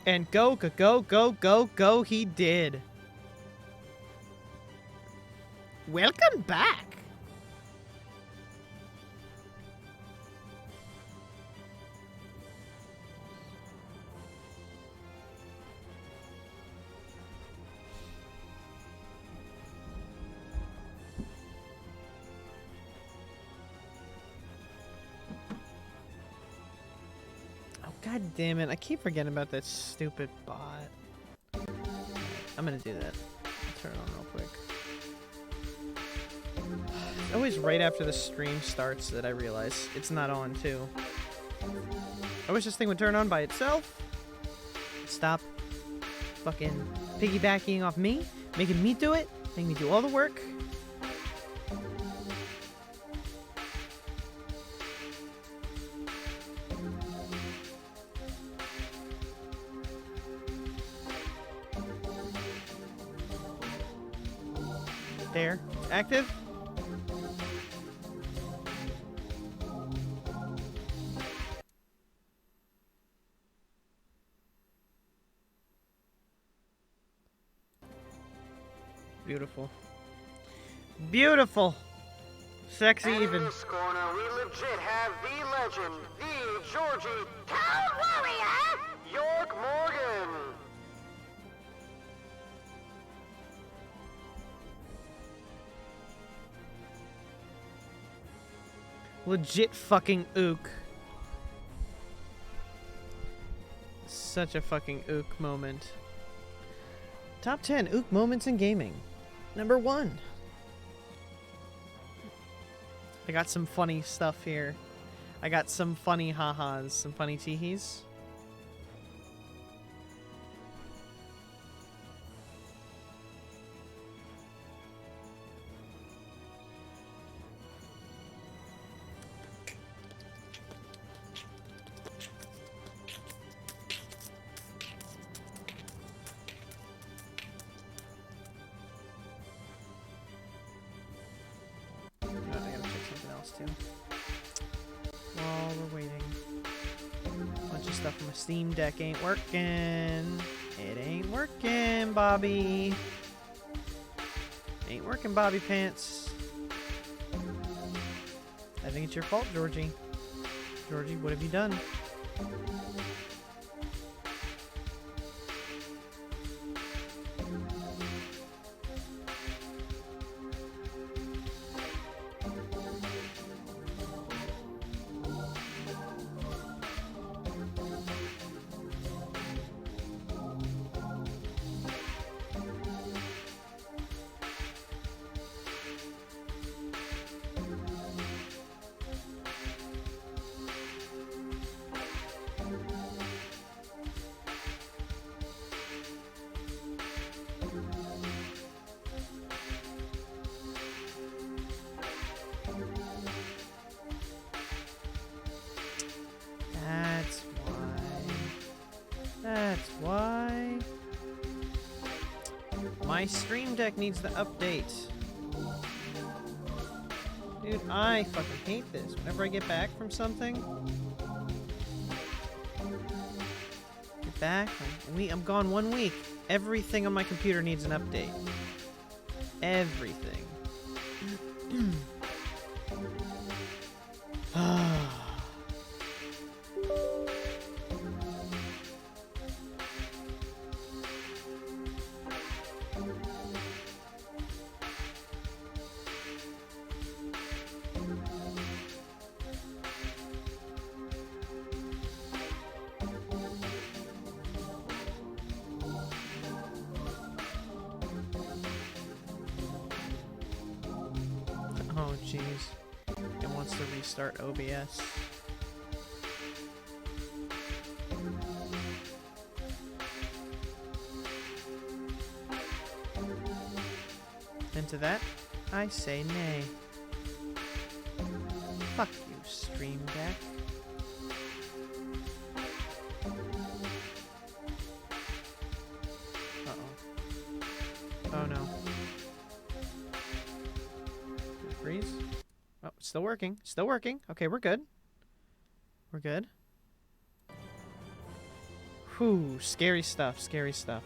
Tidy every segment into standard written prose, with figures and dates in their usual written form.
And go, go, go, go, go, he did. Welcome back. God damn it, I keep forgetting about that stupid bot. I'm gonna do that. I'll turn it on real quick. It's always right after the stream starts that I realize it's not on, too. I wish this thing would turn on by itself. Stop fucking piggybacking off me, making me do it, making me do all the work. There. Active. Beautiful. Beautiful. Sexy and even. In this corner, we legit have the legend, the Georgie Town Warrior, York Morgan. Legit fucking ook. Such a fucking ook moment. Top 10 ook moments in gaming. Number 1. I got some funny stuff here. I got some funny ha-has, some funny teehees. While we're waiting, a bunch of stuff on my Steam Deck ain't working. It ain't working, Bobby. Ain't working, Bobby Pants. I think it's your fault, Georgie. Georgie, what have you done? That's why. My Stream Deck needs the update. Dude, I fucking hate this. Whenever I get back from something, get back, I'm gone 1 week. Everything on my computer needs an update. Everything. Oh, jeez. It wants to restart OBS. And to that, I say nay. Fuck you, Stream Deck. Uh-oh. Oh, no. Freeze. Oh, it's still working. Still working. Okay, we're good. We're good. Whew, scary stuff, scary stuff.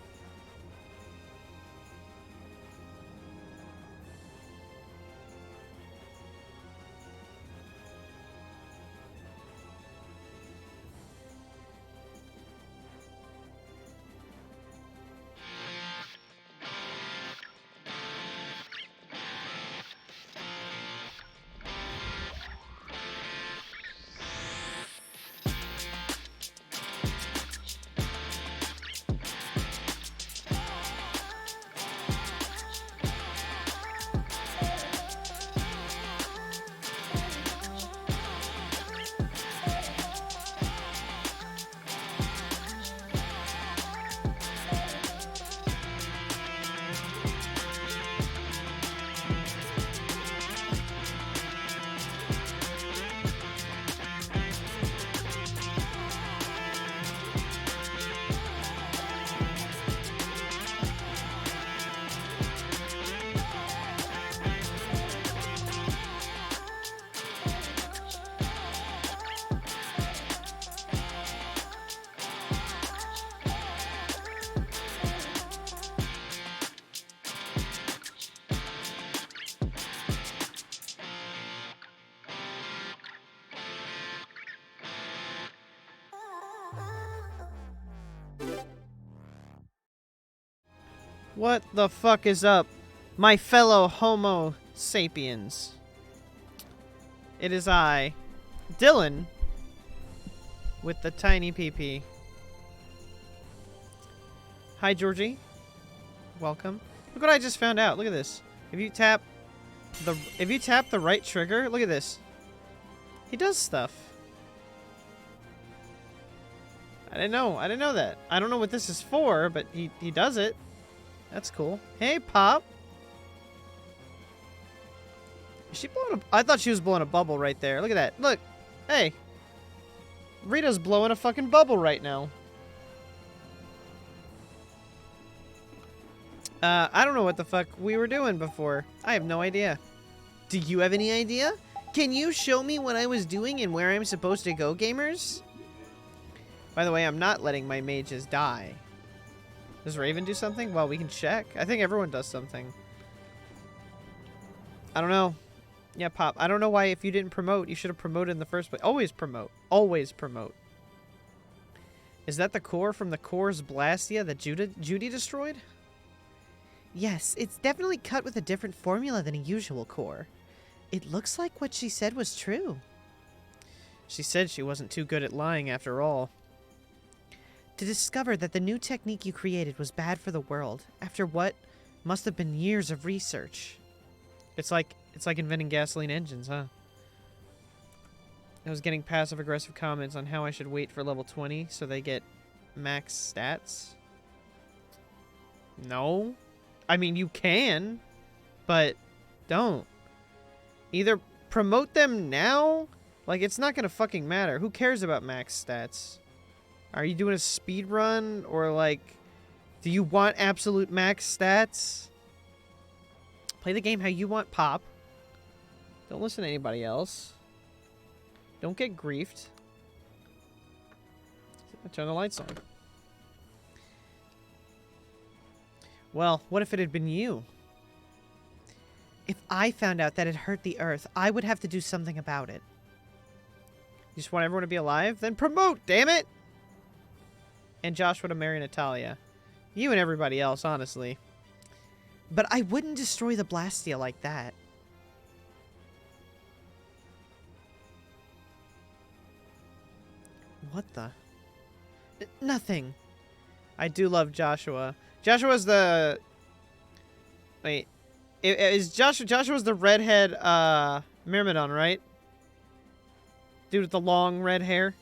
What the fuck is up, my fellow Homo sapiens? It is I, Dylan, with the tiny PP. Hi, Georgie. Welcome. Look what I just found out. Look at this. If you tap the right trigger, look at this. He does stuff. I didn't know that. I don't know what this is for, but he does it. That's cool. Hey, Pop. Is she blowing a... I thought she was blowing a bubble right there. Look at that. Look. Hey. Rita's blowing a fucking bubble right now. I don't know what the fuck we were doing before. I have no idea. Do you have any idea? Can you show me what I was doing and where I'm supposed to go, gamers? By the way, I'm not letting my mages die. Does Raven do something? Well, we can check. I think everyone does something. I don't know. Yeah, Pop. I don't know why if you didn't promote, you should have promoted in the first place. Always promote. Always promote. Is that the core from the core's Blastia that Judy destroyed? Yes, it's definitely cut with a different formula than a usual core. It looks like what she said was true. She said she wasn't too good at lying after all. To discover that the new technique you created was bad for the world, after what must have been years of research. It's like inventing gasoline engines, huh? I was getting passive-aggressive comments on how I should wait for level 20 so they get max stats. No. I mean, you can, but don't. Either promote them now, like, it's not gonna fucking matter. Who cares about max stats? Are you doing a speed run, or like, do you want absolute max stats? Play the game how you want, Pop. Don't listen to anybody else. Don't get griefed. Turn the lights on. Well, what if it had been you? If I found out that it hurt the Earth, I would have to do something about it. You just want everyone to be alive? Then promote, damn it! And Joshua to marry Natalia. You and everybody else, honestly. But I wouldn't destroy the Blastia like that. What the? Nothing. I do love Joshua. Joshua's the... Wait. Joshua's the redhead, Myrmidon, right? Dude with the long red hair.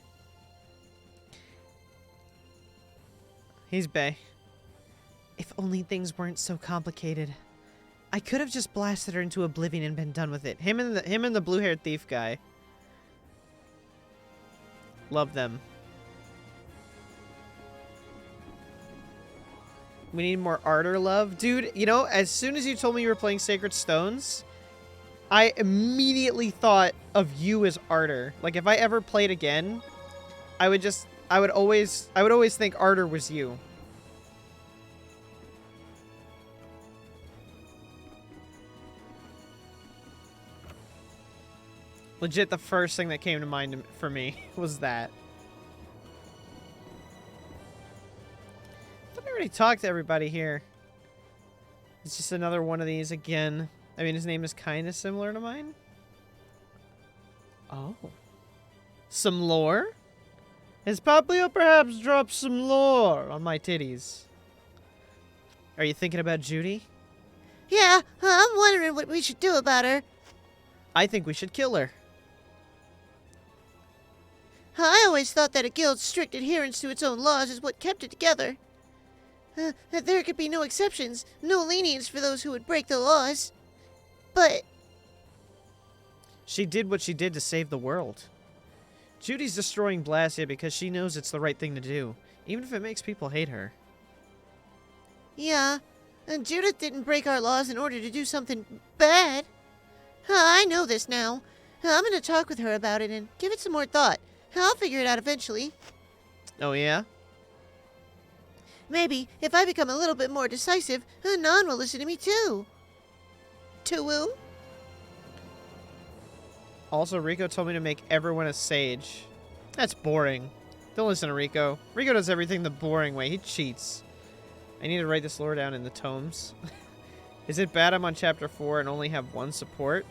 He's bae. If only things weren't so complicated. I could have just blasted her into oblivion and been done with it. Him and the blue-haired thief guy. Love them. We need more Ardor love. Dude, you know, as soon as you told me you were playing Sacred Stones, I immediately thought of you as Ardor. Like, if I ever played again, I would just I would always think Arter was you. Legit, the first thing that came to mind for me was that. I thought I already talked to everybody here. It's just another one of these again. I mean, his name is kind of similar to mine. Oh. Some lore? Has Papio perhaps dropped some lore on my titties? Are you thinking about Judy? Yeah, I'm wondering what we should do about her. I think we should kill her. I always thought that a guild's strict adherence to its own laws is what kept it together. That there could be no exceptions, no lenience for those who would break the laws. But she did what she did to save the world. Judy's destroying Blastia because she knows it's the right thing to do, even if it makes people hate her. Yeah, and Judith didn't break our laws in order to do something bad. I know this now. I'm going to talk with her about it and give it some more thought. I'll figure it out eventually. Oh, yeah? Maybe, if I become a little bit more decisive, Non will listen to me too. Too-woo? Also, Rico told me to make everyone a sage. That's boring. Don't listen to Rico. Rico does everything the boring way. He cheats. I need to write this lore down in the tomes. Is it bad I'm on chapter 4 and only have one support?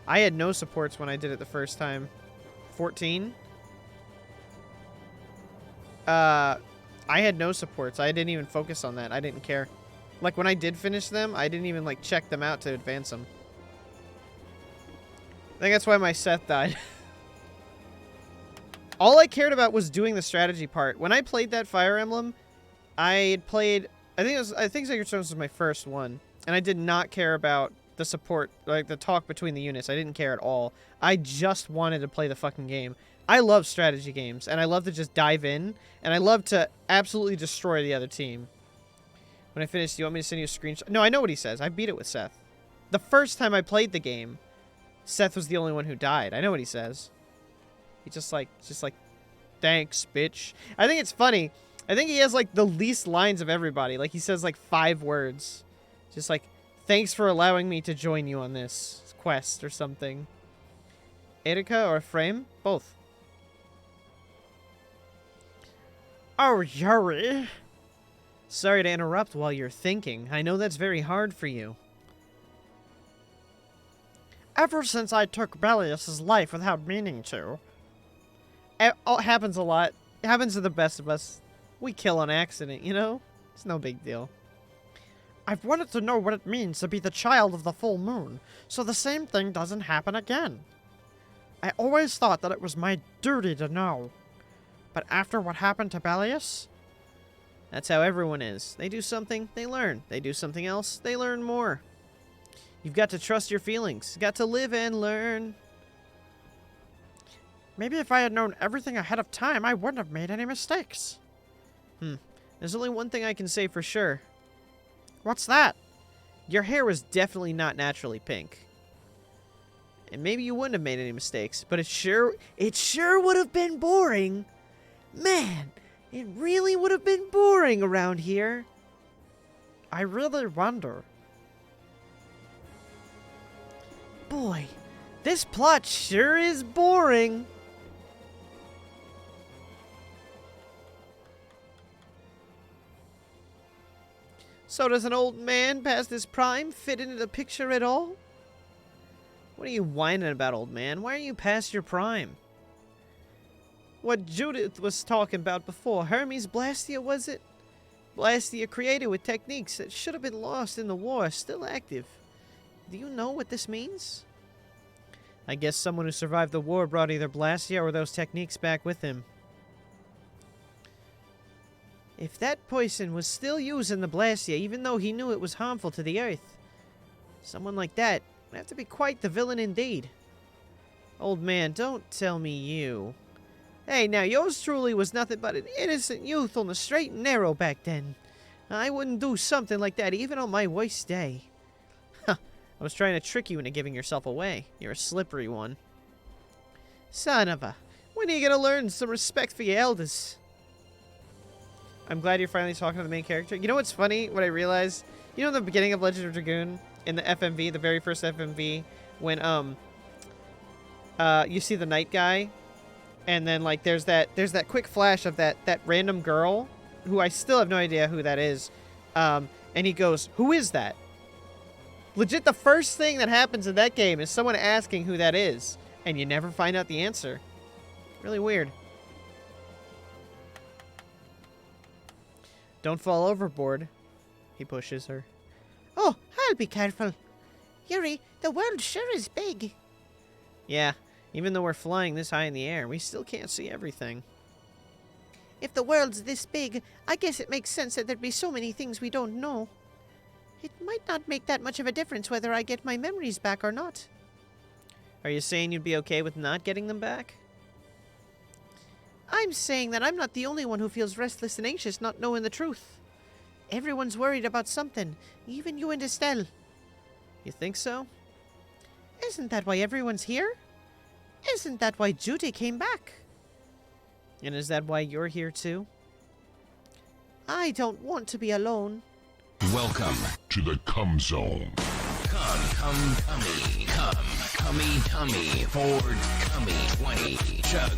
I had no supports when I did it the first time. 14? I had no supports. I didn't even focus on that. I didn't care. Like, when I did finish them, I didn't even, like, check them out to advance them. I think that's why my Seth died. All I cared about was doing the strategy part. When I played that Fire Emblem, I had played... I think Sacred Stones was my first one. And I did not care about the support, like, the talk between the units. I didn't care at all. I just wanted to play the fucking game. I love strategy games, and I love to just dive in, and I love to absolutely destroy the other team. When I finish, do you want me to send you a screenshot? No, I know what he says. I beat it with Seth. The first time I played the game, Seth was the only one who died. I know what he says. He's just like, thanks, bitch. I think it's funny. I think he has, like, the least lines of everybody. Like, he says, like, 5 words. Just like, thanks for allowing me to join you on this quest or something. Erika or Frame? Both. Oh, Yuri. Sorry to interrupt while you're thinking. I know that's very hard for you. Ever since I took Bellius's life without meaning to. It happens a lot. It happens to the best of us. We kill on accident, you know? It's no big deal. I've wanted to know what it means to be the child of the full moon, so the same thing doesn't happen again. I always thought that it was my duty to know. But after what happened to Bellius... That's how everyone is. They do something, they learn. They do something else, they learn more. You've got to trust your feelings. You've got to live and learn. Maybe if I had known everything ahead of time, I wouldn't have made any mistakes. There's only one thing I can say for sure. What's that? Your hair was definitely not naturally pink. And maybe you wouldn't have made any mistakes, but it sure would have been boring. Man, it really would have been boring around here. I really wonder. Boy, this plot sure is boring. So does an old man past his prime fit into the picture at all? What are you whining about, old man? Why are you past your prime? What Judith was talking about before, Hermes Blastia, was it? Blastia created with techniques that should have been lost in the war, still active. Do you know what this means? I guess someone who survived the war brought either Blastia or those techniques back with him. If that person was still using the Blastia, even though he knew it was harmful to the Earth, someone like that would have to be quite the villain indeed. Old man, don't tell me you. Hey, now, yours truly was nothing but an innocent youth on the straight and narrow back then. I wouldn't do something like that even on my worst day. Huh, I was trying to trick you into giving yourself away. You're a slippery one. Son of a... When are you gonna learn some respect for your elders? I'm glad you're finally talking to the main character. You know what's funny? What I realized? You know in the beginning of Legend of Dragoon, in the FMV, the very first FMV, when, you see the night guy, and then, like, there's that quick flash of that random girl, who I still have no idea who that is, and he goes, "Who is that?" Legit, the first thing that happens in that game is someone asking who that is, and you never find out the answer. Really weird. Don't fall overboard. He pushes her. Oh, I'll be careful. Yuri, the world sure is big. Yeah, even though we're flying this high in the air, we still can't see everything. If the world's this big, I guess it makes sense that there'd be so many things we don't know. It might not make that much of a difference whether I get my memories back or not. Are you saying you'd be okay with not getting them back? I'm saying that I'm not the only one who feels restless and anxious not knowing the truth. Everyone's worried about something, even you and Estelle. You think so? Isn't that why everyone's here? Isn't that why Judy came back? And is that why you're here too? I don't want to be alone. Welcome to the Cum Zone. Come, cummy. Come, cummy, tummy. Ford, cummy. 20. Chugged.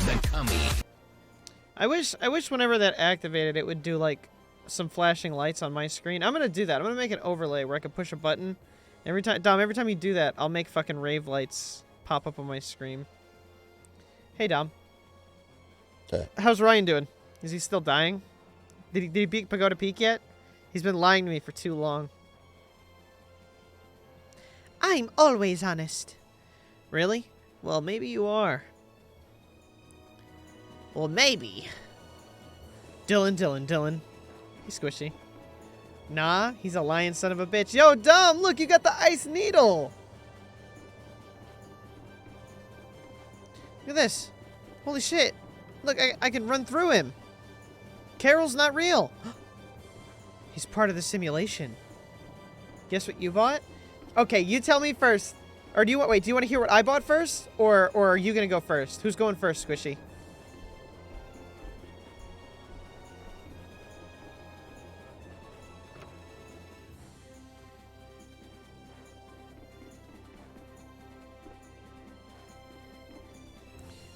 The cummy. I wish whenever that activated, it would do, like, some flashing lights on my screen. I'm gonna do that. I'm gonna make an overlay where I can push a button. Every time you do that, I'll make fucking rave lights pop up on my screen. Hey, Dom. How's Ryan doing? Is he still dying? Did he beat Pagoda Peak yet? He's been lying to me for too long. I'm always honest. Really? Well, maybe you are. Well, maybe. Dylan. He's squishy. Nah, he's a lying son of a bitch. Yo, Dom, look, you got the ice needle. Look at this. Holy shit. Look, I can run through him. Carol's not real. He's part of the simulation. Guess what you bought? Okay, you tell me first. Or do you want to hear what I bought first? Or are you gonna go first? Who's going first, Squishy?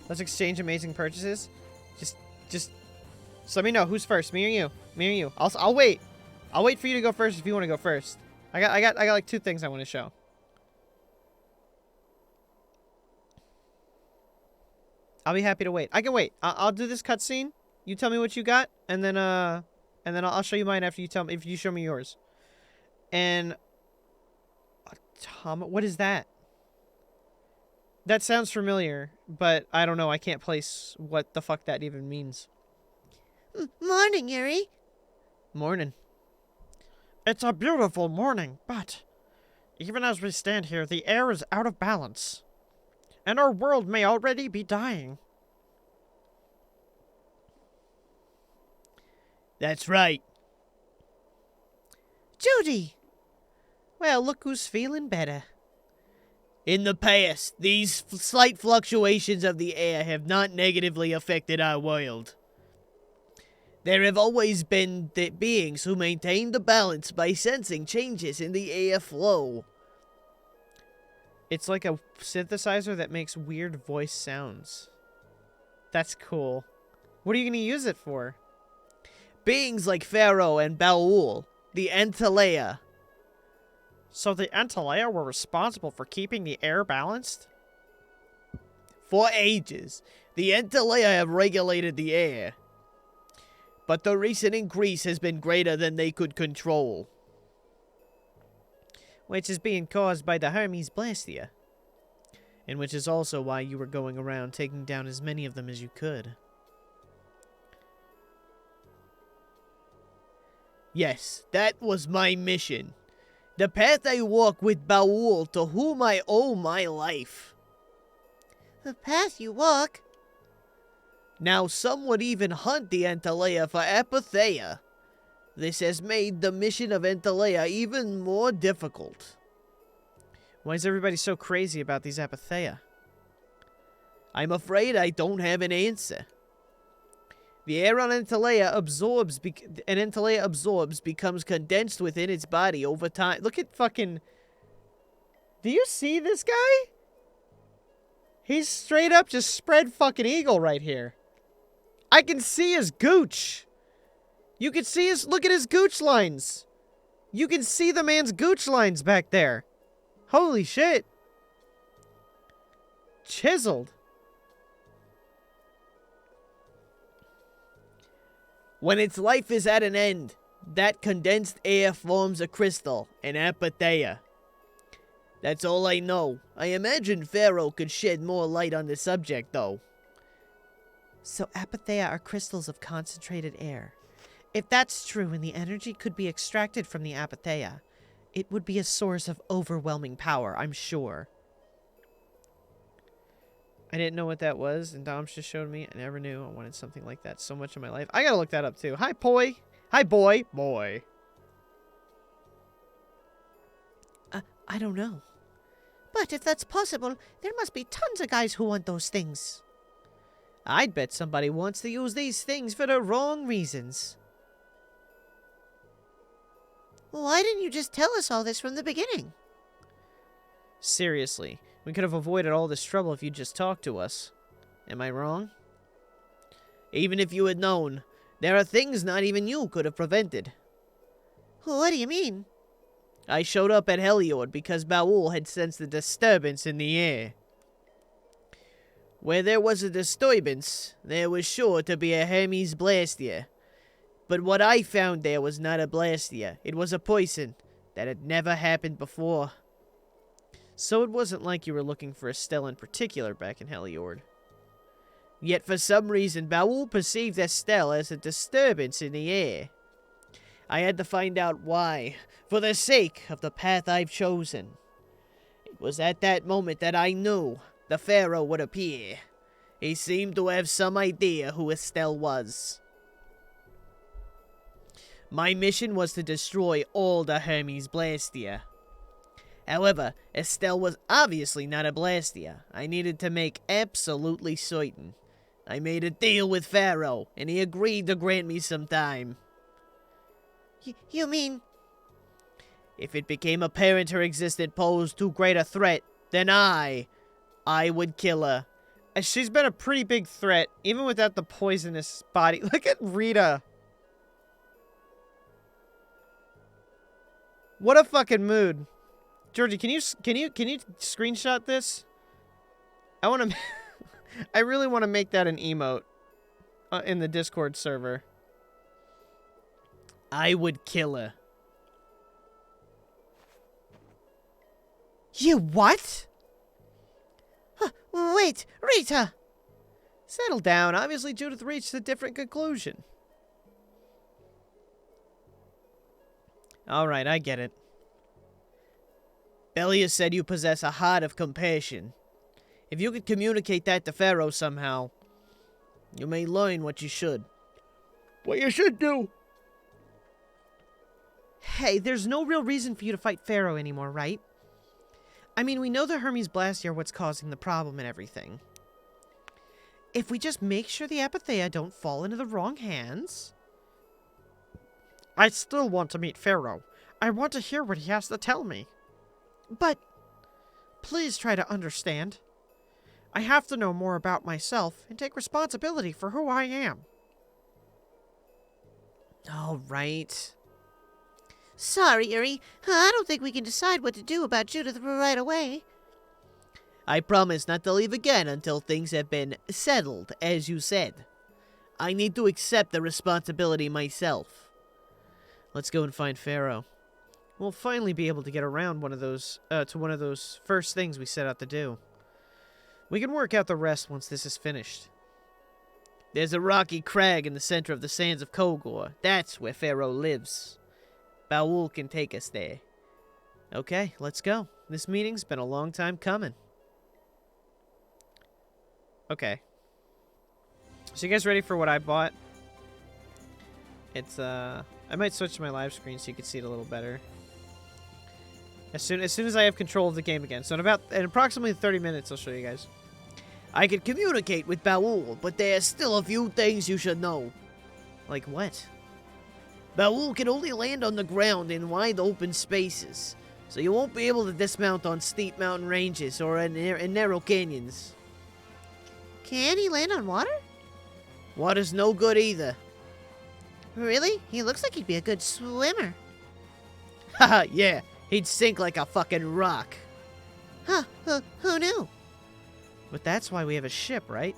Let's exchange amazing purchases. Just let me know who's first. Me or you? Me or you? I'll wait. I'll wait for you to go first if you want to go first. I got like 2 things I want to show. I'll be happy to wait. I can wait. I'll do this cutscene. You tell me what you got, and then I'll show you mine after you tell me if you show me yours. And Tom, what is that? That sounds familiar, but I don't know. I can't place what the fuck that even means. Morning, Yuri. Morning. It's a beautiful morning, but even as we stand here, the air is out of balance, and our world may already be dying. That's right. Judy! Well, look who's feeling better. In the past, these slight fluctuations of the air have not negatively affected our world. There have always been beings who maintain the balance by sensing changes in the air flow. It's like a synthesizer that makes weird voice sounds. That's cool. What are you going to use it for? Beings like Pharaoh and Baul, the Entalea. So the Entalea were responsible for keeping the air balanced? For ages, the Entalea have regulated the air. But the recent increase has been greater than they could control. Which is being caused by the Hermes Blastia. And which is also why you were going around taking down as many of them as you could. Yes, that was my mission. The path I walk with Baul, to whom I owe my life. The path you walk? Now some would even hunt the Entalea for Apatheia. This has made the mission of Entalea even more difficult. Why is everybody so crazy about these Apatheia? I'm afraid I don't have an answer. The air on Entalea absorbs, becomes condensed within its body over time. Look at fucking... Do you see this guy? He's straight up just spread fucking eagle right here. I can see his gooch. You can see his... Look at his gooch lines. You can see the man's gooch lines back there. Holy shit. Chiseled. When its life is at an end, that condensed air forms a crystal, an apatheia. That's all I know. I imagine Pharaoh could shed more light on the subject, though. So apatheia are crystals of concentrated air. If that's true and the energy could be extracted from the apatheia, it would be a source of overwhelming power, I'm sure. I didn't know what that was, and Dom's just showed me. I never knew I wanted something like that so much in my life. I gotta look that up, too. Hi, Poi. Hi, boy. Boy. I don't know. But if that's possible, there must be tons of guys who want those things. I'd bet somebody wants to use these things for the wrong reasons. Why didn't you just tell us all this from the beginning? Seriously, we could have avoided all this trouble if you'd just talked to us. Am I wrong? Even if you had known, there are things not even you could have prevented. What do you mean? I showed up at Heliod because Baul had sensed a disturbance in the air. Where there was a disturbance, there was sure to be a Hermes Blastia. But what I found there was not a Blastia. It was a poison that had never happened before. So it wasn't like you were looking for a Estelle in particular back in Heliord. Yet for some reason, Baul perceived Estelle as a disturbance in the air. I had to find out why, for the sake of the path I've chosen. It was at that moment that I knew the Pharaoh would appear. He seemed to have some idea who Estelle was. My mission was to destroy all the Hermes Blastia. However, Estelle was obviously not a Blastia. I needed to make absolutely certain. I made a deal with Pharaoh, and he agreed to grant me some time. You mean... If it became apparent her existence posed too great a threat, then I would kill her. She's been a pretty big threat, even without the poisonous body. Look at Rita. What a fucking mood. Georgie, can you screenshot this? I want to... I really want to make that an emote in the Discord server. I would kill her. You what? Wait, Rita! Settle down. Obviously, Judith reached a different conclusion. Alright, I get it. Belia said you possess a heart of compassion. If you could communicate that to Pharaoh somehow, you may learn what you should. What you should do! Hey, there's no real reason for you to fight Pharaoh anymore, right? I mean, we know the Hermes Blastia are what's causing the problem and everything. If we just make sure the Apatheia don't fall into the wrong hands... I still want to meet Pharaoh. I want to hear what he has to tell me. But, please try to understand. I have to know more about myself and take responsibility for who I am. All right. Sorry, Yuri. I don't think we can decide what to do about Judith right away. I promise not to leave again until things have been settled, as you said. I need to accept the responsibility myself. Let's go and find Pharaoh. We'll finally be able to get around one of those first things we set out to do. We can work out the rest once this is finished. There's a rocky crag in the center of the sands of Kogor. That's where Pharaoh lives. Baul can take us there. Okay, let's go. This meeting's been a long time coming. Okay. So you guys ready for what I bought? It's, I might switch to my live screen so you can see it a little better. As soon as I have control of the game again. So in approximately 30 minutes, I'll show you guys. I can communicate with Baul, but there's still a few things you should know. Like what? Baul can only land on the ground in wide open spaces, so you won't be able to dismount on steep mountain ranges or in narrow canyons. Can he land on water? Water's no good either. Really? He looks like he'd be a good swimmer. Haha, yeah, he'd sink like a fucking rock. Huh, who knew? But that's why we have a ship, right?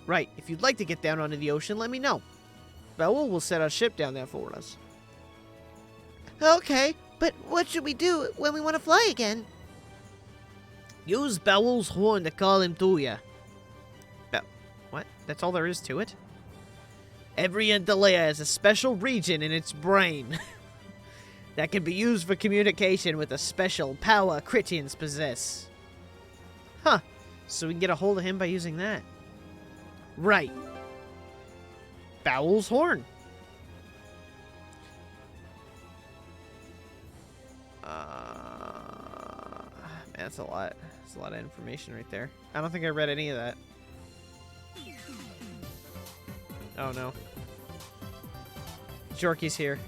Right, if you'd like to get down onto the ocean, let me know. Baul will set our ship down there for us. Okay, but what should we do when we want to fly again? Use Baul's horn to call him to ya. What? That's all there is to it? Every Andalea has a special region in its brain that can be used for communication with a special power Critians possess. Huh. So we can get a hold of him by using that. Right. Baul's horn. Man, that's a lot. That's a lot of information right there. I don't think I read any of that. Oh no. Jorky's here.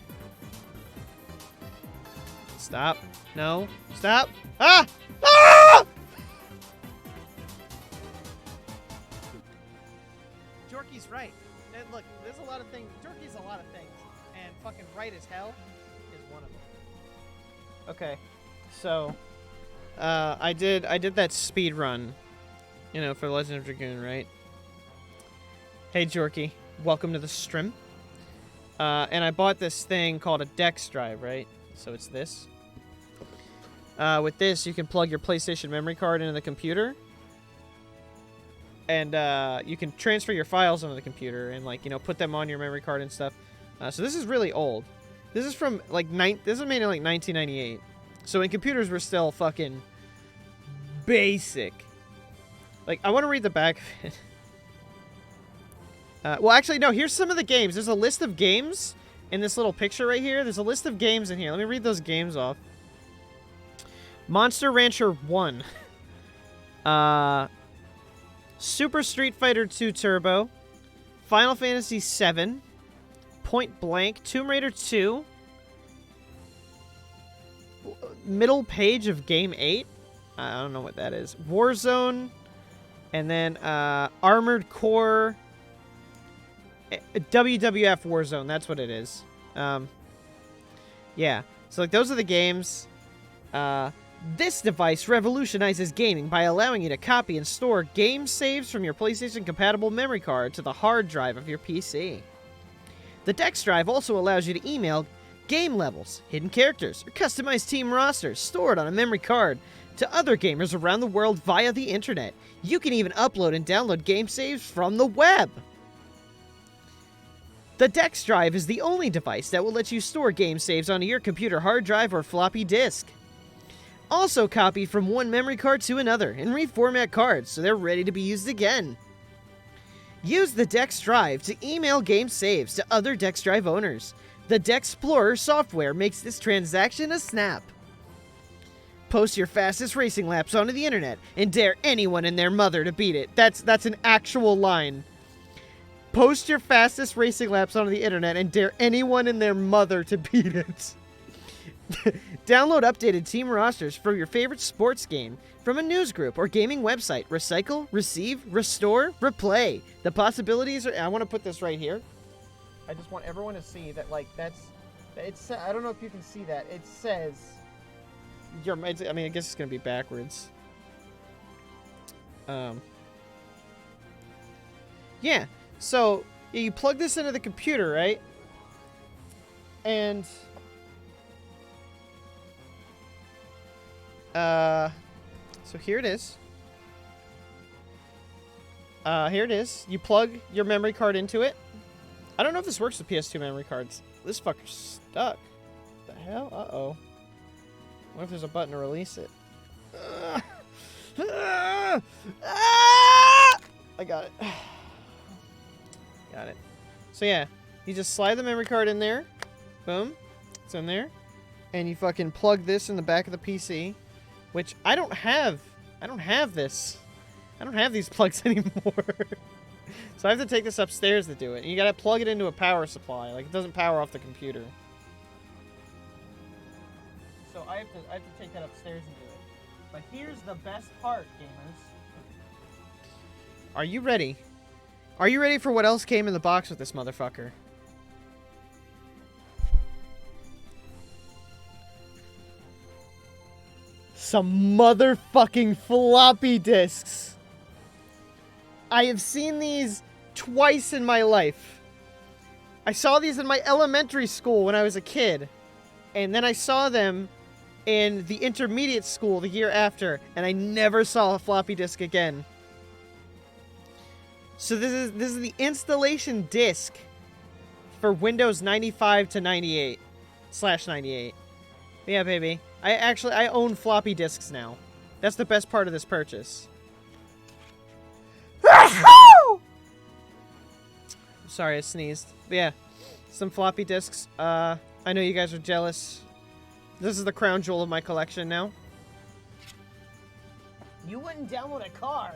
Stop. No. Stop. Ah! Ah! Jorky's right. And look, there's a lot of things. Jorky's a lot of things. And fucking right as hell is one of them. Okay. So, I did that speed run, you know, for Legend of Dragoon, right? Hey Jorky, welcome to the stream. And I bought this thing called a Dex drive, right? So it's this. With this, you can plug your PlayStation memory card into the computer. And you can transfer your files onto the computer and, like, you know, put them on your memory card and stuff. So this is really old. This is from, like, this was made in, like, 1998. So when computers were still fucking basic. Like, I want to read the back of it. Well, actually, no, here's some of the games. There's a list of games in this little picture right here. There's a list of games in here. Let me read those games off. Monster Rancher 1. Super Street Fighter 2 Turbo. Final Fantasy 7. Point Blank. Tomb Raider 2. Middle page of Game 8. I don't know what that is. Warzone. And then Armored Core. WWF Warzone, that's what it is. Yeah. So, like, those are the games. This device revolutionizes gaming by allowing you to copy and store game saves from your PlayStation-compatible memory card to the hard drive of your PC. The Dex drive also allows you to email game levels, hidden characters, or customized team rosters stored on a memory card to other gamers around the world via the internet. You can even upload and download game saves from the web. The Dex drive is the only device that will let you store game saves onto your computer hard drive or floppy disk. Also copy from one memory card to another and reformat cards so they're ready to be used again. Use the Dex drive to email game saves to other Dex drive owners. The Dex Explorer software makes this transaction a snap. Post your fastest racing laps onto the internet and dare anyone and their mother to beat it. That's an actual line. Post your fastest racing laps onto the internet and dare anyone and their mother to beat it. Download updated team rosters from your favorite sports game from a news group or gaming website. Recycle, receive, restore, replay. The possibilities are... I want to put this right here. I just want everyone to see that, like, it's... I don't know if you can see that. It says... I mean, I guess it's going to be backwards. Yeah. So, you plug this into the computer, right? And... so here it is. Here it is. You plug your memory card into it. I don't know if this works with PS2 memory cards. This fucker's stuck. What the hell? Uh-oh. What if there's a button to release it? I got it. Got it. So yeah, you just slide the memory card in there. Boom. It's in there. And you fucking plug this in the back of the PC. Which I don't have this. I don't have these plugs anymore. So I have to take this upstairs to do it. And you gotta plug it into a power supply. Like, it doesn't power off the computer. So I have to take that upstairs and do it. But here's the best part, gamers. Are you ready? Are you ready for what else came in the box with this motherfucker? Some motherfucking floppy disks. I have seen these twice in my life. I saw these in my elementary school when I was a kid. And then I saw them in the intermediate school the year after. And I never saw a floppy disk again. So this is the installation disk for Windows 95 to 98 / 98. Yeah, baby. I own floppy disks now. That's the best part of this purchase. Sorry, I sneezed. But yeah, some floppy disks. I know you guys are jealous. This is the crown jewel of my collection now. You wouldn't download a car.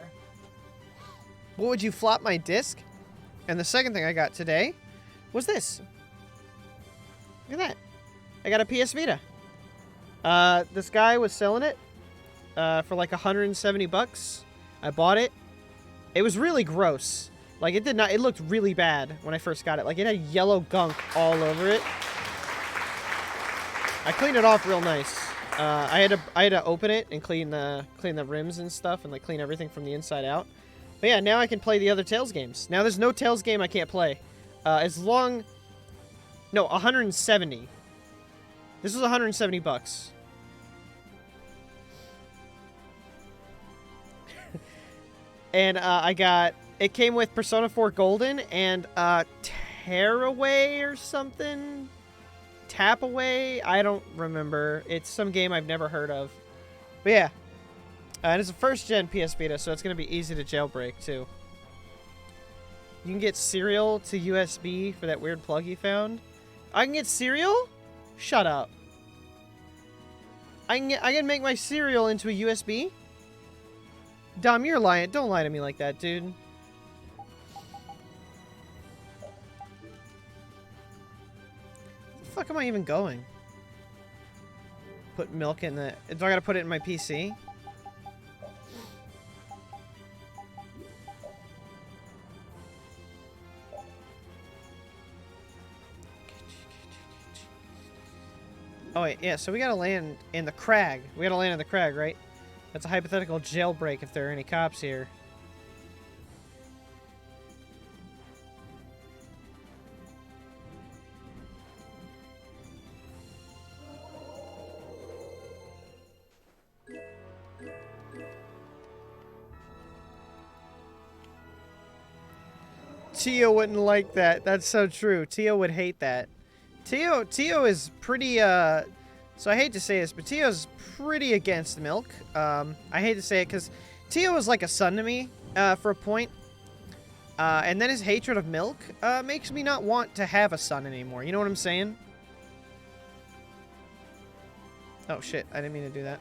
What would you flop my disc? And the second thing I got today was this. Look at that. I got a PS Vita. This guy was selling it for like 170 bucks. I bought it. It was really gross. Like, it looked really bad when I first got it. Like, it had yellow gunk all over it. I cleaned it off real nice. I had to open it and clean the rims and stuff and like clean everything from the inside out. But yeah, now I can play the other Tales games. Now there's no Tales game I can't play. No, 170. This was 170 bucks. And it came with Persona 4 Golden and Tearaway or something. Tapaway? I don't remember. It's some game I've never heard of. But yeah. And it's a first-gen PS Vita, so it's going to be easy to jailbreak, too. You can get serial to USB for that weird plug you found. I can get serial? Shut up. I can make my serial into a USB? Dom, you're lying. Don't lie to me like that, dude. Where the fuck am I even going? Put milk in the... Do I gotta put it in my PC? Oh wait, yeah, so we gotta land in the crag. We gotta land in the crag, right? That's a hypothetical jailbreak if there are any cops here. Tio wouldn't like that. That's so true. Tio would hate that. Tio is pretty, so I hate to say this, but Tio's pretty against milk. I hate to say it because Tio was like a son to me, for a point. And then his hatred of milk, makes me not want to have a son anymore. You know what I'm saying? Oh shit, I didn't mean to do that.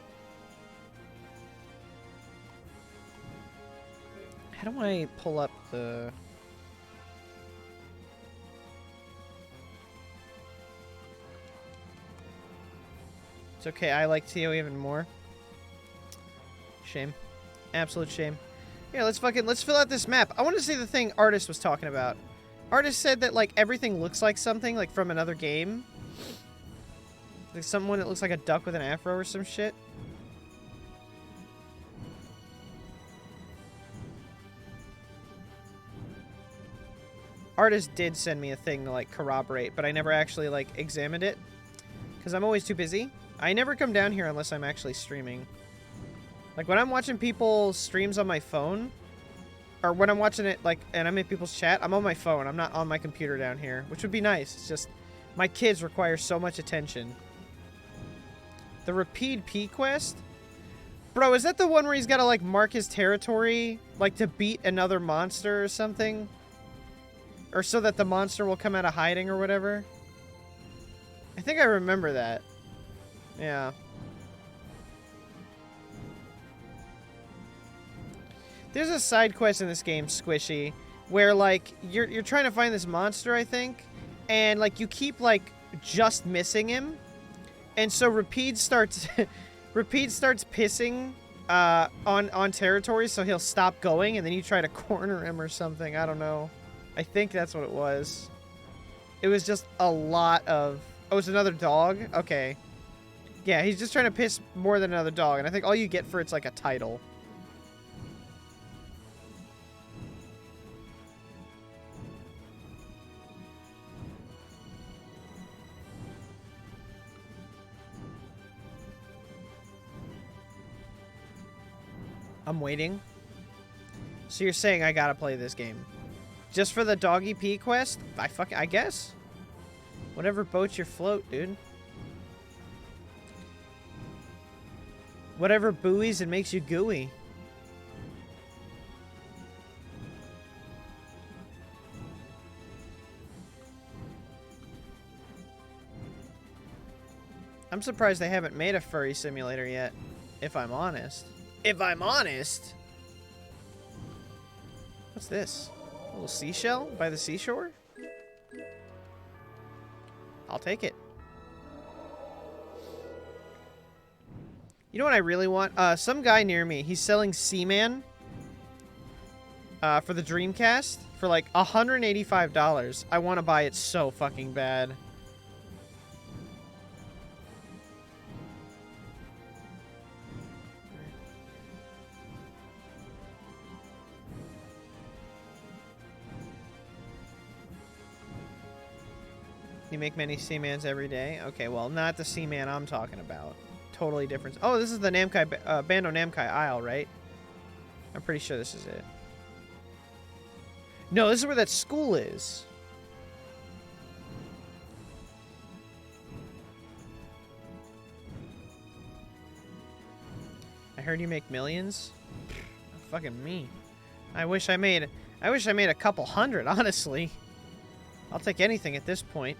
How do I pull up the... It's okay, I like Tio even more. Shame. Absolute shame. Yeah, let's fill out this map. I want to see the thing Artist was talking about. Artist said that, like, everything looks like something, like, from another game. Like, someone that looks like a duck with an afro or some shit. Artist did send me a thing to, like, corroborate, but I never actually, like, examined it. Because I'm always too busy. I never come down here unless I'm actually streaming. Like, when I'm watching people's streams on my phone, or when I'm watching it, like, and I'm in people's chat, I'm on my phone. I'm not on my computer down here, which would be nice. It's just, my kids require so much attention. The Rapide P quest? Bro, is that the one where he's gotta, like, mark his territory, like, to beat another monster or something? Or so that the monster will come out of hiding or whatever? I think I remember that. Yeah. There's a side quest in this game, Squishy, where like you're trying to find this monster, I think, and like you keep like just missing him, and so Rapide starts pissing on territory, so he'll stop going, and then you try to corner him or something. I don't know. I think that's what it was. It was just a lot of... Oh, it's another dog? Okay. Yeah, he's just trying to piss more than another dog, and I think all you get for it's like a title. I'm waiting. So you're saying I gotta play this game? Just for the doggy pee quest? I guess. Whatever boats your float, dude. Whatever buoys and makes you gooey. I'm surprised they haven't made a furry simulator yet, if I'm honest. If I'm honest? What's this? A little seashell by the seashore? I'll take it. You know what I really want? Some guy near me, he's selling Seaman for the Dreamcast for like $185. I want to buy it so fucking bad. You make many Seamans every day? Okay, well, not the Seaman I'm talking about. Totally different. Oh, this is the Namkai, Bando Namkai Isle, right? I'm pretty sure this is it. No, this is where that school is. I heard you make millions. Fucking me. I wish I made a couple hundred, honestly. I'll take anything at this point.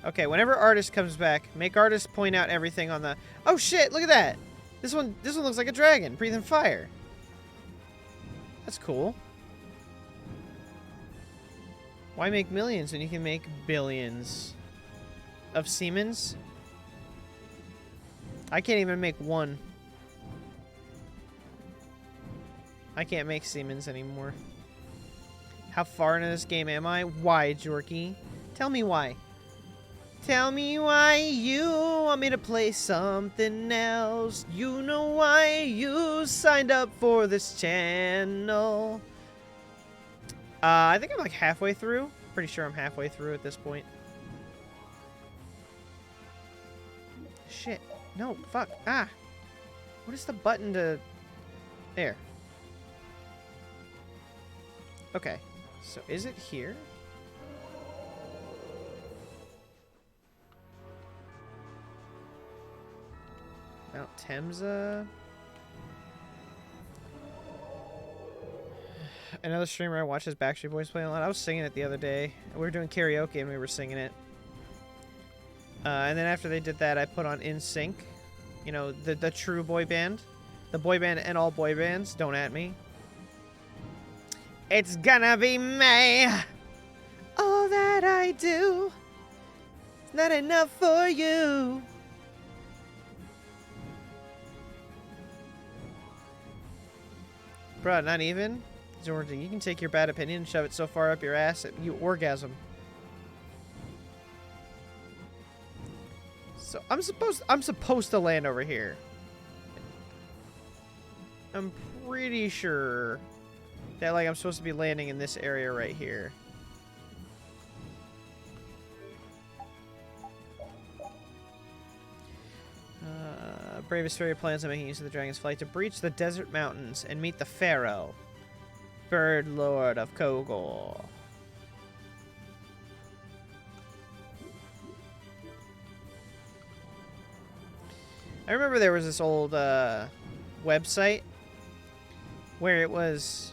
Okay, whenever Artist comes back, make Artist point out everything on the... Oh shit, look at that! This one looks like a dragon, breathing fire. That's cool. Why make millions when you can make billions of Siemens? I can't even make one. I can't make Siemens anymore. How far into this game am I? Why, Jorky? Tell me why. Tell me why you want me to play something else. You know why you signed up for this channel. I think I'm like halfway through. Pretty sure I'm halfway through at this point. Shit. No, fuck. Ah. What is the button to... There. Okay. So is it here? Mount Temsa. Another streamer I watch is Backstreet Boys playing a lot. I was singing it the other day. We were doing karaoke and we were singing it. And then after they did that, I put on NSYNC. You know, the true boy band. The boy band and all boy bands. Don't at me. It's gonna be me. All that I do is not enough for you. Bruh, not even? Georgie, you can take your bad opinion and shove it so far up your ass that you orgasm. So I'm supposed to land over here. I'm pretty sure that like I'm supposed to be landing in this area right here. Brave Vesperia plans on making use of the dragon's flight to breach the desert mountains and meet the Pharaoh, Bird Lord of Kogol. I remember there was this old website where it was,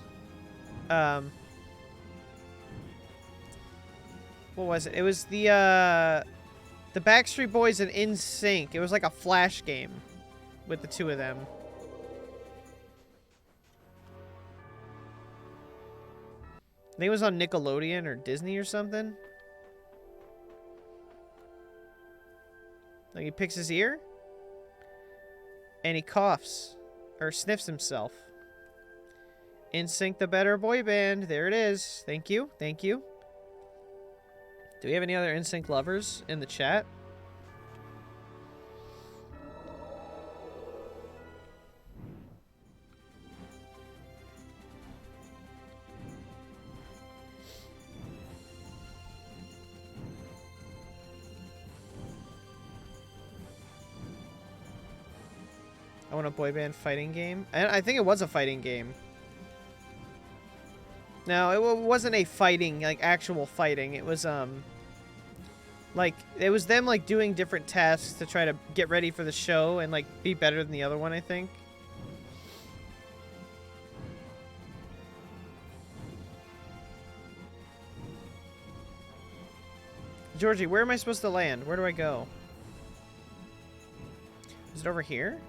what was it? It was the The Backstreet Boys and NSYNC. It was like a flash game with the two of them. I think it was on Nickelodeon or Disney or something. Like he picks his ear and he coughs or sniffs himself. NSYNC, the better boy band. There it is. Thank you. Thank you. Do we have any other NSYNC lovers in the chat? I want a boy band fighting game. I think it was a fighting game. No, it wasn't a fighting, like, actual fighting. It was, like, it was them, like, doing different tasks to try to get ready for the show and, like, be better than the other one, I think. Georgie, where am I supposed to land? Where do I go? Is it over here?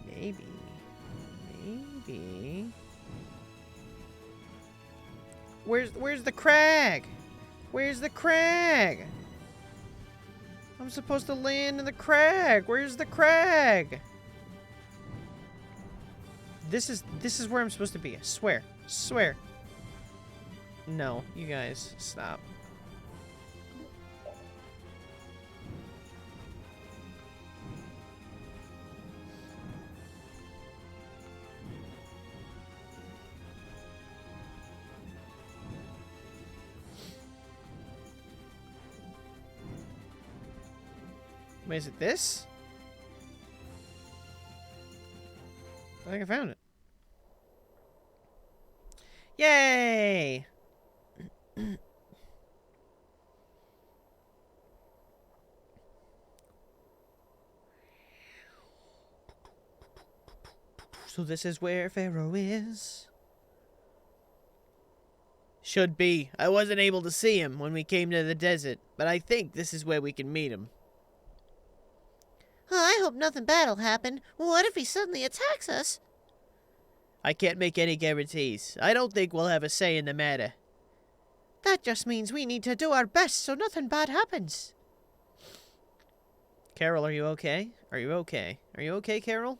Maybe. Maybe. Where's the crag? Where's the crag? I'm supposed to land in the crag. Where's the crag? This is where I'm supposed to be. I swear. Swear. No, you guys, stop. Wait, is it this? I think I found it. Yay! So this is where Pharaoh is. Should be. I wasn't able to see him when we came to the desert, but I think this is where we can meet him. I hope nothing bad'll happen. What if he suddenly attacks us? I can't make any guarantees. I don't think we'll have a say in the matter. That just means we need to do our best so nothing bad happens. Carol, are you okay? Are you okay? Are you okay, Carol?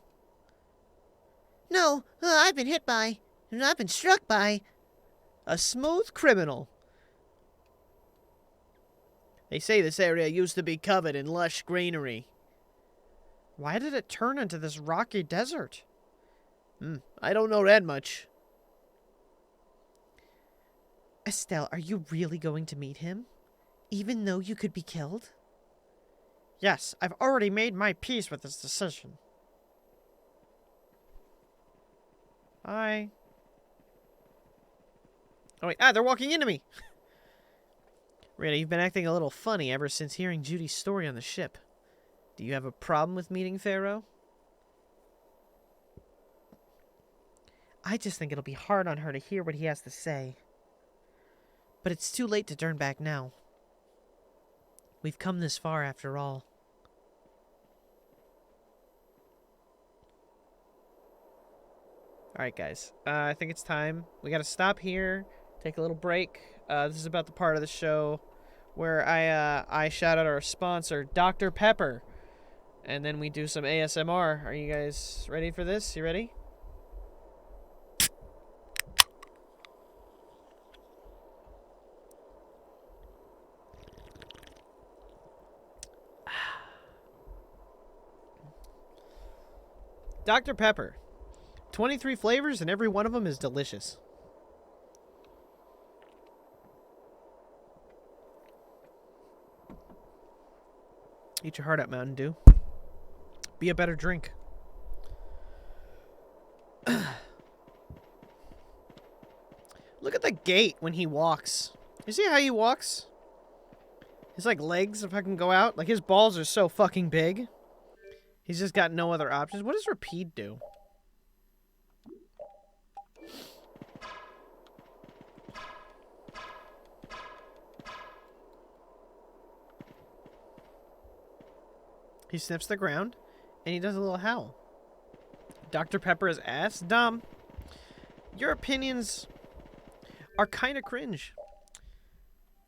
No, I've been hit by, and I've been struck by... A smooth criminal. They say this area used to be covered in lush greenery. Why did it turn into this rocky desert? I don't know that much. Estelle, are you really going to meet him? Even though you could be killed? Yes, I've already made my peace with this decision. Bye. Oh wait, they're walking into me! Rita, you've been acting a little funny ever since hearing Judy's story on the ship. Do you have a problem with meeting Pharaoh? I just think it'll be hard on her to hear what he has to say. But it's too late to turn back now. We've come this far after all. Alright, guys. I think it's time. We gotta stop here, take a little break. This is about the part of the show where I shout out our sponsor, Dr. Pepper. And then we do some ASMR. Are you guys ready for this? You ready? Dr. Pepper. 23 flavors and every one of them is delicious. Eat your heart out, Mountain Dew. Be a better drink. Look at the gait when he walks. You see how he walks? His, like, legs fucking go out. Like, his balls are so fucking big. He's just got no other options. What does Rapide do? He sniffs the ground, and he does a little howl. Dr. Pepper is ass dumb. Your opinions are kind of cringe.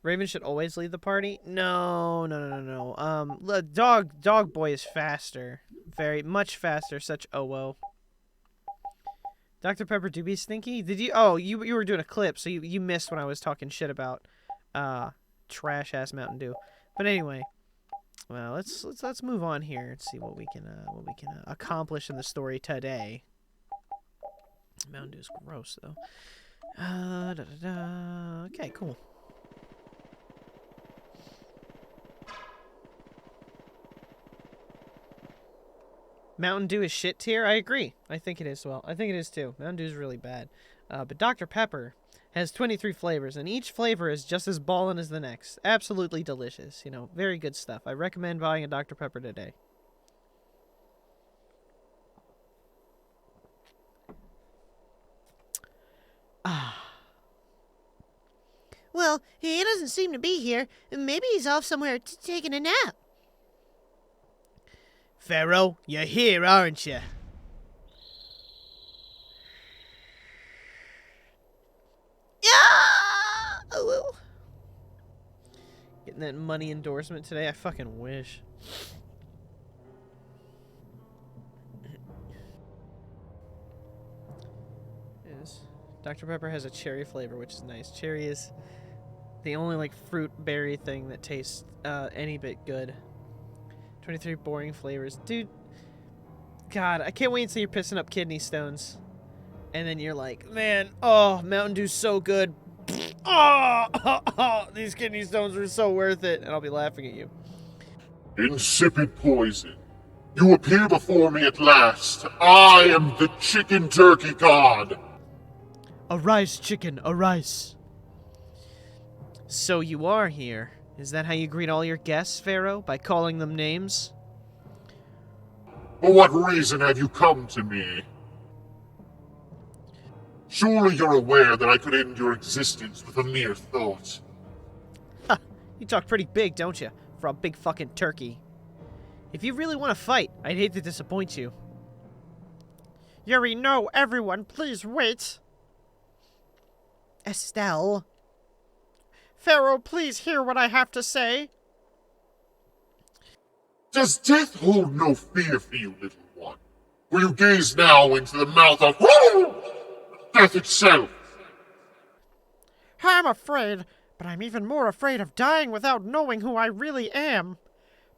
Raven should always lead the party. No. Dog boy is faster, very much faster. Such oh. Dr. Pepper do be stinky. Did you? Oh, you were doing a clip, so you missed when I was talking shit about trash ass Mountain Dew. But anyway, well, let's move on here and see what we can accomplish in the story today. Mountain Dew is gross though. Okay, cool. Mountain Dew is shit tier? I agree. I think it is. Well, I think it is too. Mountain Dew is really bad. But Dr. Pepper has 23 flavors, and each flavor is just as ballin' as the next. Absolutely delicious. You know, very good stuff. I recommend buying a Dr. Pepper today. Well, he doesn't seem to be here. Maybe he's off somewhere taking a nap. Pharaoh, you're here, aren't you? Yeah! Oh, well. Getting that money endorsement today? I fucking wish. Yes. Dr. Pepper has a cherry flavor, which is nice. Cherry is the only, like, fruit berry thing that tastes any bit good. 23 boring flavors. Dude, God, I can't wait until you're pissing up kidney stones. And then you're like, man, oh, Mountain Dew's so good. Oh, these kidney stones are so worth it. And I'll be laughing at you. Insipid poison. You appear before me at last. I am the chicken turkey god. Arise, chicken, arise. So you are here. Is that how you greet all your guests, Pharaoh? By calling them names? For what reason have you come to me? Surely you're aware that I could end your existence with a mere thought. Ha! You talk pretty big, don't you? For a big fucking turkey. If you really want to fight, I'd hate to disappoint you. Yuri, no, everyone, please wait. Estelle. Pharaoh, please hear what I have to say. Does death hold no fear for you, little one? Will you gaze now into the mouth of death itself? I'm afraid, but I'm even more afraid of dying without knowing who I really am.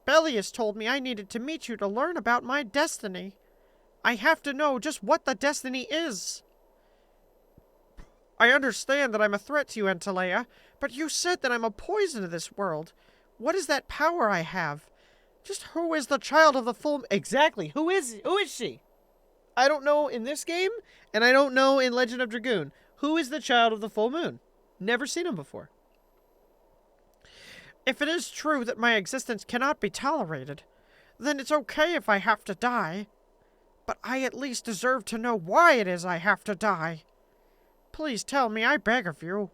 Bellius told me I needed to meet you to learn about my destiny. I have to know just what the destiny is. I understand that I'm a threat to you, Antalea, but you said that I'm a poison to this world. What is that power I have? Just who is the child of the full... Exactly. Who is she? I don't know in this game, and I don't know in Legend of Dragoon. Who is the child of the full moon? Never seen him before. If it is true that my existence cannot be tolerated, then it's okay if I have to die. But I at least deserve to know why it is I have to die. Please tell me, I beg of you.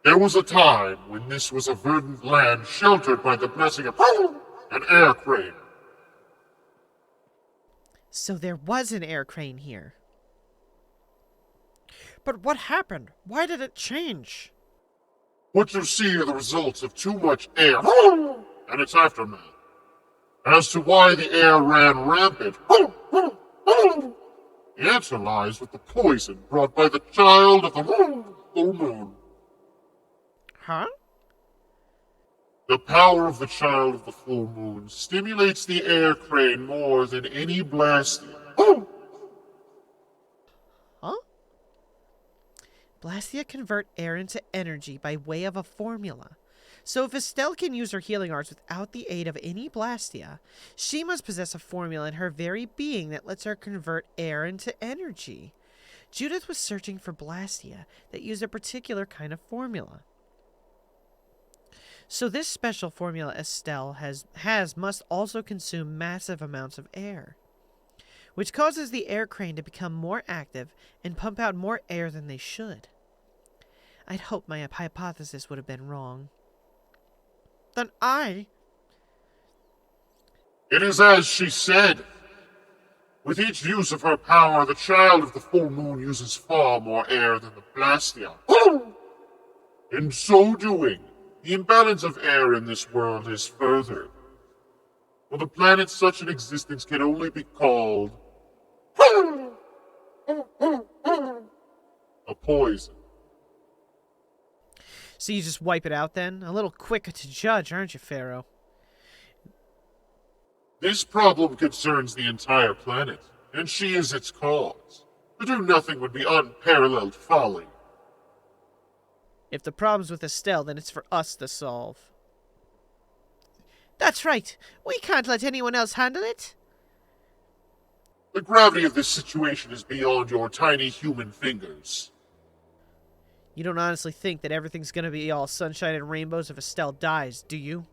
There was a time when this was a verdant land sheltered by the blessing of an air crane. So there was an air crane here. But what happened? Why did it change? What you see are the results of too much air and its aftermath. As to why the air ran rampant, the answer lies with the poison brought by the child of the full moon. Huh? The power of the child of the full moon stimulates the air crane more than any blast. Huh? Blastia convert air into energy by way of a formula. So if Estelle can use her healing arts without the aid of any Blastia, she must possess a formula in her very being that lets her convert air into energy. Judith was searching for Blastia that used a particular kind of formula. So this special formula Estelle has must also consume massive amounts of air, which causes the air crane to become more active and pump out more air than they should. I'd hoped my hypothesis would have been wrong. Then It is as she said. With each use of her power, the child of the full moon uses far more air than the Blastia. In so doing, the imbalance of air in this world is furthered. For the planet, such an existence can only be called a poison. So you just wipe it out then? A little quicker to judge, aren't you, Pharaoh? This problem concerns the entire planet, and she is its cause. To do nothing would be unparalleled folly. If the problem's with Estelle, then it's for us to solve. That's right. We can't let anyone else handle it. The gravity of this situation is beyond your tiny human fingers. You don't honestly think that everything's gonna be all sunshine and rainbows if Estelle dies, do you?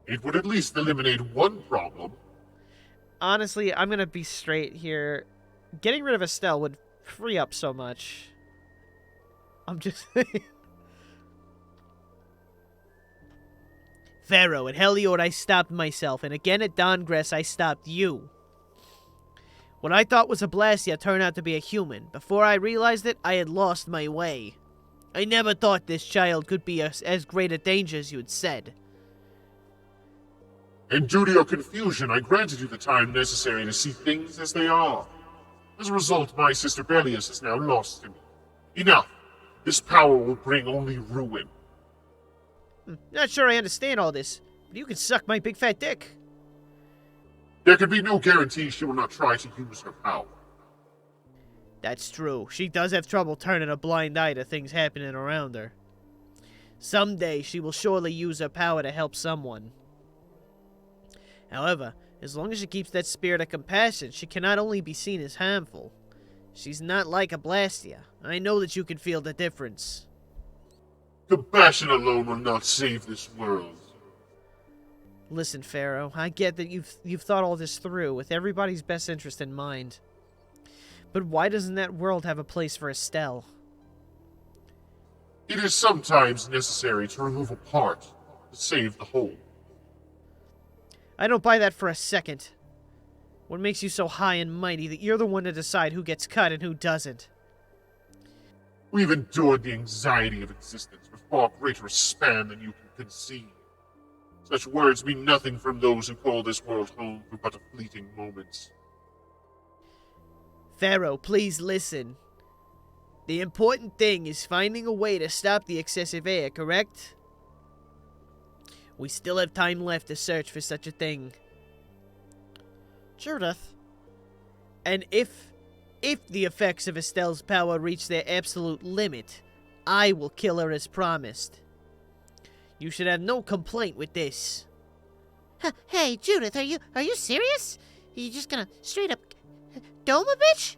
It would at least eliminate one problem. Honestly, I'm gonna be straight here. Getting rid of Estelle would free up so much. I'm just saying. Pharaoh, at Heliod I stopped myself, and again at Dawngress I stopped you. What I thought was a Blastia turned out to be a human. Before I realized it, I had lost my way. I never thought this child could be as great a danger as you had said. And due to your confusion, I granted you the time necessary to see things as they are. As a result, my sister Bellius is now lost to me. Enough! This power will bring only ruin. Not sure I understand all this, but you can suck my big fat dick. There can be no guarantee she will not try to use her power. That's true. She does have trouble turning a blind eye to things happening around her. Someday she will surely use her power to help someone. However, as long as she keeps that spirit of compassion, she cannot only be seen as harmful. She's not like a Blastia. I know that you can feel the difference. Compassion alone will not save this world. Listen, Pharaoh, I get that you've thought all this through with everybody's best interest in mind. But why doesn't that world have a place for Estelle? It is sometimes necessary to remove a part to save the whole. I don't buy that for a second. What makes you so high and mighty that you're the one to decide who gets cut and who doesn't? We've endured the anxiety of existence with far greater span than you can conceive. Such words mean nothing from those who call this world home for but a fleeting moment. Pharaoh, please listen. The important thing is finding a way to stop the excessive air, correct? We still have time left to search for such a thing. Judith. And if the effects of Estelle's power reach their absolute limit, I will kill her as promised. You should have no complaint with this. Hey, Judith, are you serious? Are you just gonna straight up dome a bitch?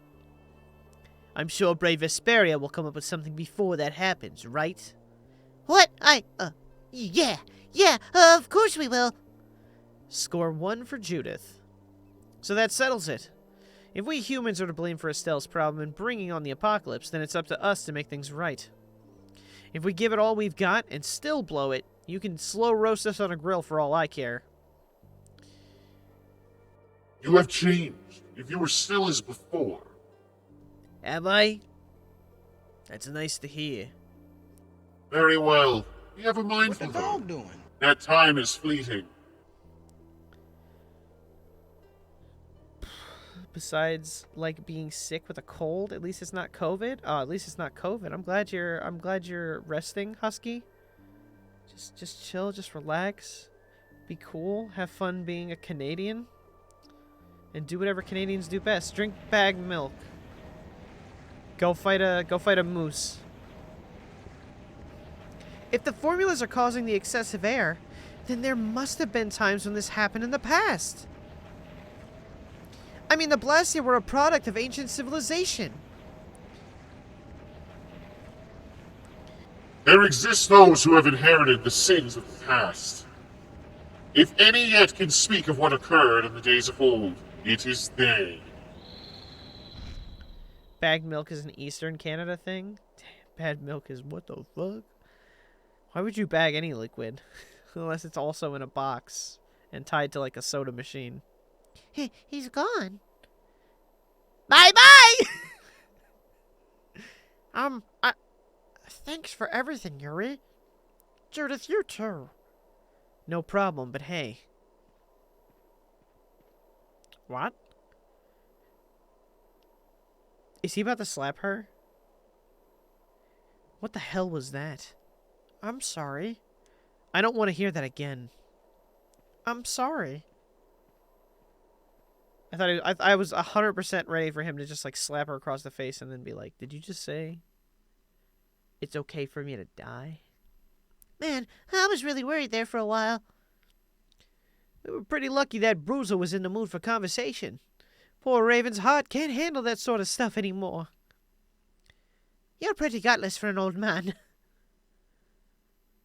I'm sure brave Vesperia will come up with something before that happens, right? What? Yeah, of course we will. Score 1 for Judith. So that settles it. If we humans are to blame for Estelle's problem in bringing on the apocalypse, then it's up to us to make things right. If we give it all we've got and still blow it, you can slow roast us on a grill for all I care. You have changed. If you were still as before. Have I? That's nice to hear. Very well. You have a mindful What the dog doing? That time is fleeting. Besides, like, being sick with a cold, at least it's not COVID. Oh, at least it's not COVID. I'm glad you're resting, Husky. Just chill, just relax. Be cool, have fun being a Canadian. And do whatever Canadians do best. Drink bagged milk. Go fight a moose. If the formulas are causing the excessive air, then there must have been times when this happened in the past. I mean, the Blastia were a product of ancient civilization. There exist those who have inherited the sins of the past. If any yet can speak of what occurred in the days of old, it is they. Bagged milk is an Eastern Canada thing? Damn, bad milk is what the fuck? Why would you bag any liquid? Unless it's also in a box. and tied to like a soda machine. He's gone. Bye-bye! Thanks for everything, Yuri. Judith, you too. No problem, but hey. What? Is he about to slap her? What the hell was that? I'm sorry. I don't want to hear that again. I'm sorry. I was 100% ready for him to just like slap her across the face and then be like, "Did you just say it's okay for me to die?" Man, I was really worried there for a while. We were pretty lucky that Bruiser was in the mood for conversation. Poor Raven's heart can't handle that sort of stuff anymore. You're pretty gutless for an old man.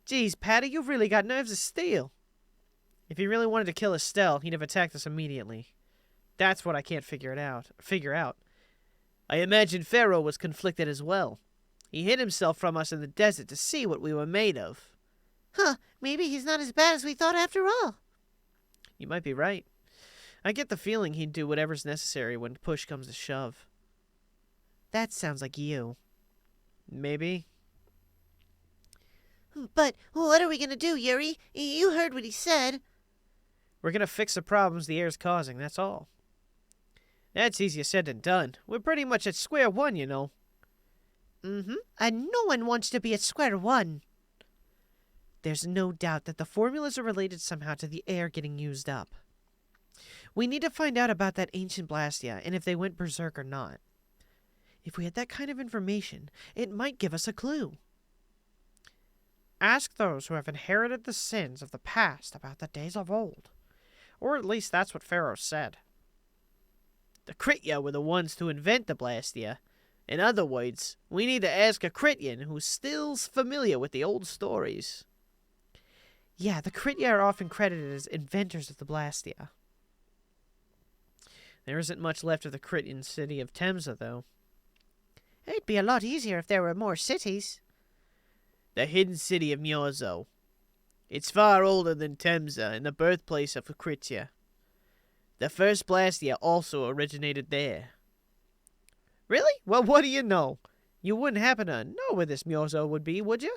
Geez, Patty, you've really got nerves of steel. If he really wanted to kill Estelle, he'd have attacked us immediately. That's what I can't figure out. I imagine Pharaoh was conflicted as well. He hid himself from us in the desert to see what we were made of. Huh, maybe he's not as bad as we thought after all. You might be right. I get the feeling he'd do whatever's necessary when push comes to shove. That sounds like you. Maybe. But what are we gonna do, Yuri? You heard what he said. We're gonna fix the problems the air's causing, that's all. That's easier said than done. We're pretty much at square one, you know. Mm-hmm. And no one wants to be at square one. There's no doubt that the formulas are related somehow to the air getting used up. We need to find out about that ancient Blastia and if they went berserk or not. If we had that kind of information, it might give us a clue. Ask those who have inherited the sins of the past about the days of old. Or at least that's what Pharaoh said. The Kritya were the ones to invent the Blastia. In other words, we need to ask a Krityan who's still familiar with the old stories. Yeah, the Kritya are often credited as inventors of the Blastia. There isn't much left of the Krityan city of Temza, though. It'd be a lot easier if there were more cities. The hidden city of Myorzo. It's far older than Temza and the birthplace of Kritya. The first Blastia also originated there. Really? Well, what do you know? You wouldn't happen to know where this Myorzo would be, would you?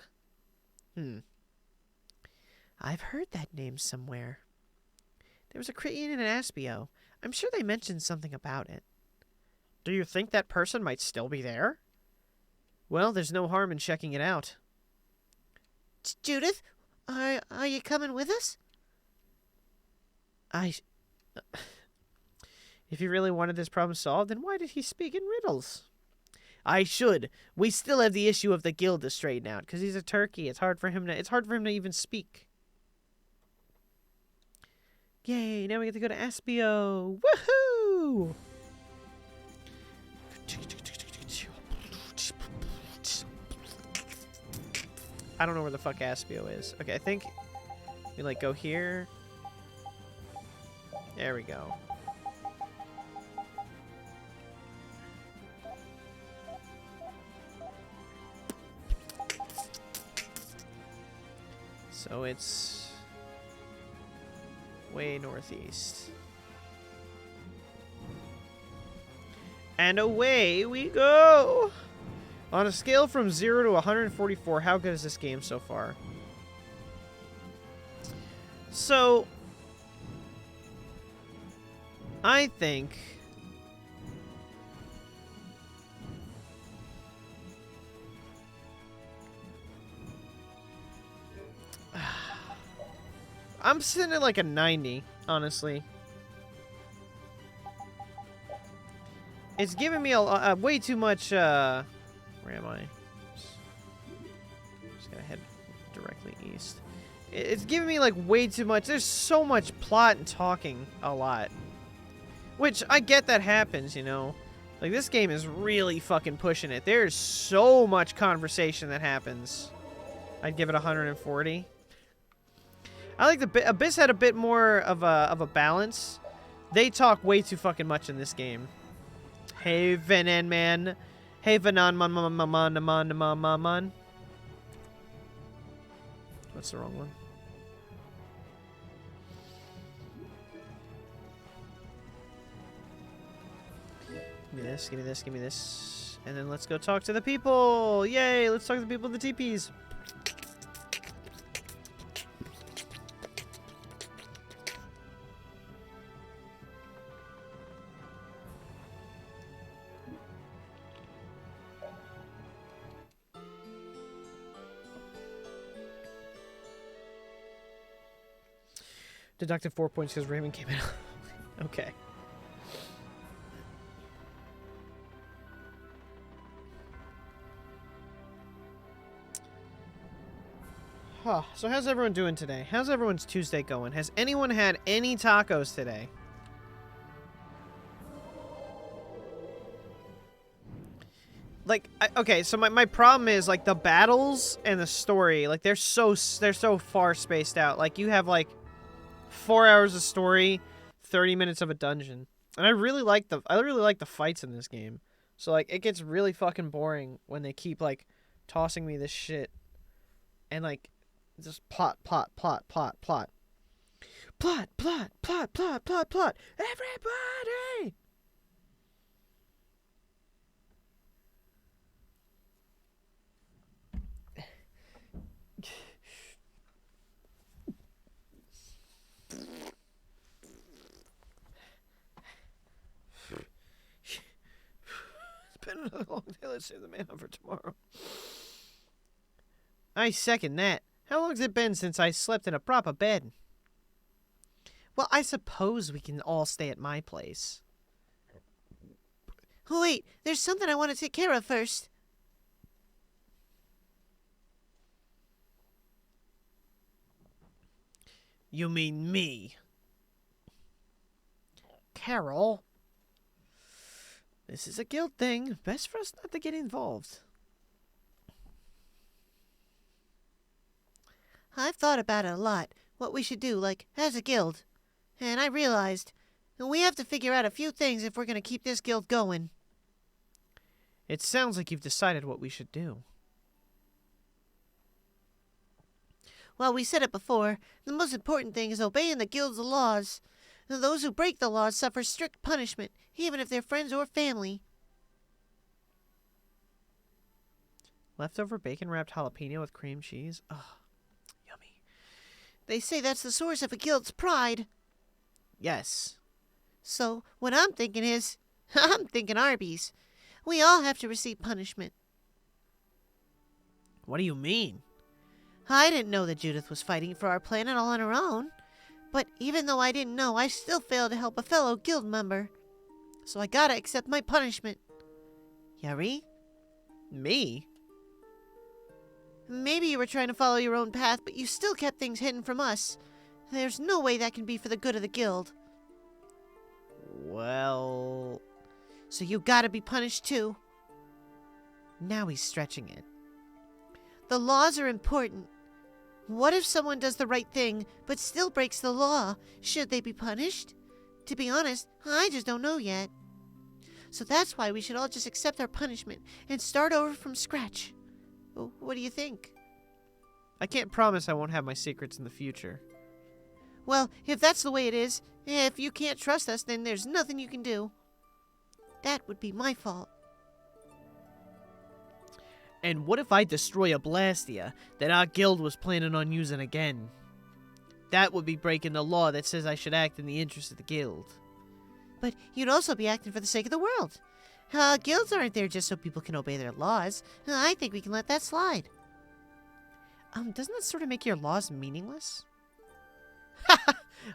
I've heard that name somewhere. There was a Krityan in Aspio. I'm sure they mentioned something about it. Do you think that person might still be there? Well, there's no harm in checking it out. Judith, are you coming with us? If he really wanted this problem solved, then why did he speak in riddles? I should. We still have the issue of the guild to straighten out, because he's a turkey. It's hard for him to even speak. Yay, now we get to go to Aspio. Woohoo! I don't know where the fuck Aspio is. Okay, I think we like go here. There we go. So it's way northeast. And away we go! On a scale from 0 to 144, how good is this game so far? So, I think I'm sitting at like a 90, honestly. It's giving me a way too much, where am I? Just gonna head directly east. It's giving me like way too much. There's so much plot and talking a lot. Which, I get that happens, you know. Like, this game is really fucking pushing it. There's so much conversation that happens. I'd give it 140. I like the Abyss had a bit more of a balance. They talk way too fucking much in this game. Hey, Venan man. Hey, Venan man. What's the wrong one? Give me this, give me this, give me this. And then let's go talk to the people! Yay! Let's talk to the people in the teepees! Deducted 4 points because Raymond came in. Okay. Huh. So how's everyone doing today? How's everyone's Tuesday going? Has anyone had any tacos today? Like, okay, so my problem is, like, the battles and the story, like, they're so far spaced out. Like, you have, like, 4 hours of story, 30 minutes of a dungeon. And I really like the fights in this game. So, like, it gets really fucking boring when they keep, like, tossing me this shit. And, like, just plot. Plot. Everybody! It's been another long day. Let's save the man for tomorrow. I second that. How long's it been since I slept in a proper bed? Well, I suppose we can all stay at my place. Oh, wait, there's something I want to take care of first. You mean me? Carol? This is a guild thing. Best for us not to get involved. I've thought about it a lot, what we should do, like, as a guild. And I realized we have to figure out a few things if we're going to keep this guild going. It sounds like you've decided what we should do. Well, we said it before. The most important thing is obeying the guild's laws. And those who break the laws suffer strict punishment, even if they're friends or family. Leftover bacon-wrapped jalapeno with cream cheese? Ugh, yummy. They say that's the source of a guild's pride. Yes. So, what I'm thinking is, I'm thinking Arby's. We all have to receive punishment. What do you mean? I didn't know that Judith was fighting for our planet all on her own. But even though I didn't know, I still failed to help a fellow guild member. So I gotta accept my punishment. Yuri? Me? Maybe you were trying to follow your own path, but you still kept things hidden from us. There's no way that can be for the good of the guild. Well... So you gotta be punished too. Now he's stretching it. The laws are important. What if someone does the right thing, but still breaks the law? Should they be punished? To be honest, I just don't know yet. So that's why we should all just accept our punishment and start over from scratch. What do you think? I can't promise I won't have my secrets in the future. Well, if that's the way it is, if you can't trust us, then there's nothing you can do. That would be my fault. And what if I destroy a Blastia that our guild was planning on using again? That would be breaking the law that says I should act in the interest of the guild. But you'd also be acting for the sake of the world. Guilds aren't there just so people can obey their laws. I think we can let that slide. Doesn't that sort of make your laws meaningless?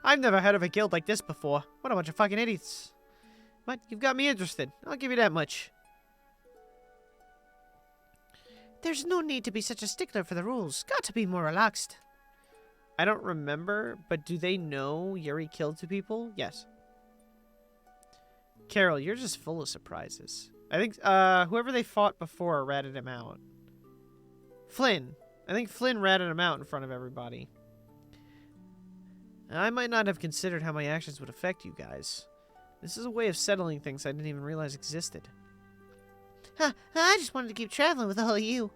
I've never heard of a guild like this before. What a bunch of fucking idiots. But you've got me interested. I'll give you that much. There's no need to be such a stickler for the rules. Got to be more relaxed. I don't remember, but do they know Yuri killed 2 people? Yes. Carol, you're just full of surprises. I think whoever they fought before ratted him out. Flynn. I think Flynn ratted him out in front of everybody. I might not have considered how my actions would affect you guys. This is a way of settling things I didn't even realize existed. I just wanted to keep traveling with all of you.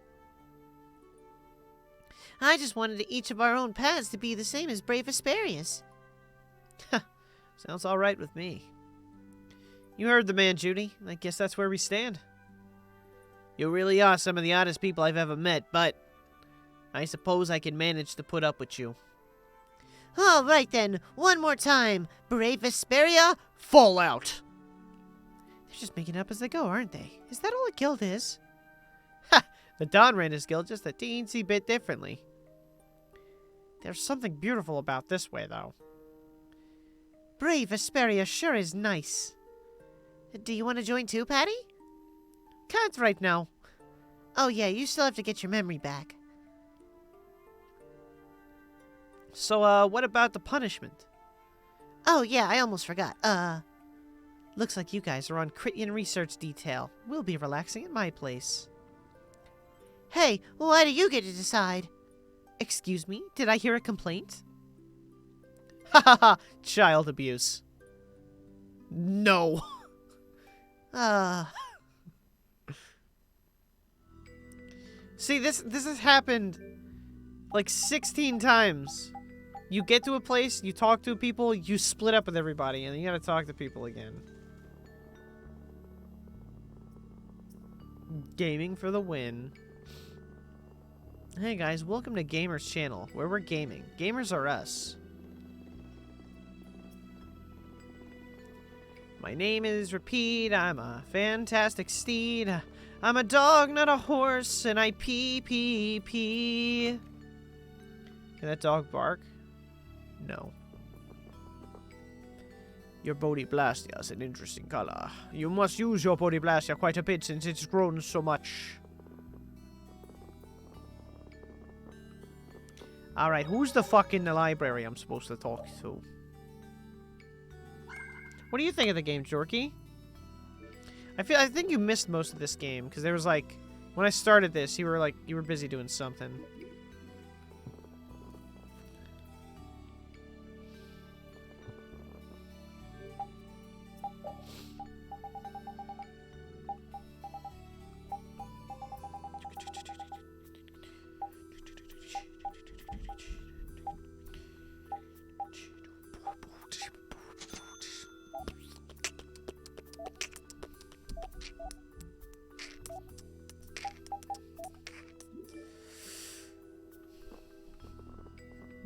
I just wanted each of our own paths to be the same as brave Vesperia's. Sounds all right with me. You heard the man, Judy. I guess that's where we stand. You really are some of the oddest people I've ever met, but I suppose I can manage to put up with you. All right then, one more time. Brave Vesperia, Fallout! They're just making it up as they go, aren't they? Is that all a guild is? Ha! The Dawn ran his guild just a teensy bit differently. There's something beautiful about this way, though. Brave Vesperia sure is nice. Do you want to join too, Patty? Can't right now. Oh yeah, you still have to get your memory back. So, what about the punishment? Oh yeah, I almost forgot. Looks like you guys are on Critian research detail. We'll be relaxing at my place. Hey, why do you get to decide? Excuse me? Did I hear a complaint? Ha ha ha! Child abuse. No. See, this has happened like 16 times. You get to a place, you talk to people, you split up with everybody, and then you gotta talk to people again. Gaming for the win. Hey guys, welcome to Gamer's Channel, where we're gaming. Gamers are us. My name is Repeat, I'm a fantastic steed. I'm a dog, not a horse, and I pee, pee, pee. Can that dog bark? No. Your Body Blastia is an interesting color. You must use your Body Blastia quite a bit since it's grown so much. Alright, who's the fuck in the library I'm supposed to talk to? What do you think of the game, Jorky? I think you missed most of this game, because there was like, when I started this, you were busy doing something.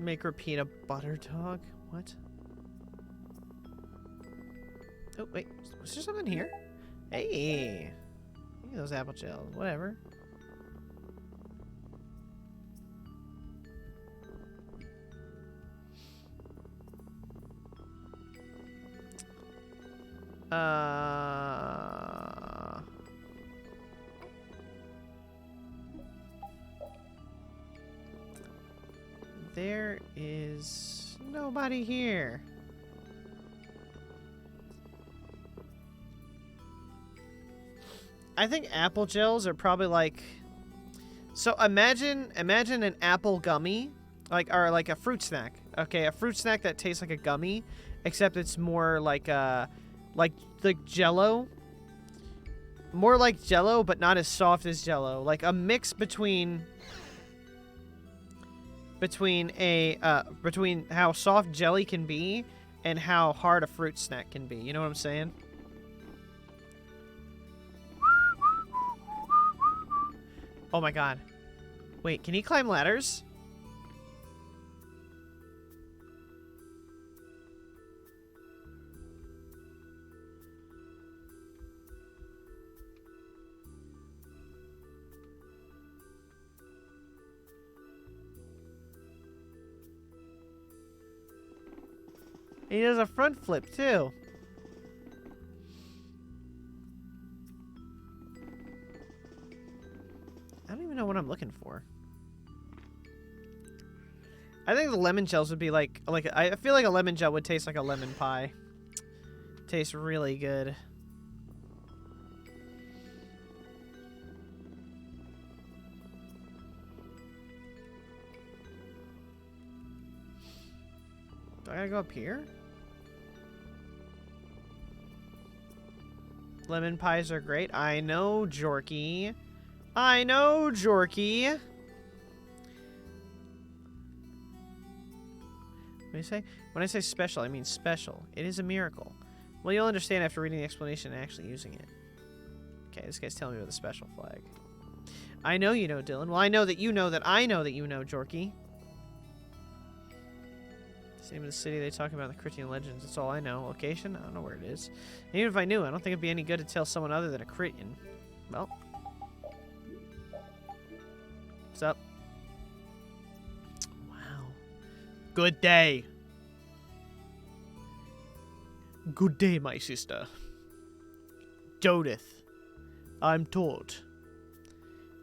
Make her peanut butter dog? What? Oh, wait. Was there something here? Hey! Look at those apple gels. Whatever. There is nobody here. I think apple gels are probably like, so imagine an apple gummy, or like a fruit snack. Okay, a fruit snack that tastes like a gummy, except it's more like Jello. More like Jello, but not as soft as Jello. Like a mix between how soft jelly can be and how hard a fruit snack can be. You know what I'm saying? Oh my god. Wait, can he climb ladders? He does a front flip, too. I don't even know what I'm looking for. I think the lemon gels would be like I feel like a lemon gel would taste like a lemon pie. Tastes really good. Do I gotta go up here? Lemon pies are great. I know, Jorky. I know, Jorky. What do you say? When I say special, I mean special. It is a miracle. Well, you'll understand after reading the explanation and actually using it. Okay, this guy's telling me about the special flag. I know you know, Dylan. Well, I know that you know that I know that you know, Jorky. Name of the city they talk about in the Critian legends. That's all I know. Location? I don't know where it is. And even if I knew, I don't think it'd be any good to tell someone other than a Critian. Well. What's up? Wow. Good day. Good day, my sister. Jodith. I'm told.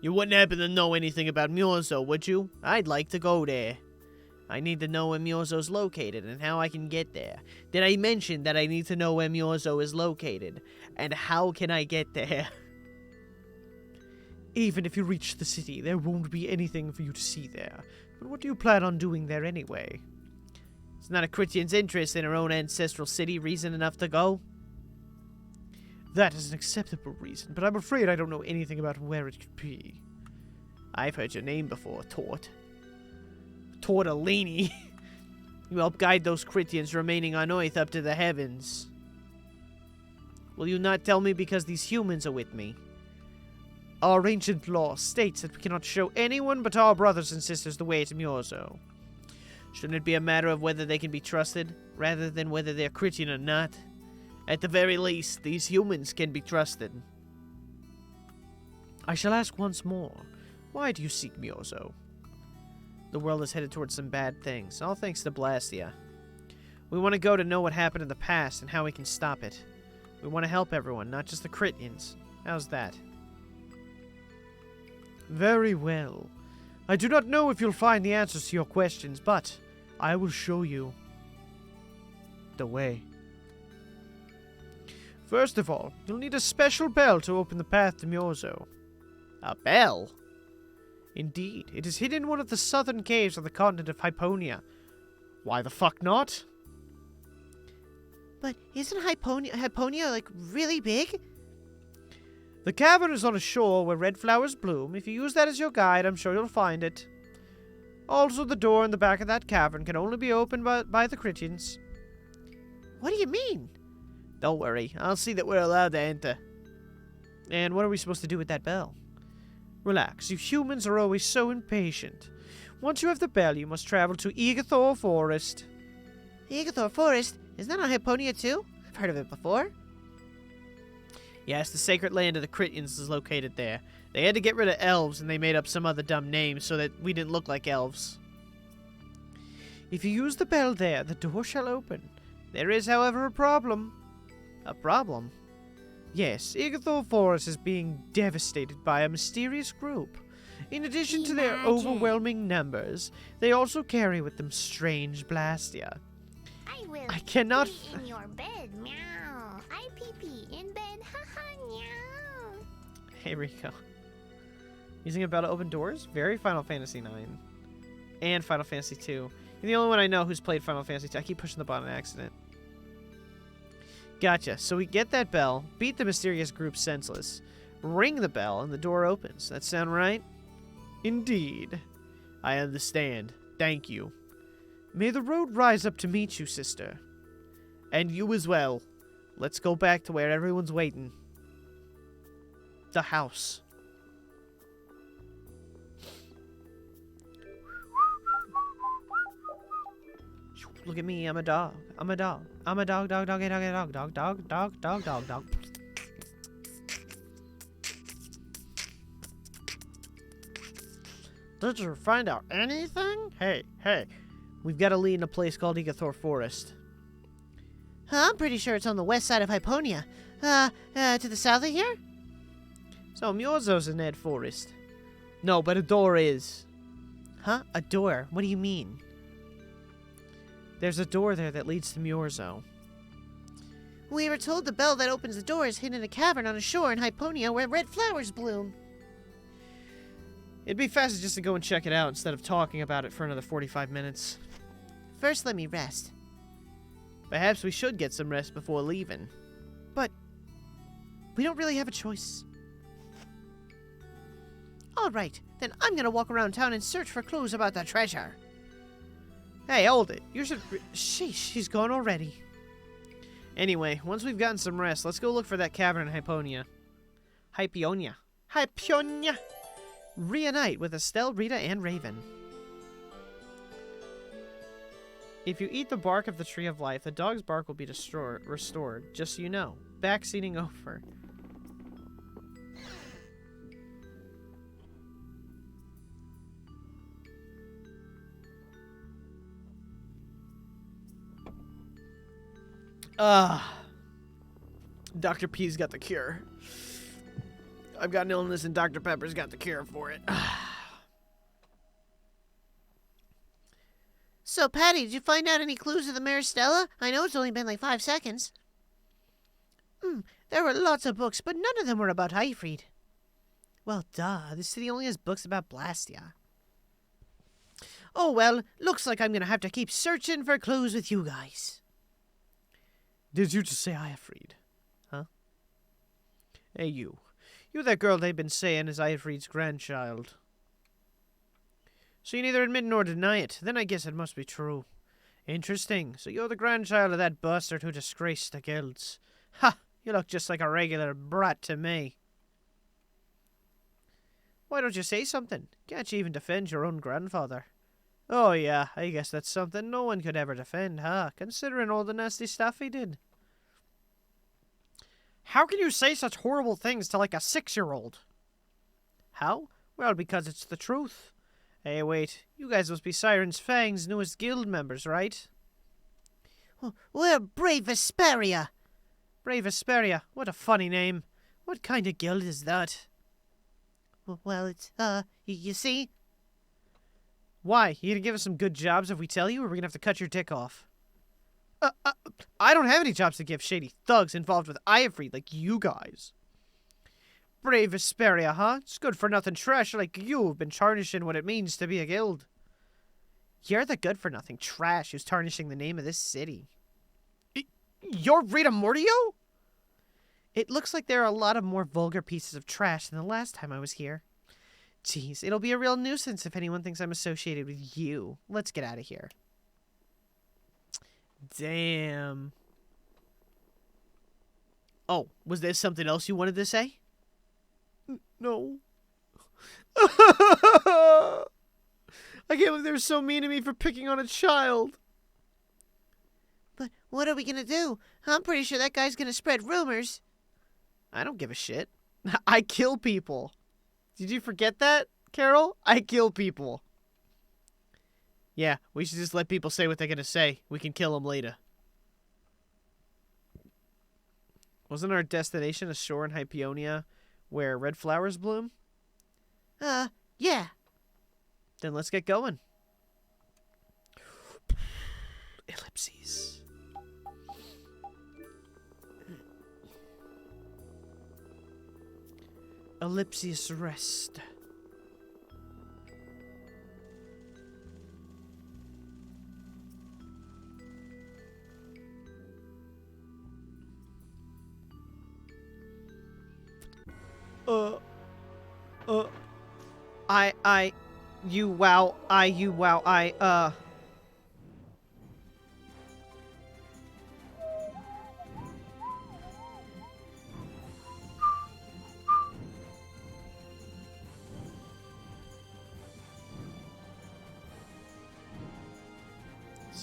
You wouldn't happen to know anything about Myorzo, would you? I'd like to go there. I need to know where Myorzo's located and how I can get there. Did I mention that I need to know where Myorzo is located? And how can I get there? Even if you reach the city, there won't be anything for you to see there. But what do you plan on doing there anyway? It's not a Critian's interest in her own ancestral city reason enough to go. That is an acceptable reason, but I'm afraid I don't know anything about where it could be. I've heard your name before, Tort. Tortellini. You help guide those Critians remaining on Earth up to the heavens. Will you not tell me because these humans are with me? Our ancient law states that we cannot show anyone but our brothers and sisters the way to Myorzo. Shouldn't it be a matter of whether they can be trusted, rather than whether they're Critian or not? At the very least, these humans can be trusted. I shall ask once more. Why do you seek Myorzo? The world is headed towards some bad things, all thanks to Blastia. We want to go to know what happened in the past and how we can stop it. We want to help everyone, not just the Critians. How's that? Very well. I do not know if you'll find the answers to your questions, but I will show you the way. First of all, you'll need a special bell to open the path to Myorzo. A bell? Indeed, it is hidden in one of the southern caves of the continent of Hyponia. Why the fuck not? But isn't Hyponia like really big? The cavern is on a shore where red flowers bloom. If you use that as your guide, I'm sure you'll find it. Also, the door in the back of that cavern can only be opened by the Critians. What do you mean? Don't worry, I'll see that we're allowed to enter. And what are we supposed to do with that bell? Relax, you humans are always so impatient. Once you have the bell, you must travel to Egathor Forest. Egathor Forest? Isn't that on Hyponia too? I've heard of it before. Yes, the sacred land of the Critians is located there. They had to get rid of elves, and they made up some other dumb name so that we didn't look like elves. If you use the bell there, the door shall open. There is, however, a problem. A problem? Yes, Egathor Forest is being devastated by a mysterious group. In addition to their overwhelming numbers, they also carry with them strange Blastia. I cannot... pee in your bed, meow. I pee in bed, haha, meow. Hey, Rico. Using a bell to open doors? Very Final Fantasy IX. And Final Fantasy II. You're the only one I know who's played Final Fantasy II. I keep pushing the button on accident. Gotcha. So we get that bell, beat the mysterious group senseless, ring the bell, and the door opens. That sound right? Indeed. I understand. Thank you. May the road rise up to meet you, sister. And you as well. Let's go back to where everyone's waiting. The house. Look at me, I'm a dog. I'm a dog. I'm a dog, dog, dog, dog, dog, dog, dog, dog, dog, dog, dog. Did you find out anything? Hey, we've got to lead in a place called Egathor Forest. I'm pretty sure it's on the west side of Hyponia. To the south of here? So Myorzo's in that forest. No, but a door is. Huh? A door? What do you mean? There's a door there that leads to Myorzo. We were told the bell that opens the door is hidden in a cavern on a shore in Hyponia where red flowers bloom. It'd be faster just to go and check it out instead of talking about it for another 45 minutes. First, let me rest. Perhaps we should get some rest before leaving. But we don't really have a choice. All right, then I'm gonna walk around town and search for clues about the treasure. Hey, hold it. You should... Sheesh, she's gone already. Anyway, once we've gotten some rest, let's go look for that cavern in Hyponia. Hyponia! Reunite with Estelle, Rita, and Raven. If you eat the bark of the Tree of Life, the dog's bark will be restored, just so you know. Backseating over. Dr. P's got the cure. I've got an illness and Dr. Pepper's got the cure for it. So, Patty, did you find out any clues of the Mare Stella? I know it's only been like 5 seconds. There were lots of books, but none of them were about Eifried. Well, duh. This city only has books about Blastia. Oh, well, looks like I'm gonna have to keep searching for clues with you guys. Did you just say Eifried? Huh? Hey, you. You that girl they've been saying is Eifried's grandchild. So you neither admit nor deny it. Then I guess it must be true. Interesting. So you're the grandchild of that bastard who disgraced the guilds. Ha! You look just like a regular brat to me. Why don't you say something? Can't you even defend your own grandfather? Oh yeah, I guess that's something no one could ever defend, huh? Considering all the nasty stuff he did. How can you say such horrible things to like a 6-year-old? How? Well, because it's the truth. Hey, wait. You guys must be Siren's Fang's newest guild members, right? We're Brave Vesperia. Brave Vesperia. What a funny name. What kind of guild is that? Well, it's, you see? Why? You gonna give us some good jobs if we tell you, or are we gonna have to cut your dick off? I don't have any jobs to give shady thugs involved with Eifried like you guys. Brave Vesperia, huh? It's good-for-nothing trash like you have been tarnishing what it means to be a guild. You're the good-for-nothing trash who's tarnishing the name of this city. You're Rita Mordio? It looks like there are a lot of more vulgar pieces of trash than the last time I was here. Jeez, it'll be a real nuisance if anyone thinks I'm associated with you. Let's get out of here. Damn. Oh, was there something else you wanted to say? No. I can't believe they were so mean to me for picking on a child. But what are we gonna do? I'm pretty sure that guy's gonna spread rumors. I don't give a shit. I kill people. Did you forget that, Carol? I kill people. Yeah, we should just let people say what they're gonna say. We can kill them later. Wasn't our destination a shore in Hyponia where red flowers bloom? Yeah. Then let's get going. Ellipses. Ellipses rest. You, wow,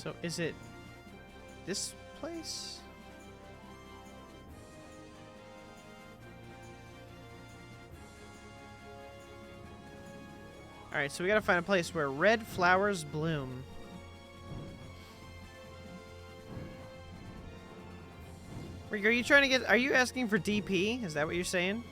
So, is it this place? Alright, so we gotta find a place where red flowers bloom. Rick, are you trying to get... Are you asking for DP? Is that what you're saying?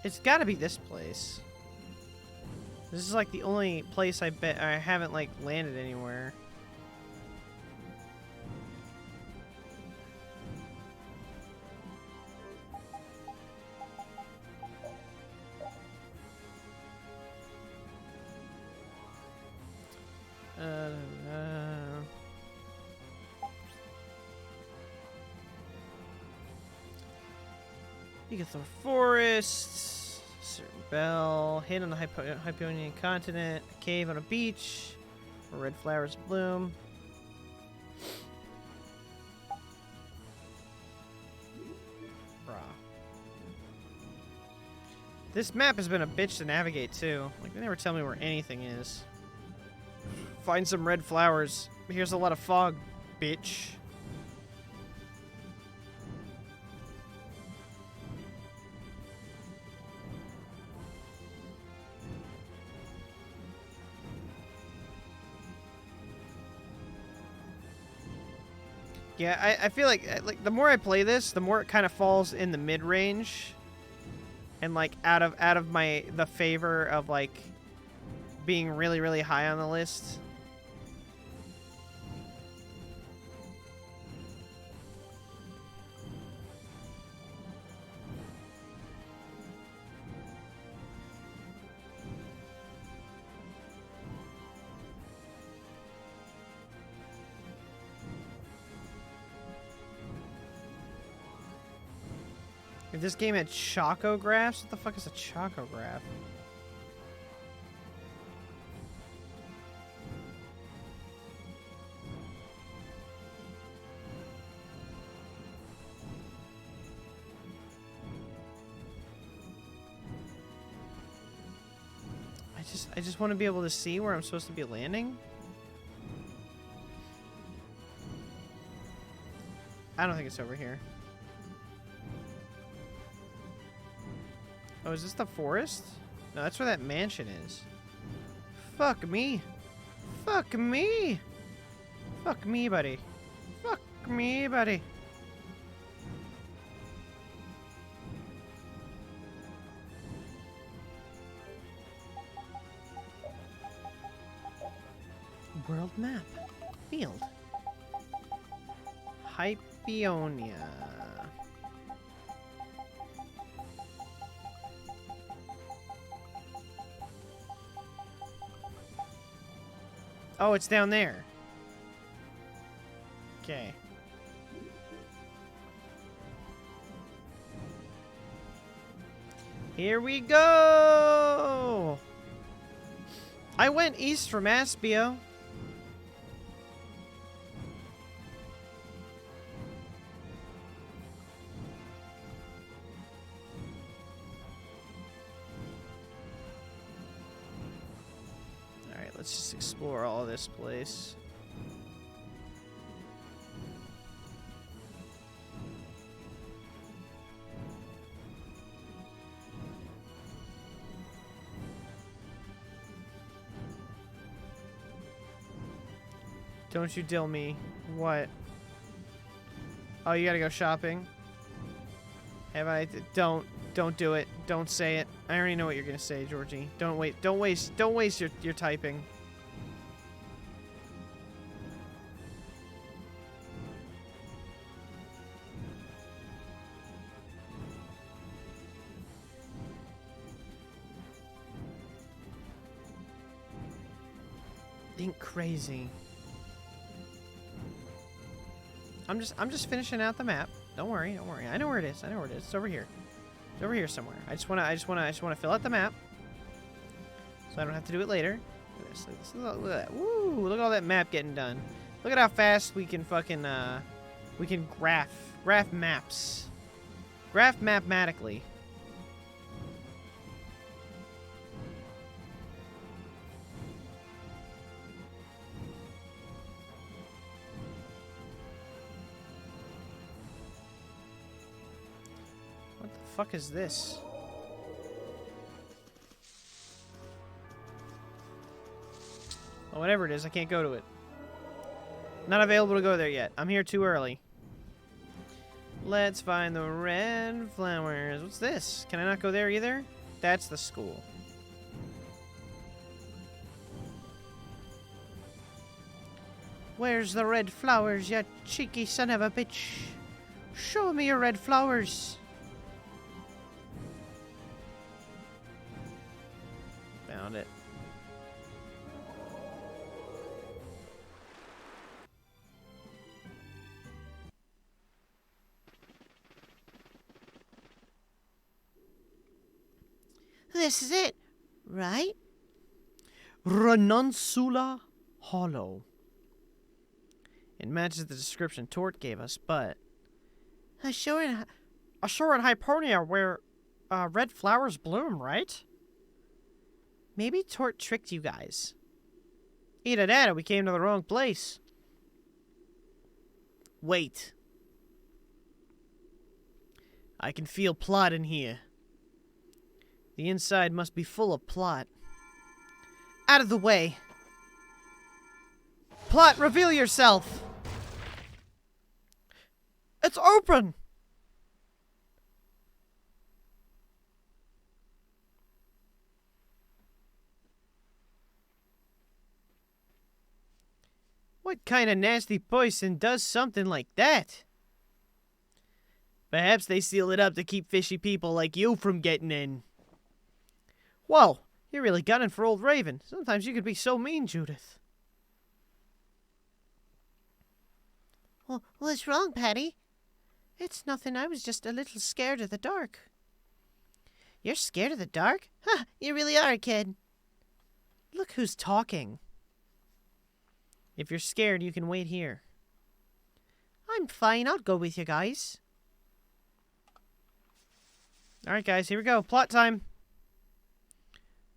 It's gotta be this place. This is like the only place I bet I haven't like landed anywhere. Egothor Forest, Bell, hid on the Hyponian continent, a cave on a beach, where red flowers bloom. Bruh. This map has been a bitch to navigate too. Like, they never tell me where anything is. Find some red flowers. Here's a lot of fog, bitch. Yeah, I feel like the more I play this, the more it kind of falls in the mid range, and like out of the favor of like being really high on the list. If this game had chocographs, what the fuck is a chocograph? I just want to be able to see where I'm supposed to be landing. I don't think it's over here. Oh, is this the forest? No, that's where that mansion is. Fuck me. Fuck me. Fuck me, buddy. Fuck me, buddy. World map. Field. Hypionia. Oh, it's down there. Okay. Here we go! I went east from Aspio. Let's just explore all of this place. Don't you dill me. What? Oh, you gotta go shopping? Have I? Don't do it. Don't say it. I already know what you're gonna say, Georgie. Don't waste your typing. Think crazy. I'm just finishing out the map. Don't worry, don't worry. I know where it is. I know where it is. It's over here. It's over here somewhere. I just wanna fill out the map, so I don't have to do it later. Look at this. Look at that. Woo! Look at all that map getting done. Look at how fast we can fucking we can graph maps, graph mathematically. What the fuck is this? Oh, whatever it is, I can't go to it. Not available to go there yet. I'm here too early. Let's find the red flowers. What's this? Can I not go there either? That's the school. Where's the red flowers, you cheeky son of a bitch? Show me your red flowers. Found it. This is it, right? Renoncula Hollow. It matches the description Tort gave us, but Ashore in Hyponia where red flowers bloom, right? Maybe Tort tricked you guys. Either that or we came to the wrong place. Wait. I can feel plot in here. The inside must be full of plot. Out of the way. Plot, reveal yourself! It's open! What kind of nasty person does something like that? Perhaps they seal it up to keep fishy people like you from getting in. Whoa, you're really gunning for old Raven. Sometimes you could be so mean, Judith. Well, what's wrong, Patty? It's nothing. I was just a little scared of the dark. You're scared of the dark? Huh, you really are, kid. Look who's talking. If you're scared, you can wait here. I'm fine. I'll go with you guys. Alright, guys, here we go. Plot time.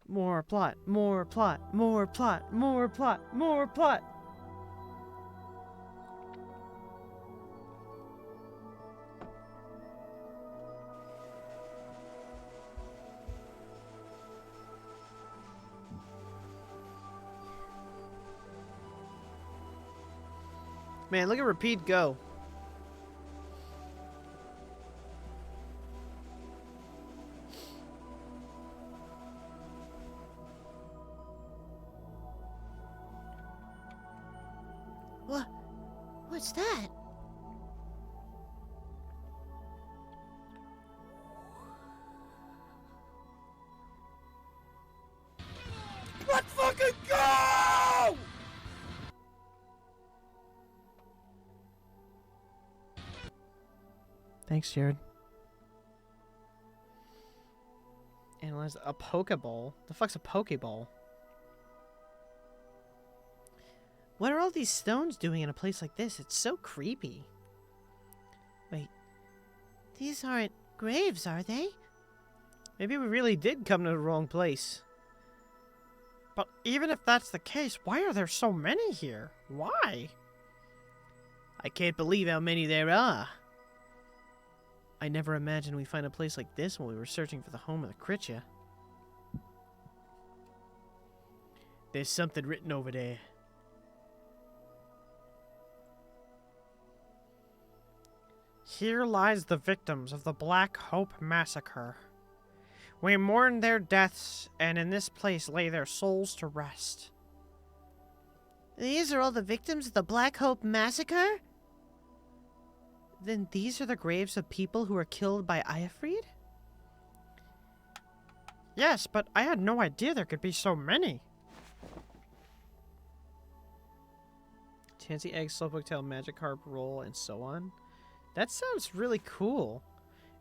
More plot, more plot, more plot, more plot, more plot. Man, look at Repeat go. What's that? Let's fucking go! Thanks, Jared. Analyze a Pokeball. The fuck's a Pokeball? What are all these stones doing in a place like this? It's so creepy. Wait. These aren't graves, are they? Maybe we really did come to the wrong place. But even if that's the case, why are there so many here? Why? I can't believe how many there are. I never imagined we'd find a place like this when we were searching for the home of the Critcha. There's something written over there. Here lies the victims of the Black Hope Massacre. We mourn their deaths, and in this place lay their souls to rest. These are all the victims of the Black Hope Massacre? Then these are the graves of people who were killed by Iafried? Yes, but I had no idea there could be so many. Tansy Egg, Slowpoke Tail, Magikarp Roll, and so on. That sounds really cool.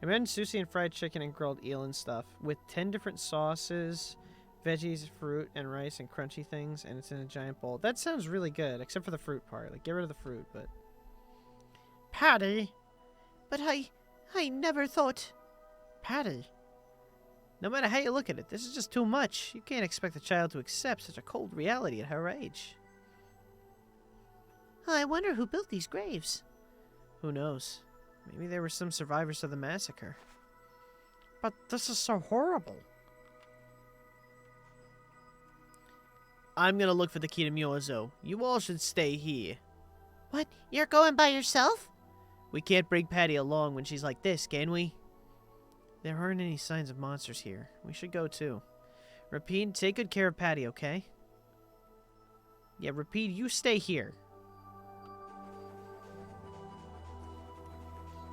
Imagine sushi and fried chicken and grilled eel and stuff with 10 different sauces, veggies, fruit, and rice and crunchy things, and it's in a giant bowl. That sounds really good, except for the fruit part. Like, get rid of the fruit, but... Patty! But I never thought... Patty! No matter how you look at it, this is just too much. You can't expect a child to accept such a cold reality at her age. I wonder who built these graves. Who knows? Maybe there were some survivors of the massacre. But this is so horrible. I'm gonna look for the key to Myozo. You all should stay here. What? You're going by yourself? We can't bring Patty along when she's like this, can we? There aren't any signs of monsters here. We should go too. Rapide, take good care of Patty, okay? Yeah, Rapide, you stay here.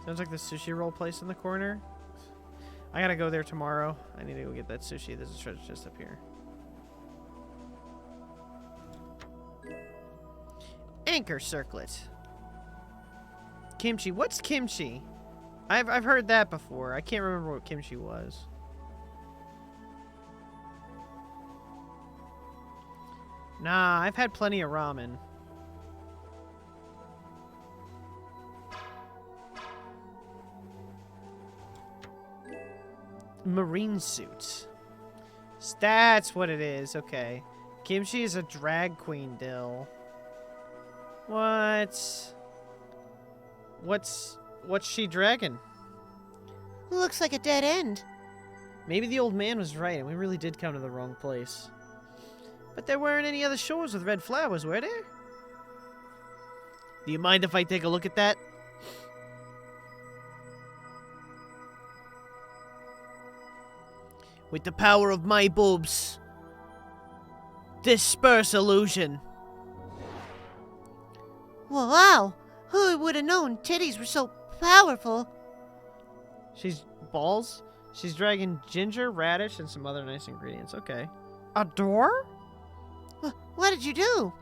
Sounds like the sushi roll place in the corner. I gotta go there tomorrow. I need to go get that sushi. There's a treasure chest up here. Anchor circlet. Kimchi. What's kimchi? I've heard that before. I can't remember what kimchi was. Nah, I've had plenty of ramen. Marine suit. That's what it is. Okay. Kimchi is a drag queen dill. What? What's she dragging? Looks like a dead end. Maybe the old man was right and we really did come to the wrong place. But there weren't any other shores with red flowers, were there? Do you mind if I take a look at that? With the power of my boobs, disperse illusion. Well, wow. Who would have known titties were so powerful? She's balls. She's dragging ginger, radish, and some other nice ingredients. Okay. A door? What did you do?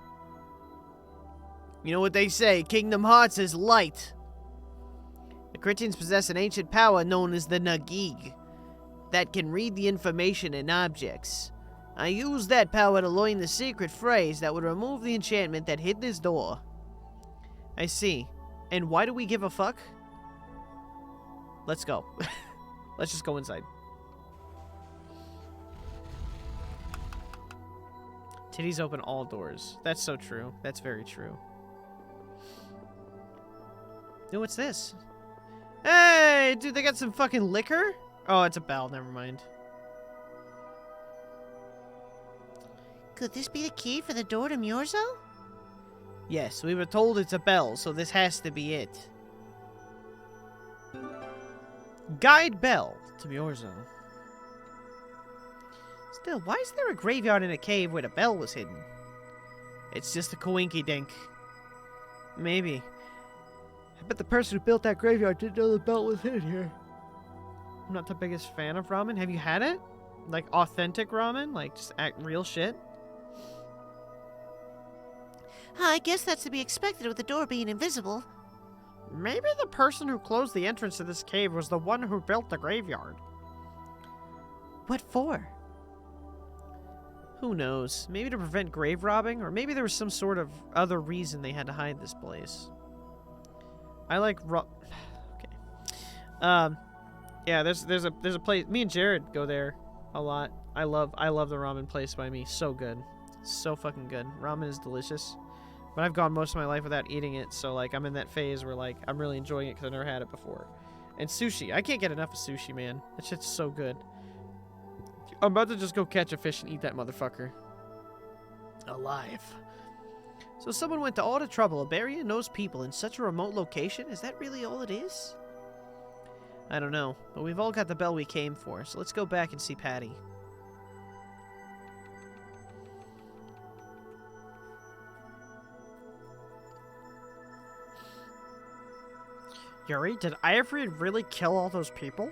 You know what they say, Kingdom Hearts is light. The Critians possess an ancient power known as the Nagig that can read the information in objects. I used that power to learn the secret phrase that would remove the enchantment that hid this door. I see. And why do we give a fuck? Let's go. Let's just go inside. Titties open all doors. That's so true. That's very true. Yo, what's this? Hey, dude, they got some fucking liquor? Oh, it's a bell. Never mind. Could this be the key for the door to Myorzo? Yes, we were told it's a bell, so this has to be it. Guide bell to Myorzo. Still, why is there a graveyard in a cave where the bell was hidden? It's just a coinky-dink. Maybe. I bet the person who built that graveyard didn't know the bell was hidden here. I'm not the biggest fan of ramen. Have you had it? Like authentic ramen? Like just real shit? I guess that's to be expected with the door being invisible. Maybe the person who closed the entrance to this cave was the one who built the graveyard. What for? Who knows? Maybe to prevent grave robbing, or maybe there was some sort of other reason they had to hide this place. I like okay. Yeah, there's a place. Me and Jared go there a lot. I love the ramen place by me. So good, so fucking good. Ramen is delicious. But I've gone most of my life without eating it, so like I'm in that phase where like I'm really enjoying it because I've never had it before. And sushi, I can't get enough of sushi, man. That shit's so good. I'm about to just go catch a fish and eat that motherfucker. Alive. So someone went to all the trouble of burying those people in such a remote location? Is that really all it is? I don't know, but we've all got the bell we came for, so let's go back and see Patty. Yuri, did Ivory really kill all those people?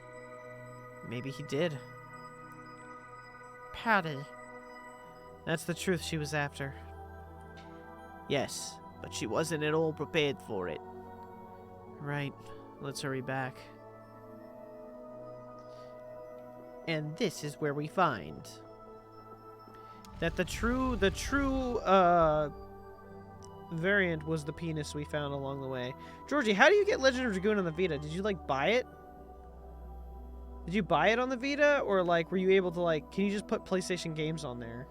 Maybe he did. Patty. That's the truth she was after. Yes, but she wasn't at all prepared for it. Right. Let's hurry back. And this is where we find that the true variant was the penis we found along the way. Georgie, how do you get Legend of Dragoon on the Vita? Did you like buy it? Did you buy it on the Vita, or like were you able to like? Can you just put PlayStation games on there?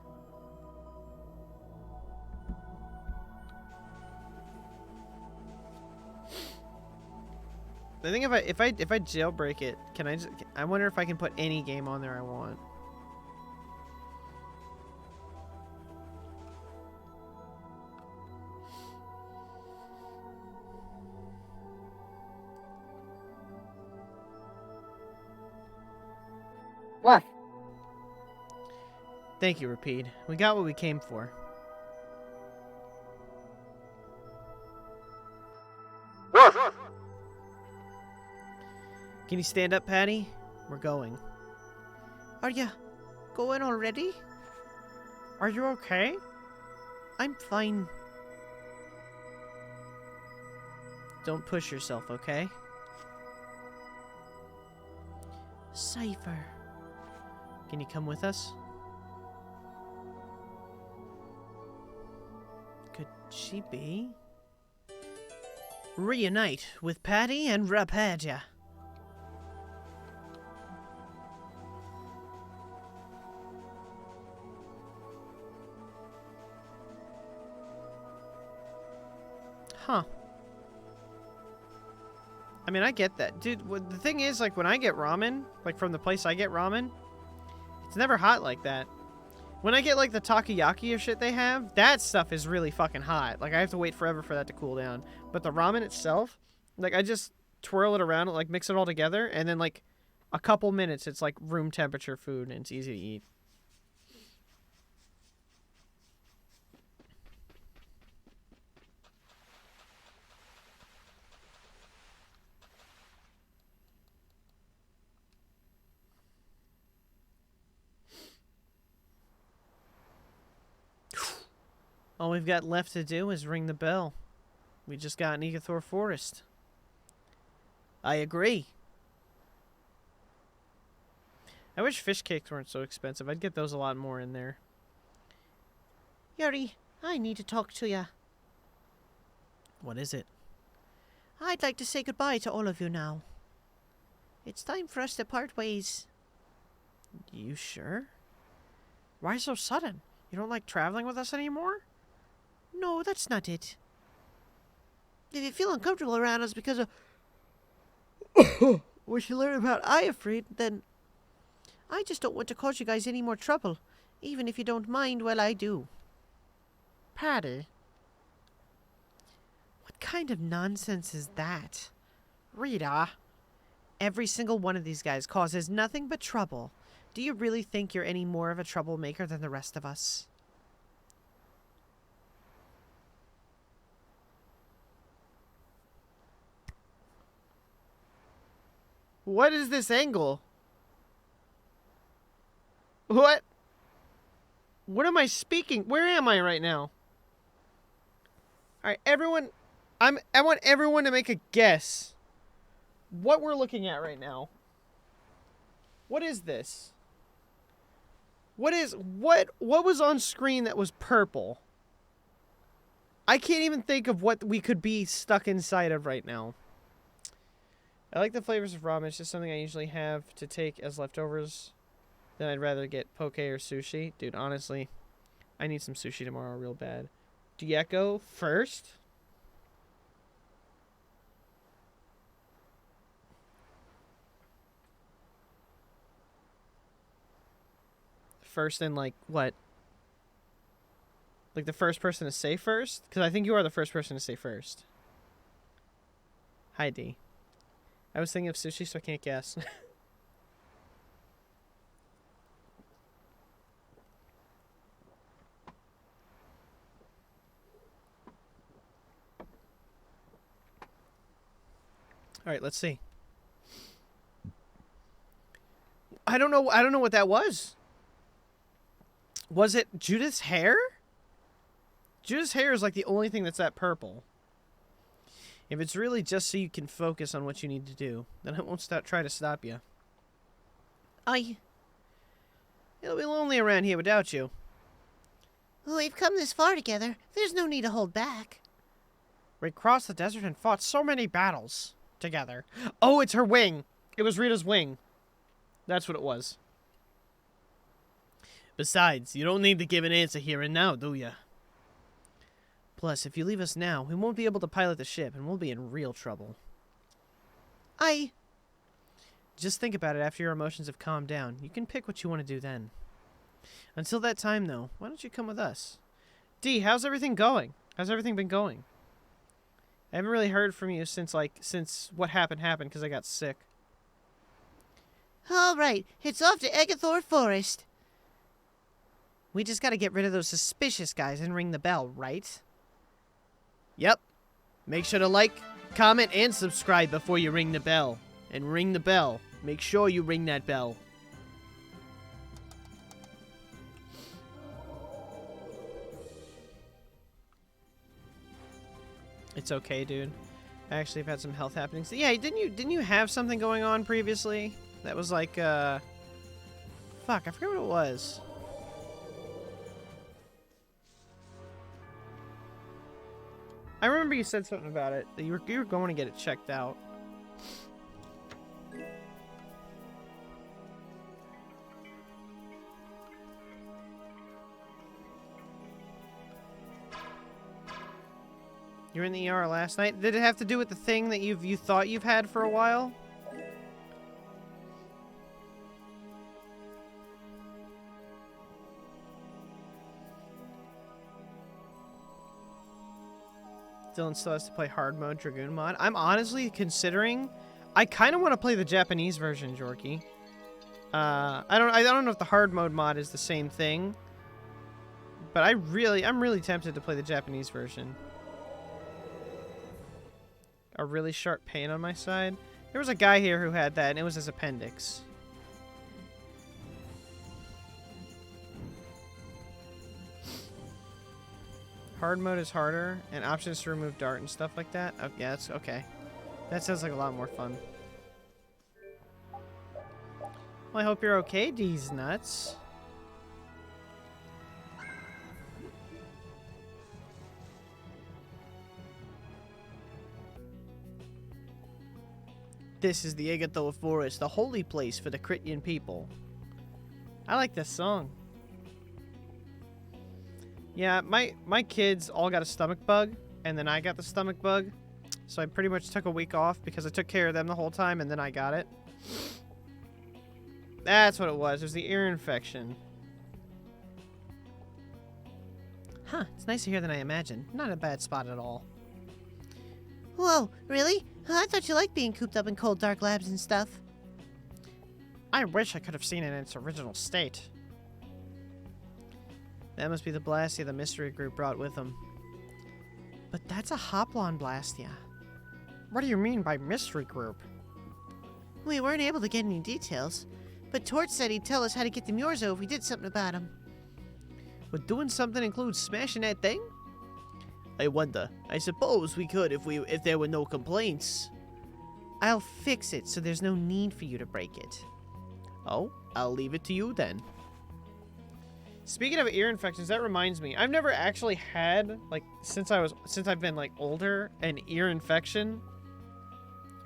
I think if I jailbreak it, can I just? I wonder if I can put any game on there I want. Thank you, Rapide. We got what we came for. Woof! Can you stand up, Patty? We're going. Are ya going already? Are you okay? I'm fine. Don't push yourself, okay? Cypher. Can you come with us? Could she be? Reunite with Patty and Rapadia. Huh. I mean, I get that. Dude, the thing is, like, when I get ramen, like, from the place I get ramen, it's never hot like that. When I get, like, the takoyaki or shit they have, that stuff is really fucking hot. Like, I have to wait forever for that to cool down. But the ramen itself, like, I just twirl it around, like, mix it all together, and then, like, a couple minutes, it's, like, room temperature food, and it's easy to eat. All we've got left to do is ring the bell. We just got an Igathor Forest. I agree. I wish fish cakes weren't so expensive. I'd get those a lot more in there. Yuri, I need to talk to ya. What is it? I'd like to say goodbye to all of you now. It's time for us to part ways. You sure? Why so sudden? You don't like traveling with us anymore? No, that's not it. If you feel uncomfortable around us because of what you learned about Iafrid, then I just don't want to cause you guys any more trouble, even if you don't mind while I do. Patty? What kind of nonsense is that? Rita? Every single one of these guys causes nothing but trouble. Do you really think you're any more of a troublemaker than the rest of us? What is this angle? What? What am I speaking? Where am I right now? Alright, everyone. I want everyone to make a guess. What we're looking at right now. What is this? What was on screen that was purple? I can't even think of what we could be stuck inside of right now. I like the flavors of ramen. It's just something I usually have to take as leftovers. Then I'd rather get poke or sushi. Dude, honestly, I need some sushi tomorrow real bad. Dieko first? First in, like, what? Like the first person to say first? Because I think you are the first person to say first. Hi, D. I was thinking of sushi, so I can't guess. Alright, let's see. I don't know what that was. Was it Judith's hair? Judith's hair is like the only thing that's that purple. If it's really just so you can focus on what you need to do, then I won't try to stop you. It'll be lonely around here without you. We've come this far together. There's no need to hold back. We crossed the desert and fought so many battles together. Oh, it's her wing. It was Rita's wing. That's what it was. Besides, you don't need to give an answer here and now, do ya? Plus, if you leave us now, we won't be able to pilot the ship, and we'll be in real trouble. Just think about it after your emotions have calmed down. You can pick what you want to do then. Until that time, though, why don't you come with us? D, how's everything going? How's everything been going? I haven't really heard from you since what happened because I got sick. All right, it's off to Egathor Forest. We just gotta get rid of those suspicious guys and ring the bell, right? Yep. Make sure to like, comment, and subscribe before you ring the bell. And ring the bell. Make sure you ring that bell. It's okay, dude. I actually have had some health happenings. Yeah, didn't you have something going on previously? That was like, fuck, I forget what it was. I remember you said something about it. That you were going to get it checked out. You were in the ER last night. Did it have to do with the thing that you thought you've had for a while? Dylan still has to play hard mode, Dragoon mod. I'm honestly considering. I kind of want to play the Japanese version, Jorky. I don't know if the hard mode mod is the same thing, but I'm really tempted to play the Japanese version. A really sharp pain on my side. There was a guy here who had that, and it was his appendix. Hard mode is harder, and options to remove dart and stuff like that. Oh, yeah, that's okay. That sounds like a lot more fun. Well, I hope you're okay, D's nuts. This is the Agatha Forest, the holy place for the Critian people. I like this song. Yeah, my kids all got a stomach bug, and then I got the stomach bug. So I pretty much took a week off because I took care of them the whole time, and then I got it. That's what it was. It was the ear infection. Huh, it's nicer here than I imagined. Not a bad spot at all. Whoa, really? I thought you liked being cooped up in cold, dark labs and stuff. I wish I could have seen it in its original state. That must be the Blastia the mystery group brought with them. But that's a Hoplon Blastia. What do you mean by mystery group? We weren't able to get any details, but Torch said he'd tell us how to get the Myorzo if we did something about him. Would doing something include smashing that thing? I wonder. I suppose we could if there were no complaints. I'll fix it so there's no need for you to break it. Oh, I'll leave it to you then. Speaking of ear infections, that reminds me. I've never actually had, like, since I've been like older, an ear infection.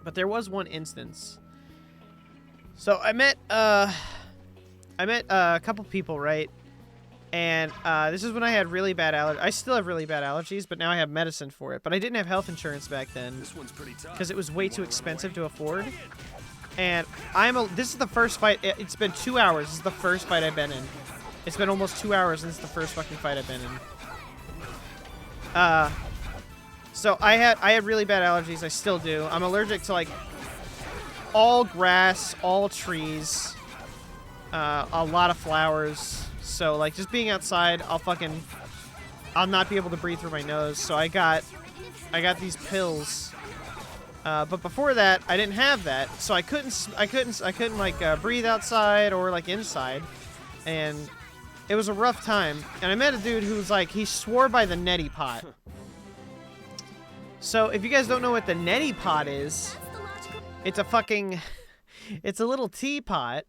But there was one instance. So I met a couple people, right? And this is when I had really bad allergies. I still have really bad allergies, but now I have medicine for it. But I didn't have health insurance back then because it was way too expensive to afford. And this is the first fight. It's been 2 hours. This is the first fight I've been in. It's been almost 2 hours, and this is the first fucking fight I've been in. So I had really bad allergies. I still do. I'm allergic to like all grass, all trees, a lot of flowers. So like just being outside, I'll not be able to breathe through my nose. So I got these pills. But before that, I didn't have that, so I couldn't like breathe outside or like inside, and it was a rough time. And I met a dude who was like, he swore by the neti pot. So if you guys don't know what the neti pot is, it's it's a little teapot.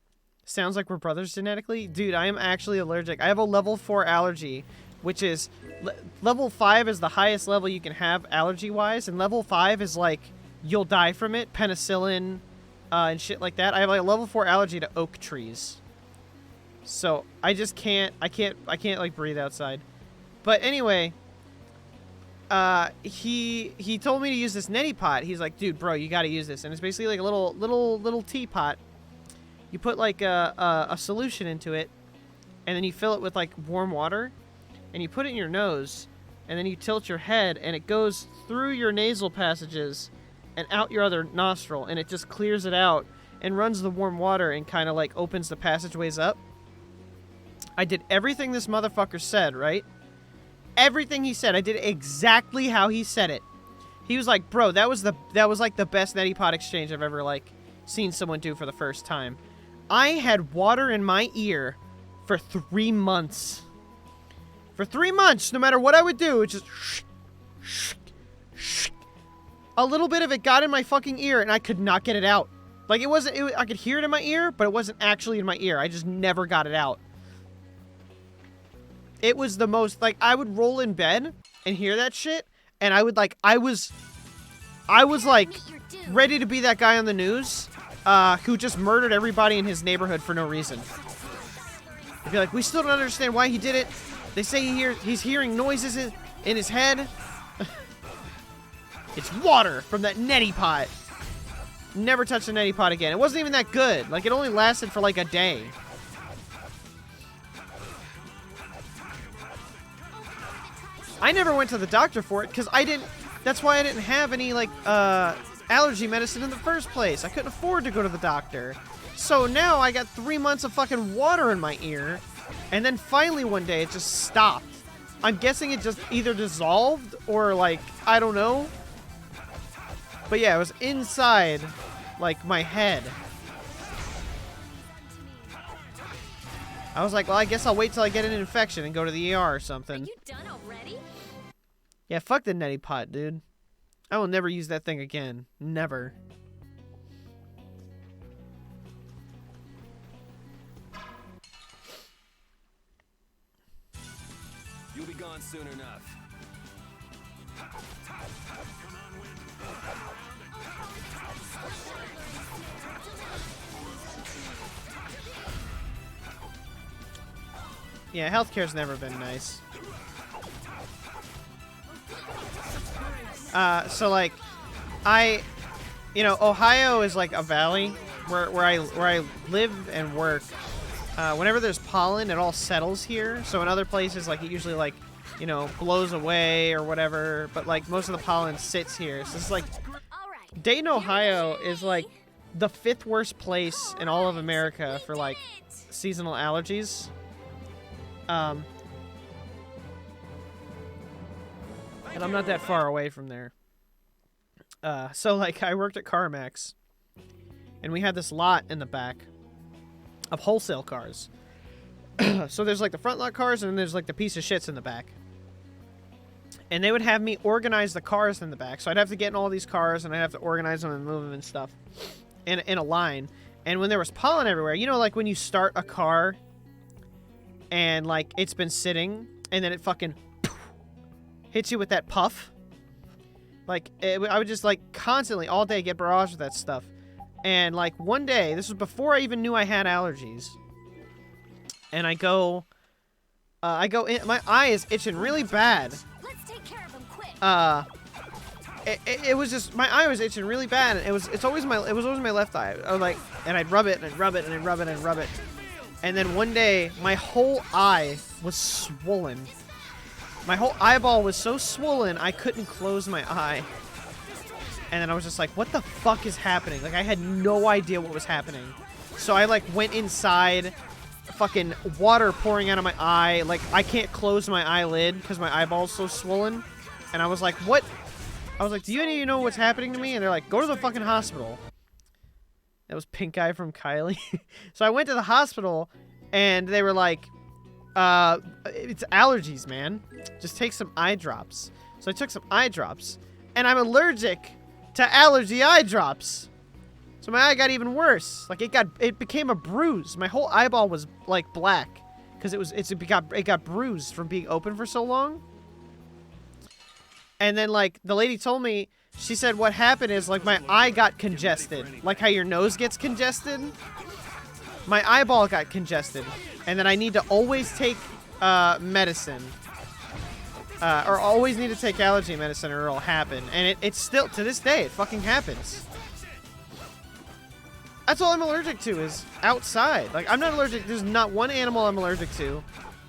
Sounds like we're brothers genetically. Dude, I am actually allergic. I have a level 4 allergy, which is level 5 is the highest level you can have allergy-wise, and level 5 is like you'll die from it, penicillin, and shit like that. I have like a level 4 allergy to oak trees. So I just can't like breathe outside. But anyway, he told me to use this neti pot. He's like, dude, bro, you gotta use this. And it's basically like a little teapot. You put like a solution into it, and then you fill it with like warm water, and you put it in your nose, and then you tilt your head, and it goes through your nasal passages and out your other nostril, and it just clears it out and runs the warm water and kind of like opens the passageways up. I did everything this motherfucker said, right? Everything he said, I did exactly how he said it. He was like, bro, that was like the best neti pot exchange I've ever like seen someone do for the first time. I had water in my ear for 3 months. For 3 months, no matter what I would do, it just a little bit of it got in my fucking ear and I could not get it out. Like it wasn't, I could hear it in my ear, but it wasn't actually in my ear. I just never got it out. It was the most, like, I would roll in bed and hear that shit, and I would, like, I was, like, ready to be that guy on the news, who just murdered everybody in his neighborhood for no reason. I'd be like, we still don't understand why he did it. They say he's hearing noises in his head. It's water from that neti pot. Never touched a neti pot again. It wasn't even that good. Like, it only lasted for, like, a day. I never went to the doctor for it because that's why I didn't have any, like, allergy medicine in the first place. I couldn't afford to go to the doctor. So now I got 3 months of fucking water in my ear, and then finally one day it just stopped. I'm guessing it just either dissolved or, like, I don't know. But yeah, it was inside, like, my head. I was like, well, I guess I'll wait till I get an infection and go to the ER or something. Are you done already? Yeah, fuck the neti pot, dude. I will never use that thing again. Never. You'll be gone soon enough. Yeah, healthcare's never been nice. So like, you know, Ohio is like a valley where I live and work. Whenever there's pollen, it all settles here. So in other places, like it usually like, you know, blows away or whatever. But like most of the pollen sits here. So it's like, Dayton, Ohio is like the 5th worst place in all of America for like seasonal allergies. And I'm not that far away from there. So, like, I worked at CarMax, and we had this lot in the back of wholesale cars. So there's, like, the front lot cars, and then there's, like, the piece of shits in the back. And they would have me organize the cars in the back. So I'd have to get in all these cars, and I'd have to organize them and move them and stuff in a line. And when there was pollen everywhere, you know, like, when you start a car, and, like, it's been sitting, and then it fucking hits you with that puff. Like, I would just, like, constantly, all day, get barraged with that stuff. And, like, one day, this was before I even knew I had allergies. And I go in, my eye is itching really bad. Let's take care of him quick. It was just, my eye was itching really bad. And it was always my left eye. I was like, and I'd rub it, and I'd rub it, and I'd rub it, and I'd rub it. And then one day, my whole eye was swollen. My whole eyeball was so swollen, I couldn't close my eye. And then I was just like, what the fuck is happening? Like, I had no idea what was happening. So I, like, went inside, fucking water pouring out of my eye. Like, I can't close my eyelid because my eyeball's so swollen. And I was like, what? I was like, do you any of you know what's happening to me? And they're like, go to the fucking hospital. That was Pink Eye from Kylie. So I went to the hospital, and they were like, it's allergies, man. Just take some eye drops. So I took some eye drops, and I'm allergic to allergy eye drops. So my eye got even worse. Like, it became a bruise. My whole eyeball was like black because it got bruised from being open for so long. And then, like, the lady told me, she said what happened is, like, my eye got congested. Like how your nose gets congested. My eyeball got congested. And then I need to always take medicine. Or always need to take allergy medicine or it'll happen. And it's still, to this day, it fucking happens. That's all I'm allergic to is outside. Like, I'm not allergic, there's not one animal I'm allergic to.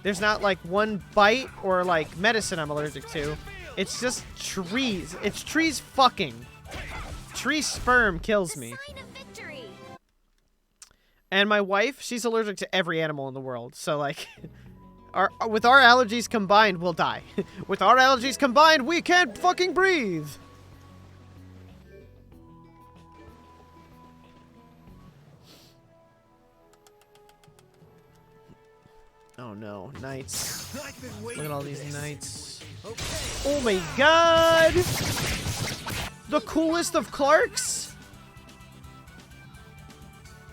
There's not, like, one bite or, like, medicine I'm allergic to. It's just trees. It's trees fucking. Tree sperm kills me. And my wife, she's allergic to every animal in the world. So, like, with our allergies combined, we'll die. With our allergies combined, we can't fucking breathe. Oh no, knights. Look at all these knights. Oh my god! The coolest of Clarks?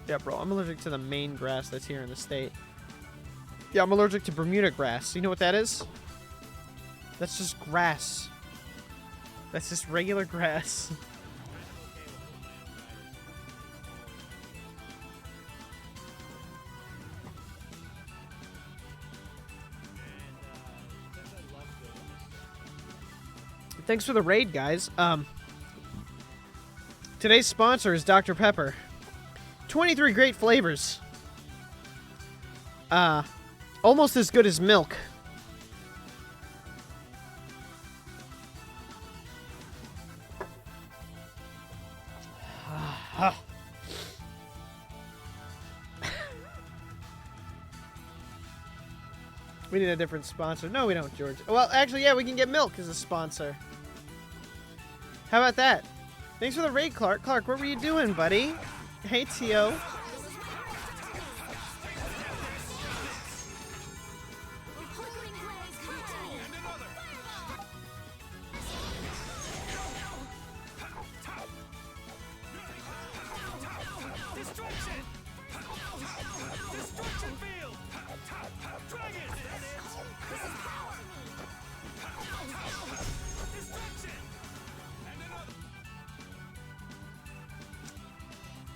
Yeah, bro, I'm allergic to the main grass that's here in the state. Yeah, I'm allergic to Bermuda grass. You know what that is? That's just grass. That's just regular grass. Thanks for the raid, guys. Today's sponsor is Dr. Pepper. 23 great flavors. Almost as good as milk. We need a different sponsor. No, we don't, George. Well, actually, yeah, we can get milk as a sponsor. How about that? Thanks for the raid, Clark. Clark, what were you doing, buddy? Hey, Tio.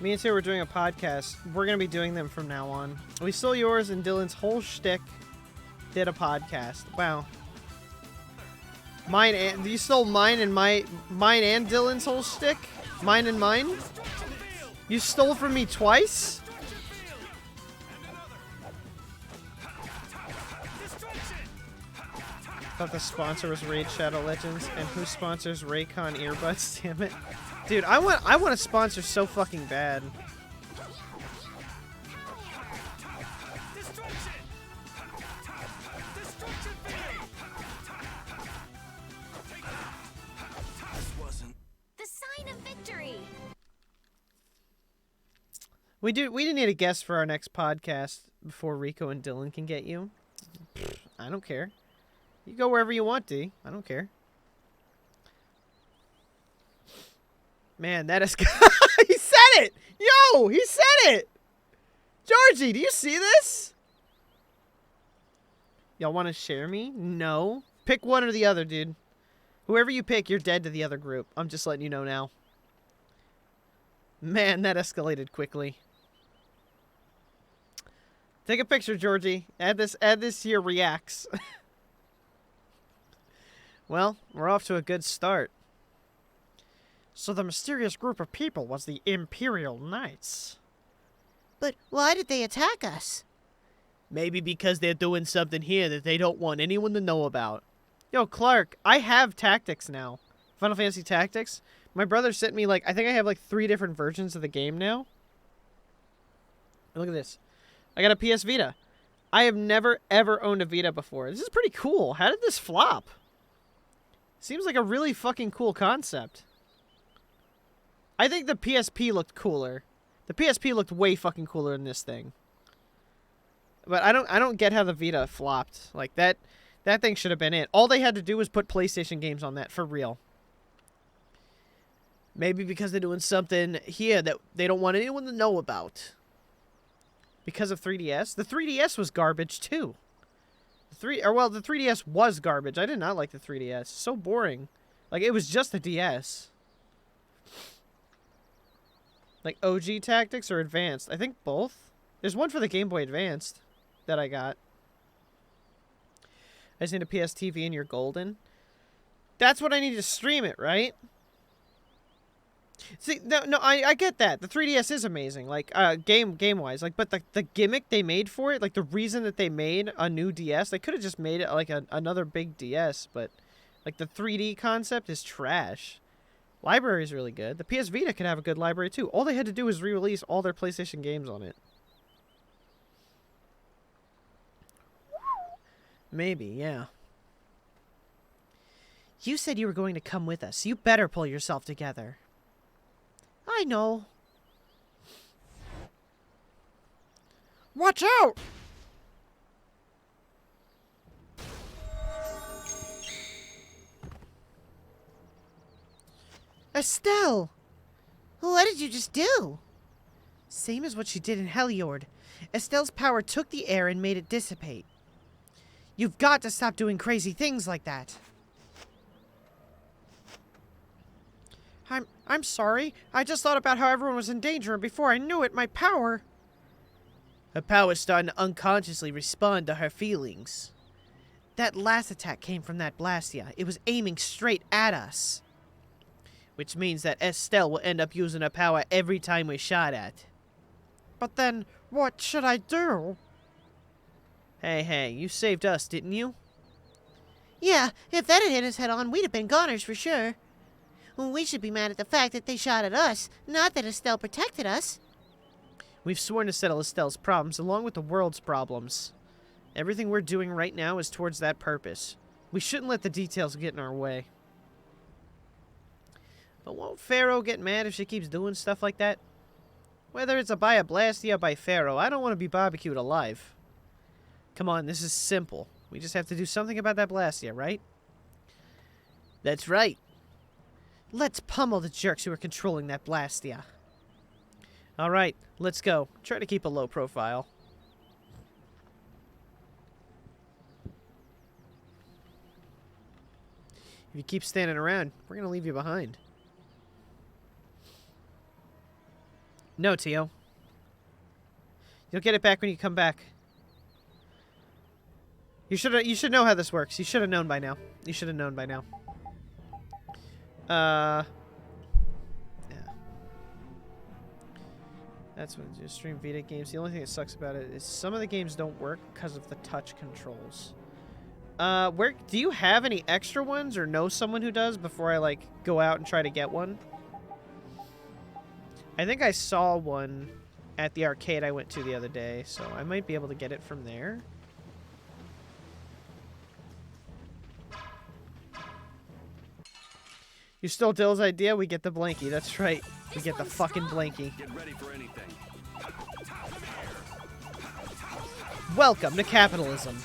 Me and Tio were doing a podcast. We're going to be doing them from now on. We stole yours and Dylan's whole shtick. Did a podcast. Wow. Mine and... You stole mine and mine and Dylan's whole shtick? Mine and mine? You stole from me twice? Thought the sponsor was Raid Shadow Legends. And who sponsors Raycon earbuds? Damn it. Dude, I want a sponsor so fucking bad. The sign of victory. We do need a guest for our next podcast before Rico and Dylan can get you. I don't care. You go wherever you want, D. I don't care. Man, that is... He said it! Yo! He said it! Georgie, do you see this? Y'all want to share me? No. Pick one or the other, dude. Whoever you pick, you're dead to the other group. I'm just letting you know now. Man, that escalated quickly. Take a picture, Georgie. Add this to your reacts. Well, we're off to a good start. So the mysterious group of people was the Imperial Knights. But why did they attack us? Maybe because they're doing something here that they don't want anyone to know about. Yo, Clark, I have Tactics now. Final Fantasy Tactics. My brother sent me, I think I have 3 different versions of the game now. Look at this. I got a PS Vita. I have never, ever owned a Vita before. This is pretty cool. How did this flop? Seems like a really fucking cool concept. I think the PSP looked cooler. The PSP looked way fucking cooler than this thing. But I don't get how the Vita flopped. Like that thing should have been it. All they had to do was put PlayStation games on that for real. Maybe because they're doing something here that they don't want anyone to know about. Because of 3DS? The 3DS was garbage too. The 3DS was garbage. I did not like the 3DS. So boring. Like it was just the DS. Like OG Tactics or Advanced? I think both. There's one for the Game Boy Advanced that I got. I just need a PS TV and you're golden. That's what I need to stream it, right? See, no, I get that. The 3DS is amazing, like game-wise. Like, but the gimmick they made for it, like the reason that they made a new DS, they could have just made it like another big DS, but like the 3D concept is trash. Library is really good. The PS Vita could have a good library too. All they had to do was re-release all their PlayStation games on it. Maybe, yeah. You said you were going to come with us. You better pull yourself together. I know. Watch out! Estelle! What did you just do? Same as what she did in Heliord. Estelle's power took the air and made it dissipate. You've got to stop doing crazy things like that. I'm sorry. I just thought about how everyone was in danger, and before I knew it, my power... Her power's starting to unconsciously respond to her feelings. That last attack came from that Blastia. It was aiming straight at us. Which means that Estelle will end up using her power every time we're shot at. But then, what should I do? Hey, you saved us, didn't you? Yeah, if that had hit us head on, we'd have been goners for sure. Well, we should be mad at the fact that they shot at us, not that Estelle protected us. We've sworn to settle Estelle's problems along with the world's problems. Everything we're doing right now is towards that purpose. We shouldn't let the details get in our way. But won't Pharaoh get mad if she keeps doing stuff like that? Whether it's by a Blastia or by Pharaoh, I don't want to be barbecued alive. Come on, this is simple. We just have to do something about that Blastia, right? That's right. Let's pummel the jerks who are controlling that Blastia. Alright, let's go. Try to keep a low profile. If you keep standing around, we're going to leave you behind. No, Tio. You'll get it back when you come back. You should know how this works. You should have known by now. You should have known by now. Yeah. That's when you stream Vita games. The only thing that sucks about it is some of the games don't work because of the touch controls. Where do you have any extra ones or know someone who does before I like go out and try to get one? I think I saw one at the arcade I went to the other day, so I might be able to get it from there. You stole Dill's idea? We get the blankie. That's right. We get the fucking blankie. Get ready for anything. Welcome to capitalism.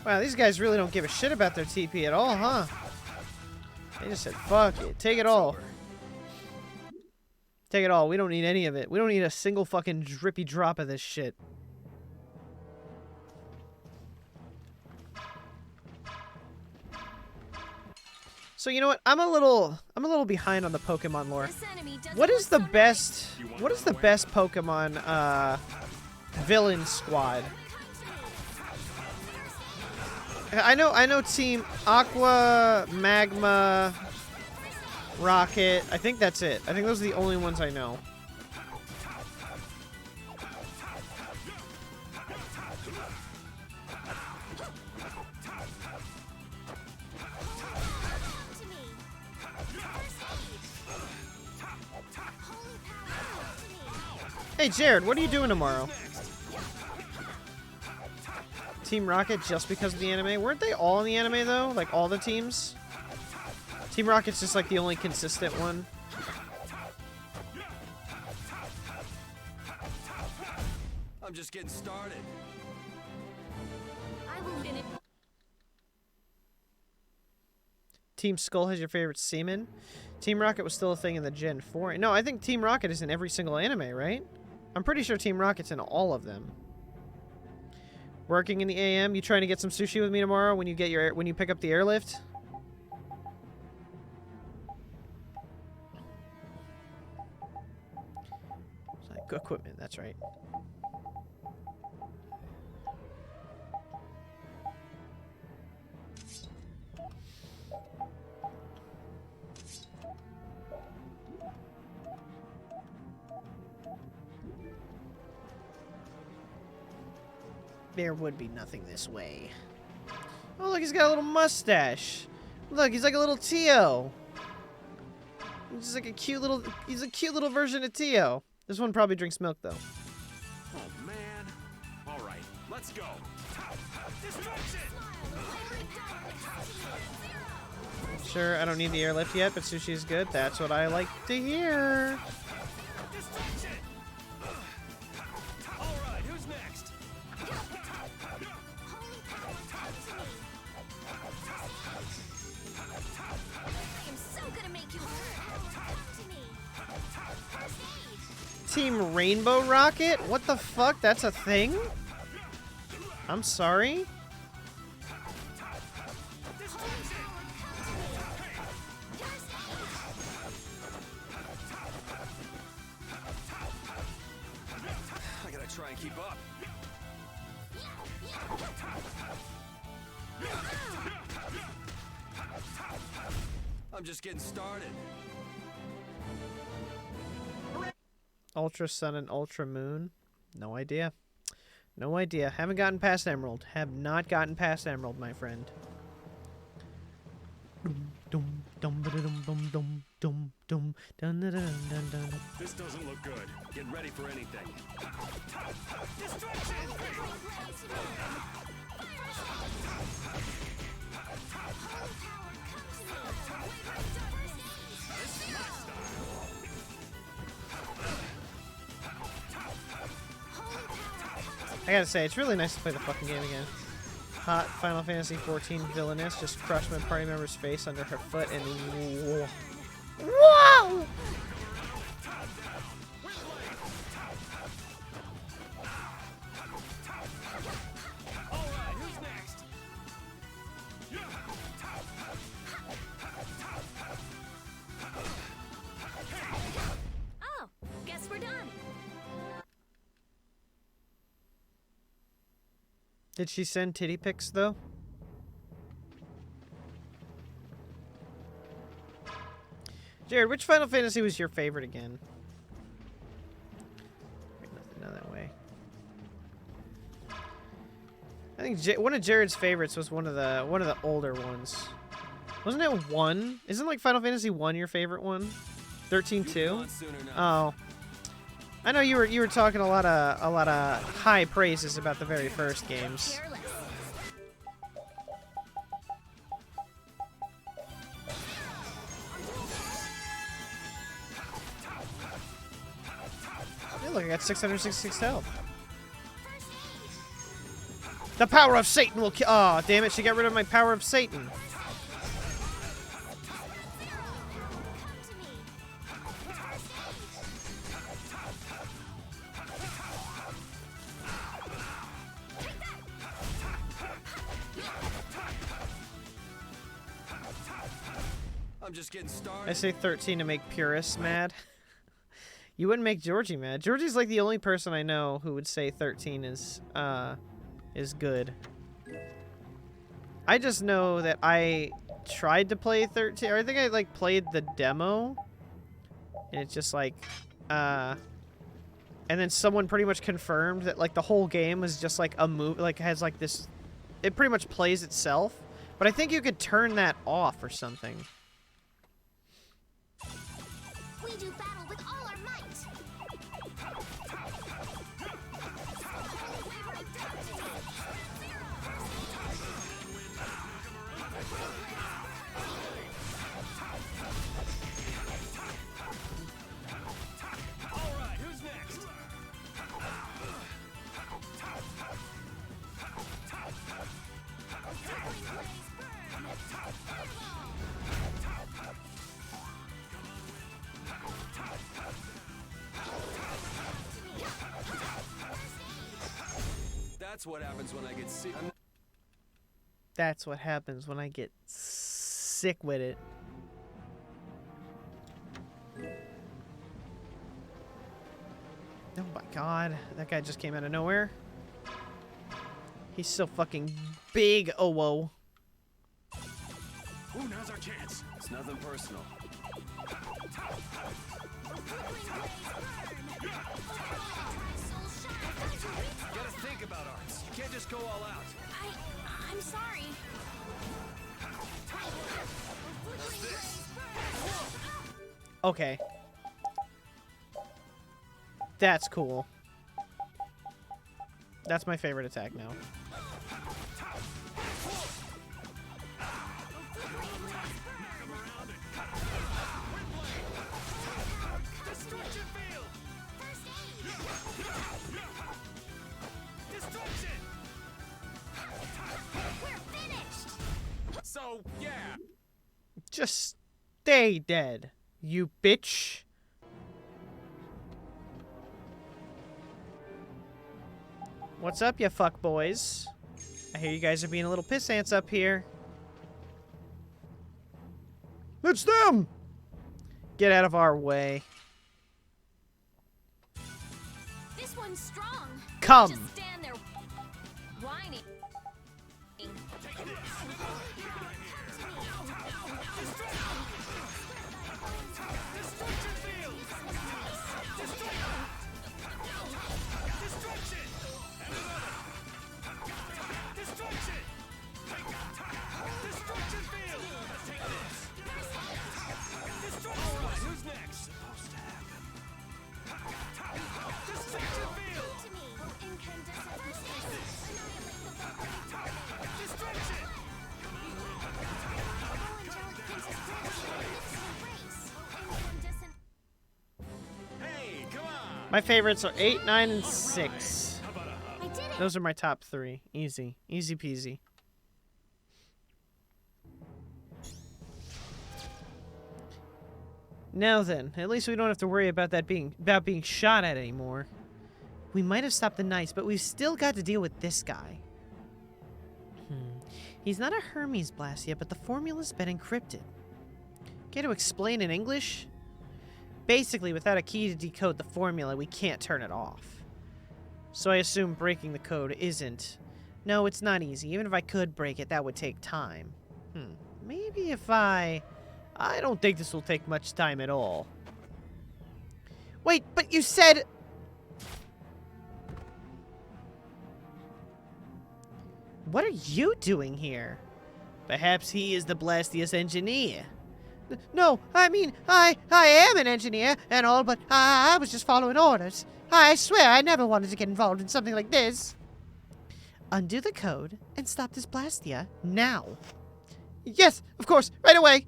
Wow, these guys really don't give a shit about their TP at all, huh? They just said, fuck it. Take it all. Take it all. We don't need any of it. We don't need a single fucking drippy drop of this shit. So you know what? I'm a little behind on the Pokemon lore. What is the best Pokemon villain squad? I know Team Aqua, Magma, Rocket. I think that's it. I think those are the only ones I know. Hey Jared, what are you doing tomorrow? Team Rocket just because of the anime? Weren't they all in the anime though? Like all the teams? Team Rocket's just like the only consistent one. I'm just getting started. I will finish. Team Skull has your favorite seaman? Team Rocket was still a thing in the Gen 4. No, I think Team Rocket is in every single anime, right? I'm pretty sure Team Rocket's in all of them. Working in the AM. You trying to get some sushi with me tomorrow when you pick up the airlift? equipment, that's right. There would be nothing this way. Oh, look, he's got a little mustache. Look, he's like a little Tio. He's just like a cute little, he's a cute little version of Tio. This one probably drinks milk, though. Oh, man. All right, let's go. Destruction! Sure, I don't need the airlift yet, but sushi's good. That's what I like to hear. Destruction! All right, who's next? I am so gonna make you hurt. To me. Team Rainbow Rocket? What the fuck? That's a thing? I'm sorry? I gotta try and keep up. I'm just getting started. Ultra Sun and Ultra Moon? No idea. No idea. Haven't gotten past Emerald. Have not gotten past Emerald, my friend. Dum dum dum dum dum dum dum dum dun dun dun dun dun. This doesn't look good. Get ready for anything. Destruction! I gotta say, it's really nice to play the fucking game again. Hot Final Fantasy XIV villainess just crushed my party member's face under her foot and whoa. Whoa! All right, who's next? Oh, guess we're done. Did she send titty pics though? Jared, which Final Fantasy was your favorite again? Wait, nothing down that way. I think one of Jared's favorites was one of the older ones. Wasn't it 1? Isn't like Final Fantasy 1 your favorite one? 13 too? Oh. I know you were talking a lot of high praises about the very first games. Careless. Hey, look, I got 666 health. The power of Satan will kill. Oh, damn it! She got rid of my power of Satan. I'm just getting started. I say 13 to make purists mad. You wouldn't make Georgie mad. Georgie's like the only person I know who would say 13 is good. I just know that I tried to play 13. Or I think I like played the demo, and it's just like, and then someone pretty much confirmed that like the whole game was just like a move, like has like this. It pretty much plays itself, but I think you could turn that off or something. We do battle with all our might. All right, who's next? That's what happens when I get sick. That's what happens when I get sick with it. Oh my god. That guy just came out of nowhere. He's so fucking big. Oh, whoa. Ooh, now's our chance. It's nothing personal. You gotta think about arts. You can't just go all out. I'm sorry. How's this? Okay. That's cool. That's my favorite attack now. Destruction field! Destruction! We're finished. So, yeah. Just stay dead, you bitch. What's up, you fuck boys? I hear you guys are being a little piss ants up here. It's them! Get out of our way. This one's strong. Come! Just stand there whining. Destruction field! Destruction! Destruction! Destruction field! All right, who's next? Supposed to happen. Destruction field! Destruction! Hey, come on! My favorites are 8, 9, and 6. How about a hug? I did it. Those are my top 3. Easy. Easy peasy. Now then, at least we don't have to worry about being shot at anymore. We might have stopped the Knights, but we've still got to deal with this guy. He's not a Hermes blast yet, but the formula's been encrypted. Care to explain in English? Basically, without a key to decode the formula, we can't turn it off. So I assume breaking the code isn't. No, it's not easy. Even if I could break it, that would take time. Maybe if I don't think this will take much time at all. Wait, but you said... What are you doing here? Perhaps he is the Blastius engineer. No, I mean, I am an engineer and all, but I was just following orders. I swear I never wanted to get involved in something like this. Undo the code and stop this Blastia now. Yes, of course, right away.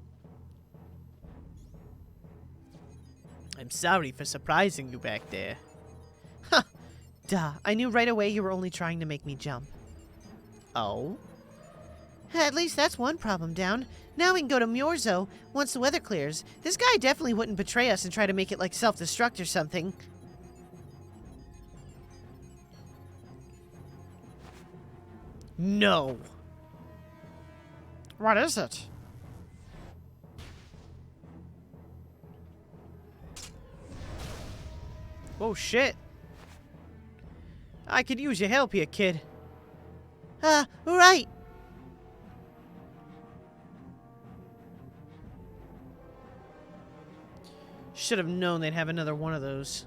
I'm sorry for surprising you back there. Huh, duh, I knew right away you were only trying to make me jump. Oh? At least that's one problem down. Now we can go to Myorzo once the weather clears. This guy definitely wouldn't betray us and try to make it like self-destruct or something. No. What is it? Oh shit. I could use your help here, kid. Right. Should have known they'd have another one of those.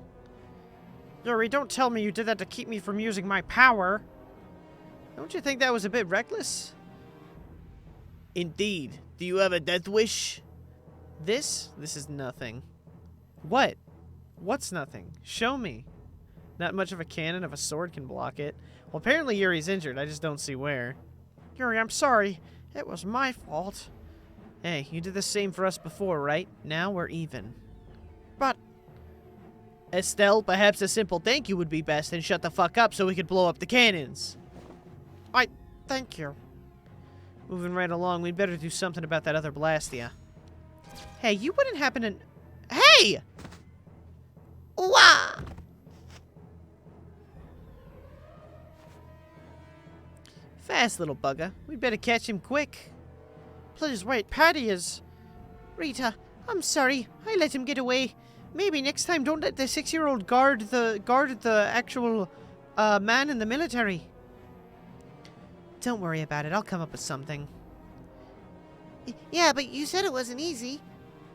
Yuri, don't tell me you did that to keep me from using my power. Don't you think that was a bit reckless? Indeed. Do you have a death wish? This? This is nothing. What? What's nothing? Show me. Not much of a cannon if a sword can block it. Well, apparently Yuri's injured. I just don't see where. Yuri, I'm sorry. It was my fault. Hey, you did the same for us before, right? Now we're even. But... Estelle, perhaps a simple thank you would be best and shut the fuck up so we could blow up the cannons. Thank you. Moving right along, we'd better do something about that other Blastia. Hey, you wouldn't happen to... Hey! Wah! Fast little bugger. We'd better catch him quick. Please wait, Patty is... Rita, I'm sorry. I let him get away. Maybe next time don't let the 6-year-old guard the actual man in the military. Don't worry about it. I'll come up with something. Yeah, but you said it wasn't easy.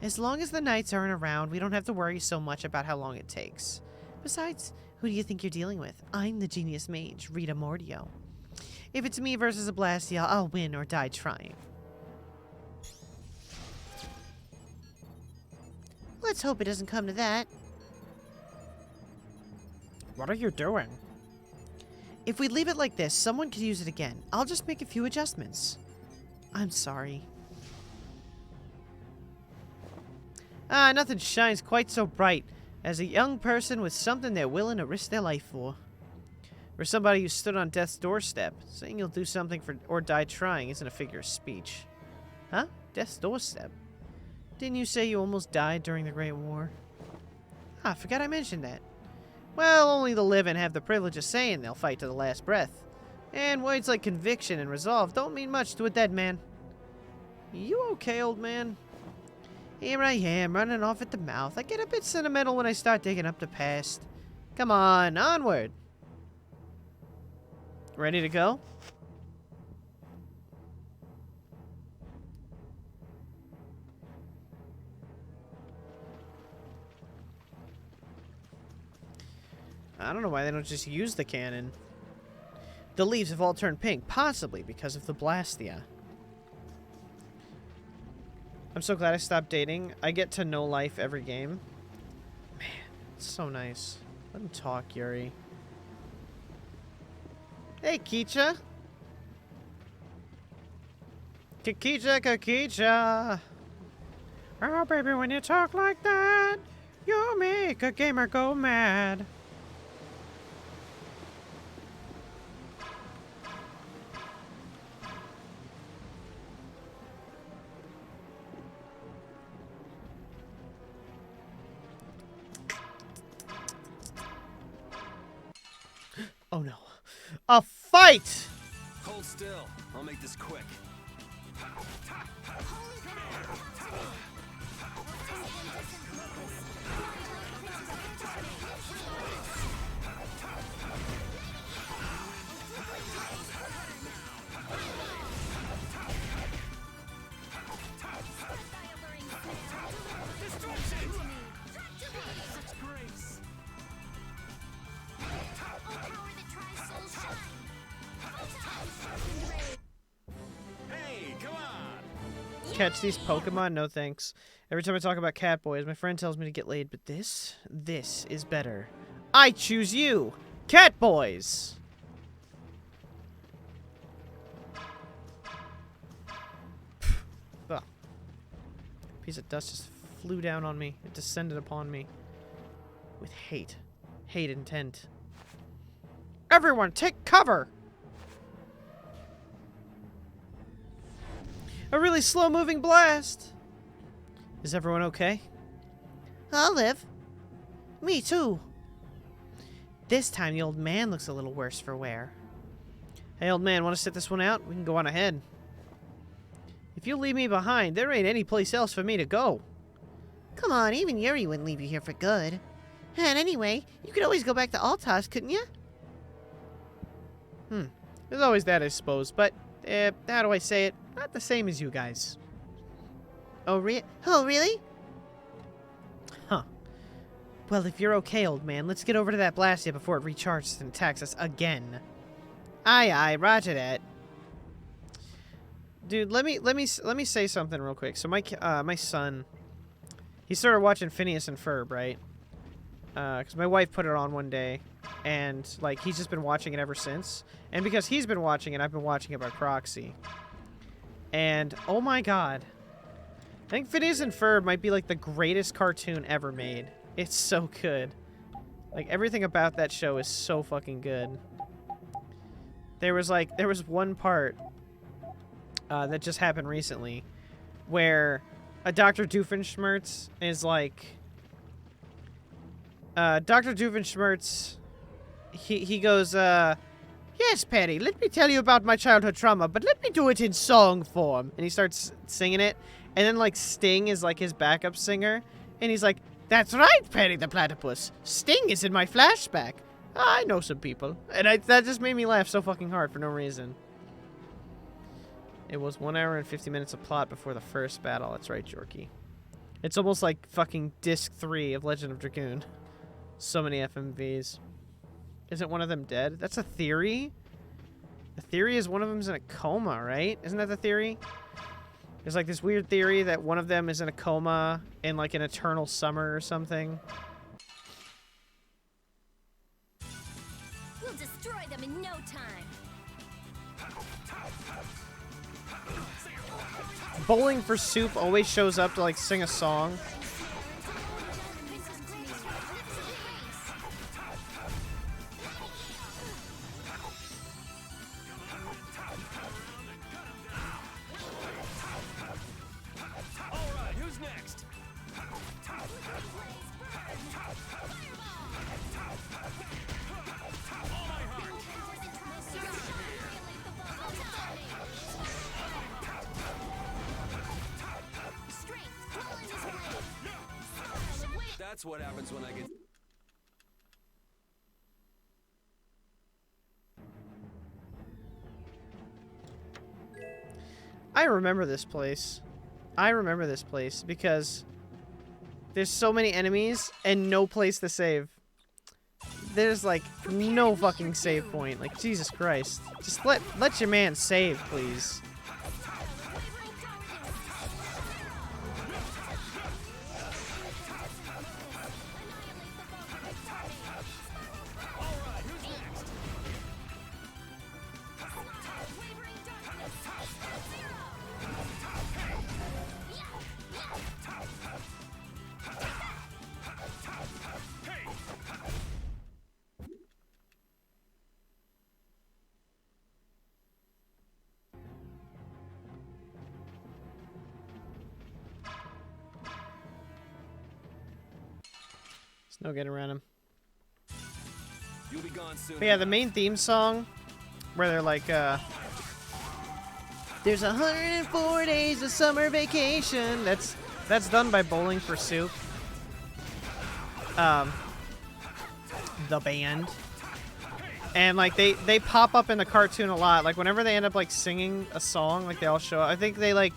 As long as the knights aren't around, we don't have to worry so much about how long it takes. Besides, who do you think you're dealing with? I'm the genius mage, Rita Mordio. If it's me versus a Blastia, I'll win or die trying. Let's hope it doesn't come to that. What are you doing? If we leave it like this, someone could use it again. I'll just make a few adjustments. I'm sorry. Nothing shines quite so bright as a young person with something they're willing to risk their life for. For somebody who stood on death's doorstep, saying you'll do something for or die trying isn't a figure of speech. Huh? Death's doorstep? Didn't you say you almost died during the Great War? I forgot I mentioned that. Well, only the living have the privilege of saying they'll fight to the last breath. And words like conviction and resolve don't mean much to a dead man. You okay, old man? Here I am, running off at the mouth. I get a bit sentimental when I start digging up the past. Come on, onward. Ready to go? I don't know why they don't just use the cannon. The leaves have all turned pink, possibly because of the Blastia. I'm so glad I stopped dating. I get to know life every game. Man, it's so nice. Let him talk, Yuri. Hey, Kicha. Kicha. Oh, baby, when you talk like that, you make a gamer go mad. Oh no. A fight! Hold still. I'll make this quick. Catch these Pokemon? No thanks. Every time I talk about Catboys, my friend tells me to get laid, but this is better. I choose you! Catboys! Ugh. A piece of dust just flew down on me. It descended upon me. With hate. Hate intent. Everyone, take cover! A really slow-moving blast! Is everyone okay? I'll live. Me too. This time the old man looks a little worse for wear. Hey, old man, want to sit this one out? We can go on ahead. If you leave me behind, there ain't any place else for me to go. Come on, even Yuri wouldn't leave you here for good. And anyway, you could always go back to Altos, couldn't you? There's always that, I suppose, but, how do I say it? Not the same as you guys. Oh, really? Huh. Well, if you're okay, old man, let's get over to that Blastia before it recharges and attacks us again. Aye, roger that. Dude, let me say something real quick. So my son, he started watching Phineas and Ferb, right? Because my wife put it on one day, and like he's just been watching it ever since. And because he's been watching it, I've been watching it by proxy. And oh my god, I think Phineas and Ferb might be like the greatest cartoon ever made. It's so good. Like everything about that show is so fucking good. There was one part that just happened recently where a Dr. Doofenshmirtz is like Dr. Doofenshmirtz he goes yes, Patty, let me tell you about my childhood trauma, but let me do it in song form. And he starts singing it, and then like Sting is like his backup singer, and he's like, That's right, Perry the Platypus. Sting is in my flashback. I know some people. And that just made me laugh so fucking hard for no reason. It was 1 hour and 50 minutes of plot before the first battle. That's right, Jorky. It's almost like fucking Disc 3 of Legend of Dragoon. So many FMVs. Isn't one of them dead? That's a theory? The theory is one of them's in a coma, right? Isn't that the theory? There's like this weird theory that one of them is in a coma in like an eternal summer or something. We'll destroy them in no time. Bowling for Soup always shows up to like sing a song. Alright, who's next? That's what happens when I get... I remember this place. I remember this place because there's so many enemies and no place to save. There's like no fucking save point. Like, Jesus Christ. Just let your man save, please. There's no getting around him. You'll be gone soon. But yeah, the main theme song, where they're like, there's 104 days of summer vacation. That's done by Bowling for Soup. The band. And like they pop up in the cartoon a lot. Like whenever they end up like singing a song, like they all show up. I think they like,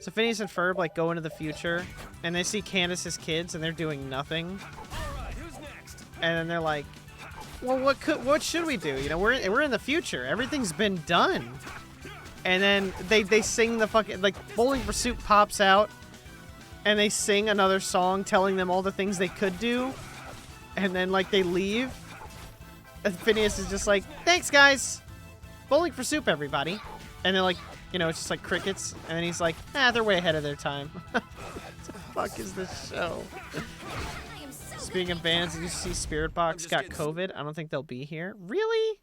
so Phineas and Ferb like go into the future and they see Candace's kids and they're doing nothing. Alright, who's next? And then they're like, well, what should we do? You know, we're in the future. Everything's been done. And then they sing the fucking, like, Bowling for Soup pops out, and they sing another song telling them all the things they could do, and then, like, they leave. And Phineas is just like, thanks, guys. Bowling for Soup, everybody. And they're like, you know, it's just like crickets. And then he's like, they're way ahead of their time. What the fuck is this show? Speaking of bands, did you see Spirit Box got COVID? I don't think they'll be here. Really?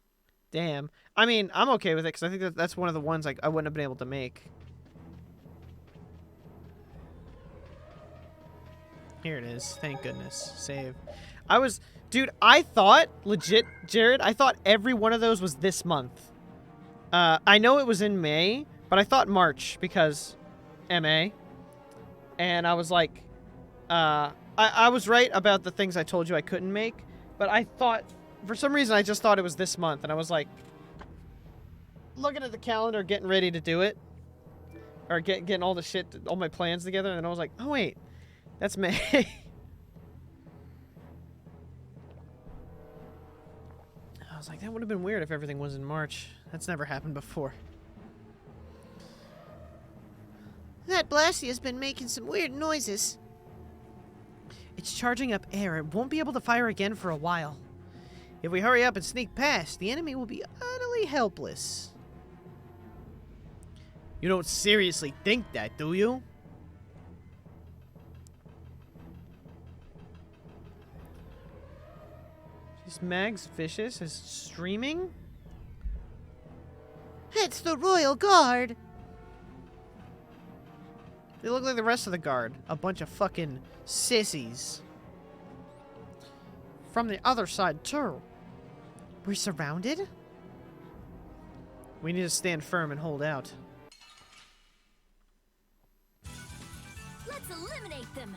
Damn. I mean, I'm okay with it because I think that's one of the ones like I wouldn't have been able to make. Here it is. Thank goodness. Save. Dude, I thought, legit, Jared, I thought every one of those was this month. I know it was in May, but I thought March because MA. And I was like, I was right about the things I told you I couldn't make, but I thought, for some reason, I just thought it was this month, and I was like, looking at the calendar, getting ready to do it, or getting all the shit, all my plans together, and I was like, oh wait, that's May. I was like, that would have been weird if everything was in March. That's never happened before. That Blasty has been making some weird noises. It's charging up air. It won't be able to fire again for a while. If we hurry up and sneak past, the enemy will be utterly helpless. You don't seriously think that, do you? Is Mags Vicious is streaming? It's the Royal Guard. They look like the rest of the guard. A bunch of fucking sissies. From the other side, too. We're surrounded? We need to stand firm and hold out. Let's eliminate them.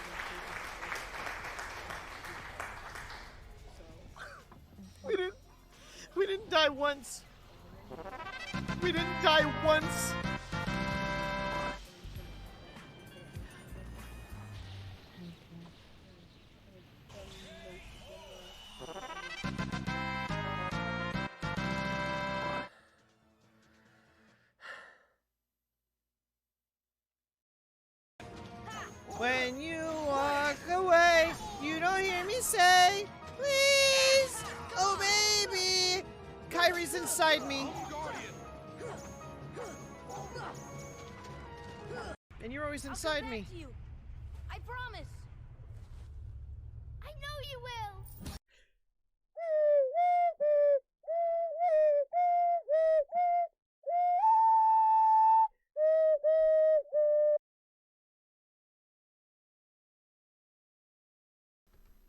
die once. We didn't die once. When you walk away, you don't hear me say, please, oh baby. Kyrie's inside me. And you're always inside me. You. I promise. I know you will.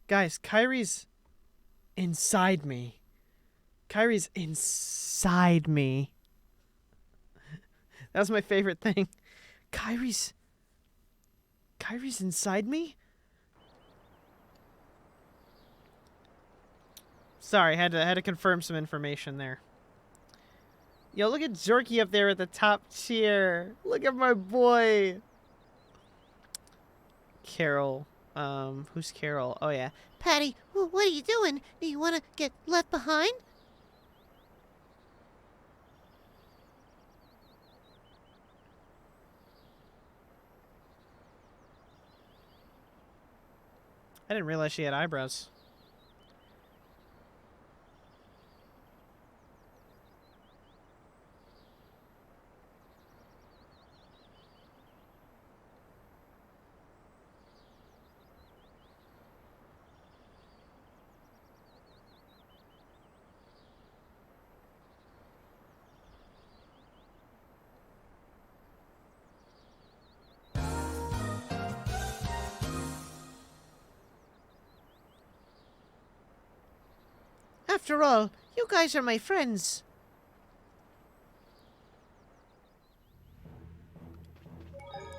Guys, Kyrie's inside me. Kyrie's inside me. That's my favorite thing. Kyrie's inside me? Sorry, had to confirm some information there. Yo, look at Jorky up there at the top tier. Look at my boy. Carol. Who's Carol? Oh, yeah. Patty, what are you doing? Do you want to get left behind? I didn't realize she had eyebrows. After all, you guys are my friends.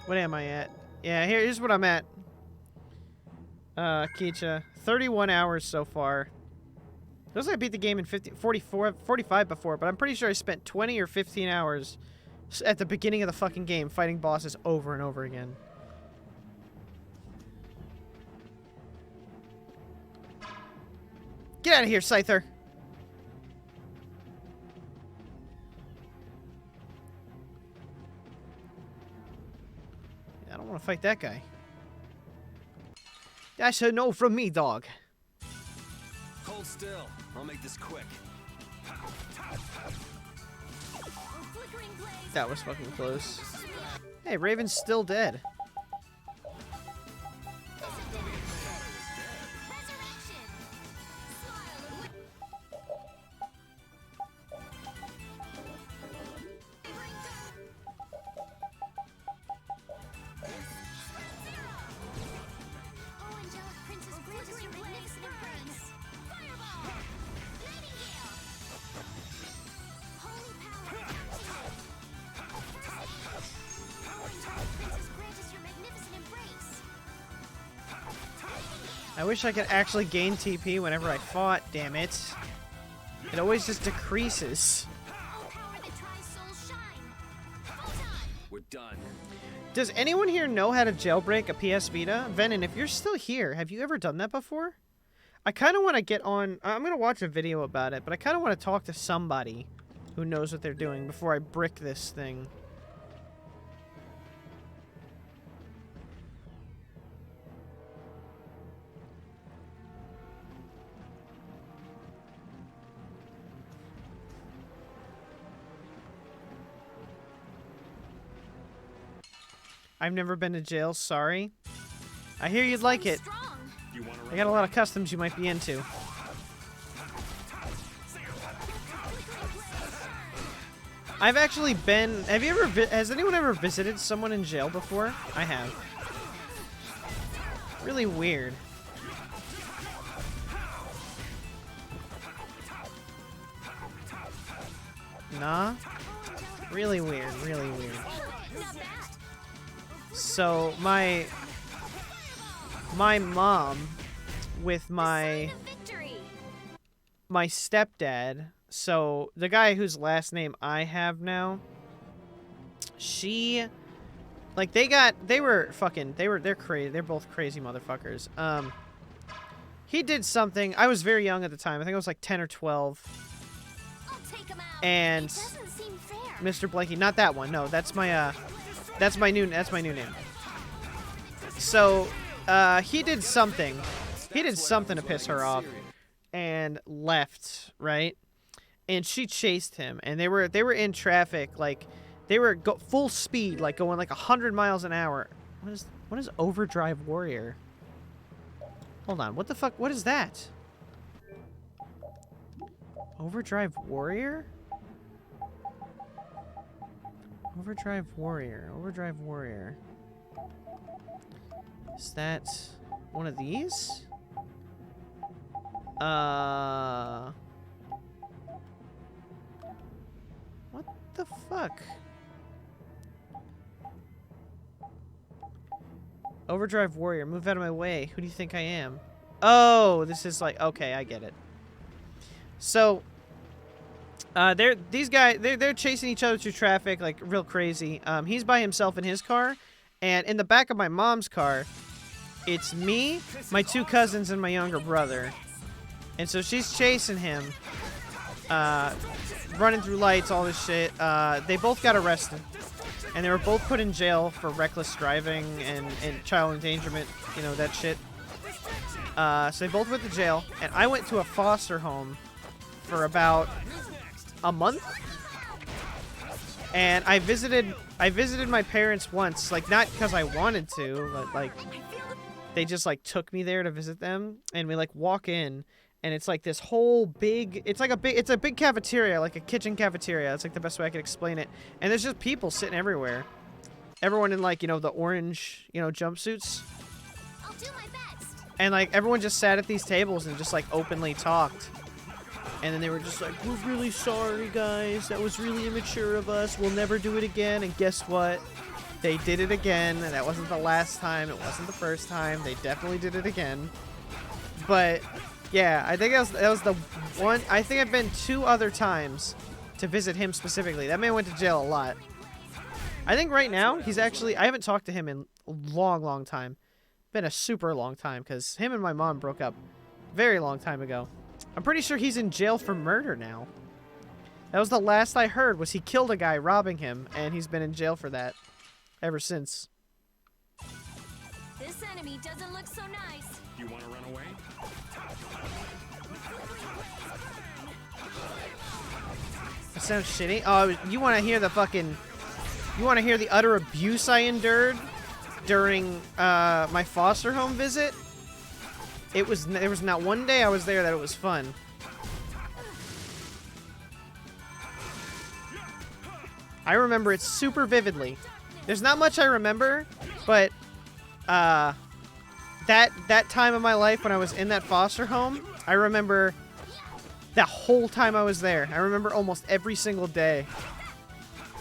What am I at? Yeah, here's what I'm at. Kicha. 31 hours so far. Looks like I beat the game in 45 before, but I'm pretty sure I spent 20 or 15 hours at the beginning of the fucking game fighting bosses over and over again. Get out of here, Scyther! I don't want to fight that guy. That's a no from me, dog. Hold still. I'll make this quick. That was fucking close. Hey, Raven's still dead. I wish I could actually gain TP whenever I fought, damn it. It always just decreases. We're done. Does anyone here know how to jailbreak a PS Vita? Venom, if you're still here, have you ever done that before? I kind of want to get on... I'm going to watch a video about it, but I kind of want to talk to somebody who knows what they're doing before I brick this thing. I've never been to jail, sorry. I hear you'd like it. I got a lot of customs you might be into. I've actually been... Have you ever... Has anyone ever visited someone in jail before? I have. Really weird. Nah? Really weird, really weird. So, my mom with my stepdad so the guy whose last name I have now, like they're crazy. They're both crazy motherfuckers. He did something. I was very young at the time. I think I was like 10 or 12. I'll take him out. And It doesn't seem fair. Mr. Blanky, not that one. No, that's my new name. So, he did something. He did something to piss her off and left, right? And she chased him, and they were in traffic, like they were full speed, like going like 100 miles an hour. What is Overdrive Warrior? Hold on, what the fuck? What is that? Overdrive Warrior? Overdrive Warrior. Is that one of these? What the fuck? Overdrive Warrior, move out of my way. Who do you think I am? Oh, this is like, okay, I get it. So, they're chasing each other through traffic like real crazy. He's by himself in his car, and in the back of my mom's car, it's me, my 2 cousins, and my younger brother. And so she's chasing him, running through lights, all this shit. They both got arrested, and they were both put in jail for reckless driving and child endangerment, you know, that shit. So they both went to jail, and I went to a foster home for about a month. And I visited my parents once, like not because I wanted to, but like they just like took me there to visit them, and we like walk in, and it's like this whole big, it's a big cafeteria, like a kitchen cafeteria. That's like the best way I could explain it. And there's just people sitting everywhere. Everyone in like, you know, the orange, you know, jumpsuits. I'll do my best. And like everyone just sat at these tables and just like openly talked. And then they were just like, we're really sorry, guys. That was really immature of us. We'll never do it again. And guess what? They did it again. And that wasn't the last time. It wasn't the first time. They definitely did it again. But yeah, I think that was the one. I think I've been 2 other times to visit him specifically. That man went to jail a lot. I think right now he's actually, I haven't talked to him in a long time. Been a super long time, because him and my mom broke up very long time ago. I'm pretty sure he's in jail for murder now. That was the last I heard, was he killed a guy robbing him, and he's been in jail for that ever since. This enemy doesn't look so nice. You want to run away? That sounds shitty. Oh, you want to hear the utter abuse I endured during my foster home visit? There was not one day I was there that it was fun. I remember it super vividly. There's not much I remember, but that time of my life when I was in that foster home, I remember the whole time I was there. I remember almost every single day.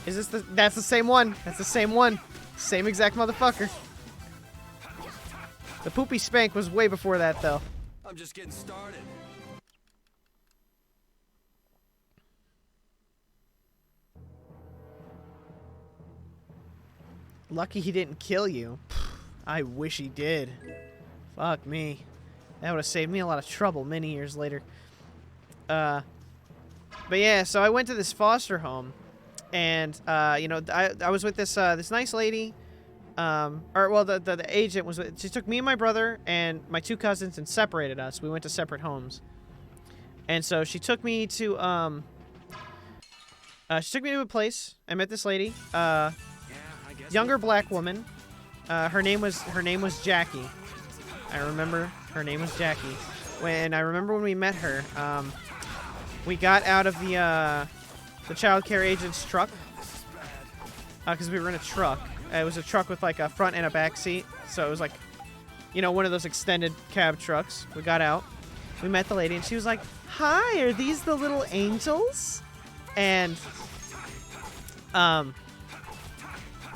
That's the same one. That's the same one. Same exact motherfucker. The poopy spank was way before that, though. I'm just getting started. Lucky he didn't kill you. I wish he did. Fuck me. That would have saved me a lot of trouble many years later. But yeah, so I went to this foster home, and you know, I was with this this nice lady. The agent was with, she took me and my brother and my 2 cousins and separated us. We went to separate homes. And so she took me to a place. I met this lady, younger black woman. Her name was Jackie. I remember her name was Jackie. I remember when we met her, we got out of the child care agent's truck, because we were in a truck. It was a truck with like a front and a back seat. So it was like, you know, one of those extended cab trucks. We got out. We met the lady, and she was like, "Hi, are these the little angels?" And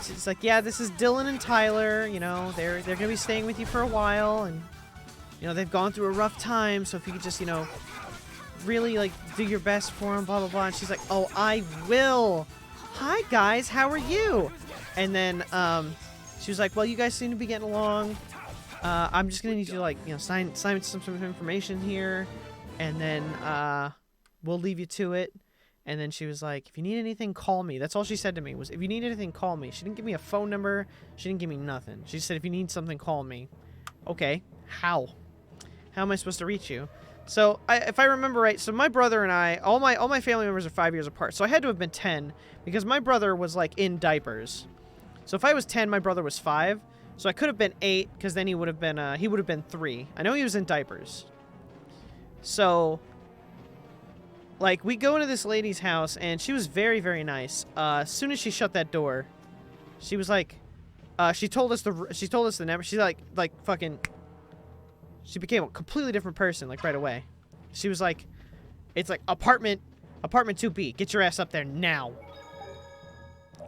she's like, "Yeah, this is Dylan and Tyler. You know, they're gonna be staying with you for a while, and you know, they've gone through a rough time. So if you could just, you know, really, like, do your best for him, blah, blah, blah. And she's like, oh, I will. Hi, guys. How are you? And then she was like, well, you guys seem to be getting along. I'm just going to need you to, like, you know, sign some information here. And then we'll leave you to it. And then she was like, if you need anything, call me. That's all she said to me was, if you need anything, call me. She didn't give me a phone number. She didn't give me nothing. She said, if you need something, call me. Okay. How? How am I supposed to reach you? So, if I remember right, so my brother and I, all my family members are 5 years apart. So I had to have been 10 because my brother was, like, in diapers. So if I was 10, my brother was 5. So I could have been 8 because then he would have been 3. I know he was in diapers. So, like, we go into this lady's house, and she was very, very nice. As soon as she shut that door, she was like, she told us the number. She's like fucking, she became a completely different person, like, right away. She was like, it's like, apartment 2B, get your ass up there now.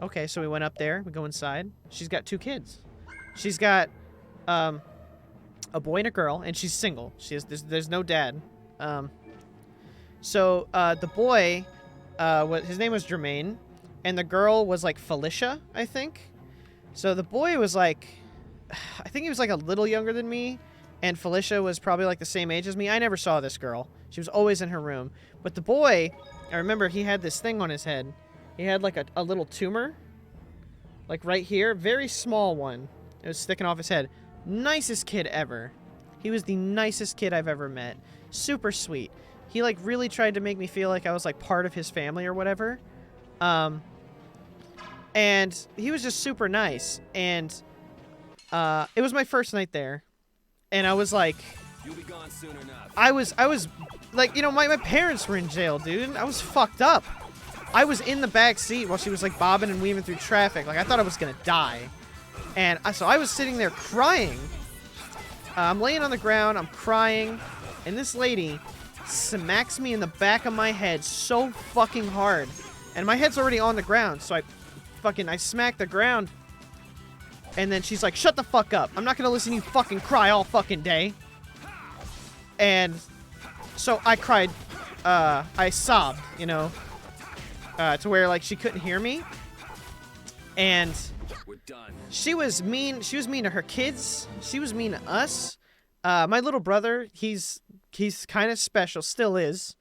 Okay, so we went up there, we go inside. She's got 2 kids. She's got, a boy and a girl, and she's single. There's no dad. So, the boy, his name was Jermaine, and the girl was, like, Felicia, I think. So the boy was, like, I think he was, like, a little younger than me, and Felicia was probably, like, the same age as me. I never saw this girl. She was always in her room. But the boy, I remember he had this thing on his head. He had, like, a little tumor, like, right here. Very small one. It was sticking off his head. Nicest kid ever. He was the nicest kid I've ever met. Super sweet. He, like, really tried to make me feel like I was, like, part of his family or whatever. And he was just super nice. And it was my first night there. And I was like, You'll be gone soon enough. I was like, you know, my parents were in jail, dude. I was fucked up. I was in the back seat while she was, like, bobbing and weaving through traffic. Like, I thought I was gonna die. And so I was sitting there crying. I'm laying on the ground, I'm crying, and this lady smacks me in the back of my head so fucking hard. And my head's already on the ground, so I smack the ground. And then she's like, shut the fuck up. I'm not gonna listen to you fucking cry all fucking day. And so I cried, I sobbed, you know, to where, like, she couldn't hear me. And We're done. she was mean to her kids. She was mean to us. My little brother, he's kind of special, still is.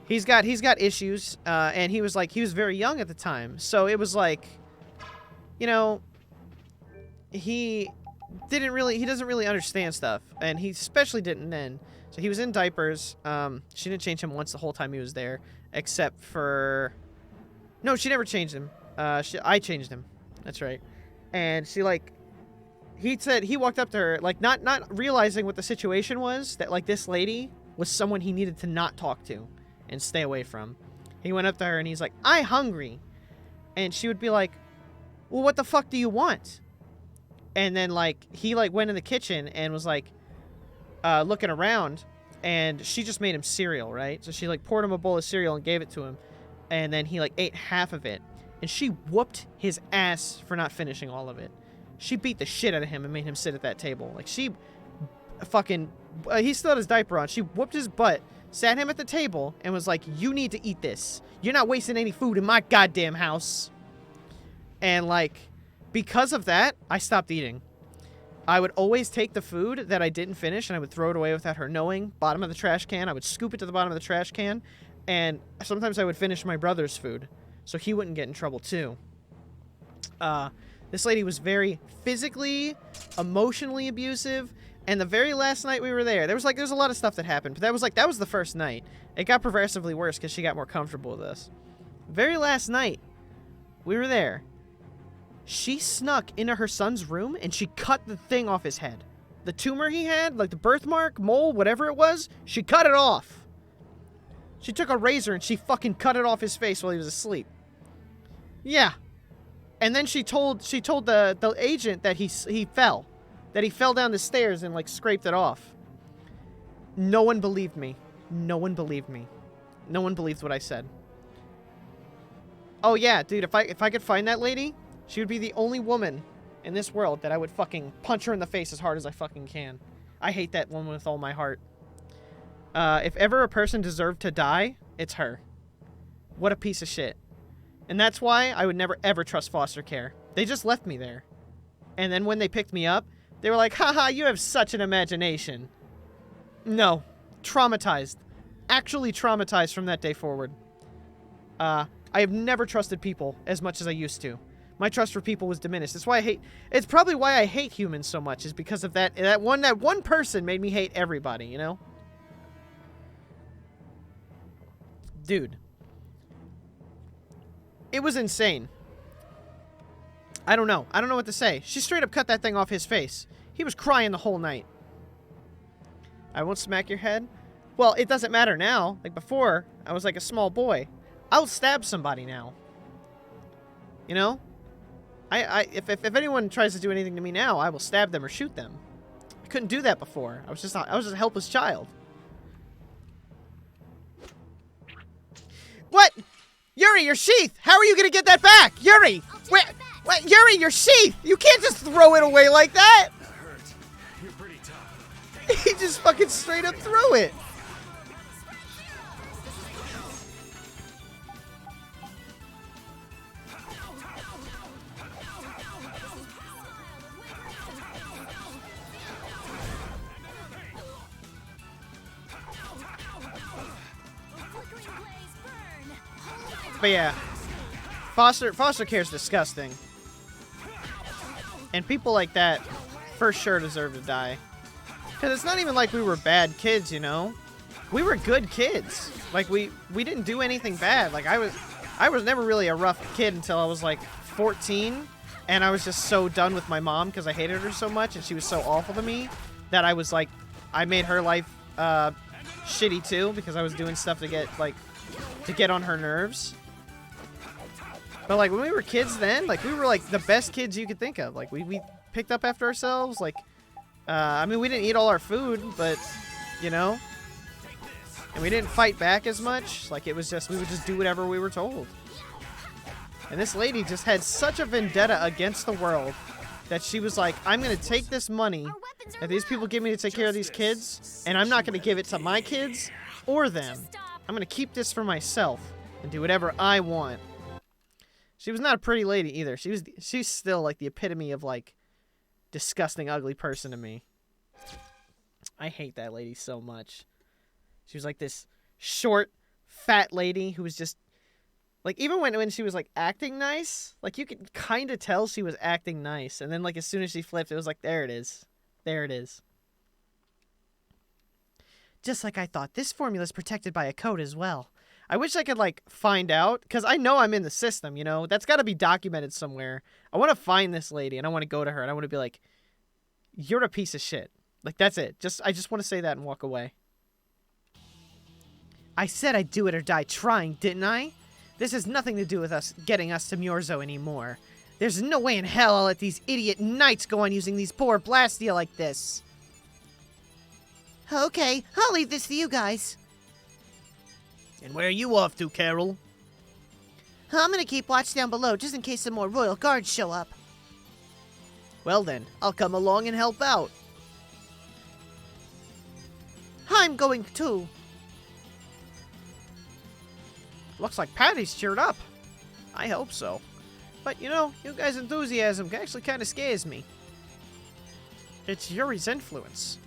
He's got issues, and he was very young at the time. So it was like, you know, he doesn't really understand stuff, and he especially didn't then. So he was in diapers. She didn't change him once the whole time he was there, except for, no, she never changed him. I changed him. That's right. And she, like, he said he walked up to her, like, not realizing what the situation was, that, like, this lady was someone he needed to not talk to and stay away from. He went up to her and he's like, "I'm hungry." And she would be like, "Well, what the fuck do you want?" And then, like, he, like, went in the kitchen and was, like, looking around, and she just made him cereal, right? So she, like, poured him a bowl of cereal and gave it to him, and then he, like, ate half of it. And she whooped his ass for not finishing all of it. She beat the shit out of him and made him sit at that table. Like, she fucking, he still had his diaper on. She whooped his butt, sat him at the table, and was like, "You need to eat this. You're not wasting any food in my goddamn house." And, like, because of that, I stopped eating. I would always take the food that I didn't finish and I would throw it away without her knowing. Bottom of the trash can. I would scoop it to the bottom of the trash can. And sometimes I would finish my brother's food so he wouldn't get in trouble too. This lady was very physically, emotionally abusive. And the very last night we were there's a lot of stuff that happened. But that was the first night. It got progressively worse because she got more comfortable with us. Very last night we were there. She snuck into her son's room and she cut the thing off his head. The tumor he had, like the birthmark, mole, whatever it was, she cut it off. She took a razor and she fucking cut it off his face while he was asleep. Yeah. And then she told the agent that he fell. That he fell down the stairs and, like, scraped it off. No one believed me. No one believed me. No one believed what I said. Oh yeah, dude, if I could find that lady, she would be the only woman in this world that I would fucking punch her in the face as hard as I fucking can. I hate that woman with all my heart. If ever a person deserved to die, it's her. What a piece of shit. And that's why I would never ever trust foster care. They just left me there. And then when they picked me up, they were like, haha, you have such an imagination. No. Traumatized. Actually traumatized from that day forward. I have never trusted people as much as I used to. My trust for people was diminished. That's why I hate... It's probably why I hate humans so much, is because of that. That one person made me hate everybody, you know? Dude. It was insane. I don't know. I don't know what to say. She straight up cut that thing off his face. He was crying the whole night. I won't smack your head. Well, it doesn't matter now. Like before, I was like a small boy. I'll stab somebody now. You know? If anyone tries to do anything to me now, I will stab them or shoot them. I couldn't do that before. I was just a helpless child. What? Yuri, your sheath! How are you gonna get that back? Yuri! Wait, Yuri, your sheath! You can't just throw it away like that! That hurt. You're pretty tough. He just fucking straight up threw it! But yeah, foster care is disgusting. And people like that for sure deserve to die. Because it's not even like we were bad kids, you know? We were good kids. Like, we didn't do anything bad. Like, I was never really a rough kid until I was, like, 14. And I was just so done with my mom because I hated her so much and she was so awful to me that I was, like, I made her life shitty, too, because I was doing stuff to get on her nerves. But, like, when we were kids then, like, we were, like, the best kids you could think of. Like, we picked up after ourselves. Like, I mean, we didn't eat all our food, but, you know. And we didn't fight back as much. Like, it was just, we would just do whatever we were told. And this lady just had such a vendetta against the world that she was like, I'm going to take this money that these people give me to take care of these kids, and I'm not going to give it to my kids or them. I'm going to keep this for myself and do whatever I want. She was not a pretty lady either. She's still like the epitome of like disgusting, ugly person to me. I hate that lady so much. She was like this short, fat lady who was just like, even when she was like acting nice, like you could kind of tell she was acting nice. And then like as soon as she flipped, it was like, there it is. There it is. Just like I thought, this formula is protected by a code as well. I wish I could, like, find out, because I know I'm in the system, you know? That's got to be documented somewhere. I want to find this lady, and I want to go to her, and I want to be like, you're a piece of shit. Like, that's it. I just want to say that and walk away. I said I'd do it or die trying, didn't I? This has nothing to do with getting us to Myorzo anymore. There's no way in hell I'll let these idiot knights go on using these poor Blastia like this. Okay, I'll leave this to you guys. And where are you off to, Carol? I'm gonna keep watch down below, just in case some more royal guards show up. Well then, I'll come along and help out. I'm going too. Looks like Patty's cheered up. I hope so. But, you know, you guys' enthusiasm actually kind of scares me. It's Yuri's influence.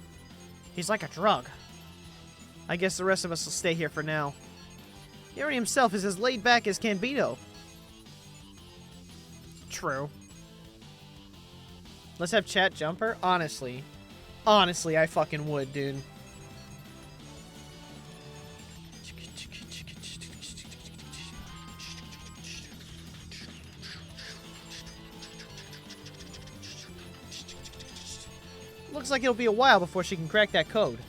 He's like a drug. I guess the rest of us will stay here for now. Yuri himself is as laid back as Cambito. True. Let's have chat jumper? Honestly. Honestly, I fucking would, dude. Looks like it'll be a while before she can crack that code.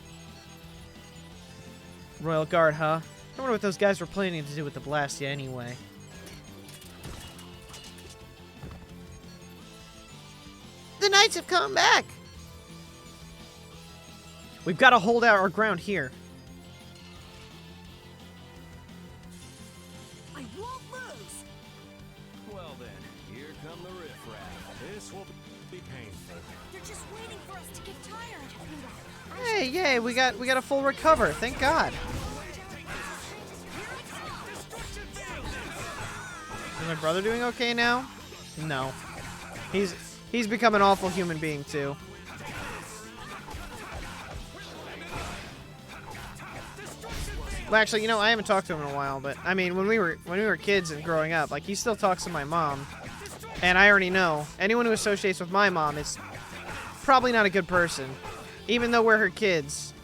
Royal Guard, huh? I wonder what those guys were planning to do with the Blastia anyway. The knights have come back. We've got to hold out our ground here. I won't lose. Well then, here come the riffraff. This will be... Be painful. They're just waiting for us to get tired. Hey, yay, we got a full recover. Thank God. Is my brother doing okay now? No. He's become an awful human being too. Well, actually, you know, I haven't talked to him in a while, but I mean, when we were kids and growing up, like he still talks to my mom, and I already know anyone who associates with my mom is probably not a good person, even though we're her kids.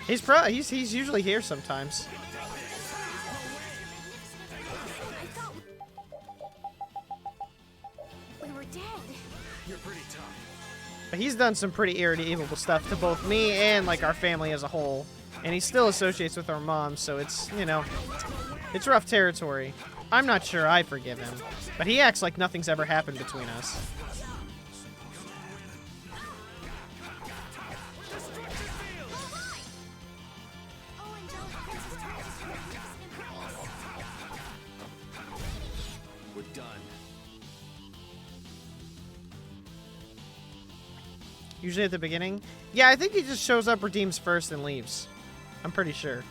He's usually here sometimes. We were dead. You're pretty tough. But he's done some pretty irredeemable stuff to both me and like our family as a whole. And he still associates with our mom, so it's, you know, it's rough territory. I'm not sure I forgive him, but he acts like nothing's ever happened between us. We're done. Usually at the beginning. Yeah, I think he just shows up, redeems first, and leaves. I'm pretty sure.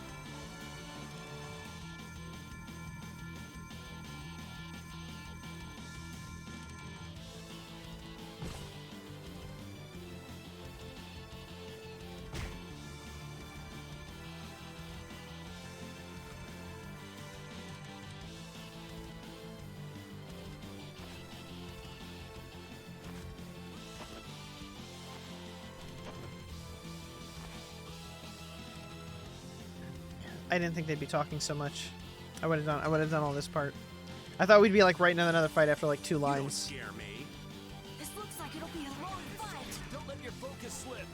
I didn't think they'd be talking so much. I would have done all this part. I thought we'd be like right in another fight after like 2 You don't lines. scare me. This looks like it'll be a long fight. Don't let your focus slip.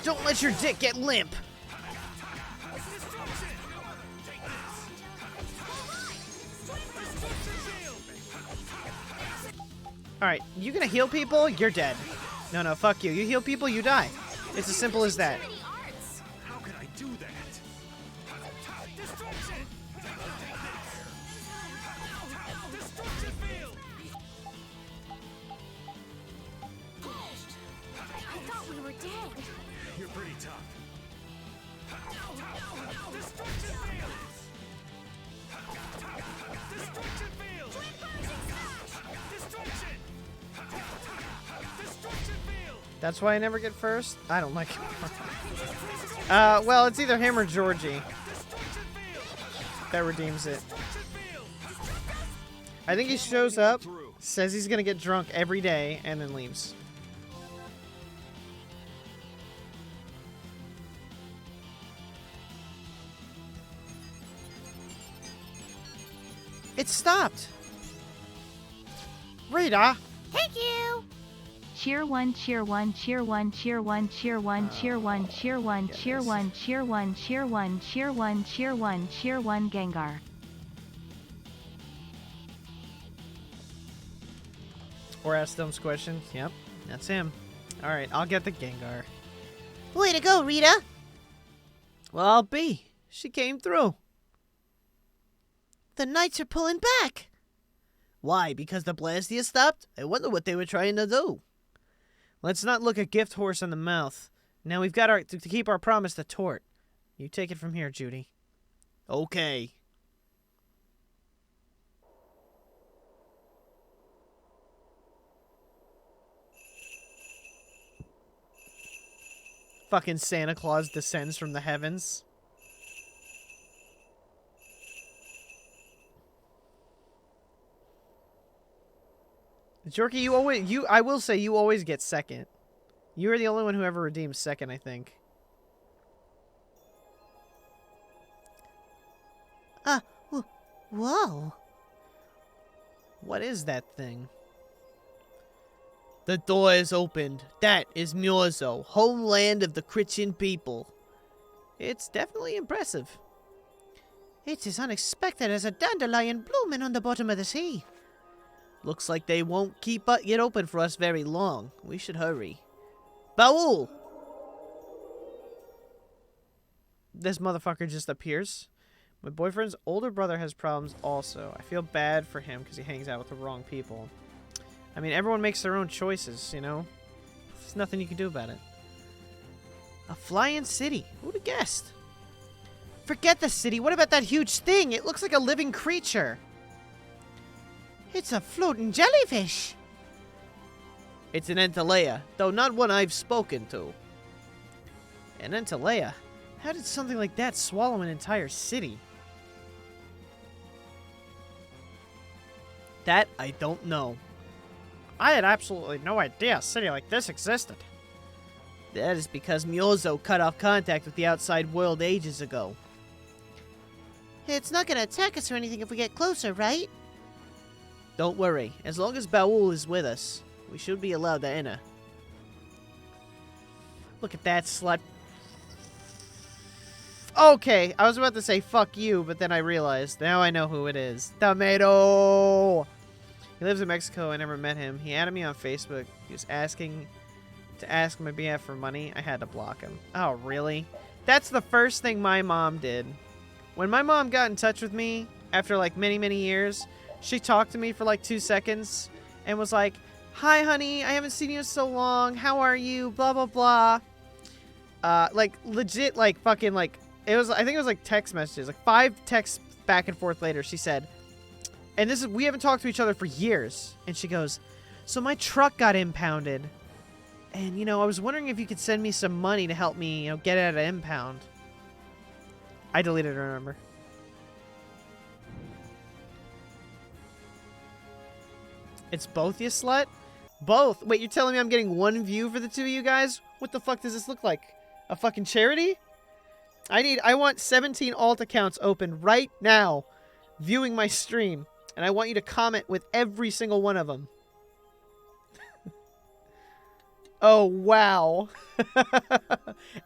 Don't let your dick get limp. Alright, you gonna heal people? You're dead. No, fuck you. You heal people, you die. It's as simple as that. How could I do that? Destruction! Destruction field! I thought we were dead. You're pretty tough. Destruction field! Destruction field! Destruction! Destruction field! That's why I never get first? I don't like him. Well, it's either him or Georgie that redeems it. I think he shows up, says he's gonna get drunk every day, and then leaves. It stopped! Rita! Thank you. Cheer one, cheer one, cheer one, cheer one, cheer one, cheer one, cheer one, cheer one, cheer one, cheer one, cheer one, cheer one, cheer one, Gengar. Or ask them questions. Yep, that's him. Alright, I'll get the Gengar. Way to go, Rita. Well, I'll be. She came through. The Knights are pulling back. Why? Because the Blastia stopped? I wonder what they were trying to do. Let's not look a gift horse in the mouth. Now we've got to keep our promise to Tort. You take it from here, Judy. Okay. Fucking Santa Claus descends from the heavens. Jorky, I will say you always get second. You're the only one who ever redeems second, I think. Whoa. What is that thing? The door is opened. That is Myorzo, homeland of the Christian people. It's definitely impressive. It's as unexpected as a dandelion blooming on the bottom of the sea. Looks like they won't keep it open for us very long. We should hurry. Baul! This motherfucker just appears. My boyfriend's older brother has problems also. I feel bad for him because he hangs out with the wrong people. I mean, everyone makes their own choices, you know? There's nothing you can do about it. A flying city. Who'd have guessed? Forget the city. What about that huge thing? It looks like a living creature. It's a floating jellyfish. It's an Entalea, though not one I've spoken to. An Entalea? How did something like that swallow an entire city? That I don't know. I had absolutely no idea a city like this existed. That is because Myozo cut off contact with the outside world ages ago. It's not gonna attack us or anything if we get closer, right? Don't worry, as long as Baul is with us, we should be allowed to enter. Look at that slut. Okay, I was about to say fuck you, but then I realized. Now I know who it is. Tomato! He lives in Mexico. I never met him. He added me on Facebook. He was asking to ask my behalf for money. I had to block him. Oh, really? That's the first thing my mom did. When my mom got in touch with me after like many, many years, she talked to me for like 2 seconds and was like, "Hi, honey. I haven't seen you in so long. How are you? Blah, blah, blah." Like legit, like fucking like, it was, I think it was like text messages, like 5 texts back and forth later. She said, and this is, we haven't talked to each other for years. And she goes, "So my truck got impounded. And, you know, I was wondering if you could send me some money to help me, you know, get it at an impound." I deleted her number. It's both, you slut? Both? Wait, you're telling me I'm getting 1 view for the 2 of you guys? What the fuck does this look like? A fucking charity? I want 17 alt accounts open right now, viewing my stream. And I want you to comment with every single one of them. Oh, wow.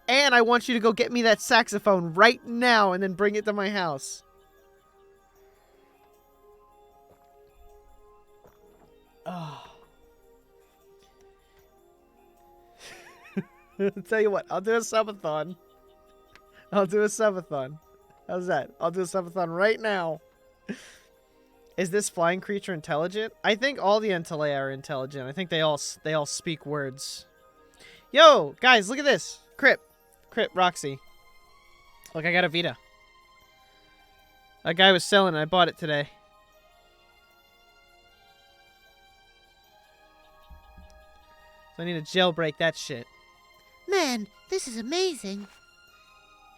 And I want you to go get me that saxophone right now and then bring it to my house. Oh. I'll tell you what, I'll do a subathon. I'll do a subathon. How's that? I'll do a subathon right now. Is this flying creature intelligent? I think all the Entalea are intelligent. I think they all speak words. Yo, guys, look at this. Crip, Roxy. Look, I got a Vita. A guy was selling it. I bought it today. So I need to jailbreak that shit. Man, this is amazing.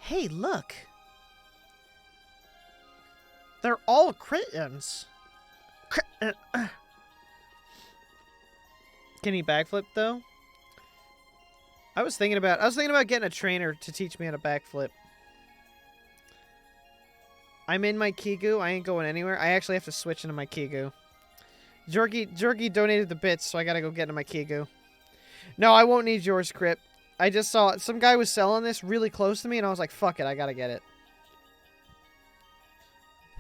Hey, look. They're all kittens. Can he backflip though? I was thinking about getting a trainer to teach me how to backflip. I'm in my Kigu. I ain't going anywhere. I actually have to switch into my Kigu. Jorgy donated the bits, so I gotta go get into my Kigu. No, I won't need yours, Crip. I just saw some guy was selling this really close to me, and I was like, fuck it, I gotta get it.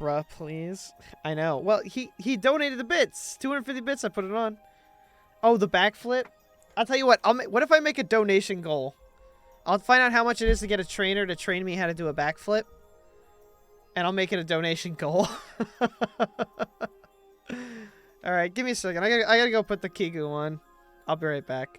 Bruh, please. I know. Well, he donated the bits. 250 bits, I put it on. Oh, the backflip? I'll tell you what, what if I make a donation goal? I'll find out how much it is to get a trainer to train me how to do a backflip. And I'll make it a donation goal. Alright, give me a second. I gotta go put the Kigu on. I'll be right back.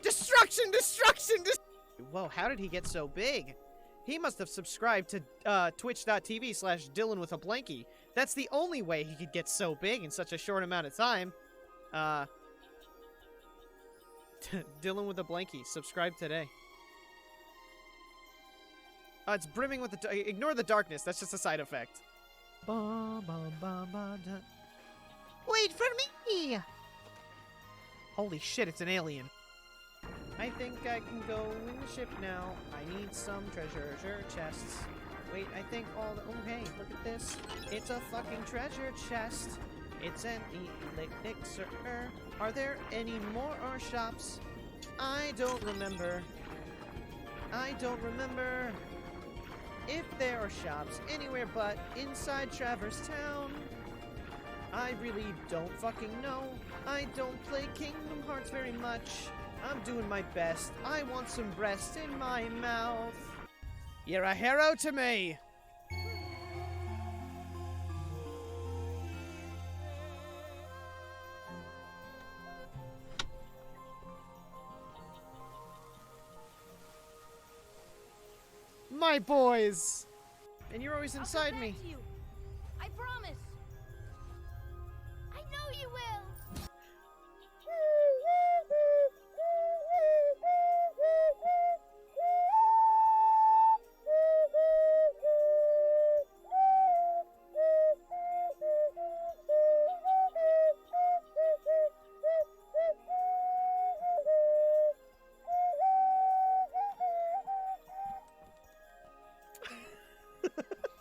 Destruction! Whoa, how did he get so big? He must have subscribed to twitch.tv/Dylan with a blankie. That's the only way he could get so big in such a short amount of time. Dylan with a blankie. Subscribe today. It's brimming with the... Ignore the darkness. That's just a side effect. Wait for me! Holy shit, it's an alien. I think I can go in the ship now. I need some treasure chests. Wait, I think all the... Oh, hey, look at this. It's a fucking treasure chest. It's an elixir. Are there any more shops? I don't remember. If there are shops anywhere but inside Traverse Town. I really don't fucking know. I don't play Kingdom Hearts very much. I'm doing my best. I want some breast in my mouth. You're a hero to me. My boys. And you're always inside me. You. I promise. I know you will.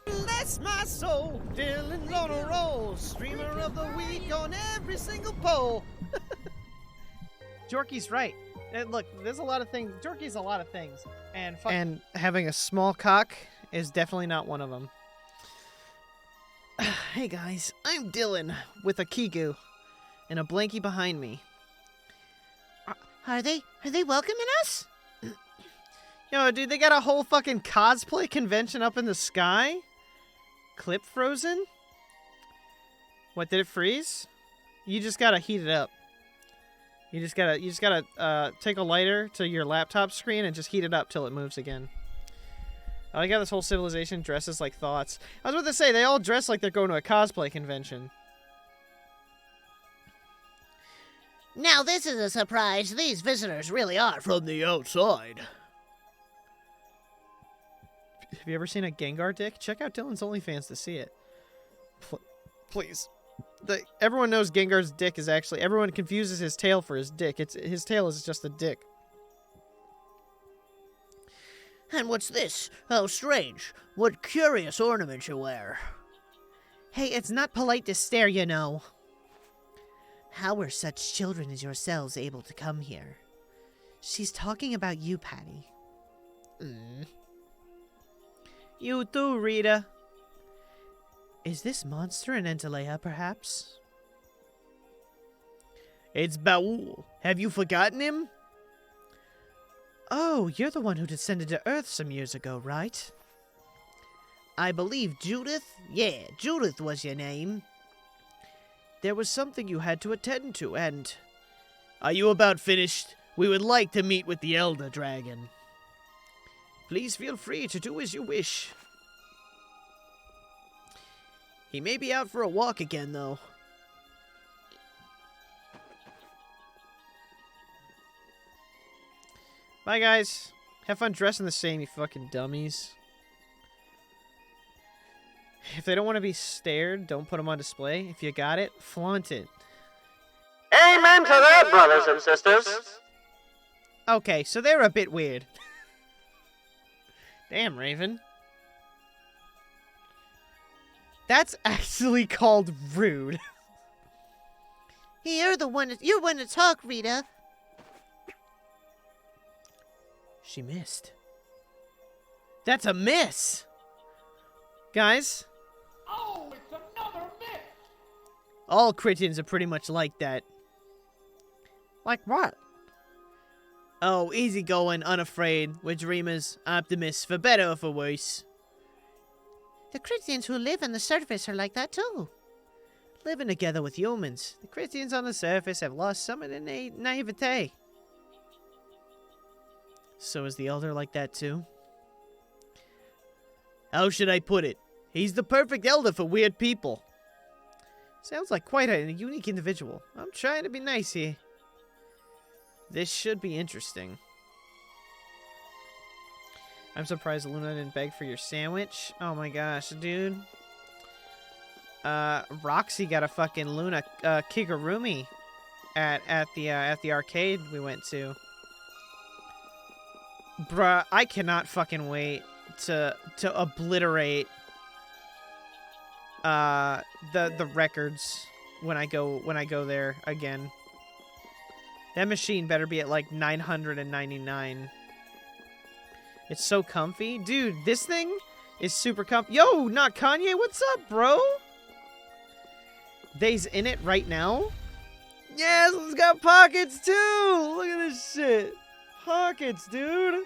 Bless my soul, Dylan's on a roll, streamer of the week on every single poll. Jorky's right. Look, there's a lot of things. Jorky's a lot of things, and having a small cock is definitely not one of them. Hey guys, I'm Dylan with a Kigu and a blankie behind me. Are they welcoming us? Yo, dude, they got a whole fucking cosplay convention up in the sky? Clip frozen? What, did it freeze? You just gotta heat it up. You just gotta take a lighter to your laptop screen and just heat it up till it moves again. I like how this whole civilization dresses like thoughts. I was about to say, they all dress like they're going to a cosplay convention. Now this is a surprise. These visitors really are from the outside. Have you ever seen a Gengar dick? Check out Dylan's OnlyFans to see it. Please. Everyone knows Gengar's dick is actually... Everyone confuses his tail for his dick. His tail is just a dick. And what's this? How strange. What curious ornament you wear. Hey, it's not polite to stare, you know. How were such children as yourselves able to come here? She's talking about you, Patty. You too, Rita. Is this monster an Entalea, perhaps? It's Baul. Have you forgotten him? Oh, you're the one who descended to Earth some years ago, right? I believe Judith? Yeah, Judith was your name. There was something you had to attend to, and... Are you about finished? We would like to meet with the Elder Dragon. Please feel free to do as you wish. He may be out for a walk again, though. Bye, guys. Have fun dressing the same, you fucking dummies. If they don't want to be stared, don't put them on display. If you got it, flaunt it. Amen to that, brothers and sisters. Okay, so they're a bit weird. Damn, Raven. That's actually called rude. You're one to talk, Rita. She missed. That's a miss! Guys? Oh, it's another miss! All Critians are pretty much like that. Like what? Oh, easygoing, unafraid, we're dreamers, optimists, for better or for worse. The Christians who live on the surface are like that too. Living together with humans, the Christians on the surface have lost some of their naivete. So is the Elder like that too? How should I put it? He's the perfect Elder for weird people. Sounds like quite a unique individual. I'm trying to be nice here. This should be interesting. I'm surprised Luna didn't beg for your sandwich. Oh my gosh, dude. Roxy got a fucking Luna Kigurumi at the arcade we went to. Bruh, I cannot fucking wait to obliterate the records when I go there again. That machine better be at like 999. It's so comfy. Dude, this thing is super comfy. Yo, not Kanye, what's up, bro? They's in it right now? Yes, it's got pockets too. Look at this shit. Pockets, dude.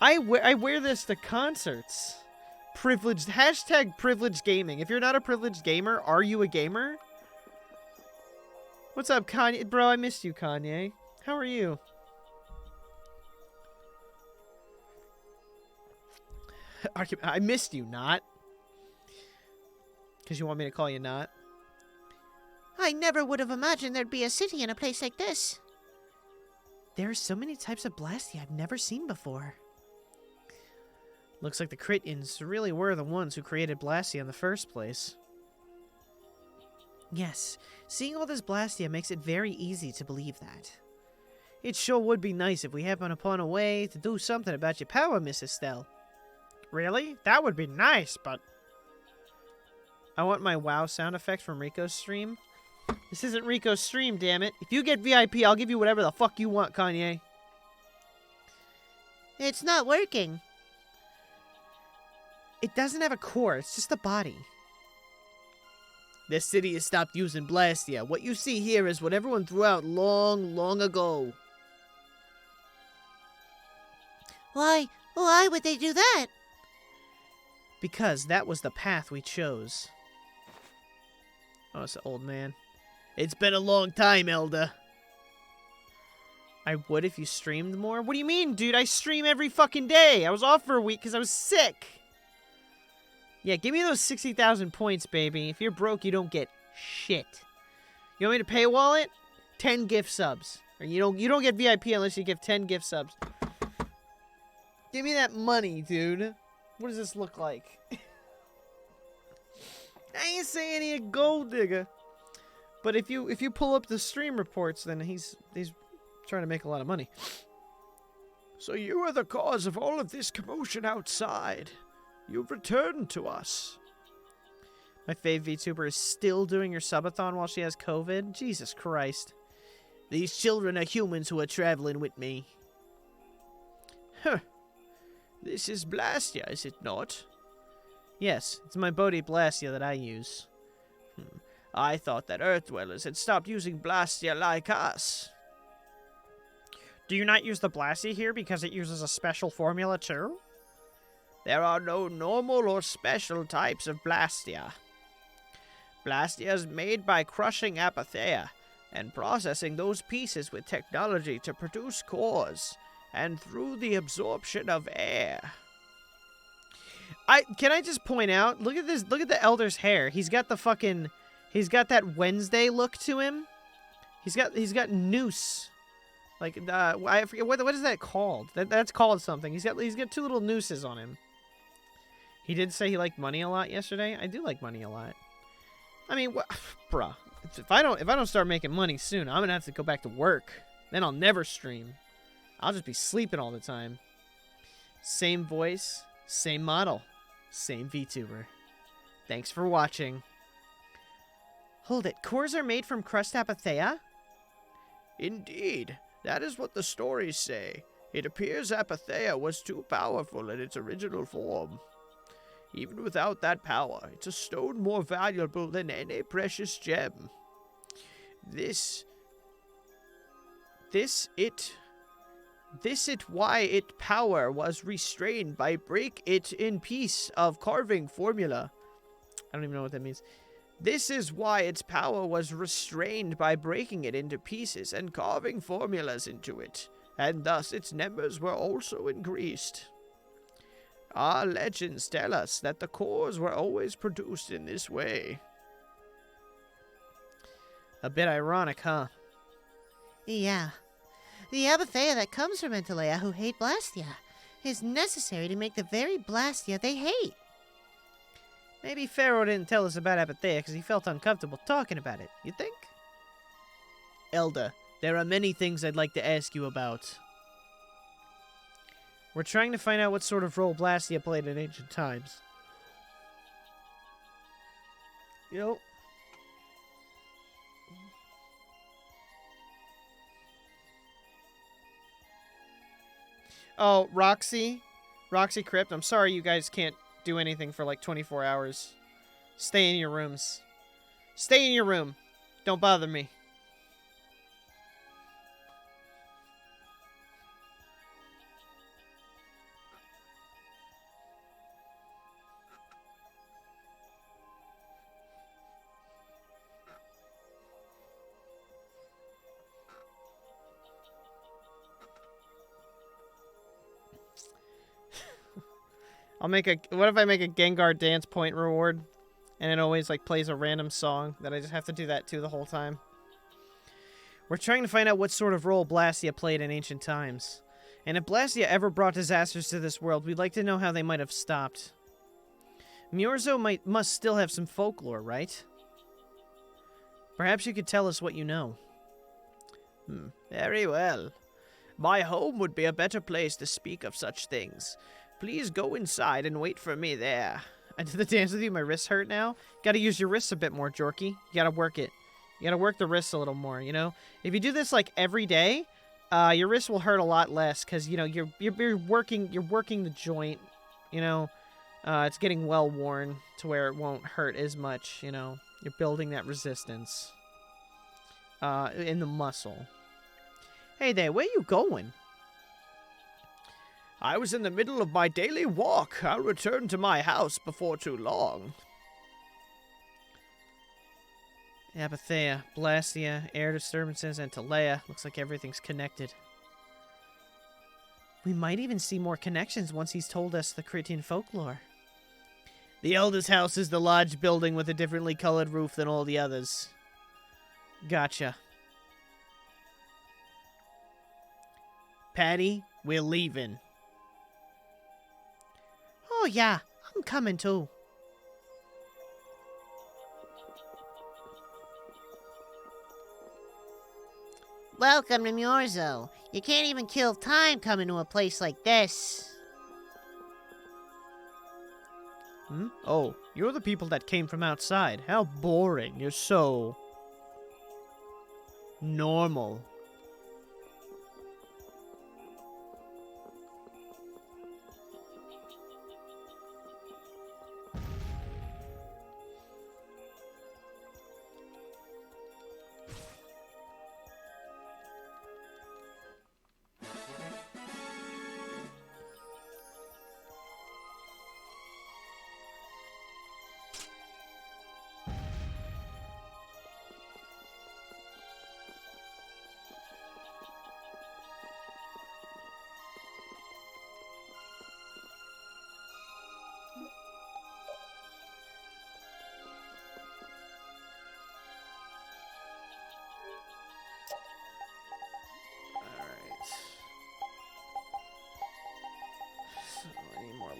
I wear this to concerts. Privileged. Hashtag privileged gaming. If you're not a privileged gamer, are you a gamer? What's up, Kanye? Bro, I missed you, Kanye. How are you? I missed you, not. Because you want me to call you not? I never would have imagined there'd be a city in a place like this. There are so many types of Blastia I've never seen before. Looks like the Critians really were the ones who created Blastia in the first place. Yes, seeing all this Blastia makes it very easy to believe that. It sure would be nice if we happened upon a way to do something about your power, Miss Estelle. Really? That would be nice, but... I want my WoW sound effect from Rico's stream. This isn't Rico's stream, damn it. If you get VIP, I'll give you whatever the fuck you want, Kanye. It's not working. It doesn't have a core, it's just a body. This city has stopped using Blastia. What you see here is what everyone threw out long, long ago. Why would they do that? Because that was the path we chose. Oh, it's an old man. It's been a long time, Elder. I would if you streamed more? What do you mean, dude? I stream every fucking day. I was off for a week because I was sick. Yeah, give me those 60,000 points, baby. If you're broke, you don't get shit. You want me to paywall it? 10 gift subs. Or you don't get VIP unless you give 10 gift subs. Give me that money, dude. What does this look like? I ain't saying he a gold digger. But if you pull up the stream reports, then he's trying to make a lot of money. So you are the cause of all of this commotion outside. You've returned to us. My fave VTuber is still doing her subathon while she has COVID. Jesus Christ. These children are humans who are traveling with me. Huh. This is Blastia, is it not? Yes, it's my Bodhi Blastia that I use. I thought that Earth dwellers had stopped using Blastia like us. Do you not use the Blastia here because it uses a special formula too? There are no normal or special types of Blastia. Blastia is made by crushing Apatheia and processing those pieces with technology to produce cores, and through the absorption of air. Can I just point out, look at this, look at the Elder's hair. He's got that Wednesday look to him. He's got noose. Like, I forget, what is that called? That's called something. He's got two little nooses on him. He did say he liked money a lot yesterday. I do like money a lot. I mean, bruh, if I don't start making money soon, I'm gonna have to go back to work. Then I'll never stream. I'll just be sleeping all the time. Same voice, same model, same VTuber. Thanks for watching. Hold it, cores are made from crushed Apatheia? Indeed, that is what the stories say. It appears Apatheia was too powerful in its original form. Even without that power, it's a stone more valuable than any precious gem. Why it power was restrained by break it in piece of carving formula. I don't even know what that means. This is why its power was restrained by breaking it into pieces and carving formulas into it, and thus its numbers were also increased. Our legends tell us that the cores were always produced in this way. A bit ironic, huh? Yeah. The Apatheia that comes from Entalea who hate Blastia is necessary to make the very Blastia they hate. Maybe Pharaoh didn't tell us about Apatheia because he felt uncomfortable talking about it, you think? Elder, there are many things I'd like to ask you about. We're trying to find out what sort of role Blastia played in ancient times. Yep. Oh, Roxy Crypt, I'm sorry you guys can't do anything for like 24 hours. Stay in your rooms. Stay in your room. Don't bother me. What if I make a Gengar dance point reward? And it always, like, plays a random song that I just have to do that to the whole time. We're trying to find out what sort of role Blastia played in ancient times. And if Blastia ever brought disasters to this world, we'd like to know how they might have stopped. Miorzo must still have some folklore, right? Perhaps you could tell us what you know. Very well. My home would be a better place to speak of such things. Please go inside and wait for me there. I did the dance with you. My wrists hurt now. Gotta use your wrists a bit more, Jorky. You gotta work it. You gotta work the wrists a little more, you know? If you do this, like, every day, your wrists will hurt a lot less, because, you know, you're working the joint, you know? It's getting well worn to where it won't hurt as much, you know? You're building that resistance in the muscle. Hey there, where you going? I was in the middle of my daily walk. I'll return to my house before too long. Apatheia, Blastia, air disturbances, and Talea. Looks like everything's connected. We might even see more connections once he's told us the Critian folklore. The Elder's house is the large building with a differently colored roof than all the others. Gotcha. Patty, we're leaving. Oh, yeah. I'm coming, too. Welcome to Miorzo. You can't even kill time coming to a place like this. Oh, you're the people that came from outside. How boring. You're so... normal.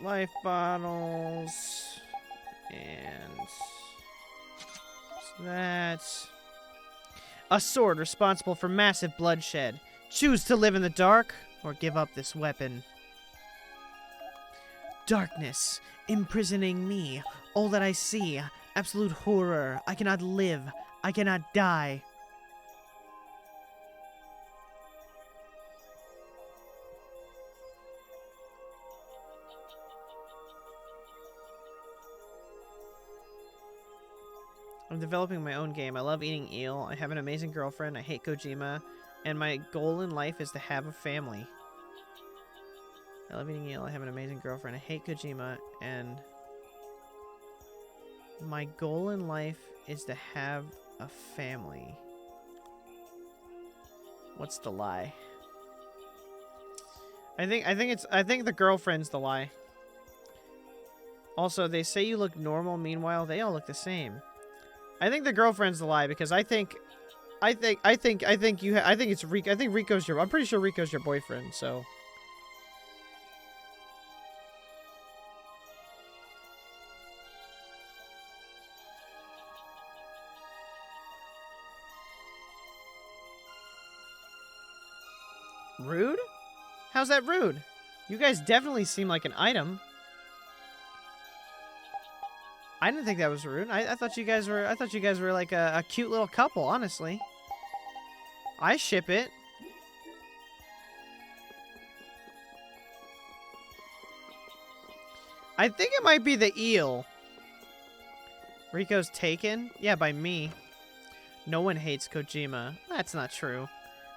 Life bottles, and that. A sword responsible for massive bloodshed. Choose to live in the dark or give up this weapon. Darkness, imprisoning me. All that I see, absolute horror. I cannot live. I cannot die. I'm developing my own game. I love eating eel. I have an amazing girlfriend. I hate Kojima. And my goal in life is to have a family. I love eating eel. I have an amazing girlfriend. I hate Kojima. And my goal in life is to have a family. What's the lie? I think the girlfriend's the lie. Also, they say you look normal. Meanwhile, they all look the same. I think the girlfriend's the lie because I think it's Rico. I think Rico's I'm pretty sure Rico's your boyfriend. So. Rude? How's that rude? You guys definitely seem like an item. I didn't think that was rude. I thought you guys were like a cute little couple, honestly. I ship it. I think it might be the eel. Rico's taken? Yeah, by me. No one hates Kojima. That's not true.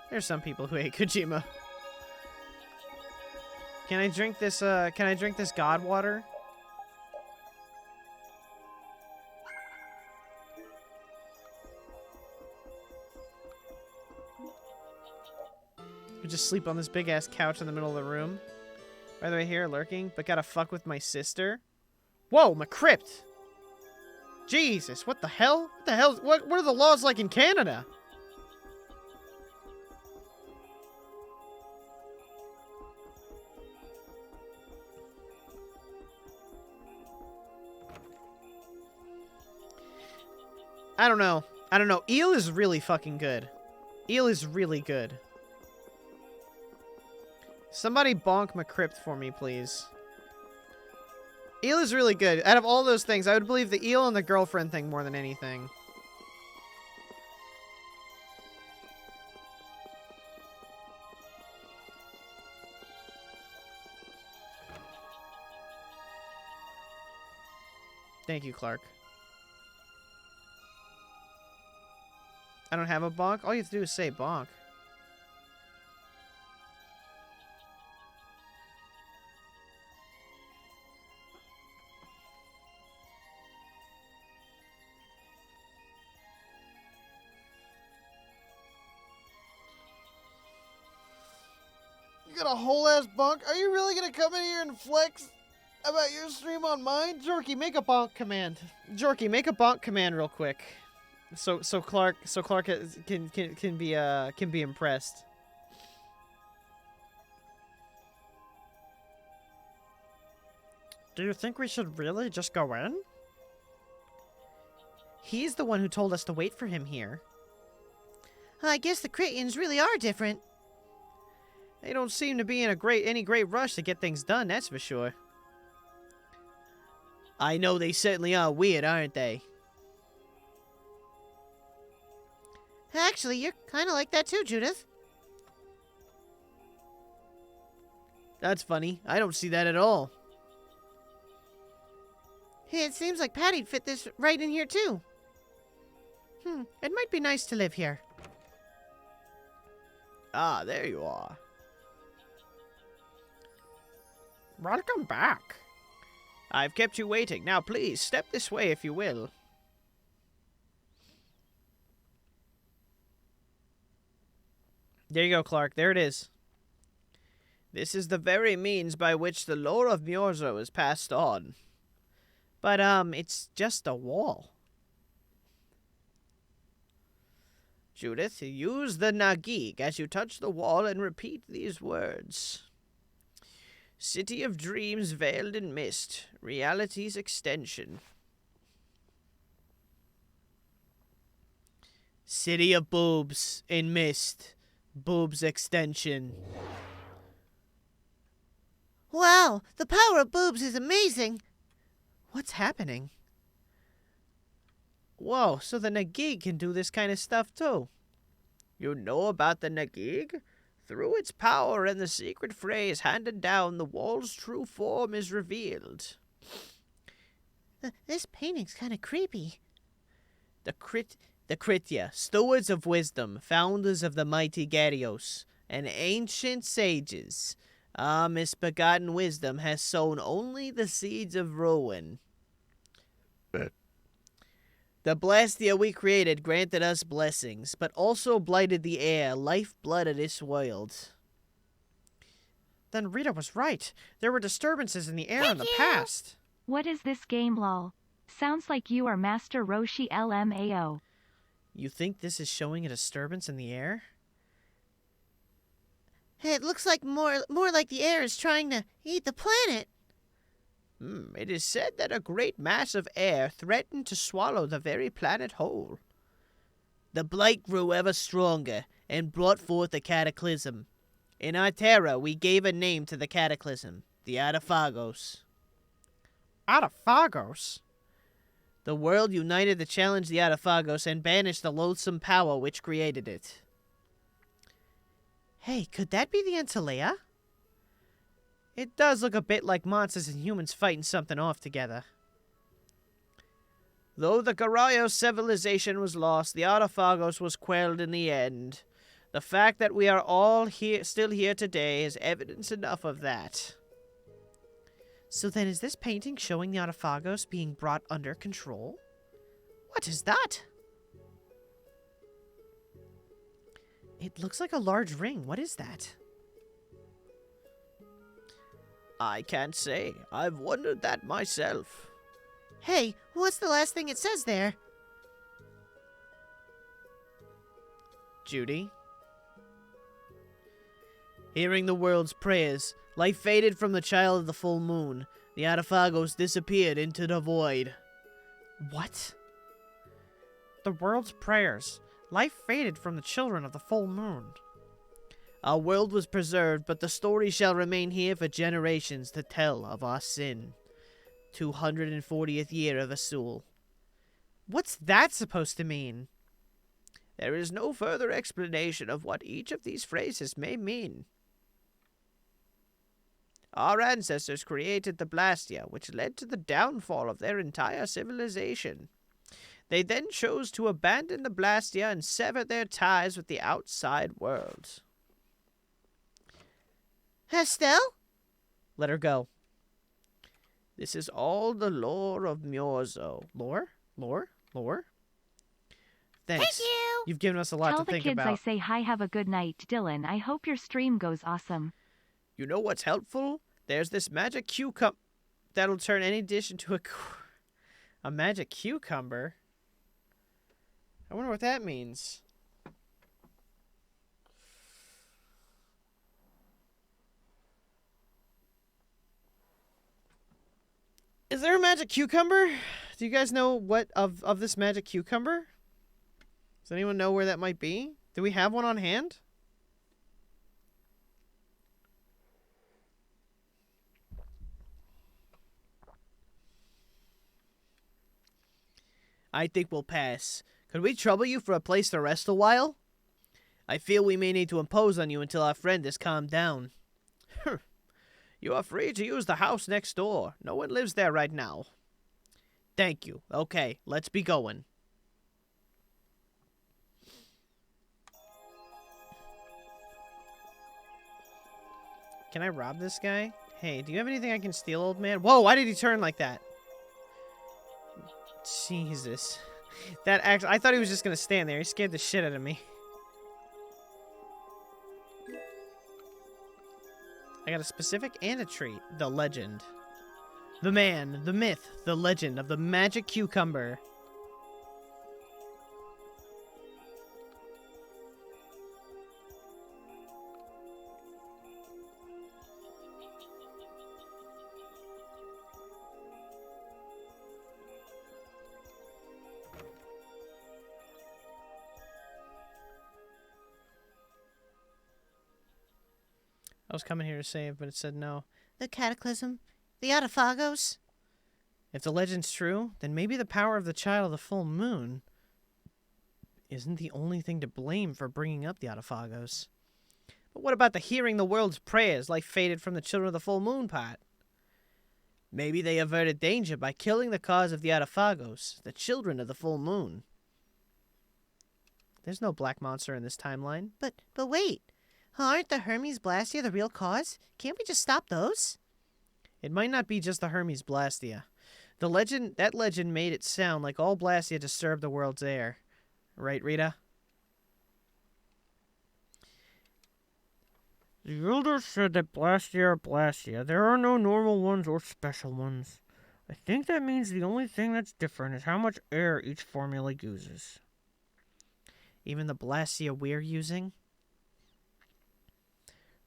There's some people who hate Kojima. Can I drink this god water? We just sleep on this big ass couch in the middle of the room. By the way, here, lurking, but gotta fuck with my sister. Whoa, my crypt! Jesus, what the hell? What the hell? What are the laws like in Canada? I don't know. I don't know. Eel is really fucking good. Eel is really good. Somebody bonk my crypt for me, please. Eel is really good. Out of all those things, I would believe the eel and the girlfriend thing more than anything. Thank you, Clark. I don't have a bonk? All you have to do is say bonk. You got a whole ass bonk? Are you really gonna come in here and flex about your stream on mine? Jorky, make a bonk command. Jorky, make a bonk command real quick. So Clark can be impressed. Do you think we should really just go in? He's the one who told us to wait for him here. I guess the Critians really are different. They don't seem to be in any great rush to get things done, that's for sure. I know they certainly are weird, aren't they? Actually, you're kind of like that too, Judith. That's funny. I don't see that at all. Hey, it seems like Patty'd fit this right in here too. It might be nice to live here. Ah, there you are. Welcome back. I've kept you waiting. Now, please, step this way if you will. There you go, Clark. There it is. This is the very means by which the lore of Myorzo is passed on. But, it's just a wall. Judith, use the Nagig as you touch the wall and repeat these words. City of dreams veiled in mist, reality's extension. City of boobs in mist, boobs extension. Wow, the power of boobs is amazing. What's happening? Whoa, so the Nagig can do this kind of stuff too. You know about the Nagig? Through its power and the secret phrase handed down, the wall's true form is revealed. This painting's kind of creepy. The Kritya, stewards of wisdom, founders of the mighty Gyarios, and ancient sages. Our misbegotten wisdom has sown only the seeds of ruin. The Blastia we created granted us blessings, but also blighted the air, lifeblood of this world. Then Rita was right. There were disturbances in the air in the past. What is this game, lol? Sounds like you are Master Roshi LMAO. You think this is showing a disturbance in the air? It looks like more like the air is trying to eat the planet. It is said that a great mass of air threatened to swallow the very planet whole. The blight grew ever stronger and brought forth a cataclysm. In our terror, we gave a name to the cataclysm, the Adaphagos. Adaphagos? The world united to challenge the Adaphagos and banish the loathsome power which created it. Hey, could that be the Antilea? It does look a bit like monsters and humans fighting something off together. Though the Garayo civilization was lost, the Adaphagos was quelled in the end. The fact that we are all still here today is evidence enough of that. So then is this painting showing the Adaphagos being brought under control? What is that? It looks like a large ring. What is that? I can't say. I've wondered that myself. Hey, what's the last thing it says there? Judy? Hearing the world's prayers, life faded from the child of the full moon. The Atafagos disappeared into the void. What? The world's prayers. Life faded from the children of the full moon. Our world was preserved, but the story shall remain here for generations to tell of our sin. 240th year of Asul. What's that supposed to mean? There is no further explanation of what each of these phrases may mean. Our ancestors created the Blastia, which led to the downfall of their entire civilization. They then chose to abandon the Blastia and sever their ties with the outside world. Estelle? Let her go. This is all the lore of Myorzo. Lore? Lore? Lore? Thanks. Thank you! You've given us a lot Tell to the think kids about. I say hi, have a good night, Dylan. I hope your stream goes awesome. You know what's helpful? There's this magic cucumber that'll turn any dish into A magic cucumber? I wonder what that means. Is there a magic cucumber? Do you guys know what of this magic cucumber? Does anyone know where that might be? Do we have one on hand? I think we'll pass. Could we trouble you for a place to rest a while? I feel we may need to impose on you until our friend has calmed down. You are free to use the house next door. No one lives there right now. Thank you. Okay, let's be going. Can I rob this guy? Hey, do you have anything I can steal, old man? Whoa, why did he turn like that? Jesus. I thought he was just gonna stand there. He scared the shit out of me. I got a specific and a treat. The legend. The man, the myth, the legend of the magic cucumber. I was coming here to save, but it said no. The Cataclysm? The Atafagos? If the legend's true, then maybe the power of the child of the full moon isn't the only thing to blame for bringing up the Atafagos. But what about the hearing the world's prayers, life faded from the children of the full moon part? Maybe they averted danger by killing the cause of the Atafagos, the children of the full moon. There's no black monster in this timeline. But wait. Aren't the Hermes Blastia the real cause? Can't we just stop those? It might not be just the Hermes Blastia. That legend made it sound like all Blastia disturbed the world's air. Right, Rita? The elders said that Blastia are Blastia. There are no normal ones or special ones. I think that means the only thing that's different is how much air each formula uses. Even the Blastia we're using?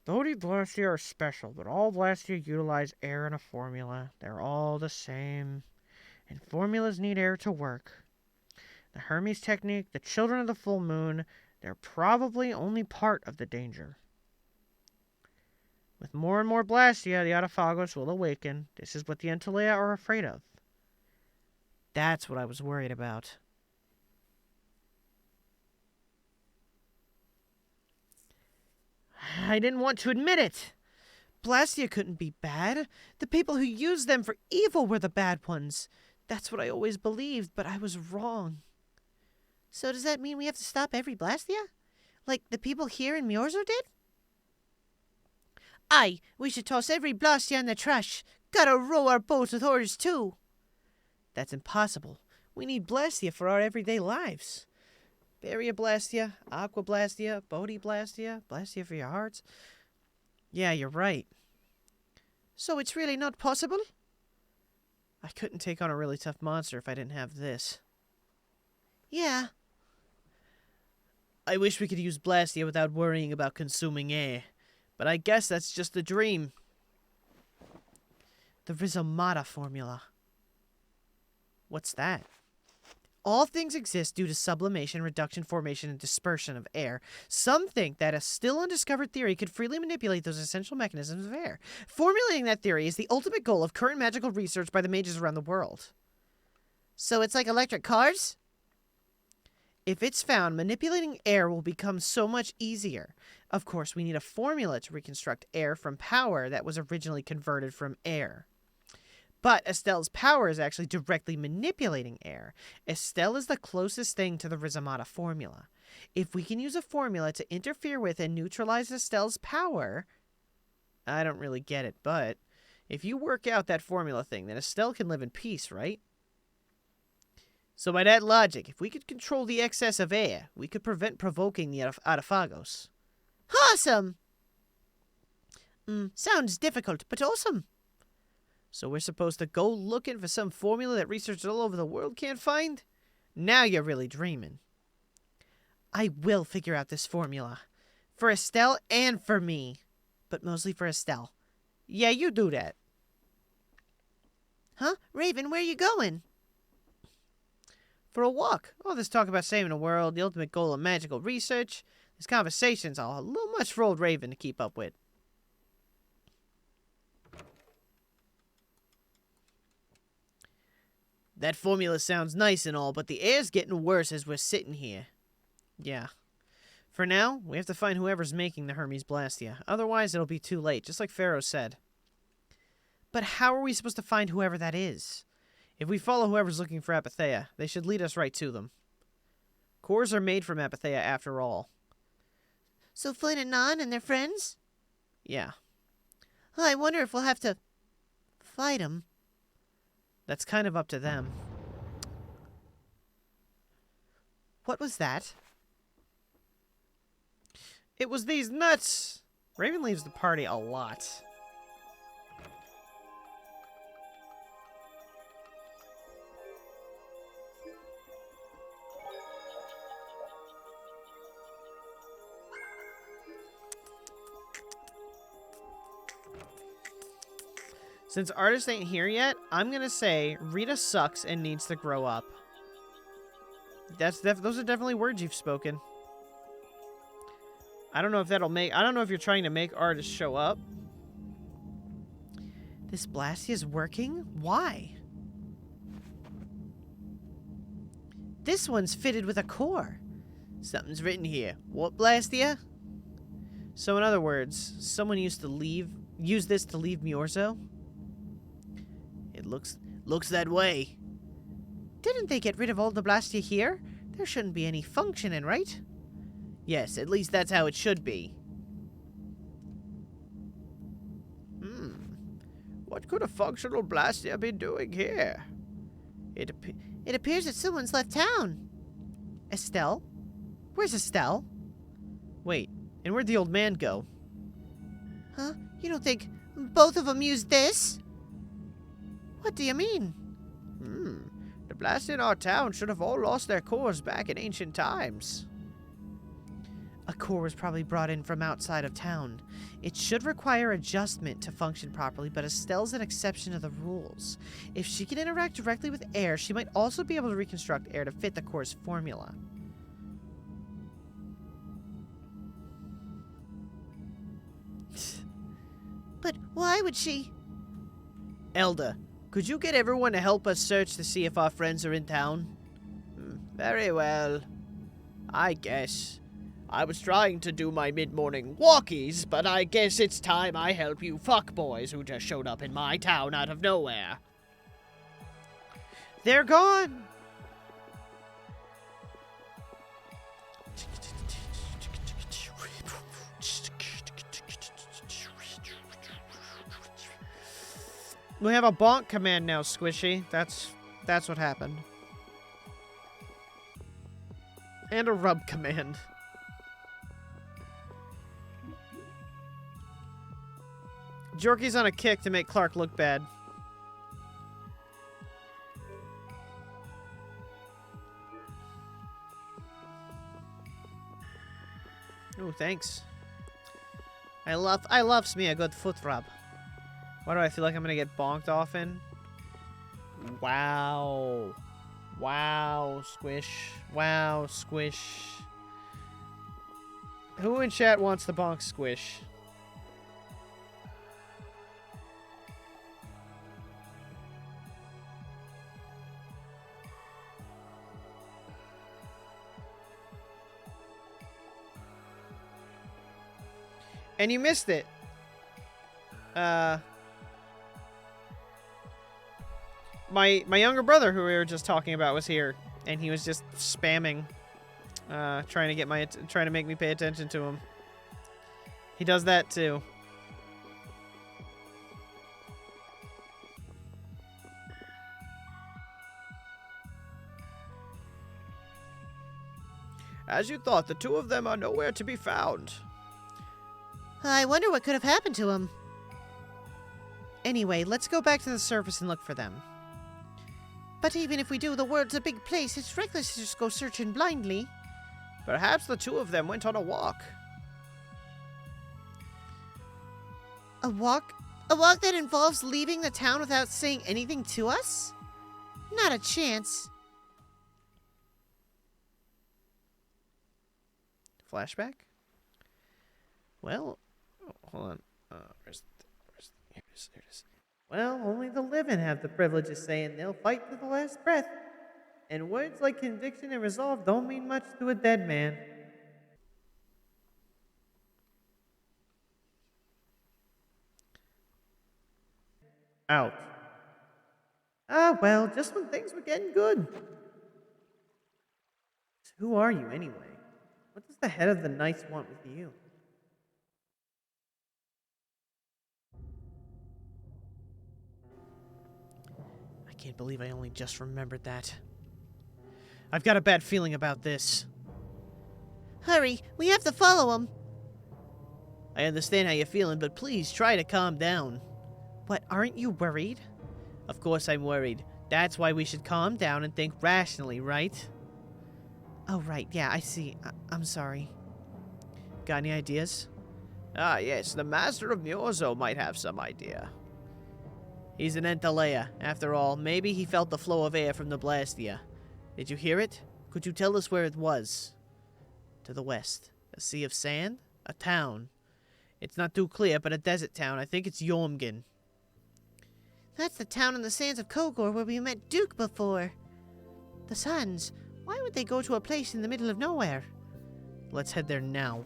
Bodhi Blastia are special, but all Blastia utilize air in a formula. They're all the same, and formulas need air to work. The Hermes technique, the children of the full moon, they're probably only part of the danger. With more and more Blastia, the Atafagos will awaken. This is what the Entalea are afraid of. That's what I was worried about. I didn't want to admit it. Blastia couldn't be bad. The people who used them for evil were the bad ones. That's what I always believed, but I was wrong. So does that mean we have to stop every Blastia? Like the people here in Myorzo did? Aye, we should toss every Blastia in the trash. Gotta row our boats with oars too. That's impossible. We need Blastia for our everyday lives. Vesperia Blastia, Aqua Blastia, Bodhi Blastia, Blastia for your hearts. Yeah, you're right. So it's really not possible? I couldn't take on a really tough monster if I didn't have this. Yeah. I wish we could use Blastia without worrying about consuming air. But I guess that's just a dream. The Rhizomata formula. What's that? All things exist due to sublimation, reduction, formation, and dispersion of air. Some think that a still undiscovered theory could freely manipulate those essential mechanisms of air. Formulating that theory is the ultimate goal of current magical research by the mages around the world. So it's like electric cars? If it's found, manipulating air will become so much easier. Of course, we need a formula to reconstruct air from power that was originally converted from air. But Estelle's power is actually directly manipulating air. Estelle is the closest thing to the Rhizomata formula. If we can use a formula to interfere with and neutralize Estelle's power... I don't really get it, but if you work out that formula thing, then Estelle can live in peace, right? So by that logic, if we could control the excess of air, we could prevent provoking the Autophagos. Awesome! Sounds difficult, but awesome. So we're supposed to go looking for some formula that researchers all over the world can't find? Now you're really dreaming. I will figure out this formula. For Estelle and for me. But mostly for Estelle. Yeah, you do that. Huh? Raven, where are you going? For a walk. All this talk about saving the world, the ultimate goal of magical research. These conversations are a little much for old Raven to keep up with. That formula sounds nice and all, but the air's getting worse as we're sitting here. Yeah. For now, we have to find whoever's making the Hermes Blastia. Otherwise, it'll be too late, just like Pharaoh said. But how are we supposed to find whoever that is? If we follow whoever's looking for Apatheia, they should lead us right to them. Cores are made from Apatheia after all. So Flynn and Nan and their friends? Yeah. I wonder if we'll have to fight them. That's kind of up to them. What was that? It was these nuts! Raven leaves the party a lot. Since Artist ain't here yet, I'm gonna say Rita sucks and needs to grow up. Those are definitely words you've spoken. I don't know if that'll make... I don't know if you're trying to make Artist show up. This Blastia's working? Why? This one's fitted with a core. Something's written here. What Blastia? So in other words, someone used to use this to leave Miorzo? It looks that way. Didn't they get rid of all the Blastia here? There shouldn't be any functioning, right? Yes, at least that's how it should be. What could a functional Blastia be doing here? It appears that someone's left town. Estelle? Where's Estelle? Wait, and where'd the old man go? Huh? You don't think both of them used this? What do you mean? The Blastia in our town should have all lost their cores back in ancient times. A core was probably brought in from outside of town. It should require adjustment to function properly, but Estelle's an exception to the rules. If she can interact directly with air, she might also be able to reconstruct air to fit the core's formula. But why would she? Elder, could you get everyone to help us search to see if our friends are in town? Very well. I guess. I was trying to do my mid-morning walkies, but I guess it's time I help you fuckboys who just showed up in my town out of nowhere. They're gone! We have a bonk command now, Squishy. That's what happened. And a rub command. Jorky's on a kick to make Clark look bad. Oh, thanks. I loves me a good foot rub. Why do I feel like I'm gonna get bonked off in? Wow. Wow, squish. Wow, squish. Who in chat wants the bonk squish? And you missed it. My younger brother, who we were just talking about, was here, and he was just spamming, trying to make me pay attention to him. He does that too. As you thought, the two of them are nowhere to be found. I wonder what could have happened to him. Anyway, let's go back to the surface and look for them. But even if we do, the world's a big place. It's reckless to just go searching blindly. Perhaps the two of them went on a walk. A walk? A walk that involves leaving the town without saying anything to us? Not a chance. Flashback? Well, hold on. Here it is. Well, only the living have the privilege of saying they'll fight to the last breath. And words like conviction and resolve don't mean much to a dead man. Out. Ah, well, just when things were getting good. Who are you, anyway? What does the head of the Knights want with you? I can't believe I only just remembered that. I've got a bad feeling about this. Hurry, we have to follow him. I understand how you're feeling, but please try to calm down. What, aren't you worried? Of course I'm worried. That's why we should calm down and think rationally, right? Oh, right, yeah, I see. I'm sorry. Got any ideas? Ah, yes, the Master of Myorzo might have some idea. He's an Entalea. After all, maybe he felt the flow of air from the Blastia. Did you hear it? Could you tell us where it was? To the west. A sea of sand? A town. It's not too clear, but a desert town. I think it's Yormgin. That's the town in the sands of Kogor where we met Duke before. The Suns. Why would they go to a place in the middle of nowhere? Let's head there now.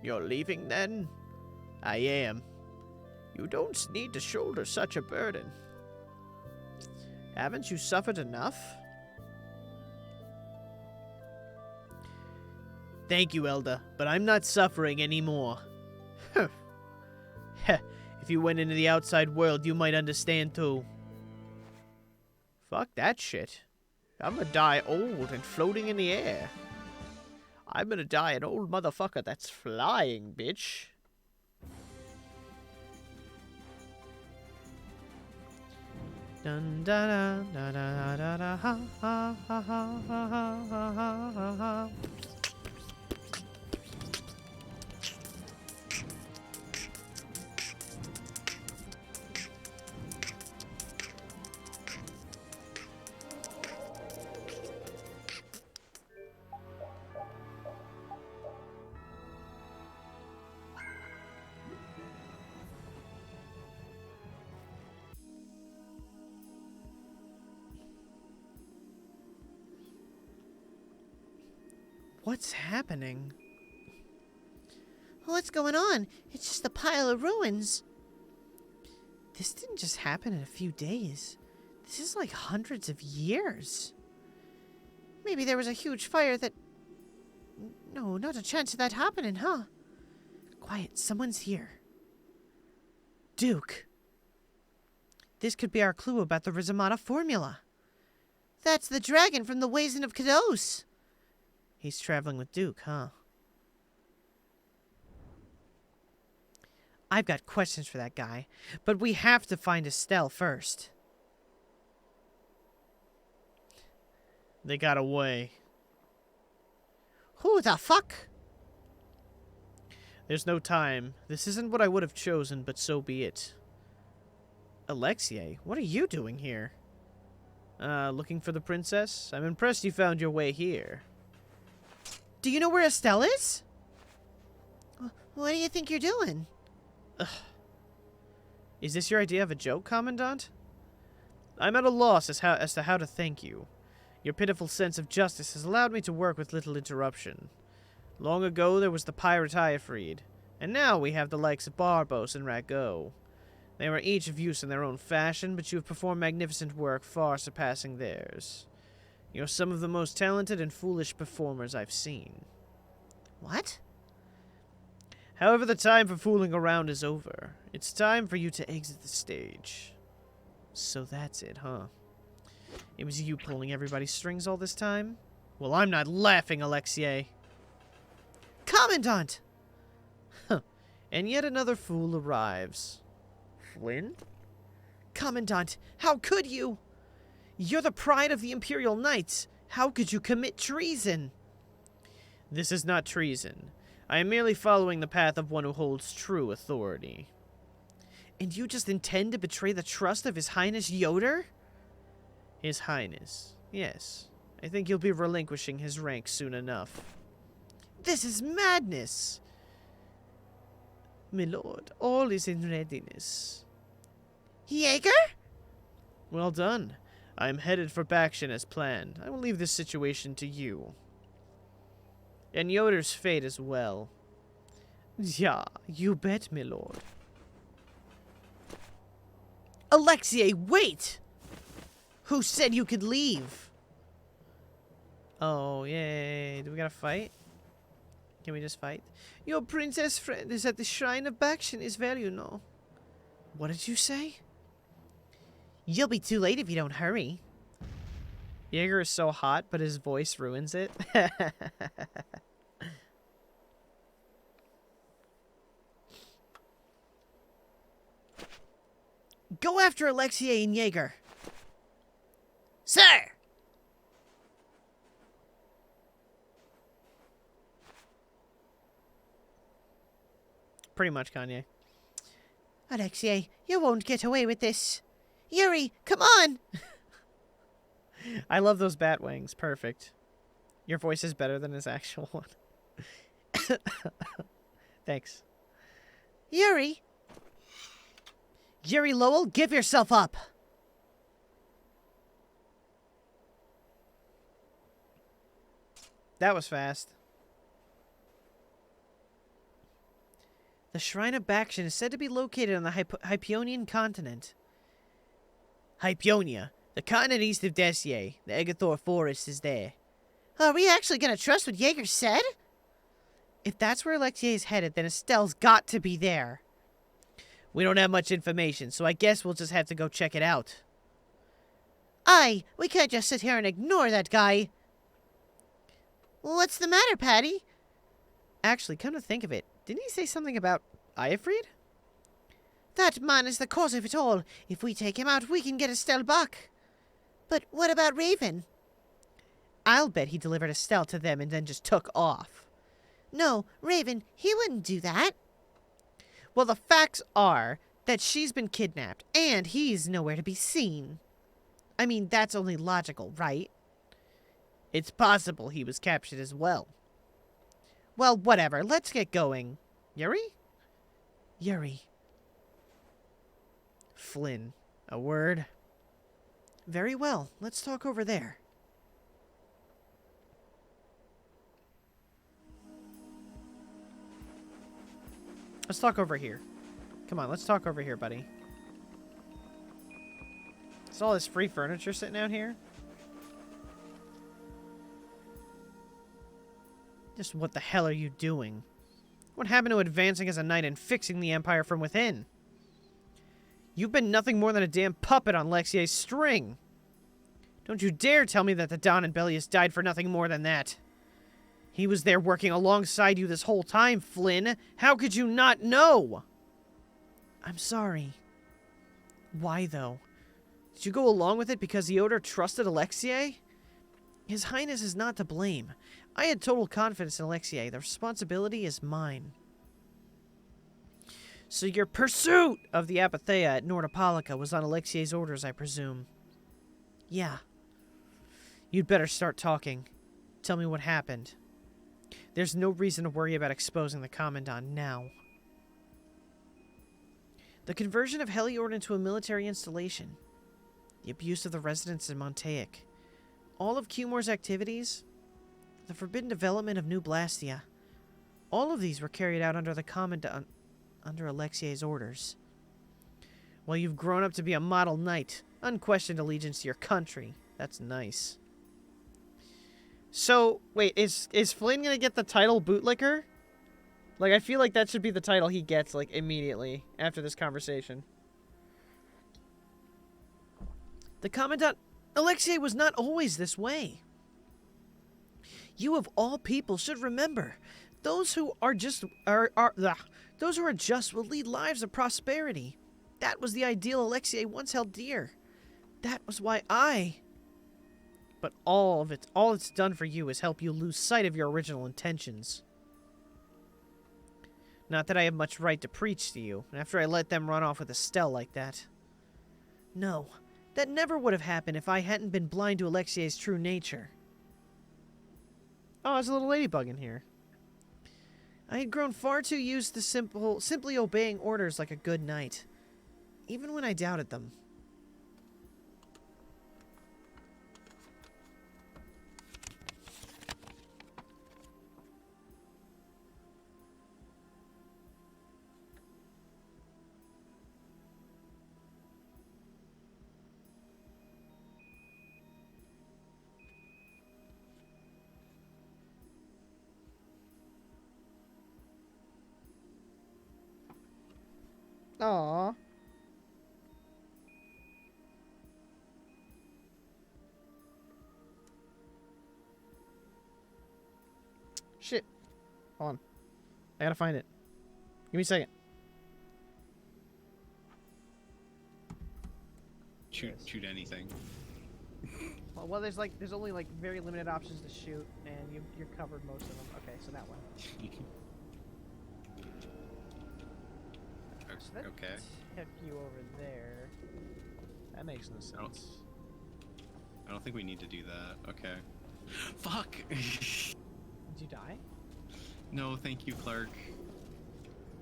You're leaving, then? I am. You don't need to shoulder such a burden. Haven't you suffered enough? Thank you, Elder, but I'm not suffering anymore. If you went into the outside world, you might understand too. Fuck that shit. I'm gonna die old and floating in the air. I'm gonna die an old motherfucker that's flying, bitch. Dun da da da da da da ha ha ha ha ha ha ha ha. What's happening? What's going on? It's just a pile of ruins. This didn't just happen in a few days. This is like hundreds of years. Maybe there was a huge fire that... No, not a chance of that happening, huh? Quiet, someone's here. Duke. This could be our clue about the Rizamata formula. That's the dragon from the Wazen of Kados. He's traveling with Duke, huh? I've got questions for that guy, but we have to find Estelle first. They got away. Who the fuck? There's no time. This isn't what I would have chosen, but so be it. Alexei, what are you doing here? Looking for the princess? I'm impressed you found your way here. Do you know where Estelle is? What do you think you're doing? Is this your idea of a joke, Commandant? I'm at a loss as to how to thank you. Your pitiful sense of justice has allowed me to work with little interruption. Long ago, there was the pirate I freed, and now we have the likes of Barbos and Rago. They were each of use in their own fashion, but you have performed magnificent work far surpassing theirs. You're some of the most talented and foolish performers I've seen. What? However, the time for fooling around is over. It's time for you to exit the stage. So that's it, huh? It was you pulling everybody's strings all this time? Well, I'm not laughing, Alexei. Commandant! Huh. And yet another fool arrives. Flynn? Commandant, how could you? You're the pride of the Imperial Knights. How could you commit treason? This is not treason. I am merely following the path of one who holds true authority. And you just intend to betray the trust of His Highness Yoder? His Highness. Yes. I think he'll be relinquishing his rank soon enough. This is madness! My lord, all is in readiness. Jaeger? Well done. I am headed for Bakshin as planned. I will leave this situation to you. And Yoder's fate as well. Ja, you bet, my lord. Alexei, wait! Who said you could leave? Oh, yay. Do we gotta fight? Can we just fight? Your princess friend is at the shrine of Bakshin is where you know. What did you say? You'll be too late if you don't hurry. Jaeger is so hot, but his voice ruins it. Go after Alexei and Jaeger. Sir! Pretty much, Kanye. Alexei, you won't get away with this. Yuri, come on! I love those bat wings. Perfect. Your voice is better than his actual one. Thanks. Yuri! Yuri Lowell, give yourself up! That was fast. The Shrine of Bakshin is said to be located on the Hypionian continent. Hypionia, the continent east of Dessier. The Egathor forest is there. Are we actually gonna trust what Jaeger said? If that's where Alexei is headed, then Estelle's got to be there. We don't have much information, so I guess we'll just have to go check it out. Aye, we can't just sit here and ignore that guy. What's the matter, Patty? Actually, come to think of it, didn't he say something about Iafried? That man is the cause of it all. If we take him out, we can get Estelle back. But what about Raven? I'll bet he delivered Estelle to them and then just took off. No, Raven, he wouldn't do that. Well, the facts are that she's been kidnapped, and he's nowhere to be seen. I mean, that's only logical, right? It's possible he was captured as well. Well, whatever. Let's get going. Yuri? Yuri. Flynn. A word? Very well. Let's talk over there. Let's talk over here. Come on, let's talk over here, buddy. Is all this free furniture sitting out here? Just what the hell are you doing? What happened to advancing as a knight and fixing the Empire from within? You've been nothing more than a damn puppet on Lexier's string. Don't you dare tell me that the Don and Bellius died for nothing more than that. He was there working alongside you this whole time, Flynn. How could you not know? I'm sorry. Why, though? Did you go along with it because Fyodor trusted Alexei? His Highness is not to blame. I had total confidence in Alexei. The responsibility is mine. So your pursuit of the Apatheia at Nordopolica was on Alexei's orders, I presume. Yeah. You'd better start talking. Tell me what happened. There's no reason to worry about exposing the Commandant now. The conversion of Heliord into a military installation. The abuse of the residents in Montaic. All of Cumor's activities. The forbidden development of New Blastia. All of these were carried out under the Commandant, under Alexei's orders. Well, you've grown up to be a model knight. Unquestioned allegiance to your country. That's nice. So, wait, is Flynn gonna get the title Bootlicker? Like, I feel like that should be the title he gets, like, immediately after this conversation. The Commandant... Alexei was not always this way. You of all people should remember, those who are just... those who are just will lead lives of prosperity. That was the ideal Alexei once held dear. That was why I... But all it's done for you is help you lose sight of your original intentions. Not that I have much right to preach to you, after I let them run off with Estelle like that. No, that never would have happened if I hadn't been blind to Alexei's true nature. Oh, there's a little ladybug in here. I had grown far too used to simply obeying orders like a good knight, even when I doubted them. Aww. Shit. Hold on. I gotta find it. Give me a second. Shoot anything. Well, there's only like very limited options to shoot, and you're covered most of them. Okay, so that one. So that Okay. kept you over there. That makes no sense. I don't think we need to do that. Okay. Fuck! Did you die? No, thank you, Clark.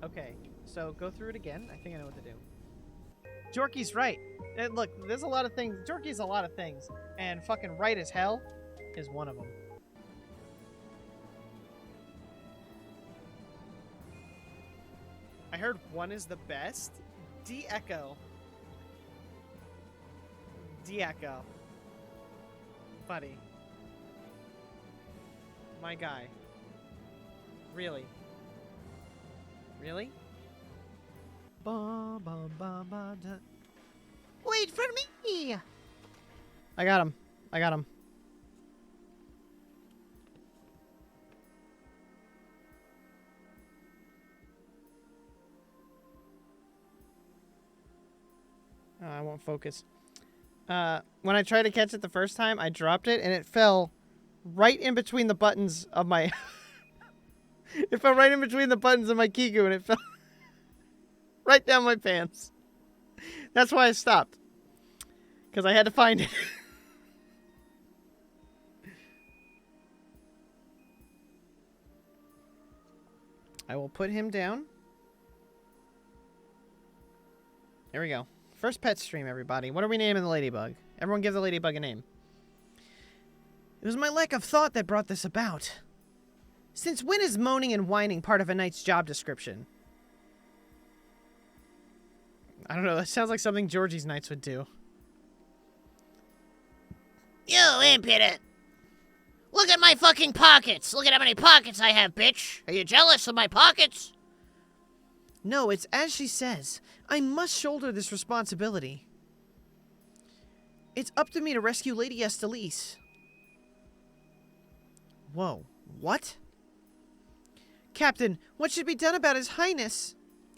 Okay, so go through it again. I think I know what to do. Jorky's right. And look, there's a lot of things. Jorky's a lot of things. And fucking right as hell is one of them. I heard one is the best. D-Echo. D-Echo. Buddy. My guy. Really? Really? Ba, ba, ba, ba, da. Wait for me! I got him. I got him. Oh, I won't focus. When I tried to catch it the first time, I dropped it and it fell right in between the buttons of my... It fell right in between the buttons of my Kiku and it fell right down my pants. That's why I stopped. Because I had to find it. I will put him down. There we go. First pet stream, everybody. What are we naming the ladybug? Everyone give the ladybug a name. It was my lack of thought that brought this about. Since when is moaning and whining part of a knight's job description? I don't know. That sounds like something Georgie's knights would do. You impudent! Look at my fucking pockets! Look at how many pockets I have, bitch! Are you jealous of my pockets? No, it's as she says. I must shoulder this responsibility. It's up to me to rescue Lady Estelise. Whoa. What? Captain, what should be done about His Highness?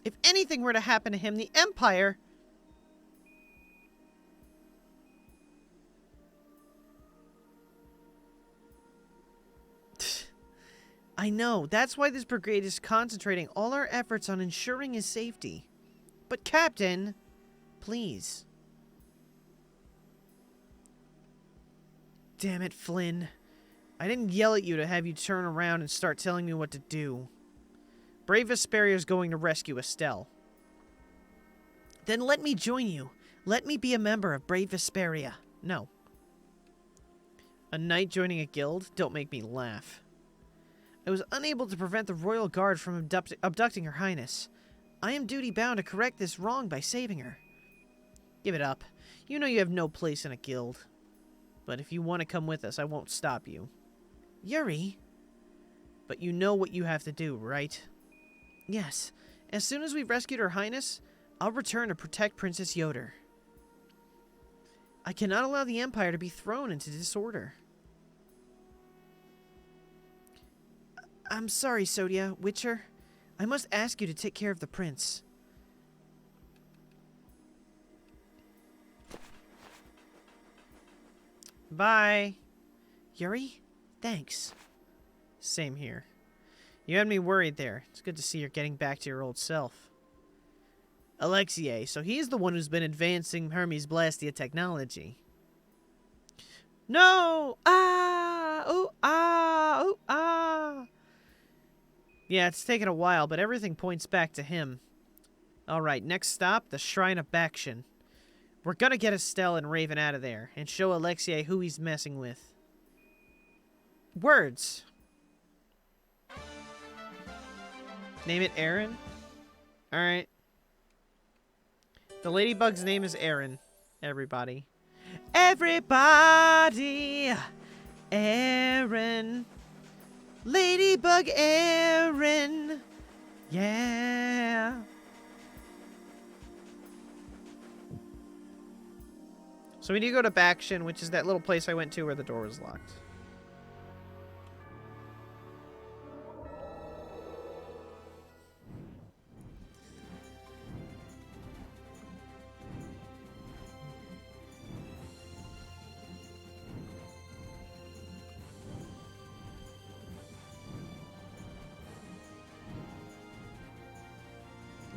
If anything were to happen to him, the Empire... I know. That's why this brigade is concentrating all our efforts on ensuring his safety. But Captain, please. Damn it, Flynn. I didn't yell at you to have you turn around and start telling me what to do. Brave Vesperia is going to rescue Estelle. Then let me join you. Let me be a member of Brave Vesperia. No. A knight joining a guild? Don't make me laugh. I was unable to prevent the royal guard from abducting Her Highness. I am duty-bound to correct this wrong by saving her. Give it up. You know you have no place in a guild. But if you want to come with us, I won't stop you. Yuri? But you know what you have to do, right? Yes. As soon as we've rescued Her Highness, I'll return to protect Princess Yoder. I cannot allow the Empire to be thrown into disorder. I'm sorry, Sodia. Witcher. I must ask you to take care of the prince. Bye. Yuri? Thanks. Same here. You had me worried there. It's good to see you're getting back to your old self. Alexei, so he's the one who's been advancing Hermes Blastia technology. No! Ah! Oh, ah! Oh, ah! Yeah, it's taken a while, but everything points back to him. Alright, next stop, the Shrine of Bakshin. We're gonna get Estelle and Raven out of there, and show Alexei who he's messing with. Words. Name it Aaron? Alright. The ladybug's name is Aaron. Everybody. Everybody! Aaron. Ladybug Aaron. Yeah. So we need to go to Bakshin, which is that little place I went to where the door was locked.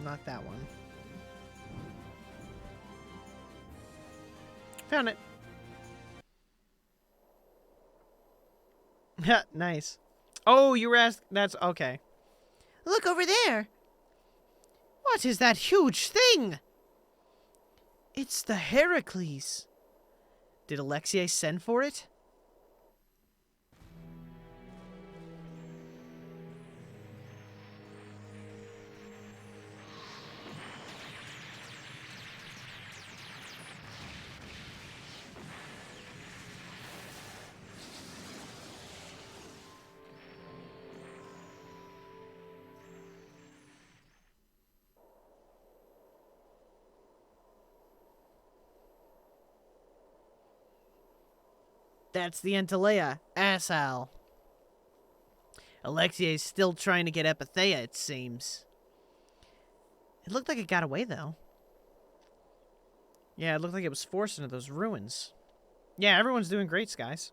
Not that one. Found it. Nice. Oh, you were asked. That's okay. Look over there. What is that huge thing? It's the Heracles. Did Alexei send for it? That's the Entalea, assal. Alexei's still trying to get Epithea, it seems. It looked like it got away, though. Yeah, it looked like it was forced into those ruins. Yeah, everyone's doing great, guys.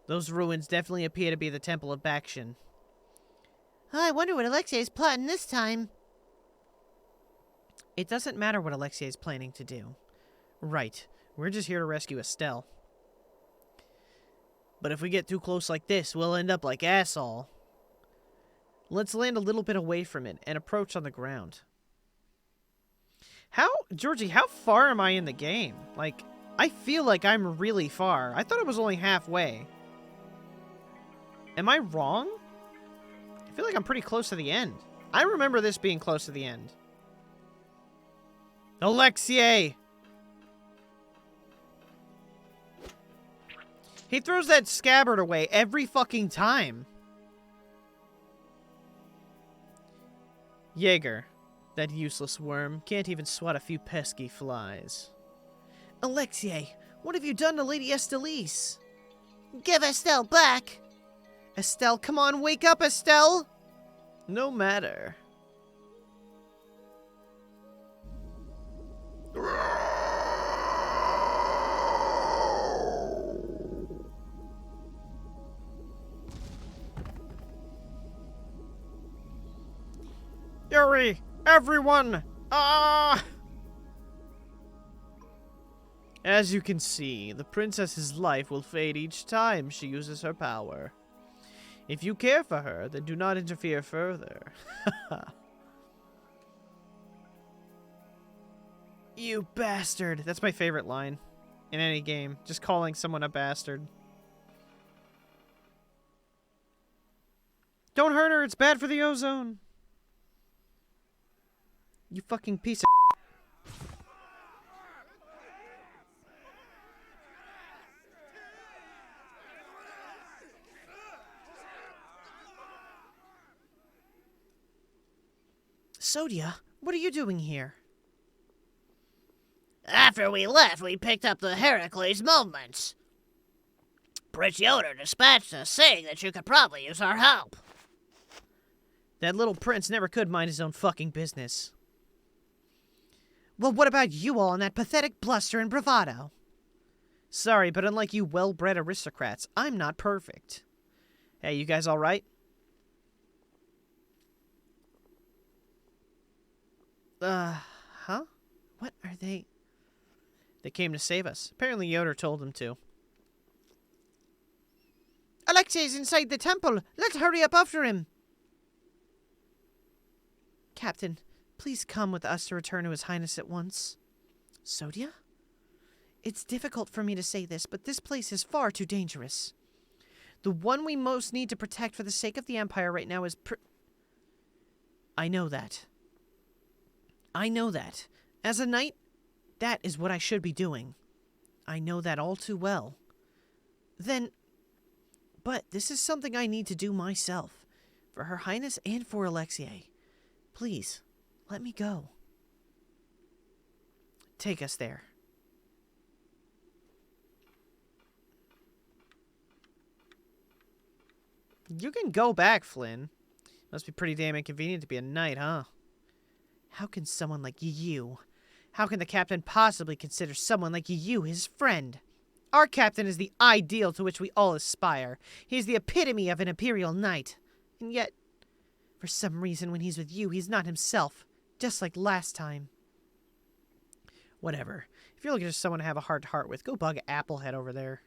Those ruins definitely appear to be the Temple of Bakshin. I wonder what Alexei's plotting this time. It doesn't matter what Alexei's planning to do. Right, we're just here to rescue Estelle. But if we get too close like this, we'll end up like Assal. Let's land a little bit away from it and approach on the ground. Georgie, how far am I in the game? Like, I feel like I'm really far. I thought it was only halfway. Am I wrong? I feel like I'm pretty close to the end. I remember this being close to the end. Alexei! He throws that scabbard away every fucking time. Jaeger, that useless worm, can't even swat a few pesky flies. Alexei, what have you done to Lady Estellise? Give Estelle back. Estelle, come on, wake up, Estelle! No matter. Yuri! Everyone! Ah! As you can see, the princess's life will fade each time she uses her power. If you care for her, then do not interfere further. You bastard! That's my favorite line in any game. Just calling someone a bastard. Don't hurt her, it's bad for the ozone. You fucking piece of Sodia, what are you doing here? After we left, we picked up the Heracles movements. Prince Yoder dispatched us saying that you could probably use our help. That little prince never could mind his own fucking business. Well, what about you all and that pathetic bluster and bravado? Sorry, but unlike you well-bred aristocrats, I'm not perfect. Hey, you guys all right? Huh? What are they? They came to save us. Apparently Yoder told them to. Alexei's inside the temple. Let's hurry up after him. Captain, please come with us to return to His Highness at once. Sodia? It's difficult for me to say this, but this place is far too dangerous. The one we most need to protect for the sake of the Empire right now is I know that. I know that. As a knight, that is what I should be doing. I know that all too well. But this is something I need to do myself. For Her Highness and for Alexei. Please, let me go. Take us there. You can go back, Flynn. Must be pretty damn inconvenient to be a knight, huh? How can someone like you... How can the captain possibly consider someone like you his friend? Our captain is the ideal to which we all aspire. He is the epitome of an imperial knight. And yet, for some reason when he's with you, he's not himself. Just like last time. Whatever. If you're looking for someone to have a heart-to-heart with, go bug Applehead over there.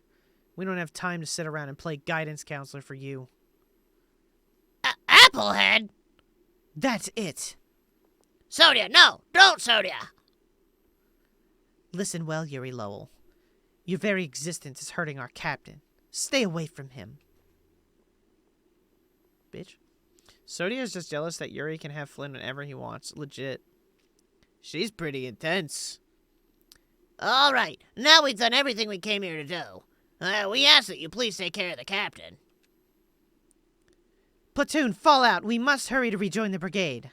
We don't have time to sit around and play guidance counselor for you. Applehead? That's it. Sodia, no! Don't, Sodia! Listen well, Yuri Lowell. Your very existence is hurting our captain. Stay away from him. Bitch. Sodia is just jealous that Yuri can have Flynn whenever he wants. Legit. She's pretty intense. All right, now we've done everything we came here to do. We ask that you please take care of the captain. Platoon, fall out. We must hurry to rejoin the brigade.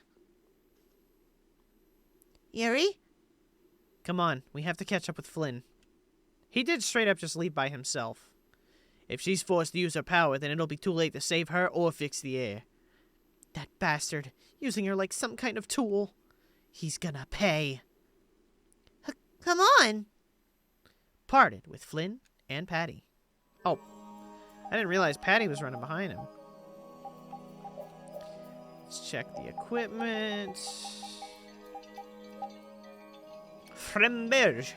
Yuri? Come on, we have to catch up with Flynn. He did straight up just leave by himself. If she's forced to use her power, then it'll be too late to save her or fix the air. That bastard, using her like some kind of tool. He's gonna pay. Come on. Parted with Flynn and Patty. Oh, I didn't realize Patty was running behind him. Let's check the equipment. Fremberge.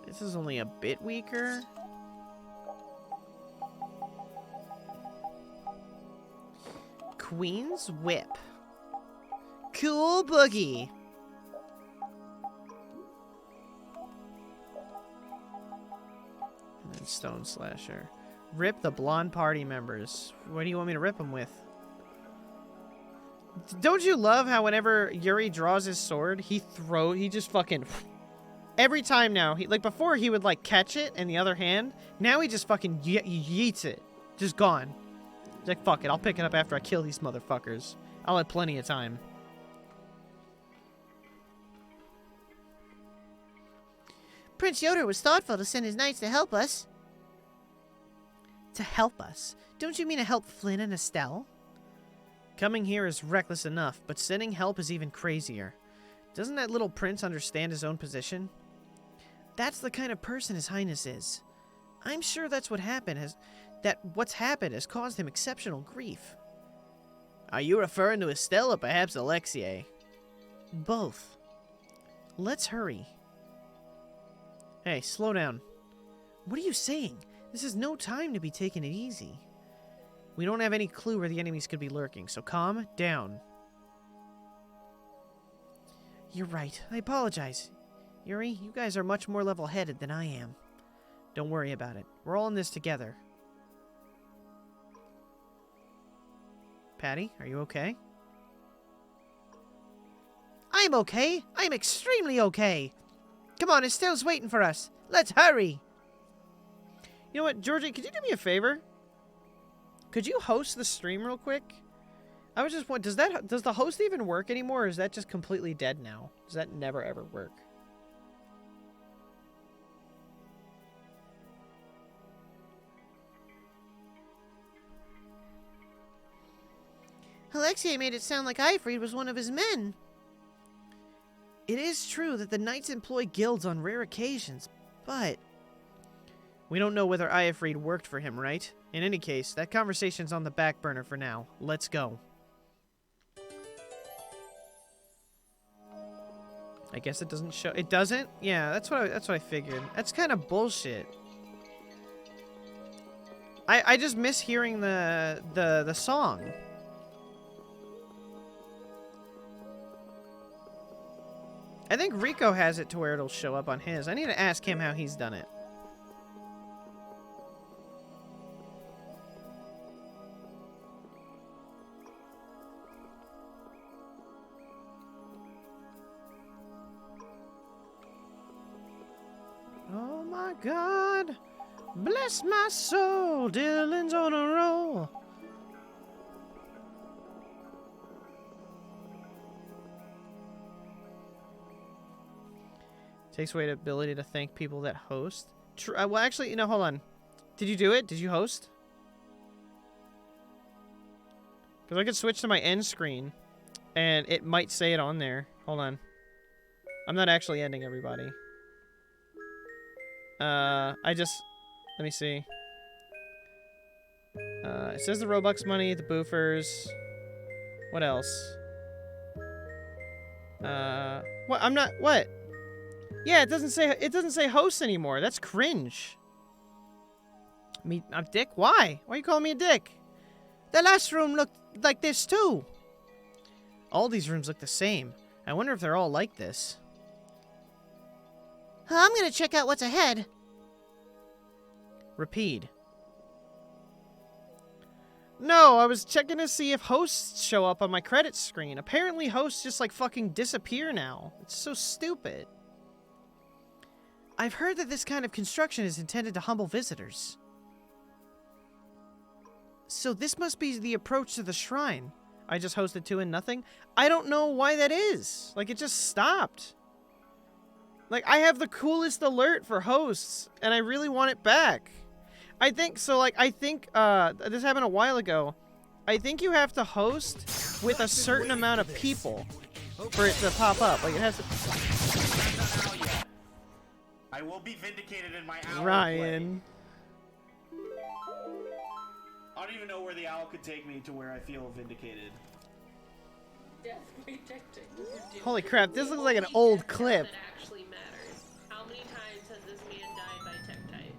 This is only a bit weaker. Queen's Whip. Cool boogie. And then Stone Slasher. Rip the blonde party members. What do you want me to rip them with? Don't you love how whenever Yuri draws his sword, he just fucking... Every time now, like before he would like catch it in the other hand, now he just fucking yeets it. Just gone. He's like, fuck it, I'll pick it up after I kill these motherfuckers. I'll have plenty of time. Prince Yoder was thoughtful to send his knights to help us. To help us? Don't you mean to help Flynn and Estelle? Coming here is reckless enough, but sending help is even crazier. Doesn't that little prince understand his own position? That's the kind of person His Highness is. I'm sure that's what's happened has caused him exceptional grief. Are you referring to Estelle or perhaps Alexei? Both. Let's hurry. Hey, slow down. What are you saying? This is no time to be taking it easy. We don't have any clue where the enemies could be lurking, so calm down. You're right. I apologize. Yuri, you guys are much more level-headed than I am. Don't worry about it. We're all in this together. Patty, are you okay? I'm okay. I'm extremely okay. Come on, Estelle's waiting for us. Let's hurry. You know what, Georgie, could you do me a favor? Could you host the stream real quick? I was just wondering, does the host even work anymore, or is that just completely dead now? Does that never ever work? Alexei made it sound like Eifried was one of his men. It is true that the knights employ guilds on rare occasions, but... We don't know whether Iafried worked for him, right? In any case, that conversation's on the back burner for now. Let's go. I guess it doesn't show. It doesn't? Yeah, that's what I figured. That's kind of bullshit. I just miss hearing the song. I think Rico has it to where it'll show up on his. I need to ask him how he's done it. Oh my God. Bless my soul. Dylan's on a roll. Takes away the ability to thank people that host. Well, actually, hold on. Did you do it? Did you host? Because I could switch to my end screen, and it might say it on there. Hold on. I'm not actually ending everybody. Let me see. It says the Robux money, the boofers. What else? What? Yeah, it doesn't say host anymore. That's cringe. I'm a dick? Why? Why are you calling me a dick? The last room looked like this too. All these rooms look the same. I wonder if they're all like this. I'm gonna check out what's ahead. Repeat. No, I was checking to see if hosts show up on my credits screen. Apparently hosts just like fucking disappear now. It's so stupid. I've heard that this kind of construction is intended to humble visitors. So this must be the approach to the shrine. I just hosted 2 and nothing. I don't know why that is. Like, it just stopped. Like, I have the coolest alert for hosts, and I really want it back. I think, this happened a while ago. I think you have to host with a certain amount of people for it to pop up. Like, it has to... I will be vindicated in my owl Ryan. play. I don't even know where the owl could take me to where I feel vindicated. Holy crap, this looks like an old clip. That actually matters. How many times has this man died by Tektite?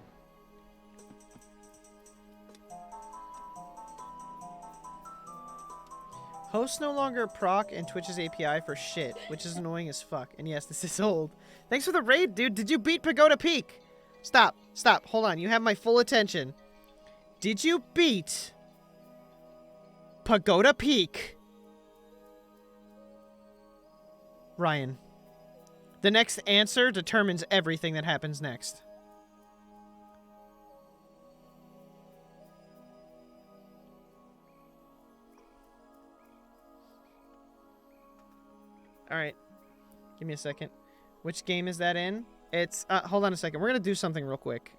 Hosts no longer proc and Twitch's API for shit, which is annoying as fuck. And yes, this is old. Thanks for the raid, dude. Did you beat Pagoda Peak? Stop. Stop. Hold on. You have my full attention. Did you beat Pagoda Peak? Ryan. The next answer determines everything that happens next. Alright. Give me a second. Which game is that in? It's, hold on a second. We're gonna do something real quick.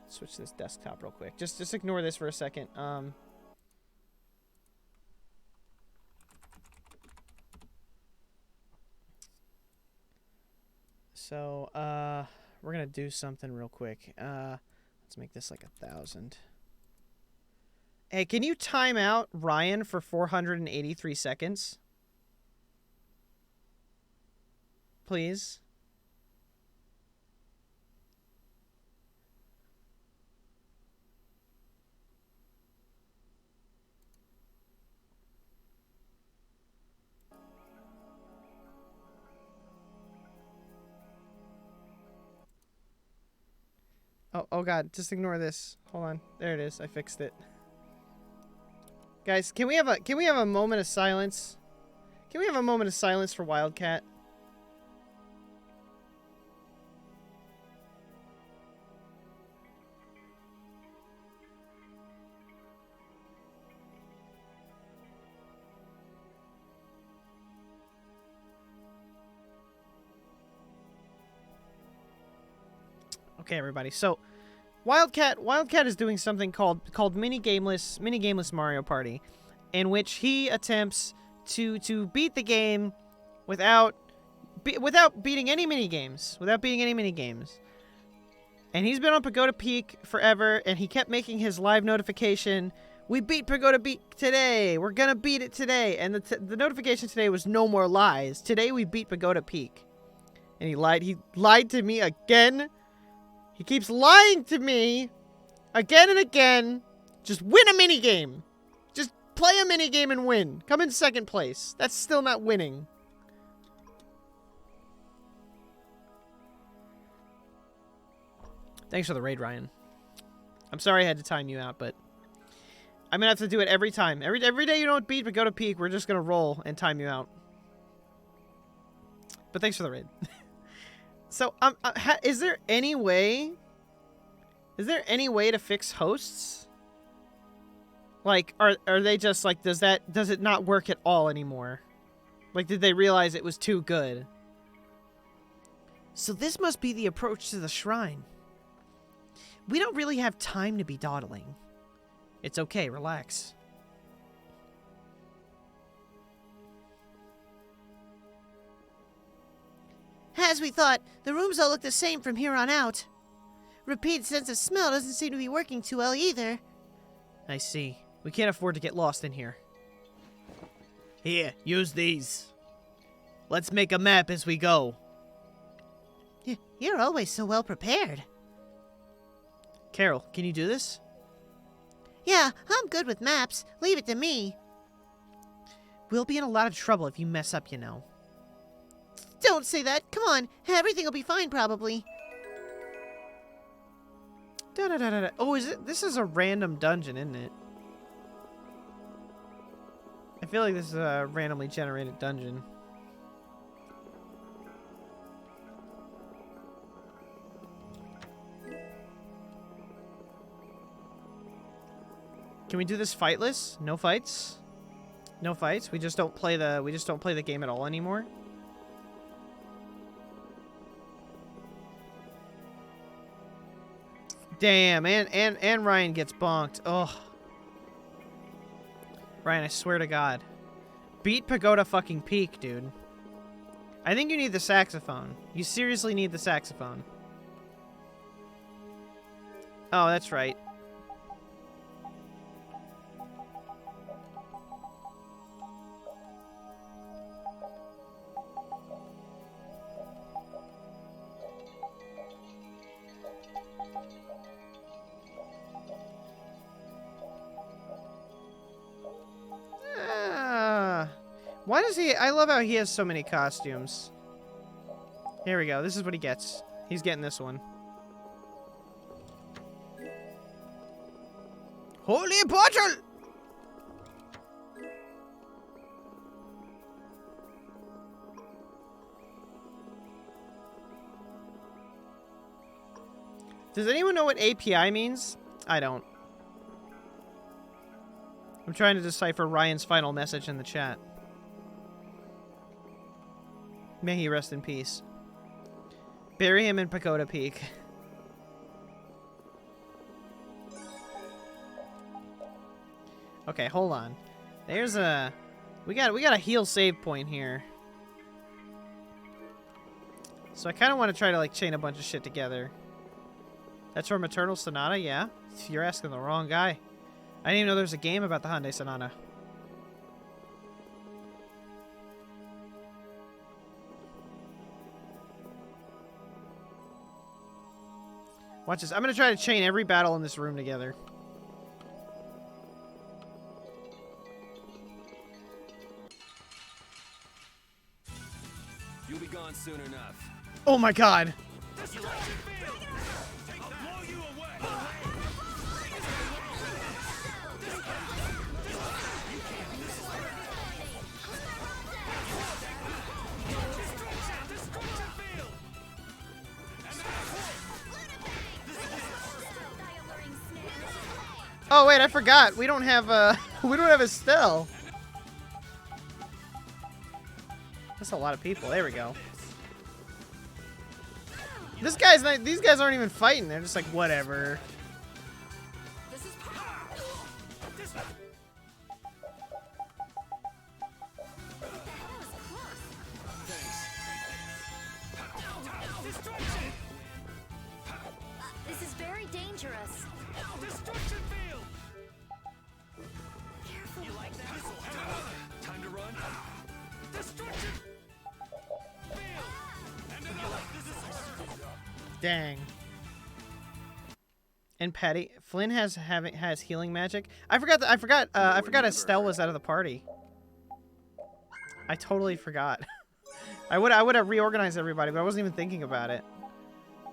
Switch this desktop real quick. Just ignore this for a second. So, we're gonna do something real quick. Let's make this like 1,000. Hey, can you time out Ryan for 483 seconds? Please? Oh god, just ignore this. Hold on. There it is. I fixed it. Guys, can we have a moment of silence? Can we have a moment of silence for Wildcat? Okay, everybody. So, Wildcat is doing something called mini gameless Mario Party, in which he attempts to beat the game without beating any mini games, And he's been on Pagoda Peak forever, and he kept making his live notification. We beat Pagoda Peak today. We're gonna beat it today. And the notification today was no more lies. Today we beat Pagoda Peak, and he lied. He lied to me again. He keeps lying to me again and again. Just win a minigame. Just play a minigame and win. Come in second place. That's still not winning. Thanks for the raid, Ryan. I'm sorry I had to time you out, but I'm going to have to do it every time. Every day you don't beat but go to peak, we're just going to roll and time you out. But thanks for the raid. So, is there any way to fix hosts? Like, are they just like, does it not work at all anymore? Like, did they realize it was too good? So this must be the approach to the shrine. We don't really have time to be dawdling. It's okay, relax. As we thought, the rooms all look the same from here on out. Repeated sense of smell doesn't seem to be working too well either. I see. We can't afford to get lost in here. Here, use these. Let's make a map as we go. You're always so well prepared. Carol, can you do this? Yeah, I'm good with maps. Leave it to me. We'll be in a lot of trouble if you mess up, you know. Don't say that. Come on. Everything will be fine, probably. Da-da-da-da-da. Oh, this is a random dungeon, isn't it? I feel like this is a randomly generated dungeon. Can we do this fightless? No fights? No fights? We just don't play the game at all anymore? Damn, and Ryan gets bonked. Ugh. Ryan, I swear to God. Beat Pagoda fucking Peak, dude. I think you need the saxophone. You seriously need the saxophone. Oh, that's right. Why does he... I love how he has so many costumes. Here we go. This is what he gets. He's getting this one. Holy portal! Does anyone know what API means? I don't. I'm trying to decipher Ryan's final message in the chat. May he rest in peace. Bury him in Pagoda Peak. Okay, hold on. There's a... We got a heal save point here. So I kind of want to try to like chain a bunch of shit together. That's for Maternal Sonata, yeah? You're asking the wrong guy. I didn't even know there was a game about the Hyundai Sonata. Watch this. I'm going to try to chain every battle in this room together. You'll be gone soon enough. Oh my god. Oh wait, I forgot. We don't have we don't have Estelle. That's a lot of people. There we go. This guy's not, these guys aren't even fighting. They're just like whatever. This is very dangerous. Destruction field. Careful. You like that? Time to run. Destruction field. And another. Dang. And Patty, Flynn has healing magic. I forgot Estelle was out of the party. I totally forgot. I would have reorganized everybody, but I wasn't even thinking about it.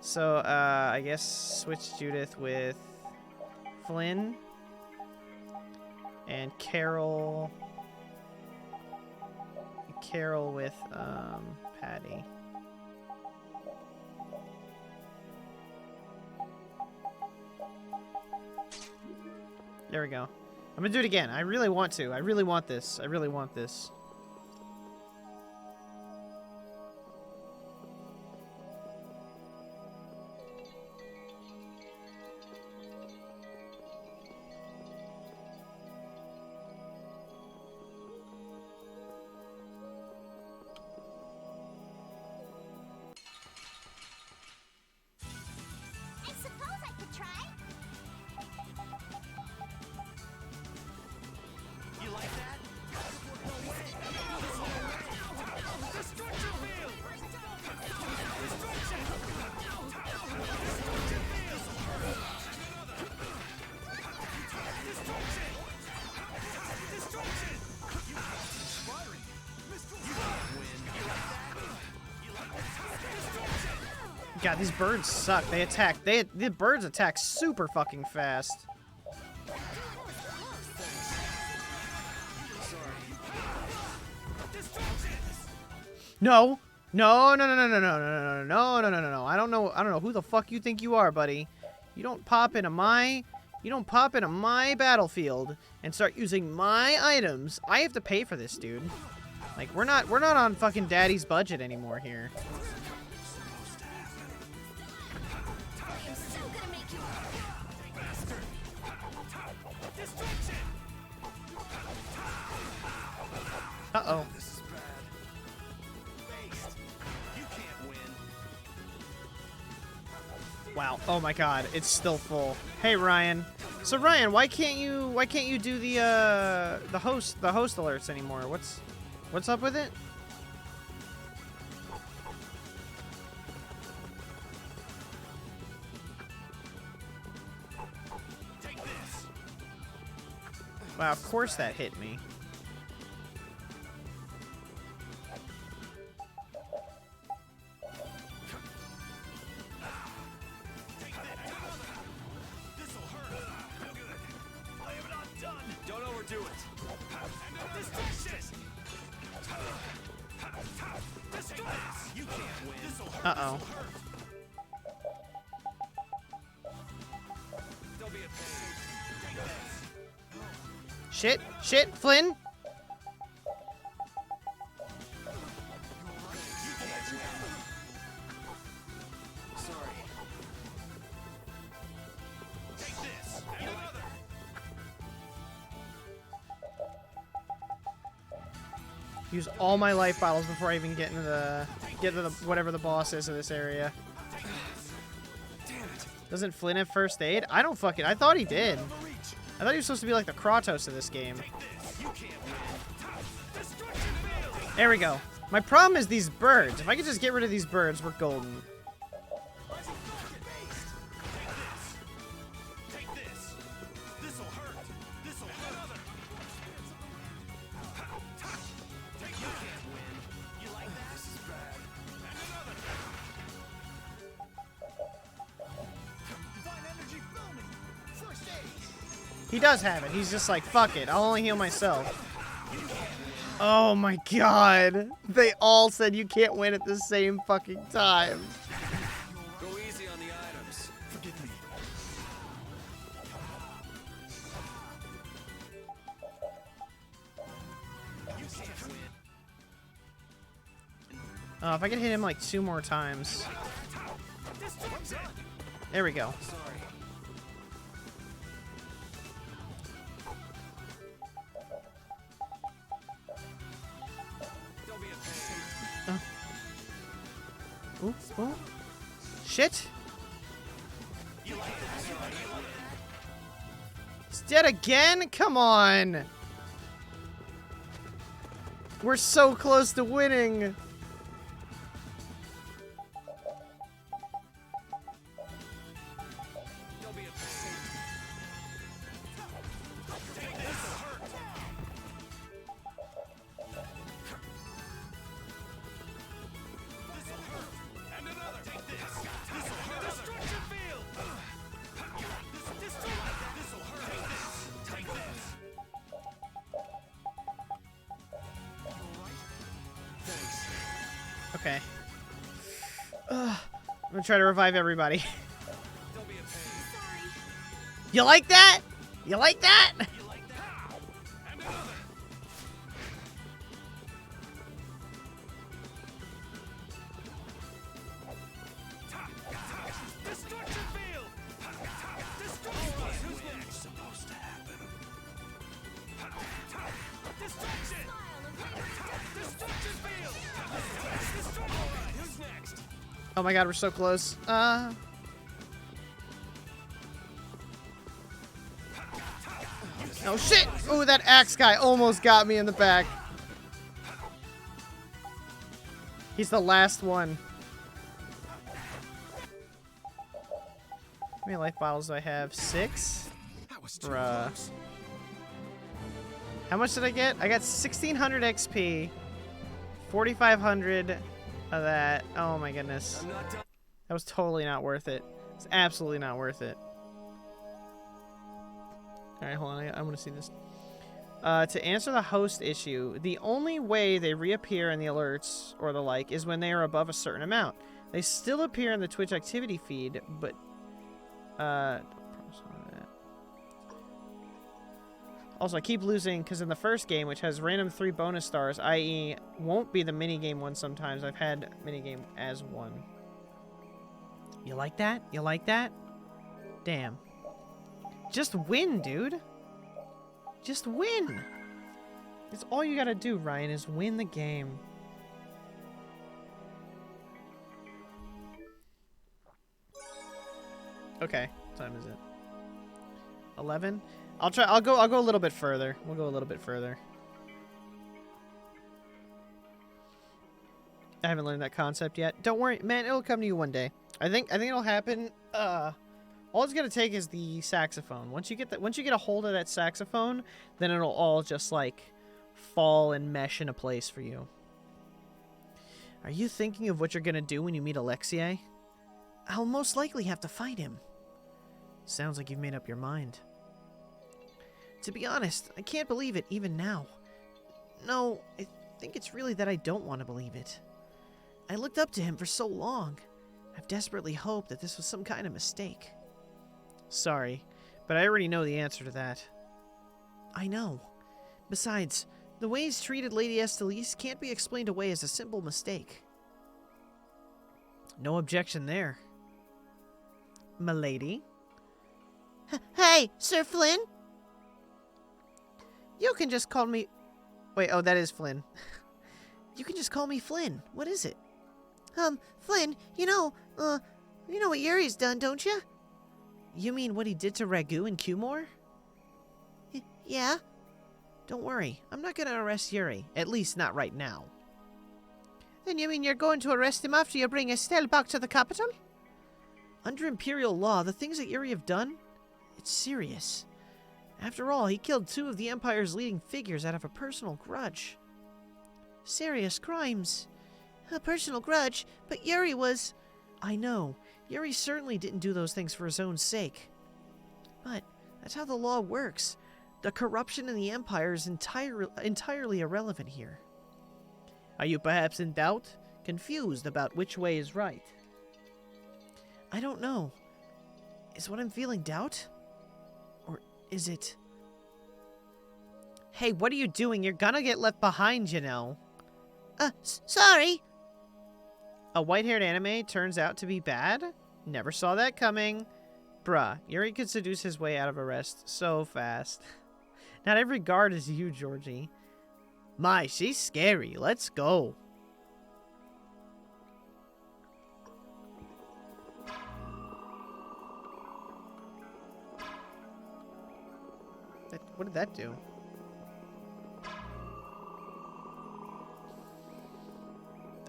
So I guess switch Judith with Flynn and Carol with Patty. There we go. I'm gonna do it again. I really want to. I really want this. I really want this. I suppose I could try. You like that? No way. Destruction field. Destruction. Destruction. Inspiring. You win. God, these birds suck. They attack. The birds attack super fucking fast. No. No, no, no, no, no, no, no, no, no, no, no, no, no. I don't know who the fuck you think you are, buddy. You don't pop into my battlefield and start using my items. I have to pay for this, dude. Like we're not on fucking daddy's budget anymore here. Uh-oh. Wow. Oh my god, it's still full. Hey Ryan. So Ryan, why can't you do the host alerts anymore? What's up with it? Wow, of course that hit me. Don't overdo it. You can't win. Uh-oh. Don't be a pain. Shit, Flynn. Sorry. Take this. And another. Use all my life bottles before I even get to the whatever the boss is of this area. Doesn't Flynn have first aid? I don't fucking... I thought he did. I thought he was supposed to be like the Kratos of this game. There we go. My problem is these birds. If I could just get rid of these birds, we're golden. He does have it. He's just like, fuck it. I'll only heal myself. Oh my god. They all said you can't win at the same fucking time. Go easy on the items. Forgive me. You can't win. Oh, if I could hit him like 2 more times. There we go. Ooh, ooh. Shit. It's dead again? Come on. We're so close to winning. Okay. I'm gonna try to revive everybody. You like that? You like that? Oh my god, we're so close. Oh shit! Oh, that axe guy almost got me in the back. He's the last one. How many life bottles do I have? 6? Bruh. How much did I get? I got 1600 XP. 4500 of that. Oh my goodness. That was totally not worth it. It's absolutely not worth it. Alright, hold on. I want to see this. To answer the host issue, the only way they reappear in the alerts or the like is when they are above a certain amount. They still appear in the Twitch activity feed, but also I keep losing because in the first game, which has random 3 bonus stars, i.e. won't be the minigame one sometimes, I've had minigame as one. You like that? You like that? Damn. Just win, dude. Just win. It's all you gotta do, Ryan, is win the game. Okay, what time is it? 11? I'll go a little bit further. We'll go a little bit further. I haven't learned that concept yet. Don't worry, man, it'll come to you one day. I think it'll happen. All it's gonna take is the saxophone. Once you get a hold of that saxophone, then it'll all just like fall and mesh into place for you. Are you thinking of what you're gonna do when you meet Alexei? I'll most likely have to fight him. Sounds like you've made up your mind. To be honest, I can't believe it even now. No, I think it's really that I don't want to believe it. I looked up to him for so long. I've desperately hoped that this was some kind of mistake. Sorry, but I already know the answer to that. I know. Besides, the way he's treated Lady Estelice can't be explained away as a simple mistake. No objection there. M'lady? Hey, Sir Flynn? You can just call me... Wait, oh, that is Flynn. You can just call me Flynn. What is it? Flynn, you know what Yuri's done, don't you? You mean what he did to Ragu and Cumore? Yeah? Don't worry, I'm not gonna arrest Yuri. At least not right now. Then you mean you're going to arrest him after you bring Estelle back to the capital? Under Imperial law, the things that Yuri have done, it's serious. After all, he killed 2 of the Empire's leading figures out of a personal grudge. Serious crimes. A personal grudge, but Yuri was... I know. Yuri certainly didn't do those things for his own sake. But that's how the law works. The corruption in the Empire is entirely irrelevant here. Are you perhaps in doubt? Confused about which way is right? I don't know. Is what I'm feeling doubt? Or is it... Hey, what are you doing? You're gonna get left behind, you know. Sorry. A white-haired anime turns out to be bad? Never saw that coming. Bruh, Yuri could seduce his way out of arrest so fast. Not every guard is you, Georgie. My, she's scary. Let's go. What did that do?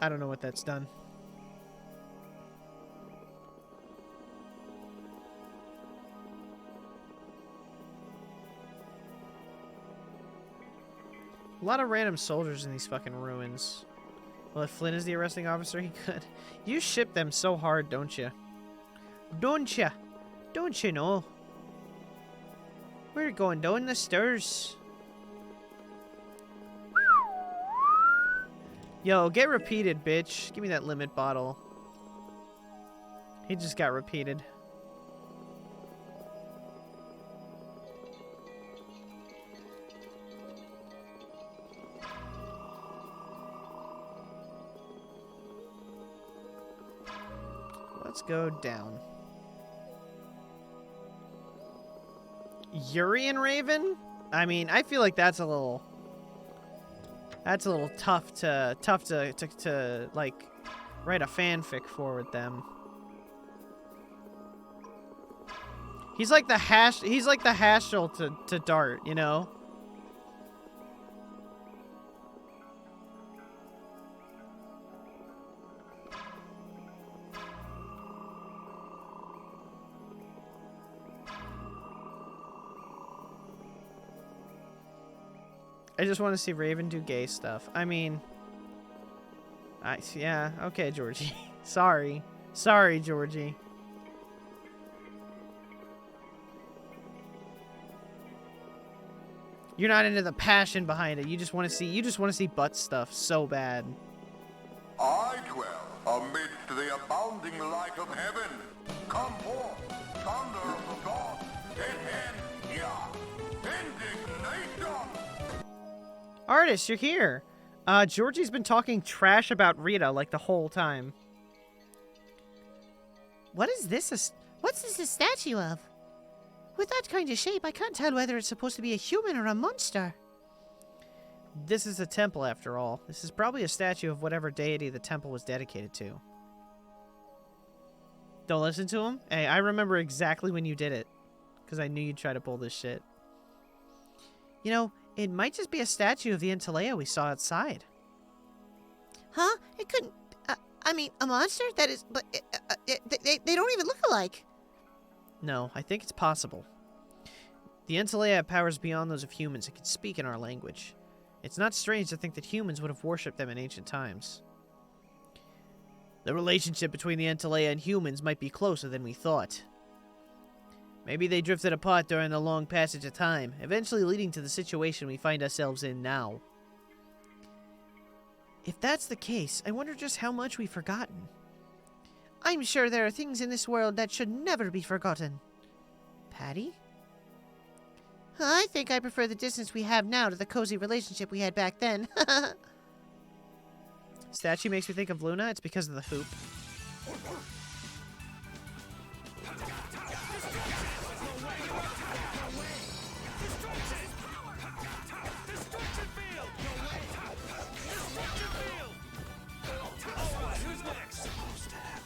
I don't know what that's done. A lot of random soldiers in these fucking ruins. Well, if Flynn is the arresting officer, he could. You ship them so hard, don't you? Don't you? Don't you know? We're going down the stairs. Yo, get repeated, bitch. Give me that limit bottle. He just got repeated. Let's go down. Yuri and Raven? I mean, I feel like that's a little tough to like write a fanfic for with them. He's like the Haschel to Dart, you know? I just want to see Raven do gay stuff. I mean... yeah, okay, Georgie. Sorry. Sorry, Georgie. You're not into the passion behind it. You just want to see butt stuff so bad. I dwell amid the abounding light of heaven. Come forth, thunder of the gods, dead indignation. Artist, you're here. Georgie's been talking trash about Rita like the whole time. What is this? What's this a statue of? With that kind of shape, I can't tell whether it's supposed to be a human or a monster. This is a temple, after all. This is probably a statue of whatever deity the temple was dedicated to. Don't listen to him? Hey, I remember exactly when you did it. Because I knew you'd try to pull this shit. You know, it might just be a statue of the Intalea we saw outside. Huh? It couldn't... I mean, a monster? That is... But they don't even look alike. No, I think it's possible. The Intalea have powers beyond those of humans and can speak in our language. It's not strange to think that humans would have worshipped them in ancient times. The relationship between the Intalea and humans might be closer than we thought. Maybe they drifted apart during the long passage of time, eventually leading to the situation we find ourselves in now. If that's the case, I wonder just how much we've forgotten. I'm sure there are things in this world that should never be forgotten. Patty? I think I prefer the distance we have now to the cozy relationship we had back then. Statue makes me think of Luna. It's because of the hoop.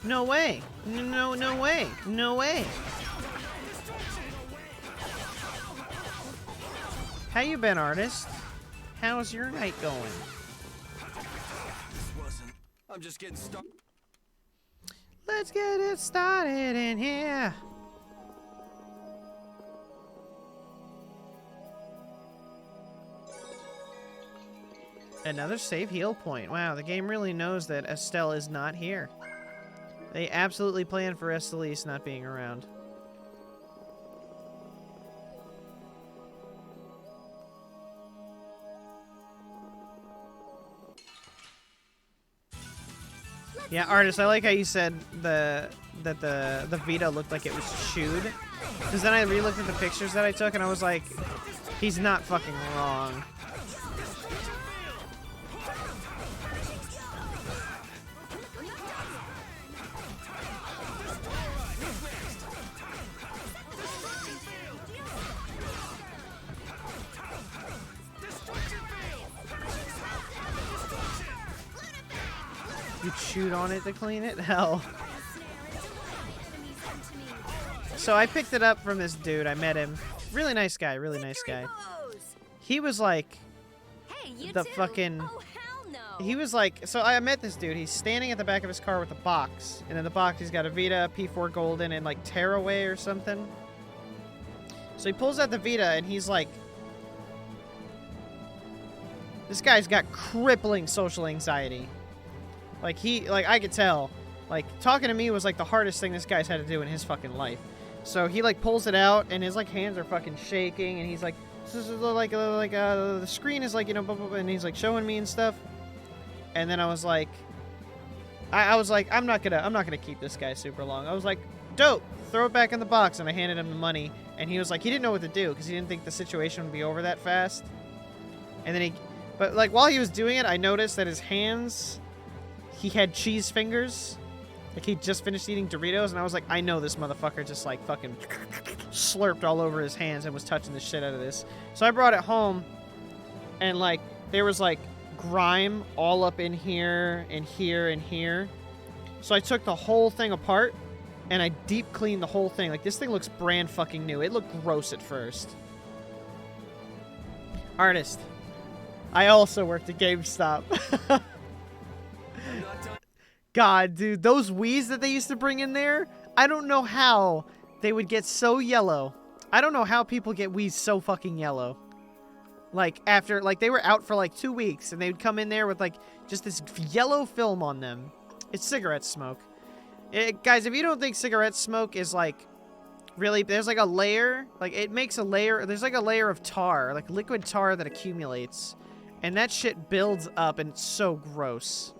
No way. No, no way. No way. How you been, artist? How's your night going? I'm just getting started. Let's get it started in here. Another save heal point. Wow, the game really knows that Estelle is not here. They absolutely plan for Estellise not being around. Yeah, artist, I like how you said that the Vita looked like it was chewed. Because then I re-looked at the pictures that I took and I was like, he's not fucking wrong. You chewed on it to clean it? Hell. So I picked it up from this dude. I met him. Really nice guy. Really nice guy. He was like the fucking... He was like... So I met this dude. He's standing at the back of his car with a box. And in the box he's got a Vita, P4 Golden, and like Tearaway or something. So he pulls out the Vita and he's like... This guy's got crippling social anxiety. Like, I could tell. Like, talking to me was, like, the hardest thing this guy's had to do in his fucking life. So he, like, pulls it out, and his, like, hands are fucking shaking, and he's like, this is, like, the screen is, like, you know, blah, blah, blah, and he's, like, showing me and stuff. And then I was like, I was like, I'm not gonna keep this guy super long. I was like, dope, throw it back in the box, and I handed him the money, and he was like, he didn't know what to do, because he didn't think the situation would be over that fast. And then but, like, while he was doing it, I noticed that his hands... He had cheese fingers. Like, he just finished eating Doritos, and I was like, I know this motherfucker just, like, fucking slurped all over his hands and was touching the shit out of this. So I brought it home, and, like, there was, like, grime all up in here and here and here. So I took the whole thing apart, and I deep cleaned the whole thing. Like, this thing looks brand fucking new. It looked gross at first. Artist. I also worked at GameStop. God, dude, those Wiis that they used to bring in there, I don't know how they would get so yellow. I don't know how people get Wiis so fucking yellow. Like, after, like, they were out for, like, 2 weeks, and they would come in there with, like, just this yellow film on them. It's cigarette smoke. Guys, if you don't think cigarette smoke is, like, really, there's, like, a layer, like, it makes a layer, there's, like, a layer of tar, like, liquid tar that accumulates. And that shit builds up, and it's so gross.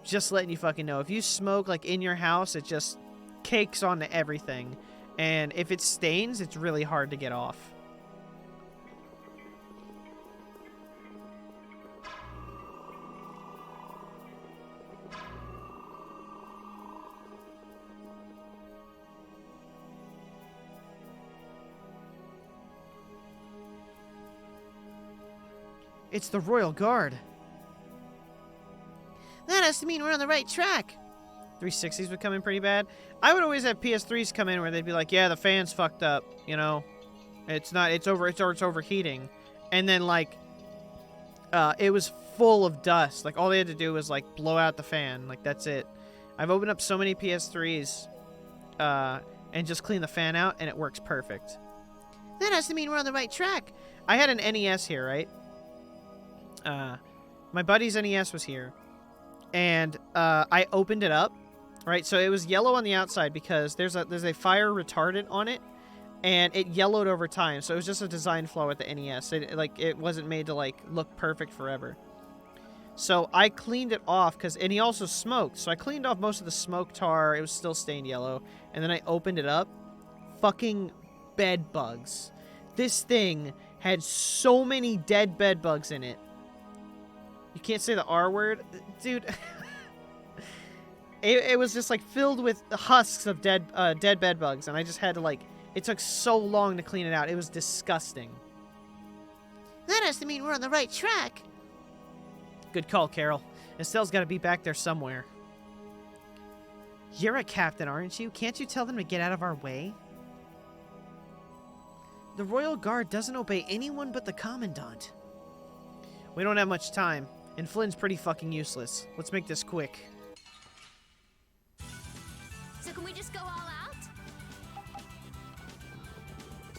Just letting you fucking know. If you smoke, like, in your house, it just cakes onto everything. And if it stains, it's really hard to get off. It's the Royal Guard. That has to mean we're on the right track. 360s would come in pretty bad. I would always have PS3s come in where they'd be like, yeah, the fan's fucked up, you know? It's overheating. And then, like, it was full of dust. Like, all they had to do was, like, blow out the fan. Like, that's it. I've opened up so many PS3s and just cleaned the fan out, and it works perfect. That has to mean we're on the right track. I had an NES here, right? My buddy's NES was here. And I opened it up, right? So it was yellow on the outside because there's a fire retardant on it, and it yellowed over time. So it was just a design flaw with the NES. It wasn't made to, like, look perfect forever. So I cleaned it off and he also smoked. So I cleaned off most of the smoke tar. It was still stained yellow, and then I opened it up. Fucking bed bugs. This thing had so many dead bed bugs in it. You can't say the R word. Dude. it was just, like, filled with husks of dead bed bugs. And I just had to, like... It took so long to clean it out. It was disgusting. That has to mean we're on the right track. Good call, Carol. Estelle's got to be back there somewhere. You're a captain, aren't you? Can't you tell them to get out of our way? The Royal Guard doesn't obey anyone but the Commandant. We don't have much time, and Flynn's pretty fucking useless. Let's make this quick. So can we just go all out?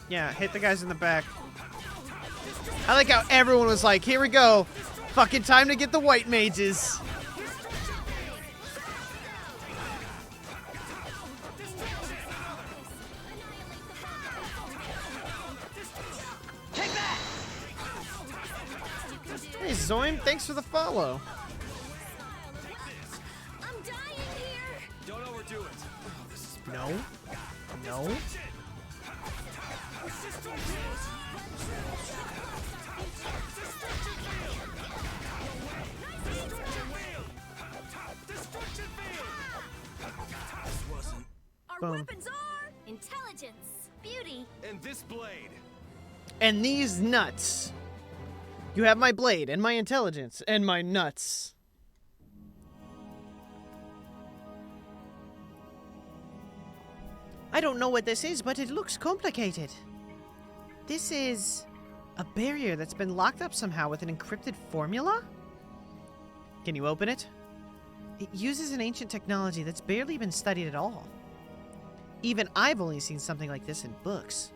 Yeah, hit the guys in the back. I like how everyone was like, here we go. Fucking time to get the white mages. Hey Zoim, thanks for the follow. I'm dying here. Don't overdo it. No. No. Our Boom. weapons are intelligence, beauty. And this blade. And these nuts. You have my blade, and my intelligence, and my nuts. I don't know what this is, but it looks complicated. This is a barrier that's been locked up somehow with an encrypted formula? Can you open it? It uses an ancient technology that's barely been studied at all. Even I've only seen something like this in books.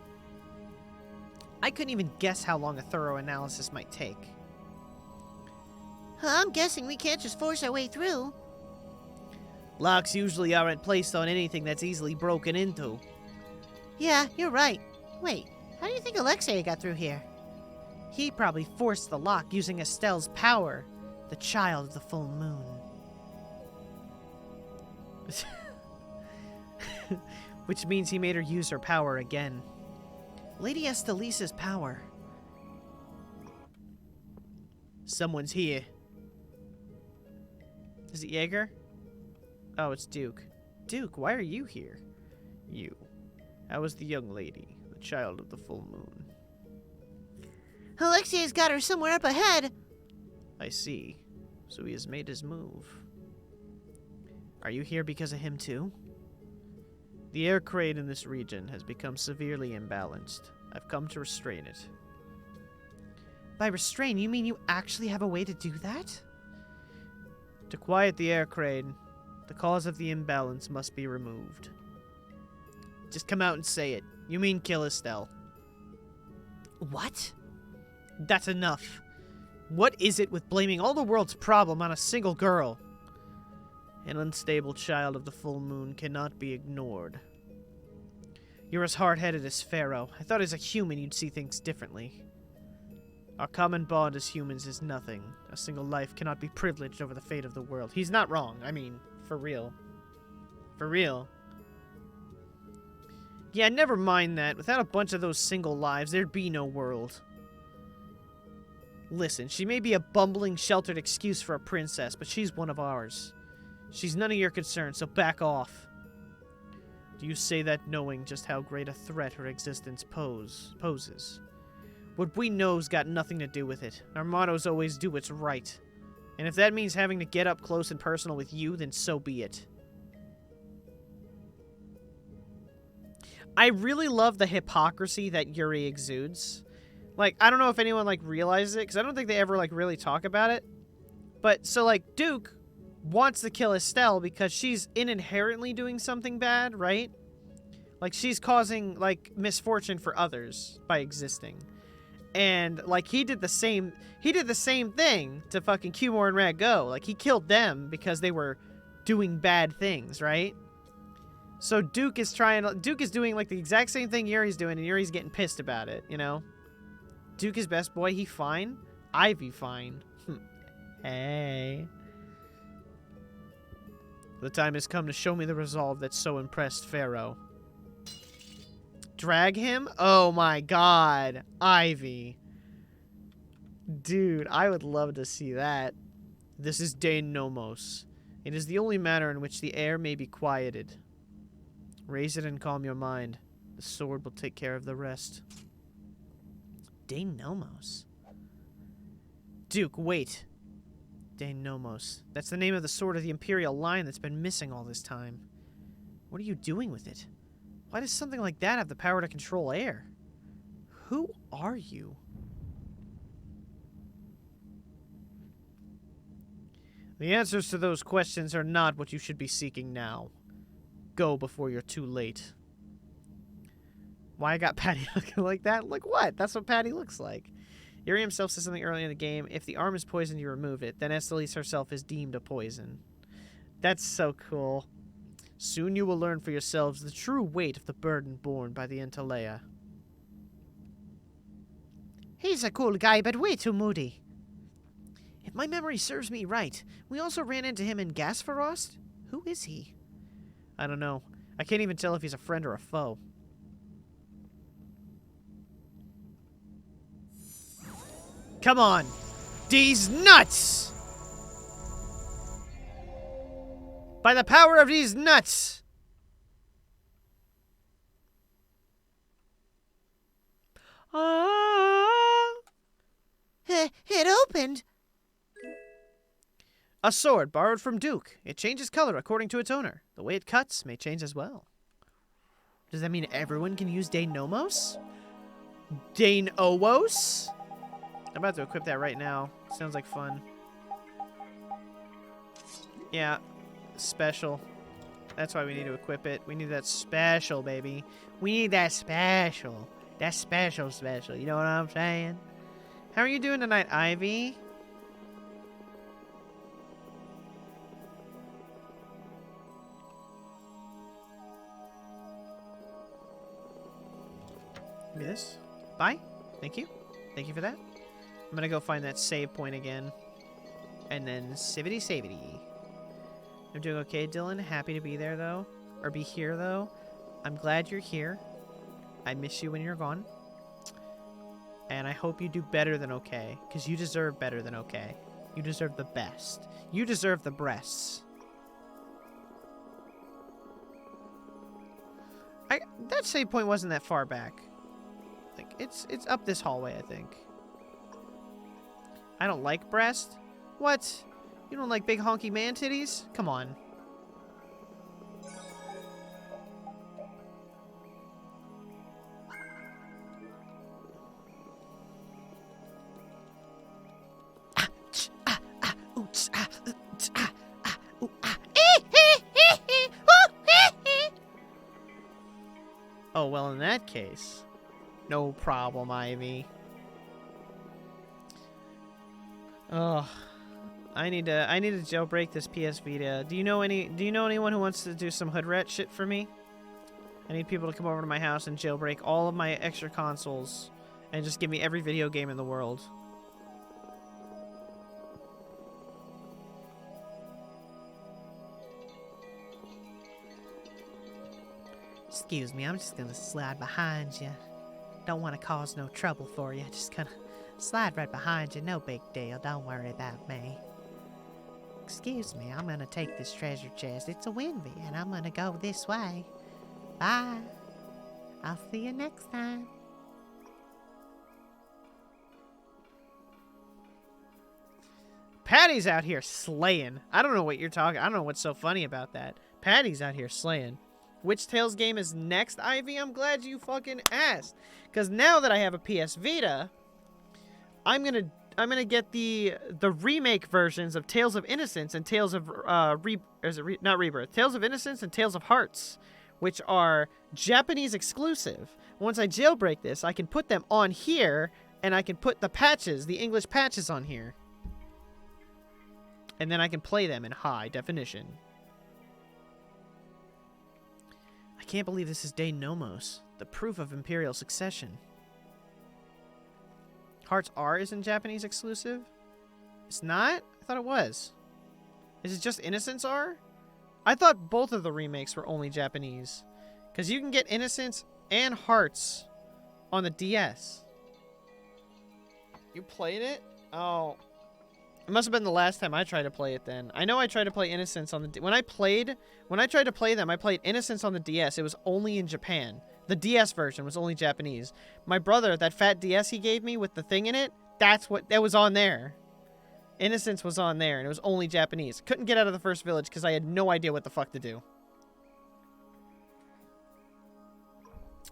I couldn't even guess how long a thorough analysis might take. I'm guessing we can't just force our way through. Locks usually aren't placed on anything that's easily broken into. Yeah, you're right. Wait, how do you think Alexei got through here? He probably forced the lock using Estelle's power, the child of the full moon. Which means he made her use her power again. Lady Estelisa's power. Someone's here. Is it Jaeger? Oh, it's Duke. Duke, why are you here? You. How is the young lady, the child of the full moon? Alexei's got her somewhere up ahead. I see. So he has made his move. Are you here because of him too? The air crane in this region has become severely imbalanced. I've come to restrain it. By restrain, you mean you actually have a way to do that? To quiet the air crane, the cause of the imbalance must be removed. Just come out and say it. You mean kill Estelle. What? That's enough. What is it with blaming all the world's problem on a single girl? An unstable child of the full moon cannot be ignored. You're as hard-headed as Pharaoh. I thought as a human you'd see things differently. Our common bond as humans is nothing. A single life cannot be privileged over the fate of the world. He's not wrong. I mean, for real. For real. Yeah, never mind that. Without a bunch of those single lives, there'd be no world. Listen, she may be a bumbling, sheltered excuse for a princess, but she's one of ours. She's none of your concern, so back off. Do you say that knowing just how great a threat her existence poses? What we know's got nothing to do with it. Our motto's always do what's right. And if that means having to get up close and personal with you, then so be it. I really love the hypocrisy that Yuri exudes. Like, I don't know if anyone, like, realizes it, because I don't think they ever, like, really talk about it. But, so, like, Duke wants to kill Estelle because she's inherently doing something bad, right? Like, she's causing, like, misfortune for others by existing. And, like, he did the same thing to fucking Cumore and Rag Go. Like, he killed them because they were doing bad things, right? So Duke is doing, like, the exact same thing Yuri's doing, and Yuri's getting pissed about it, you know? Duke is best boy, he fine. Ivy fine. Hey. The time has come to show me the resolve that so impressed Pharaoh. Drag him? Oh my god. Ivy. Dude, I would love to see that. This is Dane Nomos. It is the only manner in which the air may be quieted. Raise it and calm your mind. The sword will take care of the rest. Dane Nomos. Duke, wait. Dane Nomos. That's the name of the sword of the Imperial line that's been missing all this time. What are you doing with it? Why does something like that have the power to control air? Who are you? The answers to those questions are not what you should be seeking now. Go before you're too late. Why I got Patty looking like that? Like what? That's what Patty looks like. Yuri himself says something earlier in the game. If the arm is poisoned, you remove it. Then Estelice herself is deemed a poison. That's so cool. Soon you will learn for yourselves the true weight of the burden borne by the Intalea. He's a cool guy, but way too moody. If my memory serves me right, we also ran into him in Gasfarost? Who is he? I don't know. I can't even tell if he's a friend or a foe. Come on! These nuts! By the power of these nuts! It opened. A sword borrowed from Duke. It changes color according to its owner. The way it cuts may change as well. Does that mean everyone can use Dane Nomos? Dane Owos? I'm about to equip that right now. Sounds like fun. Yeah. Special. That's why we need to equip it. We need that special, baby. We need that special. That special. You know what I'm saying? How are you doing tonight, Ivy? Give me this. Bye. Thank you. Thank you for that. I'm gonna go find that save point again. And then savity. I'm doing okay, Dylan. Happy to be there, though. Or be here, though. I'm glad you're here. I miss you when you're gone. And I hope you do better than okay. Because you deserve better than okay. You deserve the best. You deserve the breasts. That save point wasn't that far back. Like, it's up this hallway, I think. I don't like breast? What? You don't like big honky man titties? Come on. Oh, well, in that case, no problem, Ivy. Oh, I need to jailbreak this PS Vita. Do you know anyone who wants to do some hood rat shit for me? I need people to come over to my house and jailbreak all of my extra consoles and just give me every video game in the world. Excuse me, I'm just gonna slide behind you. Don't want to cause no trouble for you. Just gonna slide right behind you. No big deal. Don't worry about me. Excuse me, I'm gonna take this treasure chest. It's a Winby, and I'm gonna go this way. Bye. I'll see you next time. Patty's out here slaying. I don't know what you're talking. I don't know what's so funny about that. Patty's out here slaying. Which Tales game is next, Ivy? I'm glad you fucking asked. Because now that I have a PS Vita, I'm gonna get the remake versions of Tales of Innocence and Tales of not Rebirth, Tales of Innocence and Tales of Hearts, which are Japanese exclusive. Once I jailbreak this, I can put them on here, and I can put the patches, the English patches, on here, and then I can play them in high definition. I can't believe this is Dane Nomos, the proof of Imperial succession. Hearts R isn't Japanese exclusive? It's not? I thought it was. Is it just Innocence R? I thought both of the remakes were only Japanese. Because you can get Innocence and Hearts on the DS. You played it? Oh. It must have been the last time I tried to play it then. I know I tried to play Innocence on the... When I tried to play them, I played Innocence on the DS. It was only in Japan. The DS version was only Japanese. My brother, that fat DS he gave me with the thing in it, that was on there. Innocence was on there, and it was only Japanese. Couldn't get out of the first village because I had no idea what the fuck to do.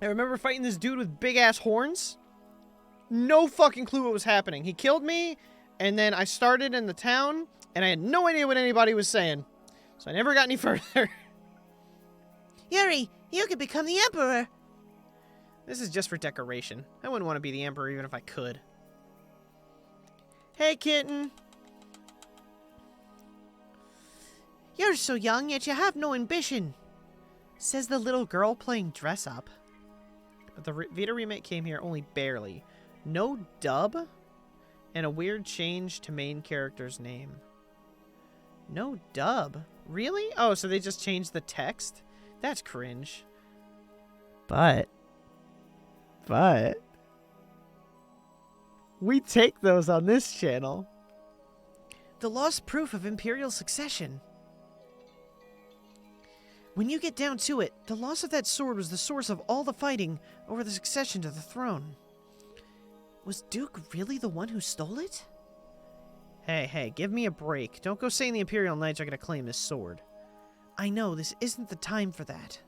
I remember fighting this dude with big-ass horns. No fucking clue what was happening. He killed me, and then I started in the town, and I had no idea what anybody was saying. So I never got any further. Yuri, you could become the Emperor. This is just for decoration. I wouldn't want to be the Emperor even if I could. Hey, kitten. You're so young, yet you have no ambition. Says the little girl playing dress up. But the Vita remake came here only barely. No dub, and a weird change to main character's name. No dub? Really? Oh, so they just changed the text? That's cringe. But we take those on this channel. The lost proof of imperial succession. When you get down to it, the loss of that sword was the source of all the fighting over the succession to the throne. Was Duke really the one who stole it? Hey, give me a break. Don't go saying the Imperial Knights are going to claim this sword. I know, this isn't the time for that.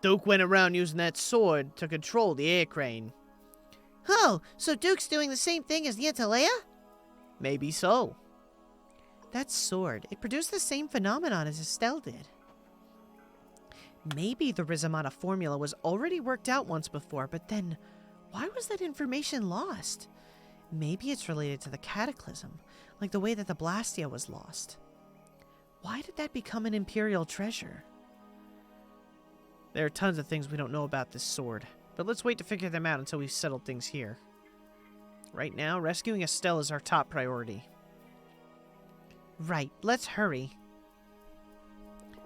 Duke went around using that sword to control the air crane. Oh, so Duke's doing the same thing as the Antalea? Maybe so. That sword, it produced the same phenomenon as Estelle did. Maybe the Rizamata formula was already worked out once before, but then why was that information lost? Maybe it's related to the Cataclysm, like the way that the Blastia was lost. Why did that become an Imperial treasure? There are tons of things we don't know about this sword, but let's wait to figure them out until we've settled things here. Right now, rescuing Estelle is our top priority. Right, let's hurry.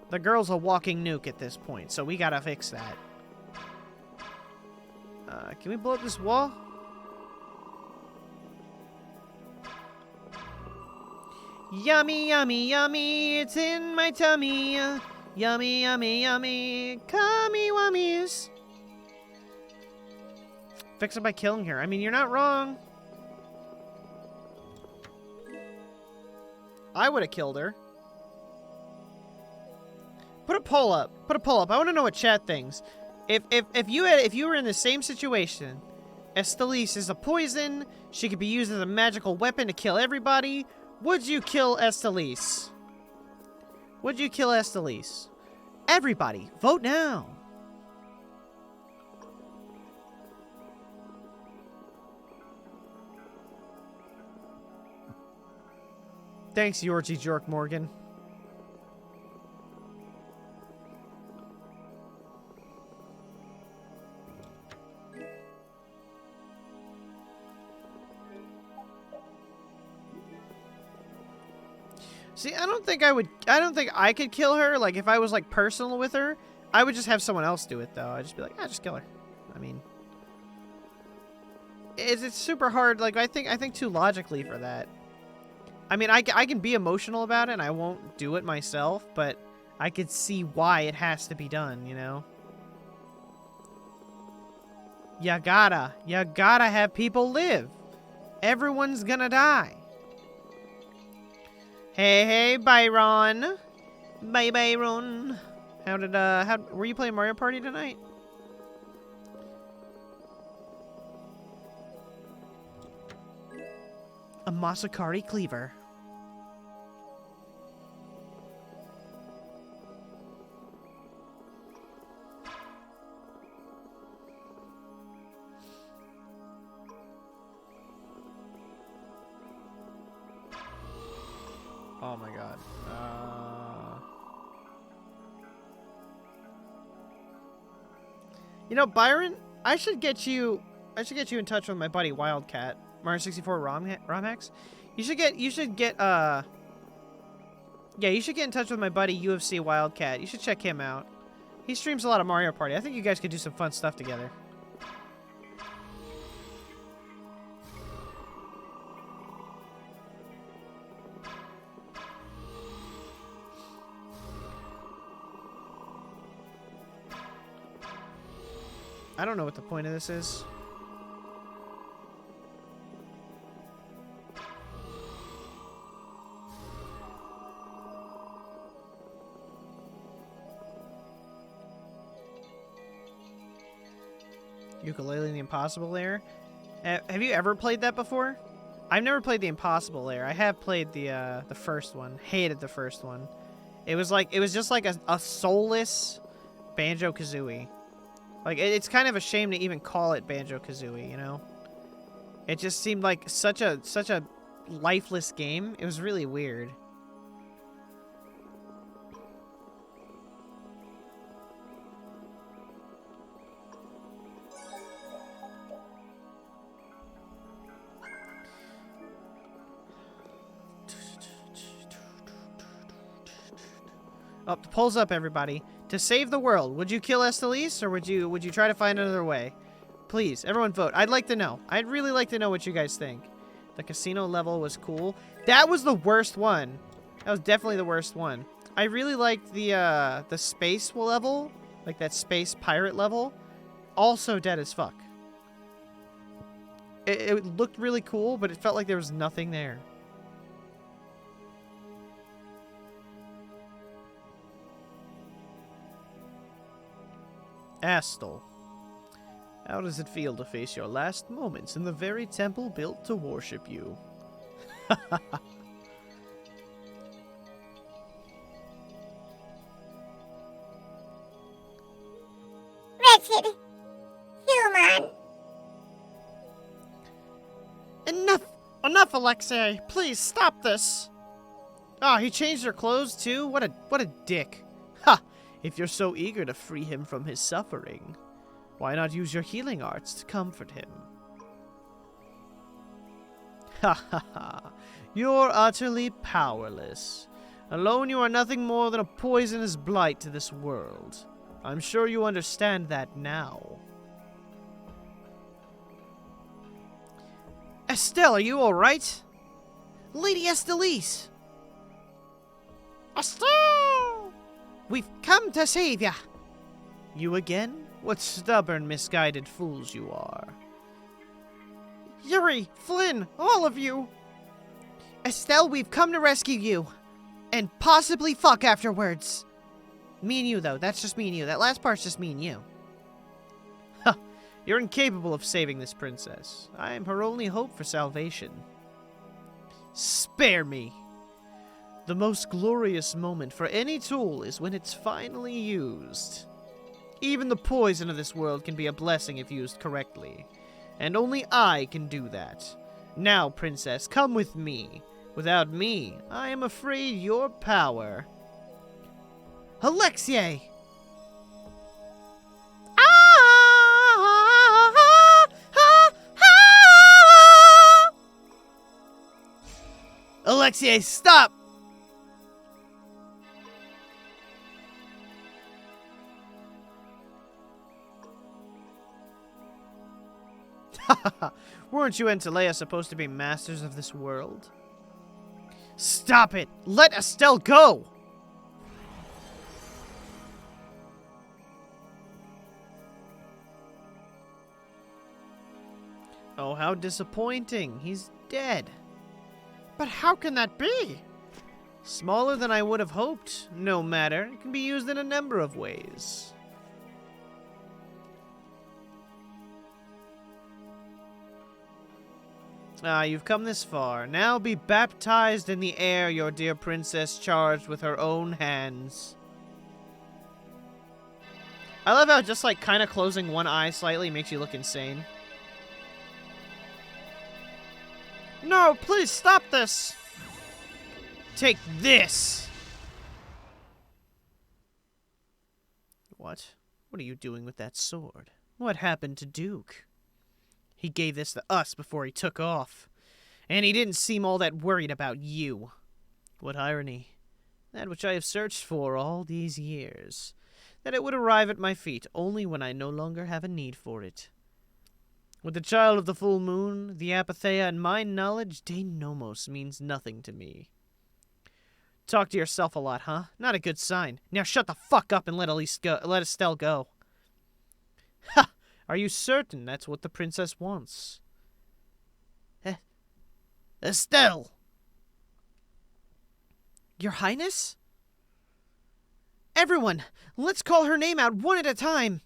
The girl's a walking nuke at this point, so we gotta fix that. Can we blow up this wall? Yummy, yummy, yummy, it's in my tummy. Yummy, yummy, yummy, cummy wummies. Fix it by killing her. I mean, you're not wrong. I would have killed her. Put a poll up. Put a poll up. I want to know what chat thinks. If you were in the same situation, Estelle is a poison. She could be used as a magical weapon to kill everybody. Would you kill Estelle? Would you kill Estelle? Everybody, vote now. Thanks, Yorgie Jerk Morgan. See, I don't think I could kill her. Like, if I was, like, personal with her, I would just have someone else do it, though. I'd just be like, just kill her. I mean, it's super hard. Like, I think too logically for that. I mean, I can be emotional about it, and I won't do it myself, but I could see why it has to be done, you know? You gotta have people live. Everyone's gonna die. Hey, Byron. Bye, Byron. Were you playing Mario Party tonight? A Masakari cleaver. Oh my god. You know, Byron, I should get you in touch with my buddy Wildcat, Mario 64 ROM hacks. You should get you should get in touch with my buddy UFC Wildcat. You should check him out. He streams a lot of Mario Party. I think you guys could do some fun stuff together. I don't know what the point of this is. Ukulele in the Impossible Lair. Have you ever played that before? I've never played the Impossible Lair. I have played the first one. Hated the first one. It was just like a soulless Banjo-Kazooie. Like it's kind of a shame to even call it Banjo-Kazooie, you know? It just seemed like such a lifeless game. It was really weird. Oh, the poll's up, everybody. To save the world, would you kill Estelise, or would you try to find another way? Please, everyone vote. I'd like to know. I'd really like to know what you guys think. The casino level was cool. That was the worst one. That was definitely the worst one. I really liked the space level, like that space pirate level. Also dead as fuck. It looked really cool, but it felt like there was nothing there. Astel, how does it feel to face your last moments in the very temple built to worship you? Wretched human. Enough, Alexei. Please stop this. Ah, he changed her clothes too? What a dick. Ha! If you're so eager to free him from his suffering, why not use your healing arts to comfort him? Ha ha ha. You're utterly powerless. Alone you are nothing more than a poisonous blight to this world. I'm sure you understand that now. Estelle, are you alright? Lady Estelise! Estelle! We've come to save ya! You again? What stubborn, misguided fools you are. Yuri, Flynn, all of you! Estelle, we've come to rescue you. And possibly fuck afterwards. Me and you, though. That's just me and you. That last part's just me and you. Ha! You're incapable of saving this princess. I am her only hope for salvation. Spare me! The most glorious moment for any tool is when it's finally used. Even the poison of this world can be a blessing if used correctly. And only I can do that. Now, princess, come with me. Without me, I am afraid your power... Alexei! Alexei, stop! Weren't you and Talea supposed to be masters of this world? Stop it! Let Estelle go! Oh, how disappointing. He's dead. But how can that be? Smaller than I would have hoped. No matter. It can be used in a number of ways. Ah, you've come this far. Now be baptized in the air, your dear princess charged with her own hands. I love how just like kind of closing one eye slightly makes you look insane. No, please stop this! Take this! What? What are you doing with that sword? What happened to Duke? He gave this to us before he took off. And he didn't seem all that worried about you. What irony. That which I have searched for all these years. That it would arrive at my feet only when I no longer have a need for it. With the child of the full moon, the apatheia, and my knowledge, De Nomos means nothing to me. Talk to yourself a lot, huh? Not a good sign. Now shut the fuck up and let Estelle go. Ha! Are you certain that's what the princess wants? Estelle! Your Highness? Everyone, let's call her name out one at a time.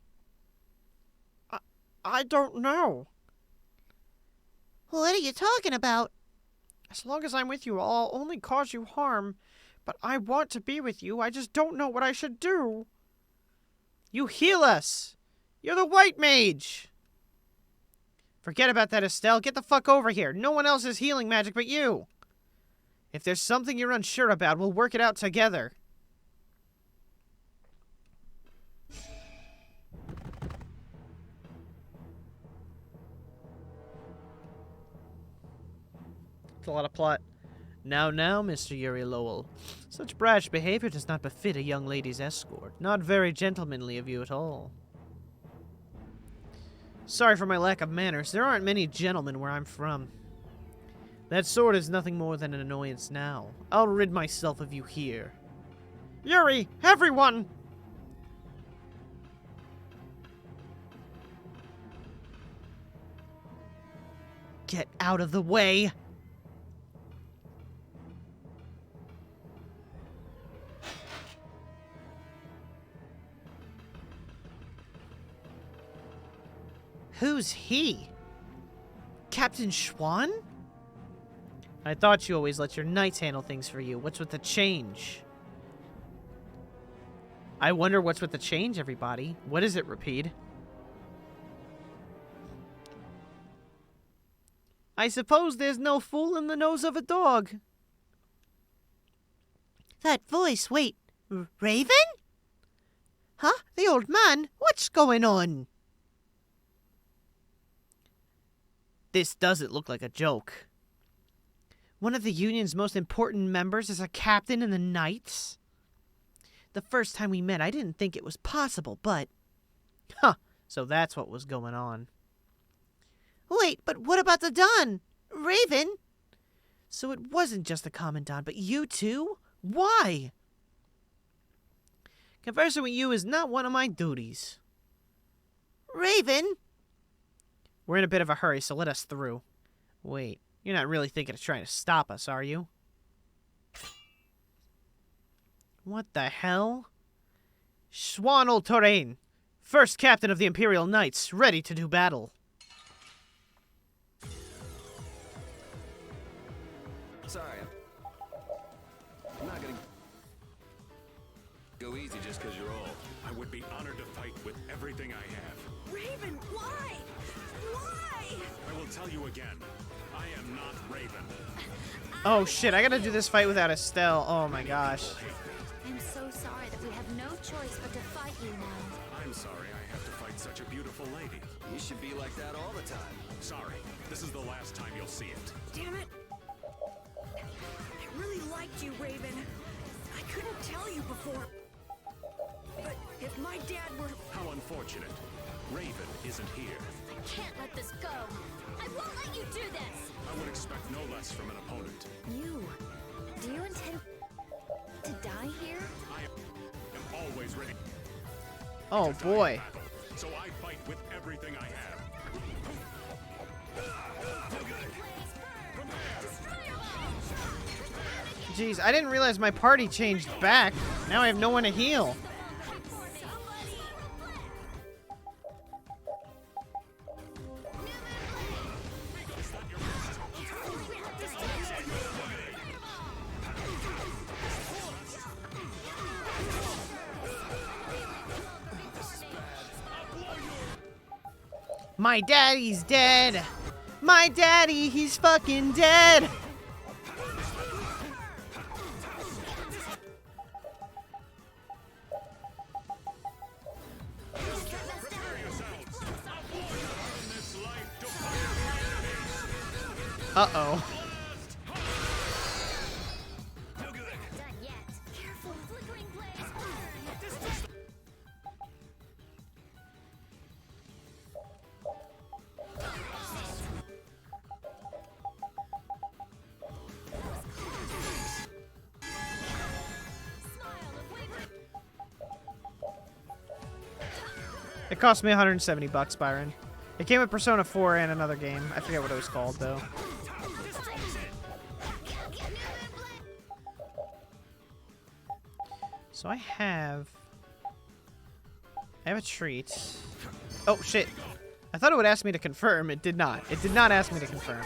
I don't know. What are you talking about? As long as I'm with you, I'll only cause you harm. But I want to be with you. I just don't know what I should do. You heal us! You're the white mage! Forget about that, Estelle. Get the fuck over here. No one else is healing magic but you. If there's something you're unsure about, we'll work it out together. It's a lot of plot. Now, Mr. Yuri Lowell. Such brash behavior does not befit a young lady's escort. Not very gentlemanly of you at all. Sorry for my lack of manners. There aren't many gentlemen where I'm from. That sword is nothing more than an annoyance now. I'll rid myself of you here. Yuri, everyone! Get out of the way! Who's he? Captain Schwan? I thought you always let your knights handle things for you. What's with the change? I wonder what's with the change, everybody. What is it, Rapide? I suppose there's no fool in the nose of a dog. That voice, wait, Raven? Huh? The old man? What's going on? This doesn't look like a joke. One of the Union's most important members is a captain in the Knights? The first time we met, I didn't think it was possible, but... Huh, so that's what was going on. Wait, but what about the Don? Raven? So it wasn't just the Commandant, but you too? Why? Conversing with you is not one of my duties. Raven? We're in a bit of a hurry, so let us through. Wait, you're not really thinking of trying to stop us, are you? What the hell? Schwan ul Torain, first captain of the Imperial Knights, ready to do battle. Sorry, I'm not gonna go easy just because you're old. I would be honored to fight with everything I have. Raven, why? Why? I will tell you again, I am not Raven. Oh shit, I gotta do this fight without Estelle. Oh my gosh. I'm so sorry that we have no choice but to fight you now. I'm sorry I have to fight such a beautiful lady. You should be like that all the time. Sorry, this is the last time you'll see it. Damn it. I really liked you, Raven. I couldn't tell you before. But if my dad were... How unfortunate. Raven isn't here. I can't let this go. I won't let you do this. I would expect no less from an opponent. Do you intend to die here? I am always ready. Oh boy. So I fight with everything I have. Jeez, I didn't realize my party changed back. Now I have no one to heal. My daddy's dead. My daddy, he's fucking dead. Uh-oh. It cost me 170 bucks, Byron. It came with Persona 4 and another game. I forget what it was called, though. So I have a treat. Oh, shit. I thought it would ask me to confirm. It did not. It did not ask me to confirm.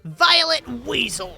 Violet Weasel.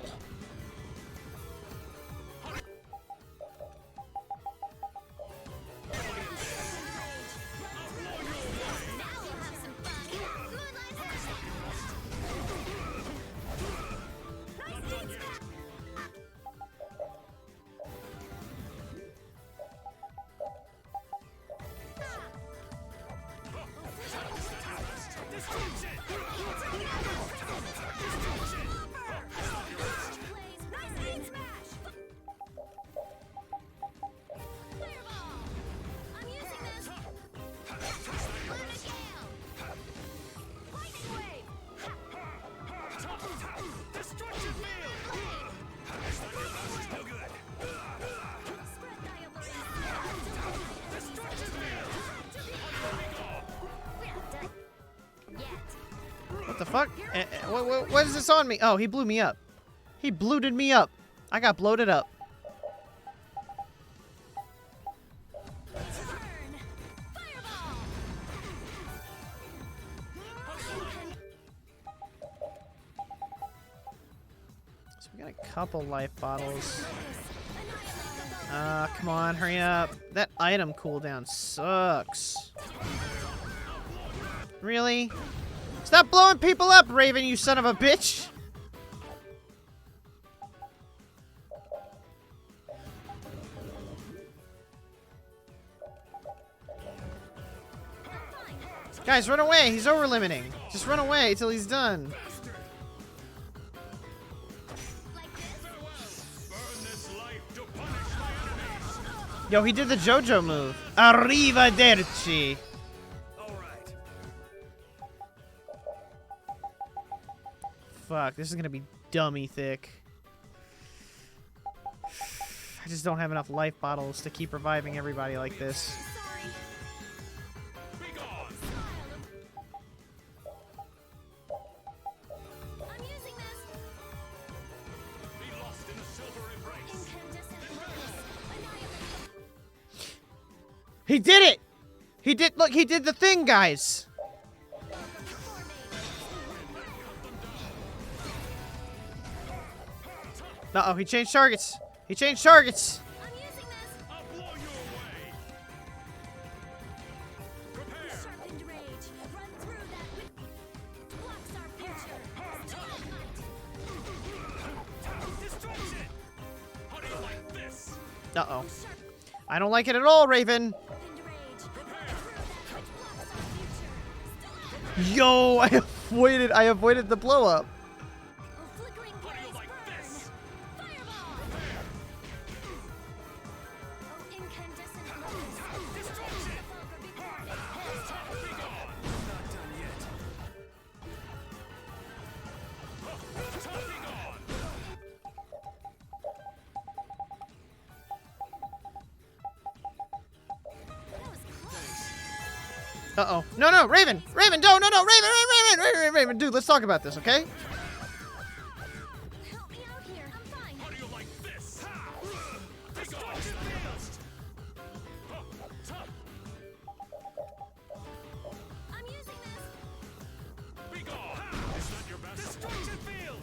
What the fuck? What is this on me? Oh, he blew me up. He blooted me up. I got bloated up. So we got a couple life bottles. Come on, hurry up. That item cooldown sucks. Really? Stop blowing people up, Raven, you son of a bitch! Guys, run away! He's over-limiting. Just run away till he's done. Yo, he did the JoJo move. Arrivederci. Fuck, this is gonna be dummy thick. I just don't have enough life bottles to keep reviving everybody like this. He did it! He did, look, he did the thing, guys! Uh-oh, he changed targets. He changed targets. Uh-oh. I don't like it at all, Raven. Yo, I avoided the blow up. Uh-oh. No, no, Raven! Raven, no, no, no! Raven! Dude, let's talk about this, okay? Help me out here. I'm fine. How do you like this? I'm using this. Be gone! Is that your best? Destruction field!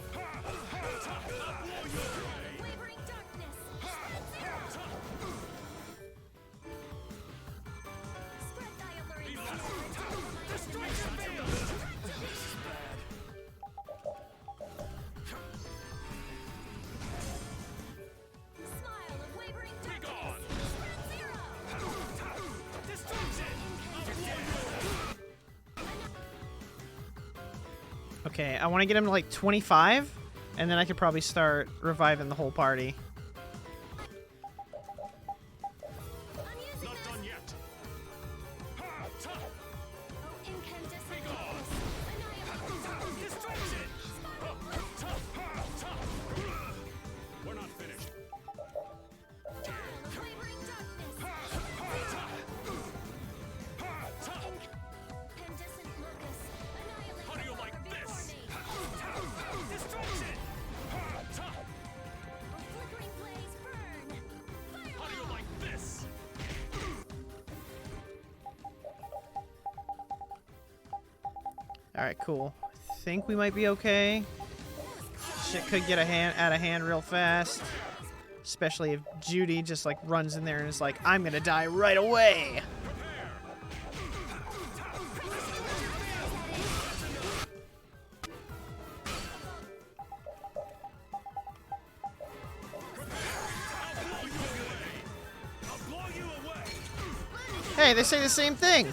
Wavering darkness. Spread thy alluring Destruction field! smile of wavering Be darkness. gone! Zero. Destruction! Okay, I want to get him to like 25, and then I could probably start reviving the whole party. Not done yet! Oh, incandescent Destruction! We're not finished. of wavering darkness. Incandescent locus. Annihilate How do you like before this? me. Destruction! Alright, cool. Think we might be okay. Shit could get out of hand real fast. Especially if Judy just like runs in there and is like, I'm gonna die right away. Hey, they say the same thing.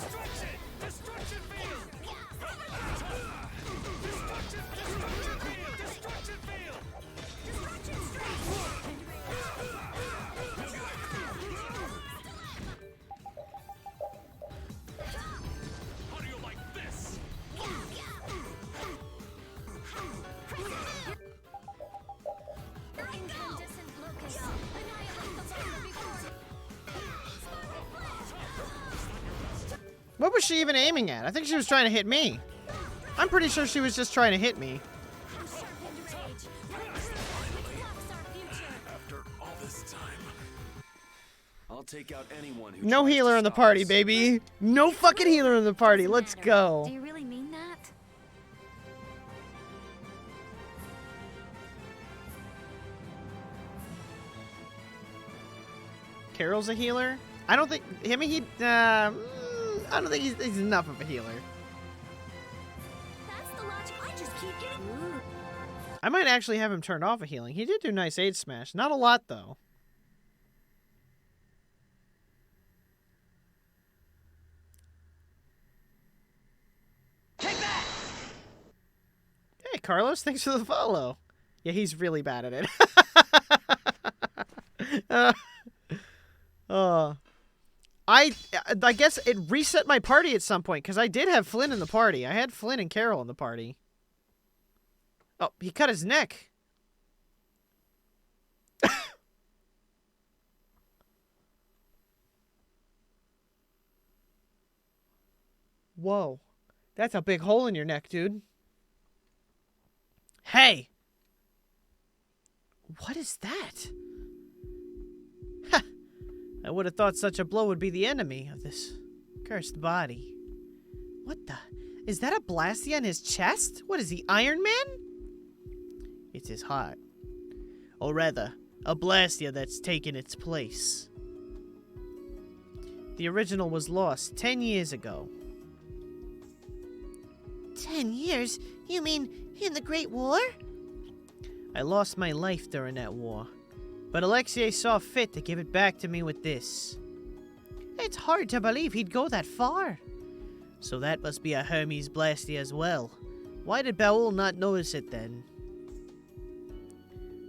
What was she even aiming at? I think she was trying to hit me. I'm pretty sure she was just trying to hit me. After all this time, I'll take out anyone who No tries healer to in the stop party, us. baby. No fucking healer in the party. Let's go. Do you really mean that? Carol's a healer? I don't think I don't think he's enough of a healer. That's the logic. I just keep getting. I might actually have him turned off of healing. He did do nice aid smash. Not a lot, though. Take that! Hey, Carlos, thanks for the follow. Yeah, he's really bad at it. I guess it reset my party at some point, because I did have Flynn in the party. I had Flynn and Carol in the party. Oh, he cut his neck. Whoa. That's a big hole in your neck, dude. Hey! What is that? Ha! I would have thought such a blow would be the enemy of this cursed body. What the? Is that a Blastia in his chest? What is he, Iron Man? It's his heart. Or rather, a Blastia that's taken its place. The original was lost 10 years ago. 10 years? You mean in the Great War? I lost my life during that war, but Alexei saw fit to give it back to me with this. It's hard to believe he'd go that far. So that must be a Hermes Blastia as well. Why did Baul not notice it then?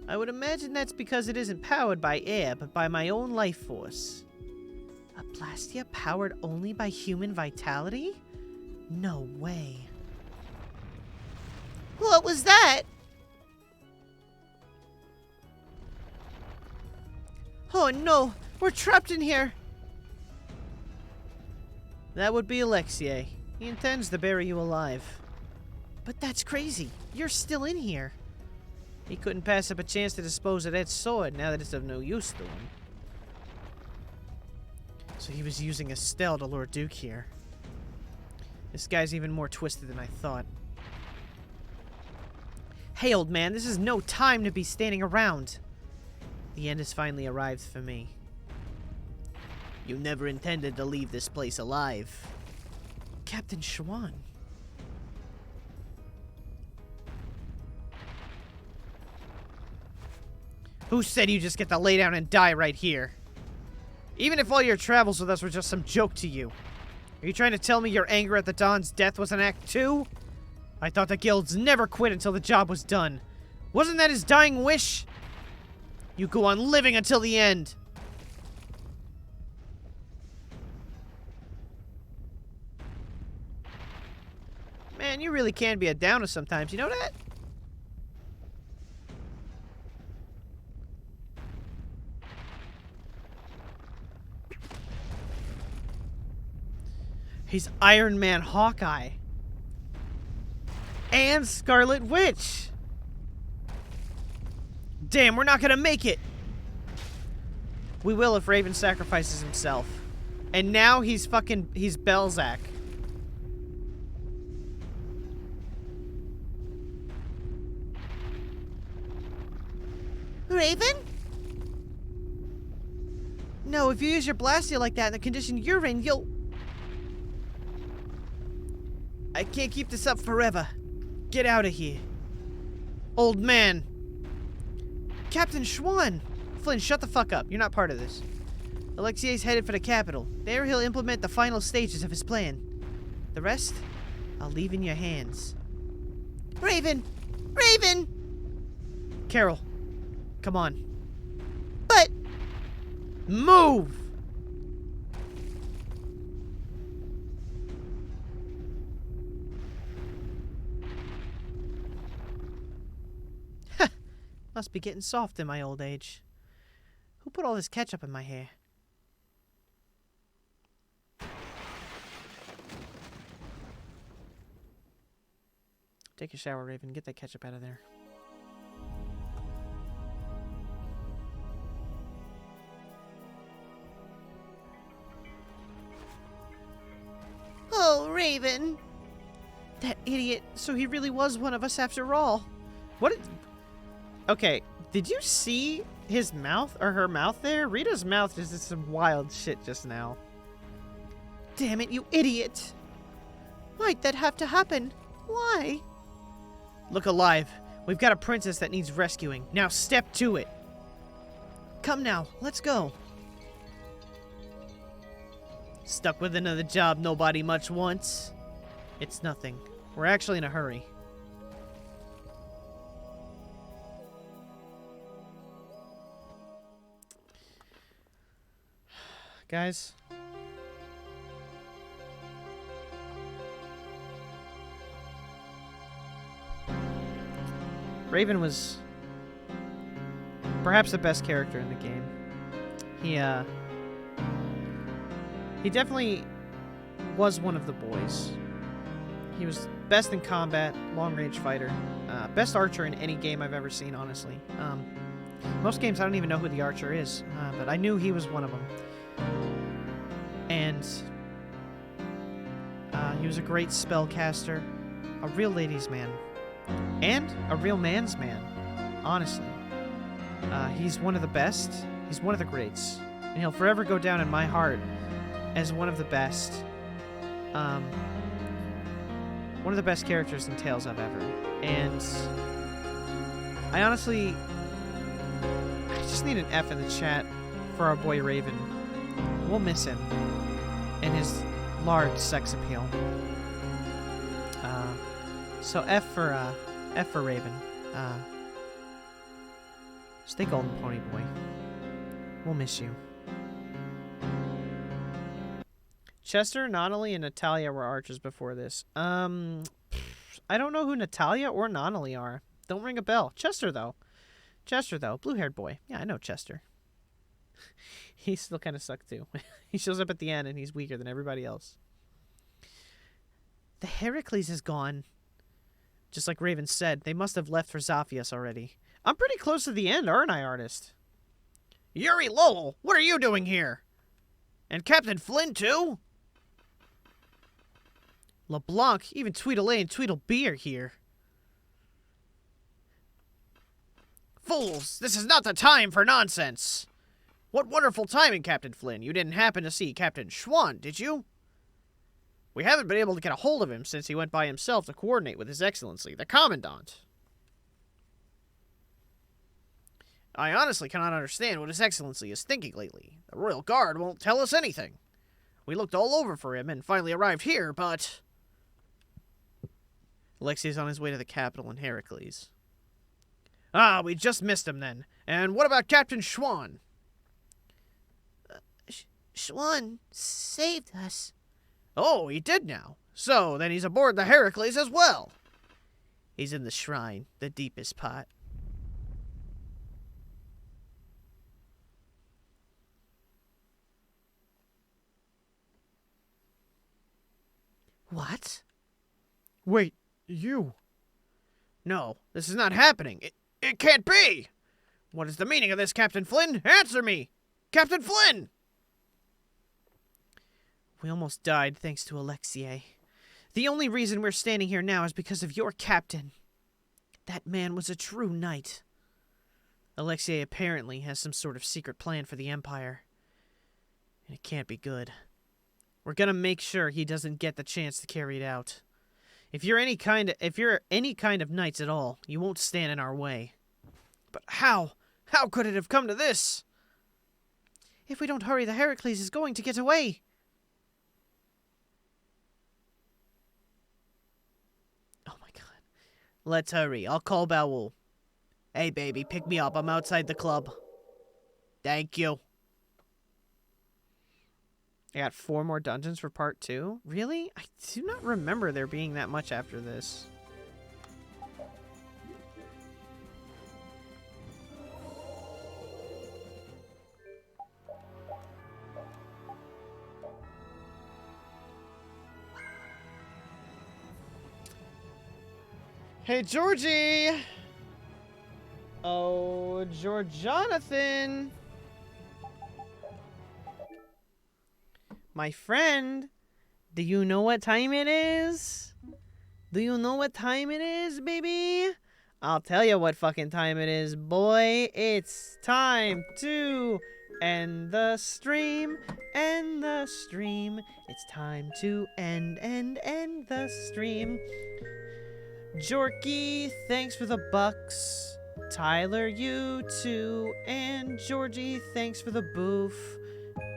I would imagine that's because it isn't powered by air, but by my own life force. A Blastia powered only by human vitality? No way. What was that? Oh no, we're trapped in here. That would be Alexei. He intends to bury you alive. But that's crazy. You're still in here. He couldn't pass up a chance to dispose of that sword now that it's of no use to him. So he was using Estelle to lure Duke here. This guy's even more twisted than I thought. Hey, old man, this is no time to be standing around. The end has finally arrived for me. You never intended to leave this place alive. Captain Schwan. Who said you just get to lay down and die right here? Even if all your travels with us were just some joke to you. Are you trying to tell me your anger at the Don's death was an act 2? I thought the guilds never quit until the job was done. Wasn't that his dying wish? You go on living until the end. Man, you really can be a downer sometimes, you know that? He's Iron Man Hawkeye. And Scarlet Witch. Damn, we're not gonna make it. We will if Raven sacrifices himself. And now he's Belzac. Raven? No, if you use your blaster like that in the condition you're in, you'll... I can't keep this up forever. Get out of here. Old man. Captain Schwan! Flynn, shut the fuck up. You're not part of this. Alexei's headed for the capital. There he'll implement the final stages of his plan. The rest, I'll leave in your hands. Raven! Raven! Carol, come on. But... Move! Must be getting soft in my old age. Who put all this ketchup in my hair? Take a shower, Raven. Get that ketchup out of there. Oh, Raven. That idiot. So he really was one of us after all. What? Okay, did you see his mouth or her mouth there? Rita's mouth just did some wild shit just now. Damn it, you idiot. Why'd that have to happen? Why? Look alive. We've got a princess that needs rescuing. Now step to it. Come now, let's go. Stuck with another job nobody much wants? It's nothing. We're actually in a hurry. Guys. Raven was perhaps the best character in the game. He definitely was one of the boys. He was best in combat, long-range fighter, best archer in any game I've ever seen, honestly. Most games I don't even know who the archer is, but I knew he was one of them. And he was a great spellcaster, a real ladies' man, and a real man's man, honestly. He's one of the best, he's one of the greats, and he'll forever go down in my heart as one of the best. One of the best characters in Tales I've ever. And I honestly, I just need an F in the chat for our boy Raven. We'll miss him and his large sex appeal. So F for Raven. Stay golden, pony boy. We'll miss you. Chester, Nonnally, and Natalia were archers before this. I don't know who Natalia or Nonnally are. Don't ring a bell. Chester, though. Blue-haired boy. Yeah, I know Chester. He still kind of sucked, too. He shows up at the end, and he's weaker than everybody else. The Heracles is gone. Just like Raven said, they must have left for Zaphias already. I'm pretty close to the end, aren't I, artist? Yuri Lowell, what are you doing here? And Captain Flynn, too? LeBlanc, even Tweedle A and Tweedle B are here. Fools, this is not the time for nonsense. What wonderful timing, Captain Flynn. You didn't happen to see Captain Schwan, did you? We haven't been able to get a hold of him since he went by himself to coordinate with His Excellency, the Commandant. I honestly cannot understand what His Excellency is thinking lately. The Royal Guard won't tell us anything. We looked all over for him and finally arrived here, but... Alexei's on his way to the capital in Heracles. Ah, we just missed him then. And what about Captain Schwan? Schwan saved us. Oh, he did now. So, then he's aboard the Heracles as well. He's in the shrine, the deepest pot. What? Wait, you? No, this is not happening. It can't be! What is the meaning of this, Captain Flynn? Answer me! Captain Flynn! We almost died thanks to Alexei. The only reason we're standing here now is because of your captain. That man was a true knight. Alexei apparently has some sort of secret plan for the Empire. And it can't be good. We're gonna make sure he doesn't get the chance to carry it out. If you're any kind of knights at all, you won't stand in our way. But how? How could it have come to this? If we don't hurry, the Heracles is going to get away. Oh my god. Let's hurry. I'll call Baul. Hey baby, pick me up. I'm outside the club. Thank you. I got 4 more dungeons for part 2? Really? I do not remember there being that much after this. Hey, Georgie! Oh, Jonathan! My friend, do you know what time it is? Do you know what time it is, baby? I'll tell you what fucking time it is, boy. It's time to end the stream. End the stream. It's time to end the stream. Jorky, thanks for the bucks. Tyler, you too. And Georgie, thanks for the boof.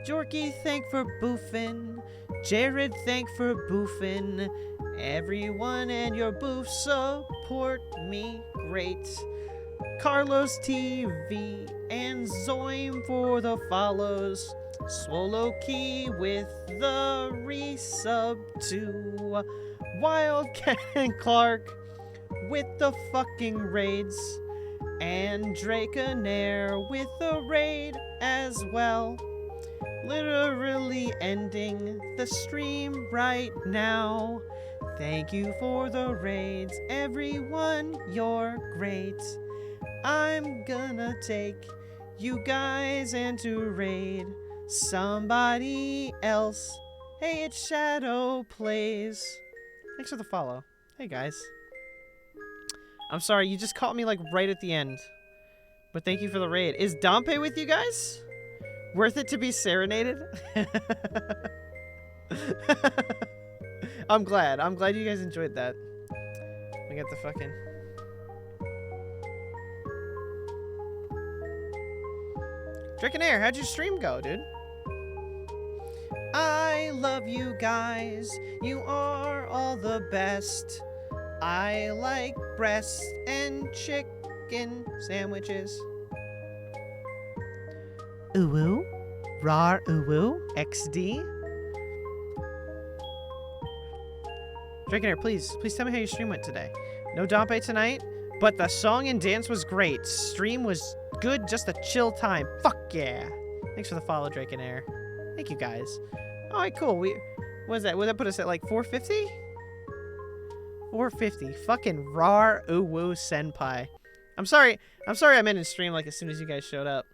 Jorky, thank for boofing. Jared, thank for boofing. Everyone and your boof support me great. Carlos TV and Zoim for the follows. Swallow Key with the resub to Wildcat and Clark with the fucking raids. And Draconair with the raid as well. Literally ending the stream right now. Thank you for the raids, everyone, you're great. I'm gonna take you guys and to raid somebody else. Hey, it's Shadow Plays. Thanks for the follow. Hey, guys. I'm sorry, you just caught me, like, right at the end. But thank you for the raid. Is Dompe with you guys? Worth it to be serenaded? I'm glad. I'm glad you guys enjoyed that. We got the fucking... Draconair, how'd your stream go, dude? I love you guys. You are all the best. I like breast and chicken sandwiches. Uwu, Rar Uwu, XD. Draconair, please tell me how your stream went today. No Dompe tonight, but the song and dance was great. Stream was good, just a chill time. Fuck yeah. Thanks for the follow, Draconair. Thank you guys. Alright, cool. What is that? Would that put us at like 450? 450. Fucking Rar Uwu Senpai. I'm sorry I meant in stream like as soon as you guys showed up.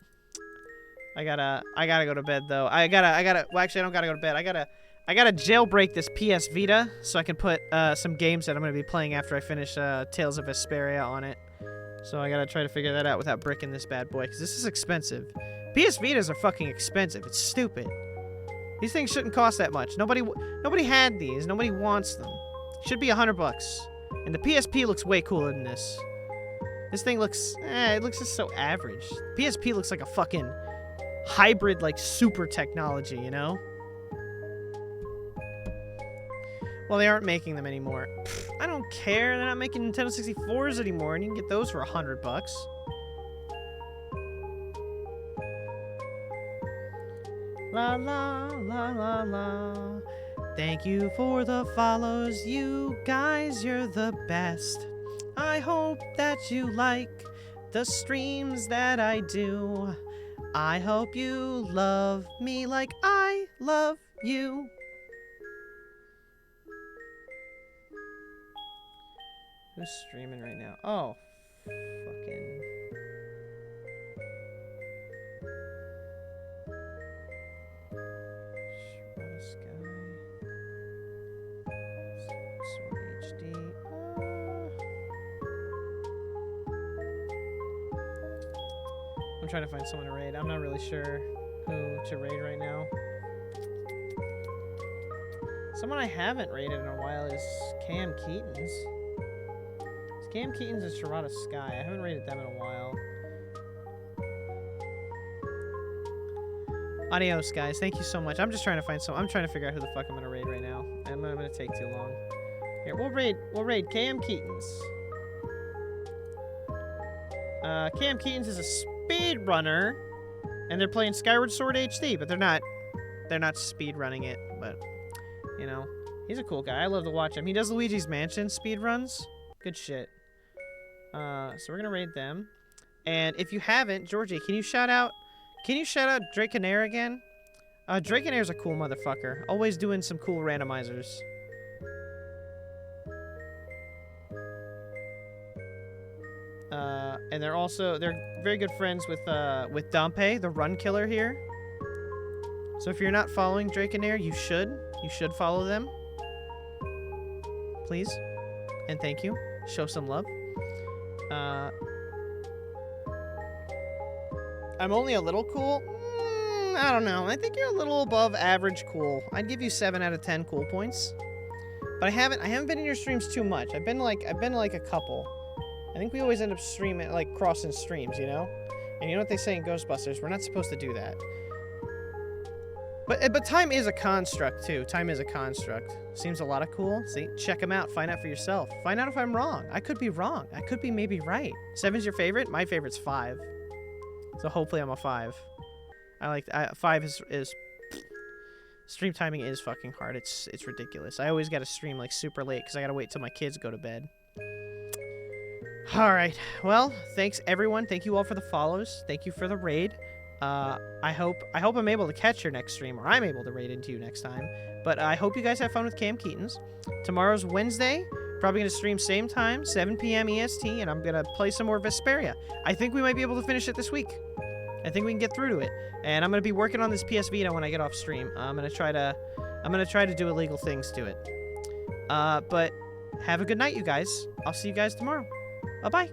I gotta go to bed though. Well, actually I don't gotta go to bed. I gotta jailbreak this PS Vita so I can put some games that I'm gonna be playing after I finish Tales of Vesperia on it. So I gotta try to figure that out without bricking this bad boy, because this is expensive. PS Vitas are fucking expensive. It's stupid. These things shouldn't cost that much. Nobody had these. Nobody wants them. Should be $100. And the PSP looks way cooler than this. This thing looks, it looks just so average. PSP looks like a fucking hybrid, like, super technology, you know? Well, they aren't making them anymore. Pfft, I don't care. They're not making Nintendo 64s anymore, and you can get those for $100. La la la la la. Thank you for the follows, you guys, you're the best. I hope that you like the streams that I do. I hope you love me like I love you. Who's streaming right now? Oh, fucking... trying to find someone to raid. I'm not really sure who to raid right now. Someone I haven't raided in a while is Cam Keaton's. It's Cam Keaton's and Sharada Sky. I haven't raided them in a while. Adios, guys. Thank you so much. I'm just trying to find some. I'm trying to figure out who the fuck I'm gonna raid right now. I'm gonna take too long. Here, we'll raid Cam Keaton's. Cam Keaton's is a speedrunner, and they're playing Skyward Sword HD, but they're not speedrunning it, but you know, he's a cool guy. I love to watch him. He does Luigi's Mansion speedruns. Good shit. So we're gonna raid them. And if you haven't, Georgie, can you shout out Draconair again? Draconair's a cool motherfucker. Always doing some cool randomizers. And they're very good friends with Dompe, the run killer here. So if you're not following Draconair, you should. You should follow them. Please. And thank you. Show some love. I'm only a little cool. I don't know. I think you're a little above average cool. I'd give you 7 out of 10 cool points. But I haven't been in your streams too much. I've been like a couple. I think we always end up streaming, like crossing streams, you know? And you know what they say in Ghostbusters? We're not supposed to do that. But time is a construct, too. Time is a construct. Seems a lot of cool. See? Check them out. Find out for yourself. Find out if I'm wrong. I could be wrong. I could be maybe right. 7's your favorite? My favorite's 5. So hopefully I'm a 5. 5 is... Stream timing is fucking hard. It's ridiculous. I always gotta stream, like, super late because I gotta wait till my kids go to bed. Alright. Well, thanks, everyone. Thank you all for the follows. Thank you for the raid. I hope I'm able to catch your next stream, or I'm able to raid into you next time. But I hope you guys have fun with Cam Keaton's. Tomorrow's Wednesday. Probably going to stream same time, 7 p.m. EST, and I'm going to play some more Vesperia. I think we might be able to finish it this week. I think we can get through to it. And I'm going to be working on this PS Vita when I get off stream. I'm going to try to do illegal things to it. But have a good night, you guys. I'll see you guys tomorrow. Bye-bye.